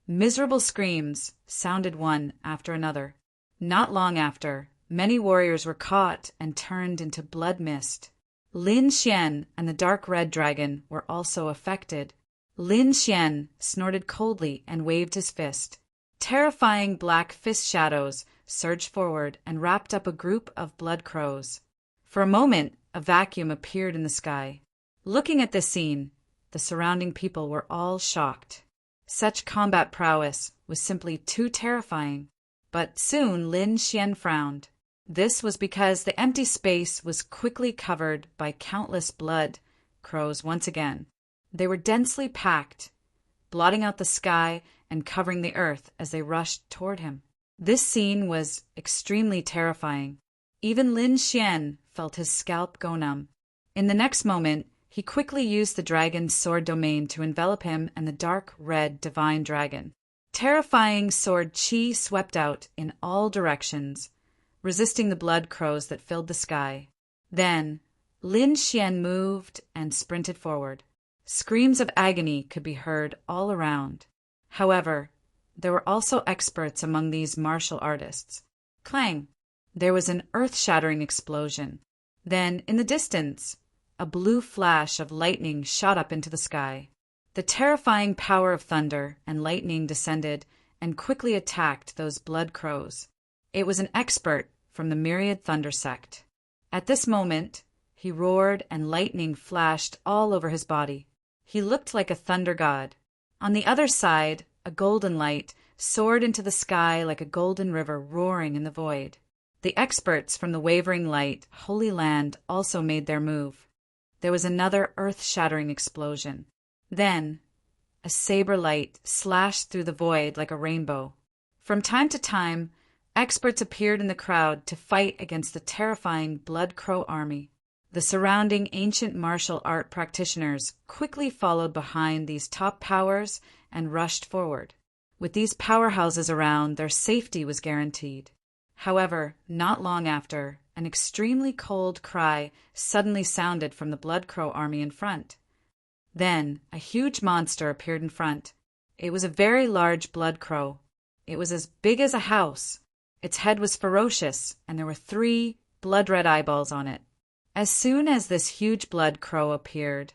Miserable screams sounded one after another. Not long after, many warriors were caught and turned into blood mist. Lin Xian and the dark red dragon were also affected. Lin Xian snorted coldly and waved his fist. Terrifying black fist shadows surged forward and wrapped up a group of blood crows. For a moment, a vacuum appeared in the sky. Looking at this scene, the surrounding people were all shocked. Such combat prowess was simply too terrifying. But soon Lin Xian frowned. This was because the empty space was quickly covered by countless blood crows once again. They were densely packed, blotting out the sky and covering the earth as they rushed toward him. This scene was extremely terrifying. Even Lin Xian felt his scalp go numb. In the next moment, he quickly used the dragon's sword domain to envelop him and the dark red divine dragon. Terrifying sword chi swept out in all directions, resisting the blood crows that filled the sky. Then, Lin Xian moved and sprinted forward. Screams of agony could be heard all around. However, there were also experts among these martial artists. Clang! There was an earth-shattering explosion. Then, in the distance, a blue flash of lightning shot up into the sky. The terrifying power of thunder and lightning descended and quickly attacked those blood crows. It was an expert from the myriad thunder sect. At this moment, he roared and lightning flashed all over his body. He looked like a thunder god. On the other side, a golden light soared into the sky like a golden river roaring in the void. The experts from the wavering light, Holy Land, also made their move. There was another earth-shattering explosion. Then, a saber light slashed through the void like a rainbow. From time to time, experts appeared in the crowd to fight against the terrifying blood crow army. The surrounding ancient martial art practitioners quickly followed behind these top powers and rushed forward. With these powerhouses around, their safety was guaranteed. However, not long after, an extremely cold cry suddenly sounded from the blood crow army in front. Then, a huge monster appeared in front. It was a very large blood crow. It was as big as a house. Its head was ferocious, and there were 3 blood-red eyeballs on it. As soon as this huge blood crow appeared,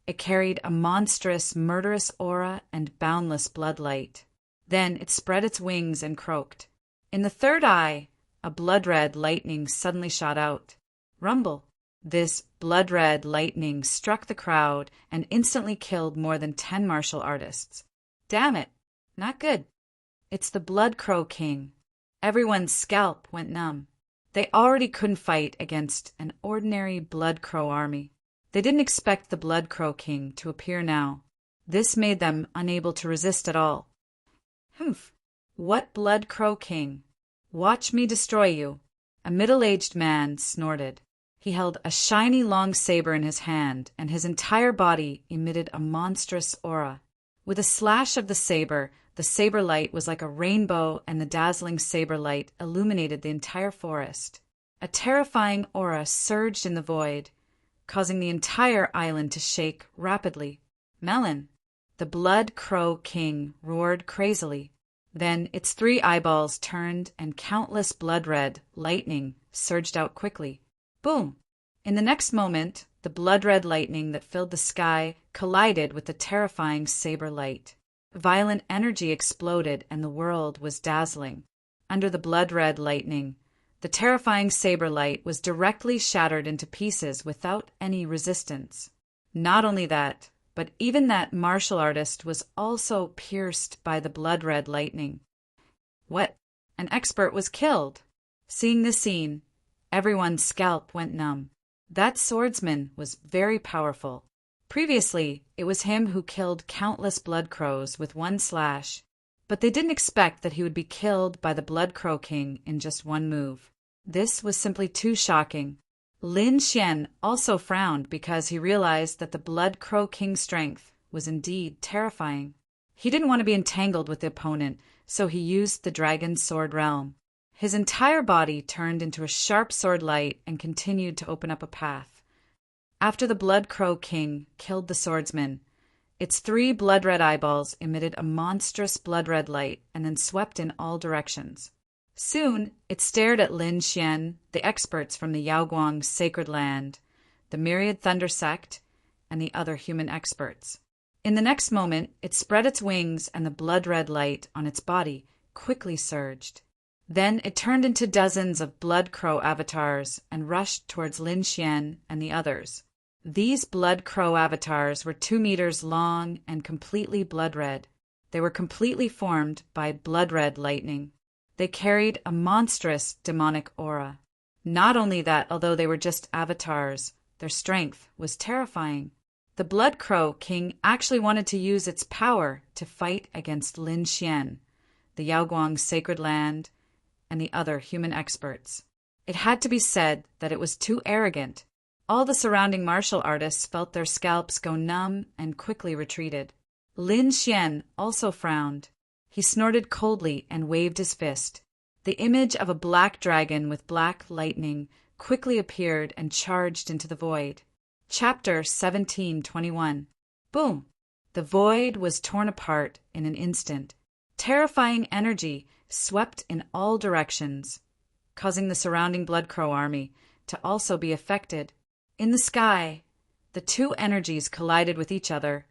It carried a monstrous, murderous aura and boundless bloodlight. Then it spread its wings and croaked. In the third eye, a blood-red lightning suddenly shot out. Rumble! This blood-red lightning struck the crowd and instantly killed more than 10 martial artists. Damn it! Not good. It's the Blood Crow King. Everyone's scalp went numb. They already couldn't fight against an ordinary Blood Crow army. They didn't expect the Blood Crow King to appear now. This made them unable to resist at all. Humph! What Blood Crow King? Watch me destroy you! A middle-aged man snorted. He held a shiny long saber in his hand, and his entire body emitted a monstrous aura. With a slash of the saber light was like a rainbow, and the dazzling saber light illuminated the entire forest. A terrifying aura surged in the void, causing the entire island to shake rapidly. Melon! The Blood Crow King roared crazily. Then its 3 eyeballs turned and countless blood-red lightning surged out quickly. Boom! In the next moment, the blood-red lightning that filled the sky collided with the terrifying saber light. Violent energy exploded and the world was dazzling. Under the blood-red lightning, the terrifying saber light was directly shattered into pieces without any resistance. Not only that, but even that martial artist was also pierced by the blood-red lightning. What? An expert was killed! Seeing this scene, everyone's scalp went numb. That swordsman was very powerful. Previously, it was him who killed countless blood crows with one slash, but they didn't expect that he would be killed by the Blood Crow King in just one move. This was simply too shocking. Lin Xian also frowned because he realized that the Blood Crow King's strength was indeed terrifying. He didn't want to be entangled with the opponent, so he used the Dragon Sword Realm. His entire body turned into a sharp sword light and continued to open up a path. After the Blood Crow King killed the swordsman, its 3 blood-red eyeballs emitted a monstrous blood-red light and then swept in all directions. Soon, it stared at Lin Xian, the experts from the Yaoguang Sacred Land, the Myriad Thunder Sect, and the other human experts. In the next moment, it spread its wings and the blood-red light on its body quickly surged. Then it turned into dozens of Blood Crow avatars and rushed towards Lin Xian and the others. These Blood Crow avatars were 2 meters long and completely blood-red. They were completely formed by blood-red lightning. They carried a monstrous demonic aura. Not only that, although they were just avatars, their strength was terrifying. The Blood Crow King actually wanted to use its power to fight against Lin Xian, the Yaoguang Sacred Land, and the other human experts. It had to be said that it was too arrogant. All the surrounding martial artists felt their scalps go numb and quickly retreated. Lin Xian also frowned. He snorted coldly and waved his fist. The image of a black dragon with black lightning quickly appeared and charged into the void. Chapter 1721. Boom! The void was torn apart in an instant. Terrifying energy swept in all directions, causing the surrounding Blood Crow army to also be affected. In the sky, the 2 energies collided with each other,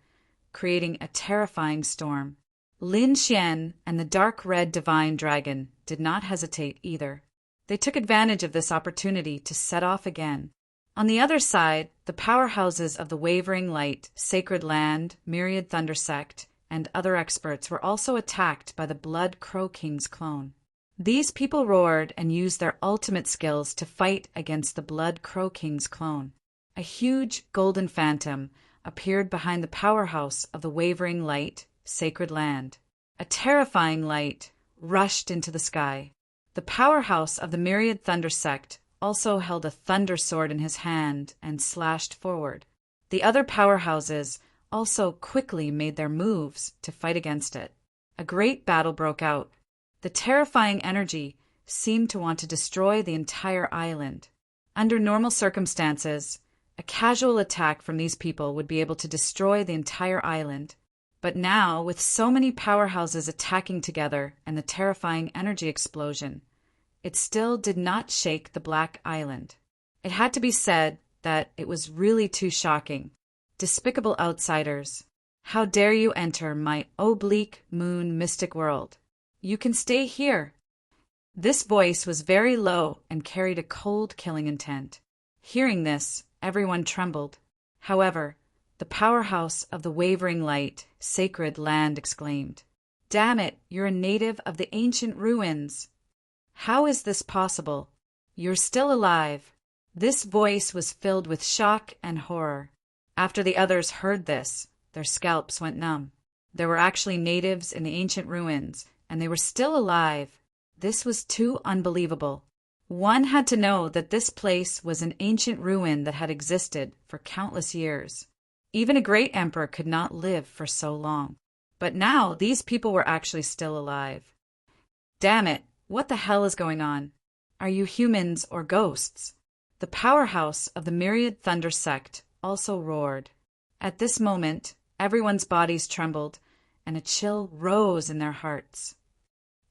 creating a terrifying storm. Lin Xian and the dark red divine dragon did not hesitate either. They took advantage of this opportunity to set off again. On the other side, the powerhouses of the Wavering Light, Sacred Land, Myriad Thunder Sect, and other experts were also attacked by the Blood Crow King's clone. These people roared and used their ultimate skills to fight against the Blood Crow King's clone. A huge golden phantom appeared behind the powerhouse of the Wavering Light, Sacred Land. A terrifying light rushed into the sky. The powerhouse of the Myriad Thunder Sect also held a thunder sword in his hand and slashed forward. The other powerhouses also quickly made their moves to fight against it. A great battle broke out. The terrifying energy seemed to want to destroy the entire island. Under normal circumstances, a casual attack from these people would be able to destroy the entire island. But now, with so many powerhouses attacking together and the terrifying energy explosion, it still did not shake the Black Island. It had to be said that it was really too shocking. Despicable outsiders. How dare you enter my oblique moon mystic world? You can stay here. This voice was very low and carried a cold, killing intent. Hearing this, everyone trembled. However, the powerhouse of the wavering light, sacred land exclaimed, "Damn it, you're a native of the ancient ruins. How is this possible? You're still alive." This voice was filled with shock and horror. After the others heard this, their scalps went numb. There were actually natives in the ancient ruins, and they were still alive. This was too unbelievable. One had to know that this place was an ancient ruin that had existed for countless years. Even a great emperor could not live for so long. But now these people were actually still alive. Damn it, what the hell is going on? Are you humans or ghosts? The powerhouse of the Myriad Thunder sect also roared. At this moment, everyone's bodies trembled, and a chill rose in their hearts.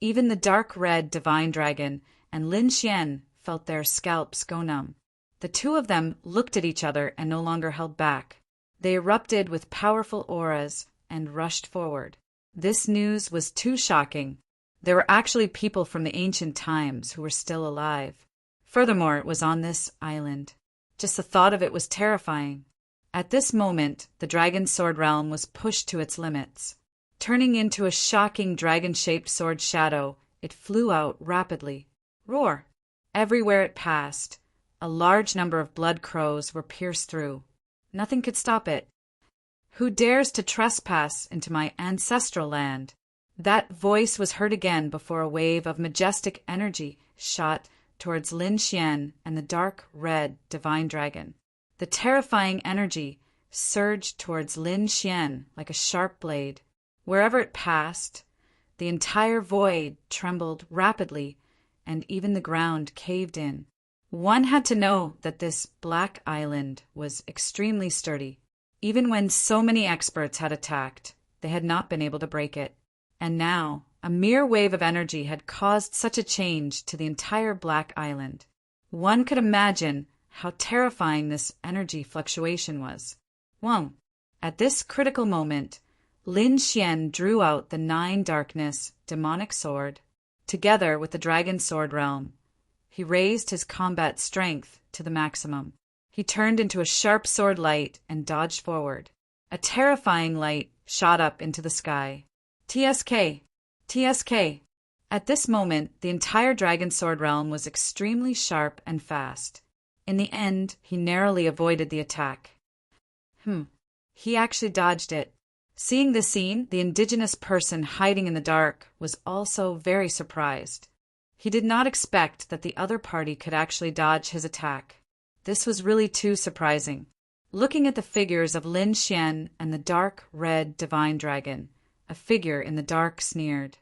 Even the dark red divine dragon and Lin Xian felt their scalps go numb. The two of them looked at each other and no longer held back. They erupted with powerful auras and rushed forward. This news was too shocking. There were actually people from the ancient times who were still alive. Furthermore, it was on this island. Just the thought of it was terrifying. At this moment, the dragon sword realm was pushed to its limits. Turning into a shocking dragon-shaped sword shadow, it flew out rapidly. Roar! Everywhere it passed, a large number of blood crows were pierced through. Nothing could stop it. Who dares to trespass into my ancestral land? That voice was heard again before a wave of majestic energy shot towards Lin Xian and the dark red divine dragon. The terrifying energy surged towards Lin Xian like a sharp blade. Wherever it passed, the entire void trembled rapidly, and even the ground caved in. One had to know that this black island was extremely sturdy. Even when so many experts had attacked, they had not been able to break it. And now, a mere wave of energy had caused such a change to the entire black island. One could imagine how terrifying this energy fluctuation was. Whoa! At this critical moment, Lin Xian drew out the 9 darkness demonic sword. Together with the dragon sword realm, he raised his combat strength to the maximum. He turned into a sharp sword light and dodged forward. A terrifying light shot up into the sky. TSK! TSK! At this moment, the entire dragon sword realm was extremely sharp and fast. In the end, he narrowly avoided the attack. He actually dodged it. Seeing this scene, the indigenous person hiding in the dark was also very surprised. He did not expect that the other party could actually dodge his attack. This was really too surprising. Looking at the figures of Lin Xian and the dark red divine dragon, a figure in the dark sneered.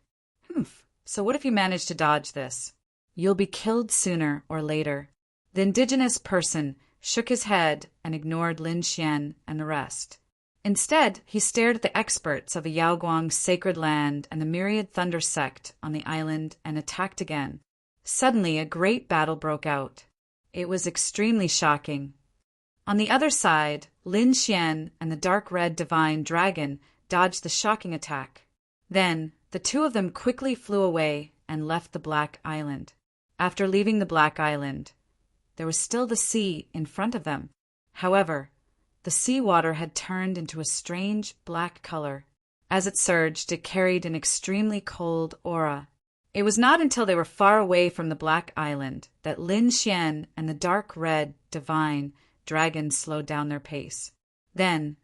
So what if you manage to dodge this? You'll be killed sooner or later. The indigenous person shook his head and ignored Lin Xian and the rest. Instead, he stared at the experts of the Yaoguang sacred land and the Myriad Thunder sect on the island and attacked again. Suddenly, a great battle broke out. It was extremely shocking. On the other side, Lin Xian and the dark red divine dragon dodged the shocking attack. Then, the two of them quickly flew away and left the Black Island. After leaving the Black Island, there was still the sea in front of them. However, the seawater had turned into a strange black color. As it surged, it carried an extremely cold aura. It was not until they were far away from the Black Island that Lin Xian and the dark red divine dragon slowed down their pace. Then,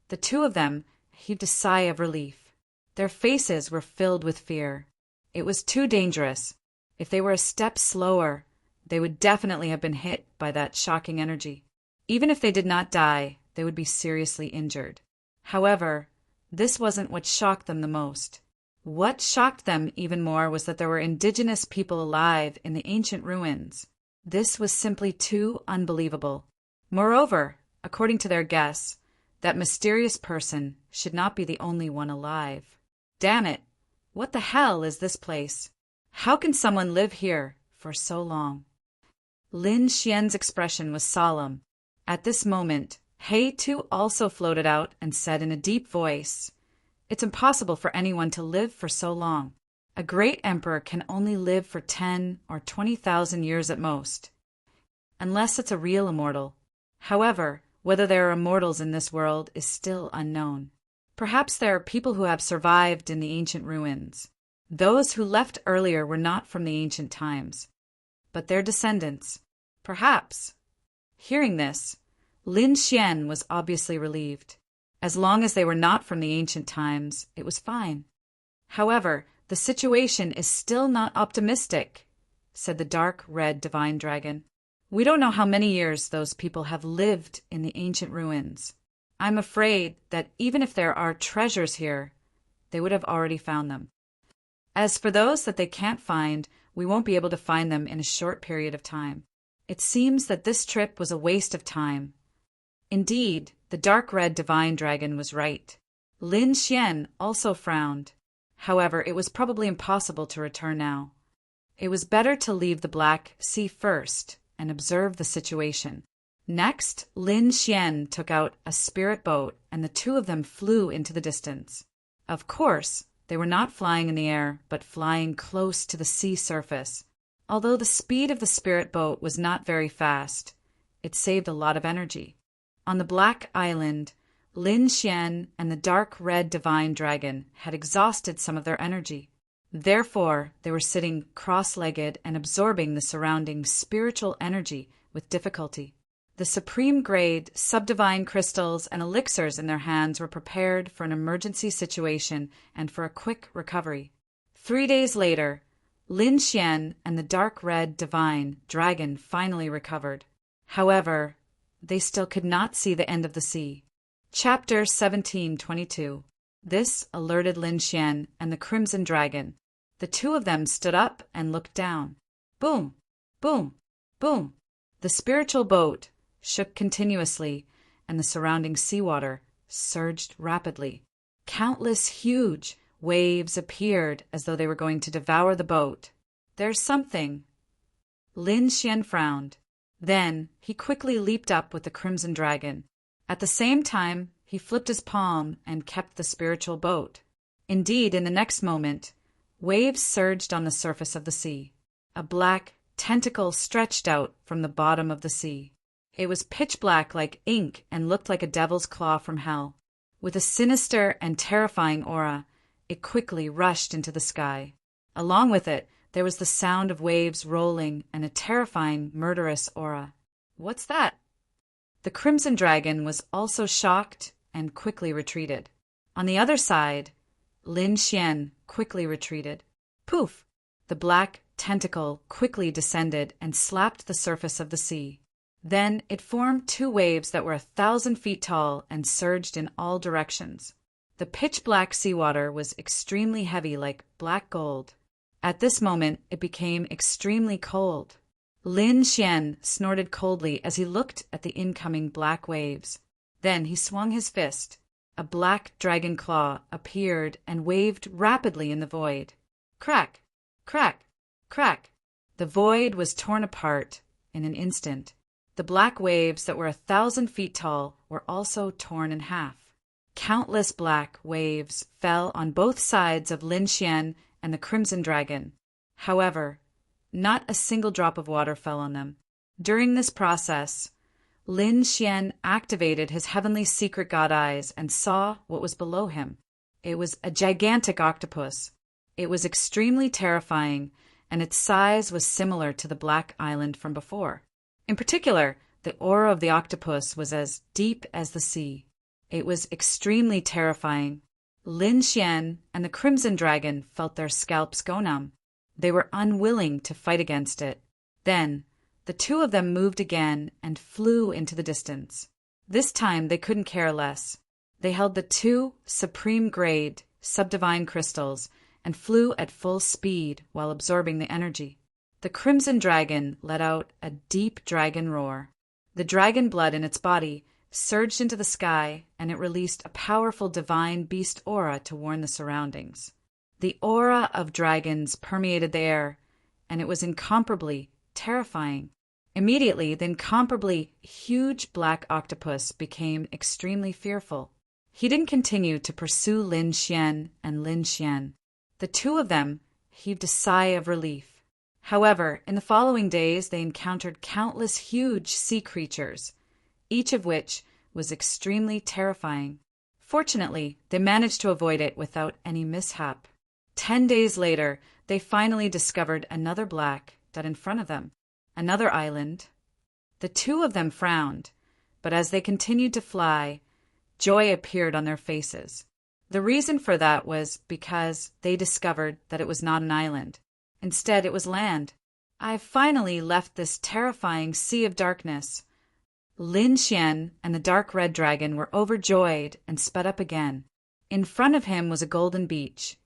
the two of them heaved a sigh of relief. Their faces were filled with fear. It was too dangerous. If they were a step slower, they would definitely have been hit by that shocking energy. Even if they did not die, they would be seriously injured. However, this wasn't what shocked them the most. What shocked them even more was that there were indigenous people alive in the ancient ruins. This was simply too unbelievable. Moreover, according to their guess, that mysterious person should not be the only one alive. Damn it! What the hell is this place? How can someone live here for so long? Lin Xian's expression was solemn. At this moment, He-Tu also floated out and said in a deep voice, "It's impossible for anyone to live for so long. A great emperor can only live for 10 or 20,000 years at most, unless it's a real immortal. However, whether there are immortals in this world is still unknown. Perhaps there are people who have survived in the ancient ruins. Those who left earlier were not from the ancient times, but their descendants. Perhaps." Hearing this, Lin Xian was obviously relieved. As long as they were not from the ancient times, it was fine. "However, the situation is still not optimistic," said the dark red divine dragon. "We don't know how many years those people have lived in the ancient ruins. I'm afraid that even if there are treasures here, they would have already found them. As for those that they can't find, we won't be able to find them in a short period of time. It seems that this trip was a waste of time." Indeed, the dark red divine dragon was right. Lin Xian also frowned. However, it was probably impossible to return now. It was better to leave the Black Sea first and observe the situation. Next, Lin Xian took out a spirit boat and the two of them flew into the distance. Of course, they were not flying in the air, but flying close to the sea surface. Although the speed of the spirit boat was not very fast, it saved a lot of energy. On the Black Island, Lin Xian and the dark red divine dragon had exhausted some of their energy. Therefore, they were sitting cross-legged and absorbing the surrounding spiritual energy with difficulty. The supreme-grade subdivine crystals and elixirs in their hands were prepared for an emergency situation and for a quick recovery. 3 days later, Lin Xian and the dark red divine dragon finally recovered. However, they still could not see the end of the sea. Chapter 1722. This alerted Lin Xian and the Crimson Dragon. The two of them stood up and looked down. Boom! Boom! Boom! The spiritual boat shook continuously, and the surrounding seawater surged rapidly. Countless huge waves appeared as though they were going to devour the boat. "There's something." Lin Xian frowned. Then he quickly leaped up with the Crimson Dragon. At the same time, he flipped his palm and kept the spiritual boat. Indeed, in the next moment, waves surged on the surface of the sea. A black tentacle stretched out from the bottom of the sea. It was pitch black like ink and looked like a devil's claw from hell. With a sinister and terrifying aura, it quickly rushed into the sky. Along with it, there was the sound of waves rolling and a terrifying, murderous aura. "What's that?" The Crimson Dragon was also shocked and quickly retreated. On the other side, Lin Xian quickly retreated. Poof! The black tentacle quickly descended and slapped the surface of the sea. Then it formed two waves that were 1,000 feet tall and surged in all directions. The pitch-black seawater was extremely heavy like black gold. At this moment, it became extremely cold. Lin Xian snorted coldly as he looked at the incoming black waves. Then he swung his fist. A black dragon claw appeared and waved rapidly in the void. Crack! Crack! Crack! The void was torn apart in an instant. The black waves that were 1,000 feet tall were also torn in half. Countless black waves fell on both sides of Lin Xian and the Crimson Dragon. However, not a single drop of water fell on them. During this process, Lin Xian activated his heavenly secret god eyes and saw what was below him. It was a gigantic octopus. It was extremely terrifying, and its size was similar to the Black Island from before. In particular, the aura of the octopus was as deep as the sea. It was extremely terrifying. Lin Xian and the Crimson Dragon felt their scalps go numb. They were unwilling to fight against it. Then, the two of them moved again and flew into the distance. This time they couldn't care less. They held the two supreme-grade subdivine crystals and flew at full speed while absorbing the energy. The Crimson Dragon let out a deep dragon roar. The dragon blood in its body surged into the sky, and it released a powerful divine beast aura to warn the surroundings. The aura of dragons permeated the air, and it was incomparably terrifying. Immediately, the incomparably huge black octopus became extremely fearful. He didn't continue to pursue Lin Xian and Lin Xian. The two of them heaved a sigh of relief. However, in the following days they encountered countless huge sea creatures, each of which was extremely terrifying. Fortunately, they managed to avoid it without any mishap. 10 days later, they finally discovered another black dot in front of them, another island. The two of them frowned, but as they continued to fly, joy appeared on their faces. The reason for that was because they discovered that it was not an island. Instead, it was land. "I've finally left this terrifying sea of darkness." Lin Xian and the dark red dragon were overjoyed and sped up again. In front of him was a golden beach,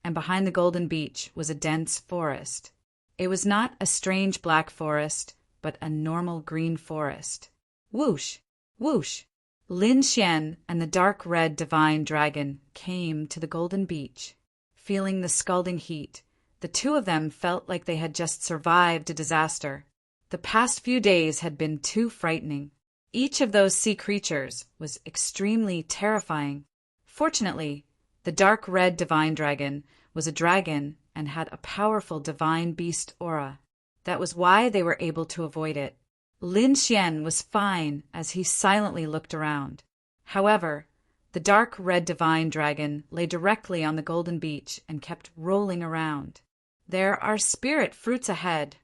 and behind the golden beach was a dense forest. It was not a strange black forest, but a normal green forest. Whoosh! Whoosh! Lin Xian and the dark red divine dragon came to the golden beach. Feeling the scalding heat, the two of them felt like they had just survived a disaster. The past few days had been too frightening. Each of those sea creatures was extremely terrifying. Fortunately, the dark red divine dragon was a dragon and had a powerful divine beast aura. That was why they were able to avoid it. Lin Xian was fine as he silently looked around. However, the dark red divine dragon lay directly on the golden beach and kept rolling around. "There are spirit fruits ahead."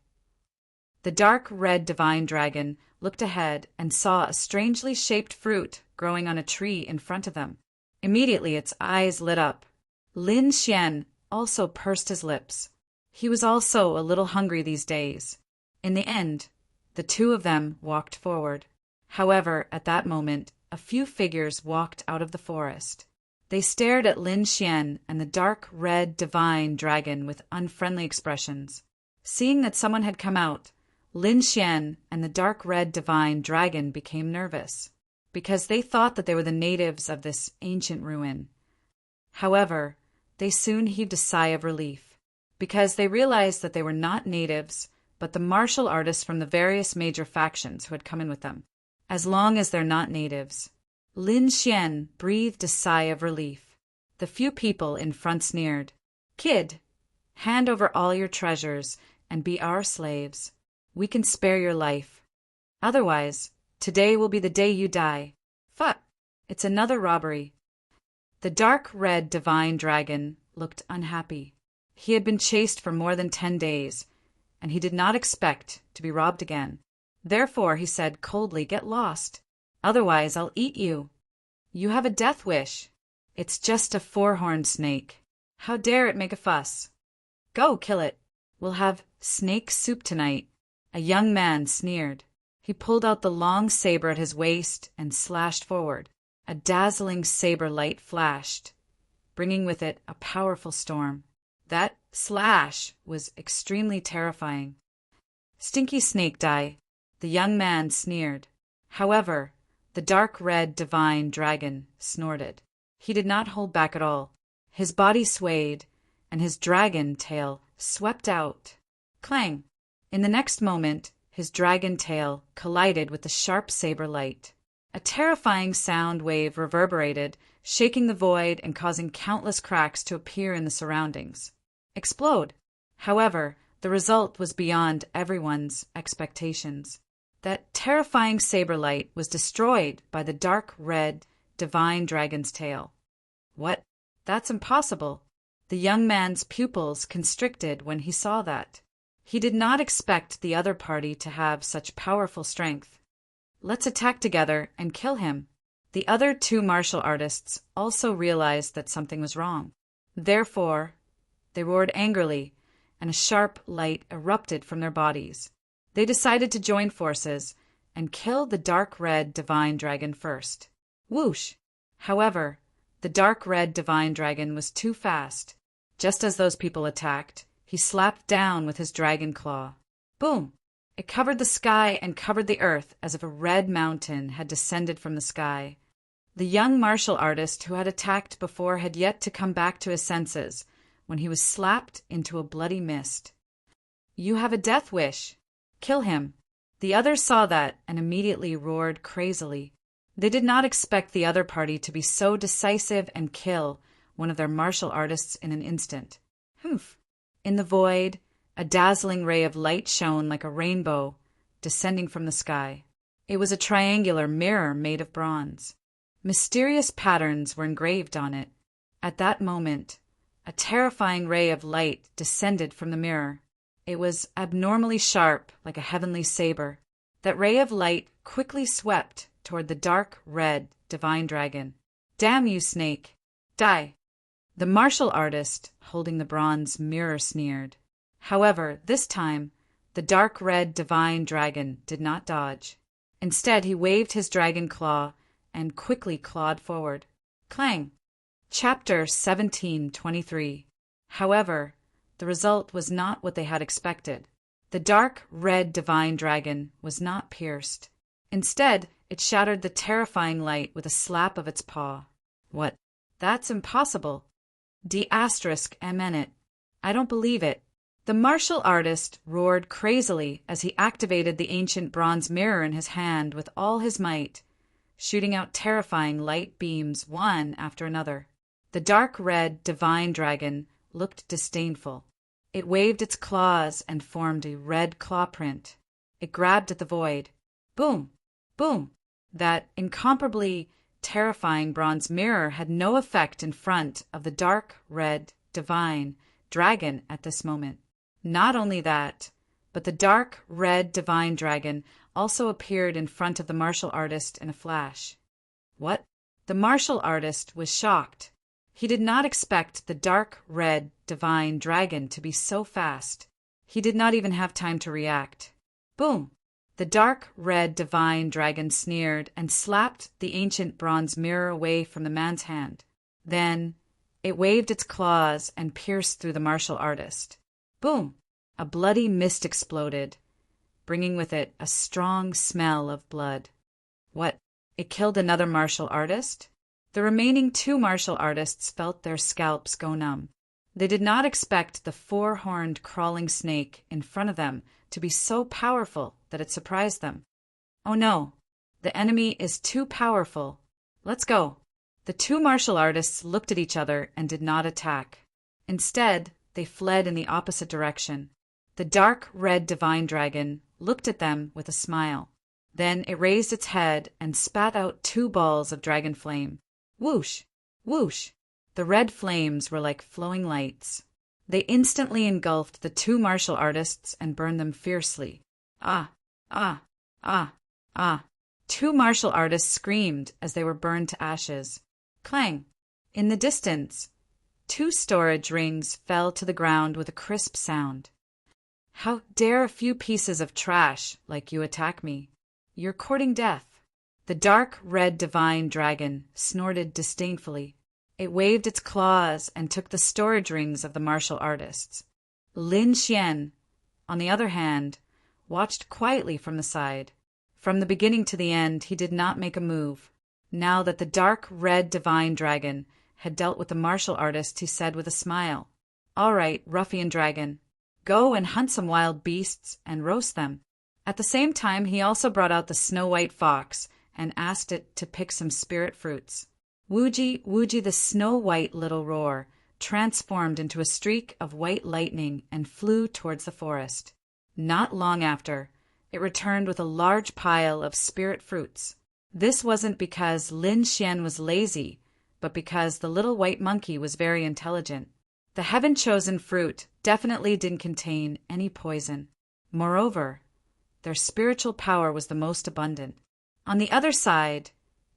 The dark red divine dragon looked ahead and saw a strangely shaped fruit growing on a tree in front of them. Immediately its eyes lit up. Lin Xian also pursed his lips. He was also a little hungry these days. In the end, the two of them walked forward. However, at that moment, a few figures walked out of the forest. They stared at Lin Xian and the dark red divine dragon with unfriendly expressions. Seeing that someone had come out, Lin Xian and the dark red divine dragon became nervous, because they thought that they were the natives of this ancient ruin. However, they soon heaved a sigh of relief, because they realized that they were not natives, but the martial artists from the various major factions who had come in with them. As long as they're not natives. Lin Xian breathed a sigh of relief. The few people in front sneered. "Kid, hand over all your treasures and be our slaves. We can spare your life. Otherwise, today will be the day you die. Fuck, it's another robbery." The dark red divine dragon looked unhappy. He had been chased for more than 10 days, and he did not expect to be robbed again. Therefore, he said coldly, "Get lost. Otherwise, I'll eat you. You have a death wish. It's just a four-horned snake. How dare it make a fuss? Go, kill it. We'll have snake soup tonight." A young man sneered. He pulled out the long saber at his waist and slashed forward. A dazzling saber light flashed, bringing with it a powerful storm. That slash was extremely terrifying. "Stinky snake die," the young man sneered. However, the dark red divine dragon snorted. He did not hold back at all. His body swayed, and his dragon tail swept out. Clang! In the next moment, his dragon tail collided with the sharp saber light. A terrifying sound wave reverberated, shaking the void and causing countless cracks to appear in the surroundings. Explode! However, the result was beyond everyone's expectations. That terrifying saber light was destroyed by the dark red divine dragon's tail. What? That's impossible. The young man's pupils constricted when he saw that. He did not expect the other party to have such powerful strength. "Let's attack together and kill him." The other two martial artists also realized that something was wrong. Therefore, they roared angrily, and a sharp light erupted from their bodies. They decided to join forces and kill the dark red divine dragon first. Whoosh! However, the dark red divine dragon was too fast. Just as those people attacked, he slapped down with his dragon claw. Boom! It covered the sky and covered the earth as if a red mountain had descended from the sky. The young martial artist who had attacked before had yet to come back to his senses when he was slapped into a bloody mist. "You have a death wish. Kill him." The others saw that and immediately roared crazily. They did not expect the other party to be so decisive and kill one of their martial artists in an instant. Humph! In the void, a dazzling ray of light shone like a rainbow descending from the sky. It was a triangular mirror made of bronze. Mysterious patterns were engraved on it. At that moment, a terrifying ray of light descended from the mirror. It was abnormally sharp, like a heavenly saber. That ray of light quickly swept toward the dark red divine dragon. "Damn you, snake! Die!" The martial artist, holding the bronze mirror, sneered. However, this time, the dark red divine dragon did not dodge. Instead, he waved his dragon claw and quickly clawed forward. Clang! Chapter 17:23. However, the result was not what they had expected. The dark red divine dragon was not pierced. Instead, it shattered the terrifying light with a slap of its paw. What? That's impossible. D****. I don't believe it. The martial artist roared crazily as he activated the ancient bronze mirror in his hand with all his might, shooting out terrifying light beams one after another. The dark red divine dragon looked disdainful. It waved its claws and formed a red claw print. It grabbed at the void. Boom! Boom! That incomparably terrifying bronze mirror had no effect in front of the dark red divine dragon at this moment. Not only that, but the dark red divine dragon also appeared in front of the martial artist in a flash. What? The martial artist was shocked. He did not expect the dark red divine dragon to be so fast. He did not even have time to react. Boom! The dark red divine dragon sneered and slapped the ancient bronze mirror away from the man's hand. Then it waved its claws and pierced through the martial artist. Boom! A bloody mist exploded, bringing with it a strong smell of blood. What? It killed another martial artist? The remaining two martial artists felt their scalps go numb. They did not expect the four-horned crawling snake in front of them to be so powerful that it surprised them. Oh no, the enemy is too powerful. Let's go. The two martial artists looked at each other and did not attack. Instead, they fled in the opposite direction. The dark red divine dragon looked at them with a smile. Then it raised its head and spat out two balls of dragon flame. Whoosh! Whoosh! The red flames were like flowing lights. They instantly engulfed the two martial artists and burned them fiercely. Ah! Ah! Ah! Ah! Two martial artists screamed as they were burned to ashes. Clang! In the distance, two storage rings fell to the ground with a crisp sound. How dare a few pieces of trash like you attack me? You're courting death. The dark red divine dragon snorted disdainfully. It waved its claws and took the storage rings of the martial artists. Lin Xian, on the other hand, watched quietly from the side. From the beginning to the end, he did not make a move. Now that the dark red divine dragon had dealt with the martial artist, he said with a smile, "All right, ruffian dragon, go and hunt some wild beasts and roast them." At the same time, he also brought out the snow-white fox and asked it to pick some spirit fruits. Wooji, Wooji, the snow-white little roar transformed into a streak of white lightning and flew towards the forest. Not long after, it returned with a large pile of spirit fruits. This wasn't because Lin Xian was lazy, but because the little white monkey was very intelligent. The heaven-chosen fruit definitely didn't contain any poison. Moreover, their spiritual power was the most abundant. On the other side,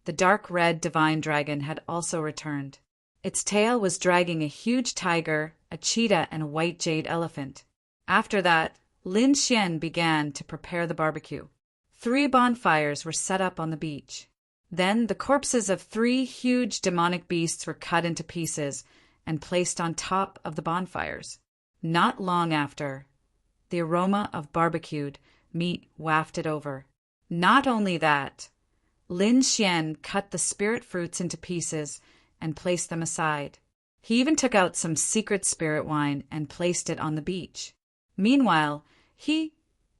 the dark red divine dragon had also returned. Its tail was dragging a huge tiger, a cheetah, and a white jade elephant. After that, Lin Xian began to prepare the barbecue. 3 bonfires were set up on the beach. Then the corpses of 3 huge demonic beasts were cut into pieces and placed on top of the bonfires. Not long after, the aroma of barbecued meat wafted over. Not only that, Lin Xian cut the spirit fruits into pieces and placed them aside. He even took out some secret spirit wine and placed it on the beach. Meanwhile, he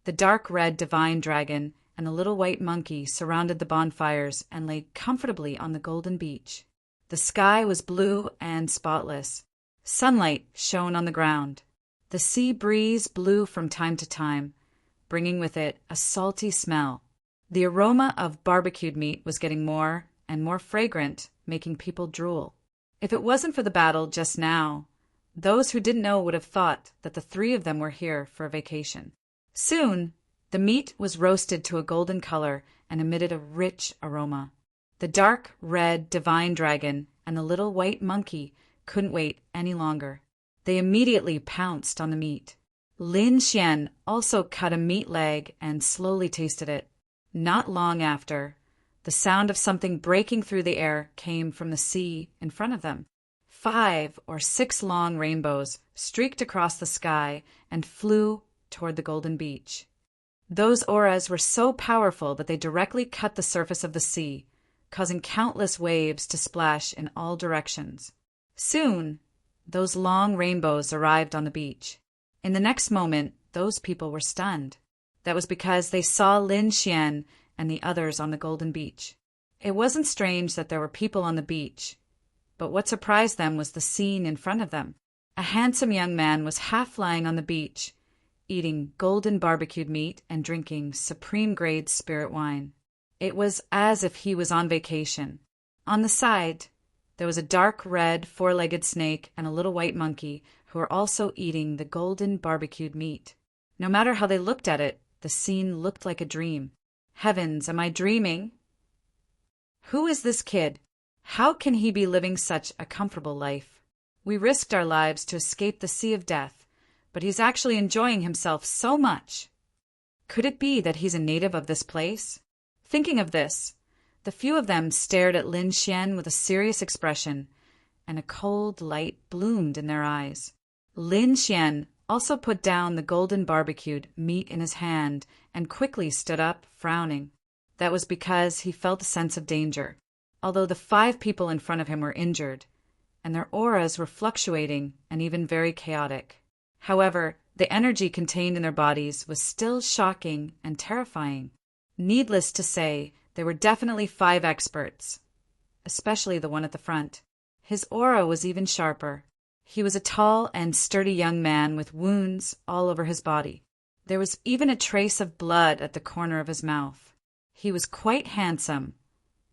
The dark red divine dragon and the little white monkey surrounded the bonfires and lay comfortably on the golden beach. The sky was blue and spotless. Sunlight shone on the ground. The sea breeze blew from time to time, bringing with it a salty smell. The aroma of barbecued meat was getting more and more fragrant, making people drool. If it wasn't for the battle just now, those who didn't know would have thought that the three of them were here for a vacation. Soon, the meat was roasted to a golden color and emitted a rich aroma. The dark red divine dragon and the little white monkey couldn't wait any longer. They immediately pounced on the meat. Lin Xian also cut a meat leg and slowly tasted it. Not long after, the sound of something breaking through the air came from the sea in front of them. 5 or 6 long rainbows streaked across the sky and flew toward the golden beach. Those auras were so powerful that they directly cut the surface of the sea, causing countless waves to splash in all directions. Soon, those long rainbows arrived on the beach. In the next moment, those people were stunned. That was because they saw Lin Xian and the others on the golden beach. It wasn't strange that there were people on the beach, but what surprised them was the scene in front of them. A handsome young man was half lying on the beach, eating golden barbecued meat and drinking supreme-grade spirit wine. It was as if he was on vacation. On the side, there was a dark red four-legged snake and a little white monkey who were also eating the golden barbecued meat. No matter how they looked at it, the scene looked like a dream. Heavens, am I dreaming? Who is this kid? How can he be living such a comfortable life? We risked our lives to escape the sea of death, but he's actually enjoying himself so much. Could it be that he's a native of this place? Thinking of this, the few of them stared at Lin Xian with a serious expression, and a cold light bloomed in their eyes. Lin Xian also put down the golden barbecued meat in his hand and quickly stood up, frowning. That was because he felt a sense of danger. Although the 5 people in front of him were injured, and their auras were fluctuating and even very chaotic. However, the energy contained in their bodies was still shocking and terrifying. Needless to say, there were definitely 5 experts, especially the one at the front. His aura was even sharper. He was a tall and sturdy young man with wounds all over his body. There was even a trace of blood at the corner of his mouth. He was quite handsome,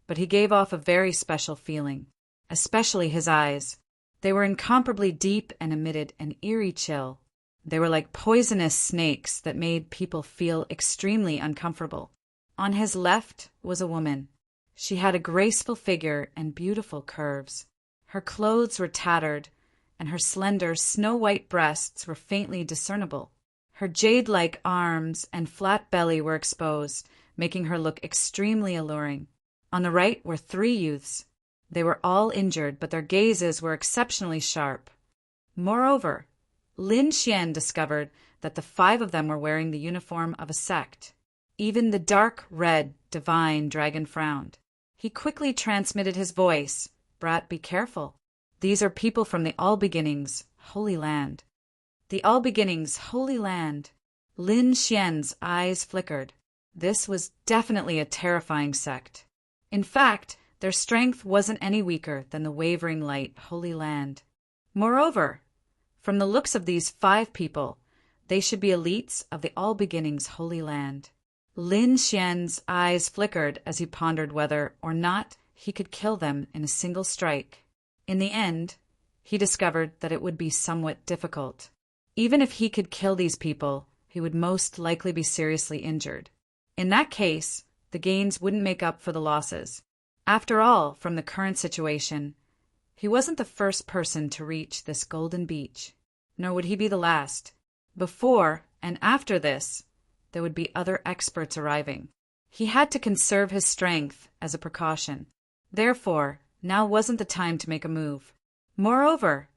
but he gave off a very special feeling, especially his eyes. They were incomparably deep and emitted an eerie chill. They were like poisonous snakes that made people feel extremely uncomfortable. On his left was a woman. She had a graceful figure and beautiful curves. Her clothes were tattered, and her slender, snow-white breasts were faintly discernible. Her jade-like arms and flat belly were exposed, making her look extremely alluring. On the right were 3 youths. They were all injured, but their gazes were exceptionally sharp. Moreover, Lin Xian discovered that the 5 of them were wearing the uniform of a sect. Even the dark red divine dragon frowned. He quickly transmitted his voice. "Brat, be careful. These are people from the All Beginnings, Holy Land." The All Beginnings, Holy Land. Lin Xian's eyes flickered. This was definitely a terrifying sect. In fact, their strength wasn't any weaker than the wavering light Holy Land. Moreover, from the looks of these 5 people, they should be elites of the All Beginnings Holy Land. Lin Xian's eyes flickered as he pondered whether or not he could kill them in a single strike. In the end, he discovered that it would be somewhat difficult. Even if he could kill these people, he would most likely be seriously injured. In that case, the gains wouldn't make up for the losses. After all, from the current situation, he wasn't the first person to reach this golden beach, nor would he be the last. Before and after this, there would be other experts arriving. He had to conserve his strength as a precaution. Therefore, now wasn't the time to make a move. Moreover,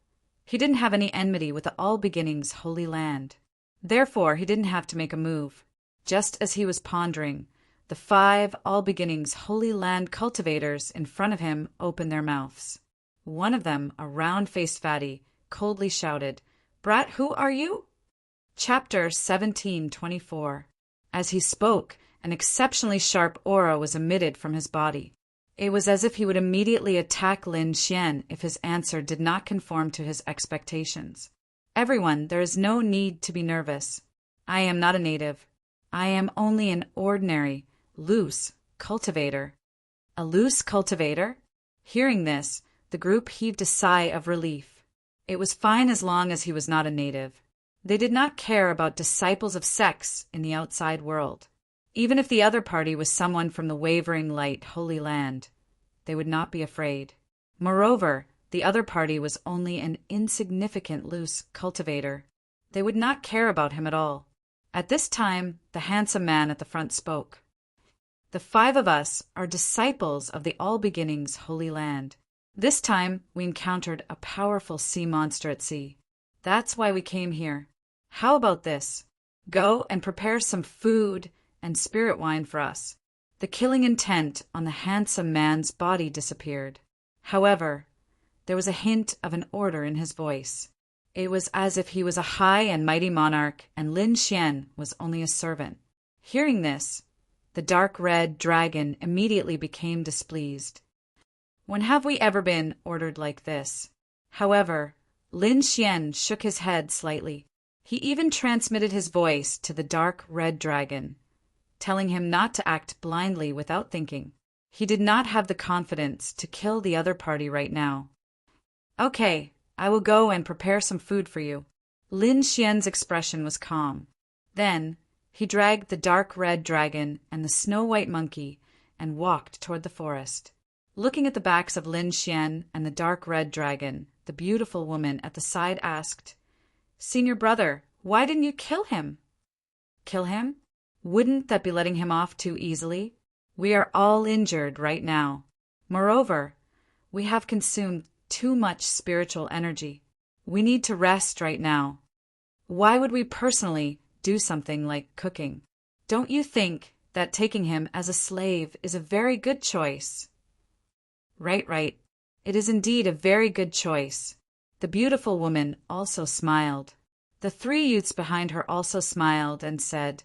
he didn't have any enmity with the All Beginnings Holy Land. Therefore, he didn't have to make a move. Just as he was pondering, the 5 All Beginnings Holy Land cultivators in front of him opened their mouths. One of them, a round-faced fatty, coldly shouted, "Brat, who are you?" Chapter 1724. As he spoke, an exceptionally sharp aura was emitted from his body. It was as if he would immediately attack Lin Xian if his answer did not conform to his expectations. Everyone, there is no need to be nervous. I am not a native. I am only an ordinary, loose cultivator. A loose cultivator? Hearing this, the group heaved a sigh of relief. It was fine as long as he was not a native. They did not care about disciples of sex in the outside world. Even if the other party was someone from the wavering light Holy Land, they would not be afraid. Moreover, the other party was only an insignificant loose cultivator. They would not care about him at all. At this time, the handsome man at the front spoke. The 5 of us are disciples of the All Beginnings Holy Land. This time, we encountered a powerful sea monster at sea. That's why we came here. How about this? Go and prepare some food and spirit wine for us. The killing intent on the handsome man's body disappeared. However, there was a hint of an order in his voice. It was as if he was a high and mighty monarch, and Lin Xian was only a servant. Hearing this, the dark red dragon immediately became displeased. When have we ever been ordered like this? However, Lin Xian shook his head slightly. He even transmitted his voice to the dark red dragon, telling him not to act blindly without thinking. He did not have the confidence to kill the other party right now. Okay, I will go and prepare some food for you. Lin Xian's expression was calm. Then, he dragged the dark red dragon and the snow-white monkey and walked toward the forest. Looking at the backs of Lin Xian and the dark red dragon, the beautiful woman at the side asked, Senior brother, why didn't you kill him? Kill him? Wouldn't that be letting him off too easily? We are all injured right now. Moreover, we have consumed too much spiritual energy. We need to rest right now. Why would we personally do something like cooking? Don't you think that taking him as a slave is a very good choice? Right. It is indeed a very good choice. The beautiful woman also smiled. The 3 youths behind her also smiled and said,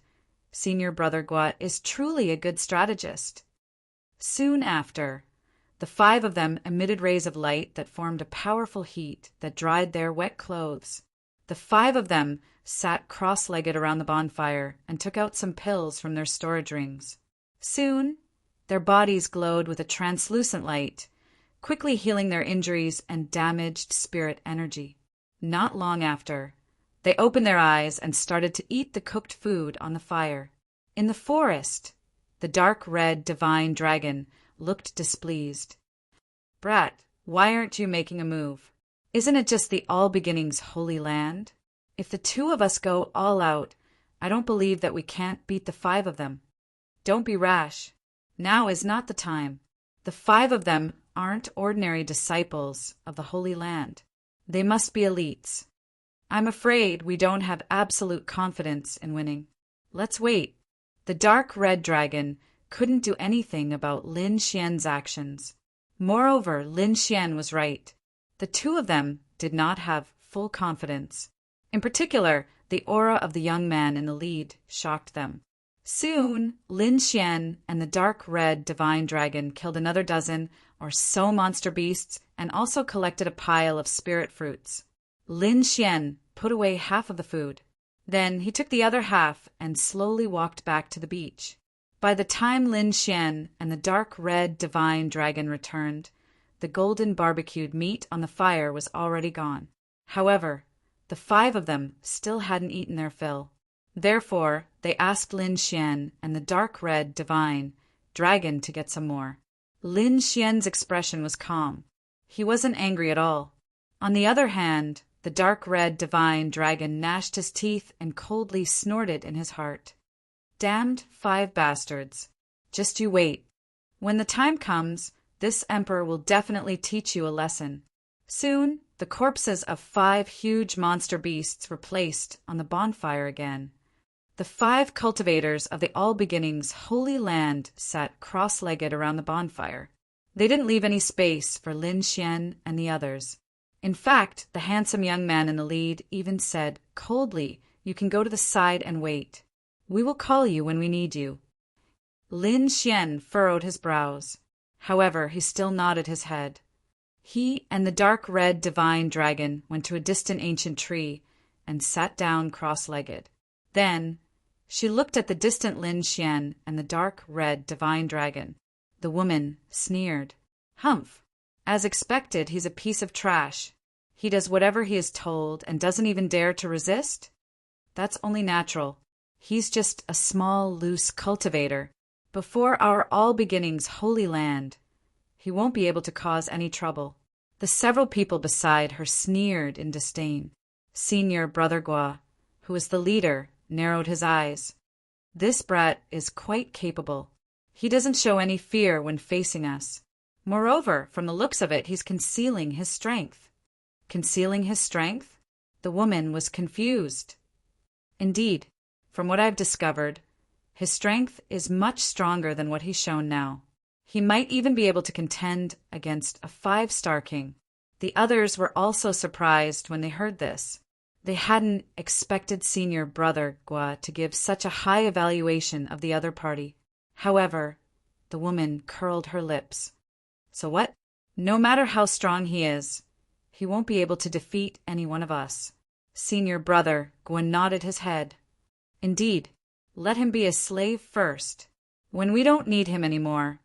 Senior Brother Guat is truly a good strategist. Soon after, the 5 of them emitted rays of light that formed a powerful heat that dried their wet clothes. The 5 of them sat cross-legged around the bonfire and took out some pills from their storage rings. Soon, their bodies glowed with a translucent light, quickly healing their injuries and damaged spirit energy. Not long after, they opened their eyes and started to eat the cooked food on the fire. In the forest, the dark red divine dragon looked displeased. Brat, why aren't you making a move? Isn't it just the All Beginnings Holy Land? If the 2 of us go all out, I don't believe that we can't beat the 5 of them. Don't be rash. Now is not the time. The 5 of them aren't ordinary disciples of the Holy Land. They must be elites. I'm afraid we don't have absolute confidence in winning. Let's wait. The dark red dragon couldn't do anything about Lin Xian's actions. Moreover, Lin Xian was right. The 2 of them did not have full confidence. In particular, the aura of the young man in the lead shocked them. Soon, Lin Xian and the dark red divine dragon killed another dozen or so monster beasts and also collected a pile of spirit fruits. Lin Xian put away half of the food. Then he took the other half and slowly walked back to the beach. By the time Lin Xian and the dark red divine dragon returned, the golden barbecued meat on the fire was already gone. However, the 5 of them still hadn't eaten their fill. Therefore, they asked Lin Xian and the dark red divine dragon to get some more. Lin Xian's expression was calm. He wasn't angry at all. On the other hand, the dark red divine dragon gnashed his teeth and coldly snorted in his heart. Damned 5 bastards. Just you wait. When the time comes, this emperor will definitely teach you a lesson. Soon, the corpses of 5 huge monster beasts were placed on the bonfire again. The 5 cultivators of the All Beginnings Holy Land sat cross-legged around the bonfire. They didn't leave any space for Lin Xian and the others. In fact, the handsome young man in the lead even said coldly, "You can go to the side and wait." We will call you when we need you. Lin Xian furrowed his brows. However, he still nodded his head. He and the dark red divine dragon went to a distant ancient tree and sat down cross-legged. Then, she looked at the distant Lin Xian and the dark red divine dragon. The woman sneered. Humph! As expected, he's a piece of trash. He does whatever he is told and doesn't even dare to resist? That's only natural. He's just a small, loose cultivator. Before our all-beginnings holy land, he won't be able to cause any trouble. The several people beside her sneered in disdain. Senior Brother Gua, who was the leader, narrowed his eyes. This brat is quite capable. He doesn't show any fear when facing us. Moreover, from the looks of it, he's concealing his strength. Concealing his strength? The woman was confused. Indeed, from what I've discovered, his strength is much stronger than what he's shown now. He might even be able to contend against a 5-star king. The others were also surprised when they heard this. They hadn't expected Senior Brother Gua to give such a high evaluation of the other party. However, the woman curled her lips. So what? No matter how strong he is, he won't be able to defeat any one of us. Senior Brother Gua nodded his head. Indeed, let him be a slave first. When we don't need him anymore,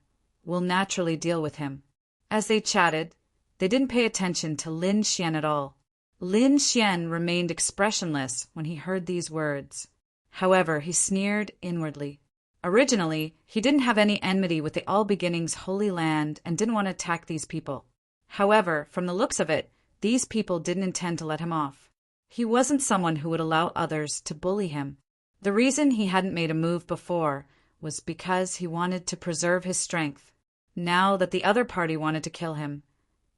we'll naturally deal with him. As they chatted, they didn't pay attention to Lin Xian at all. Lin Xian remained expressionless when he heard these words. However, he sneered inwardly. Originally, he didn't have any enmity with the All-Beginnings Holy Land and didn't want to attack these people. However, from the looks of it, these people didn't intend to let him off. He wasn't someone who would allow others to bully him. The reason he hadn't made a move before was because he wanted to preserve his strength. Now that the other party wanted to kill him,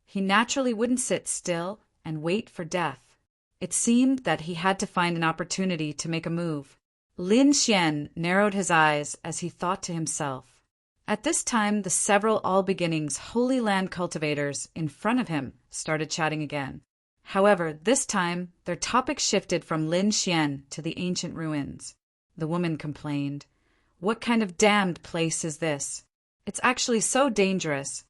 he naturally wouldn't sit still and wait for death. It seemed that he had to find an opportunity to make a move. Lin Xian narrowed his eyes as he thought to himself. At this time, the several All-Beginnings Holy Land cultivators in front of him started chatting again. However, this time, their topic shifted from Lin Xian to the ancient ruins. The woman complained. What kind of damned place is this? It's actually so dangerous.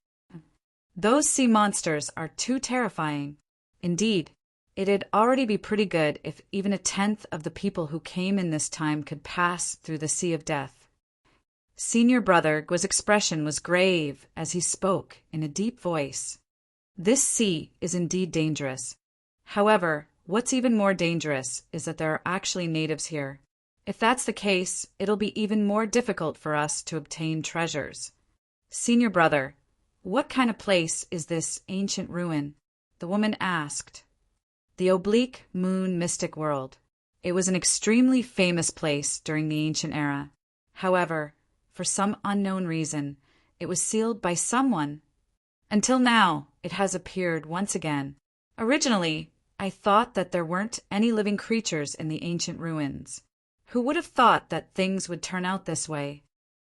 Those sea monsters are too terrifying. Indeed, it'd already be pretty good if even 1/10 of the people who came in this time could pass through the Sea of Death. Senior Brother Gua's expression was grave as he spoke in a deep voice. This sea is indeed dangerous. However, what's even more dangerous is that there are actually natives here. If that's the case, it'll be even more difficult for us to obtain treasures. Senior Brother, what kind of place is this ancient ruin? The woman asked. The Oblique Moon Mystic World. It was an extremely famous place during the ancient era. However, for some unknown reason, it was sealed by someone. Until now, it has appeared once again. Originally, I thought that there weren't any living creatures in the ancient ruins. Who would have thought that things would turn out this way?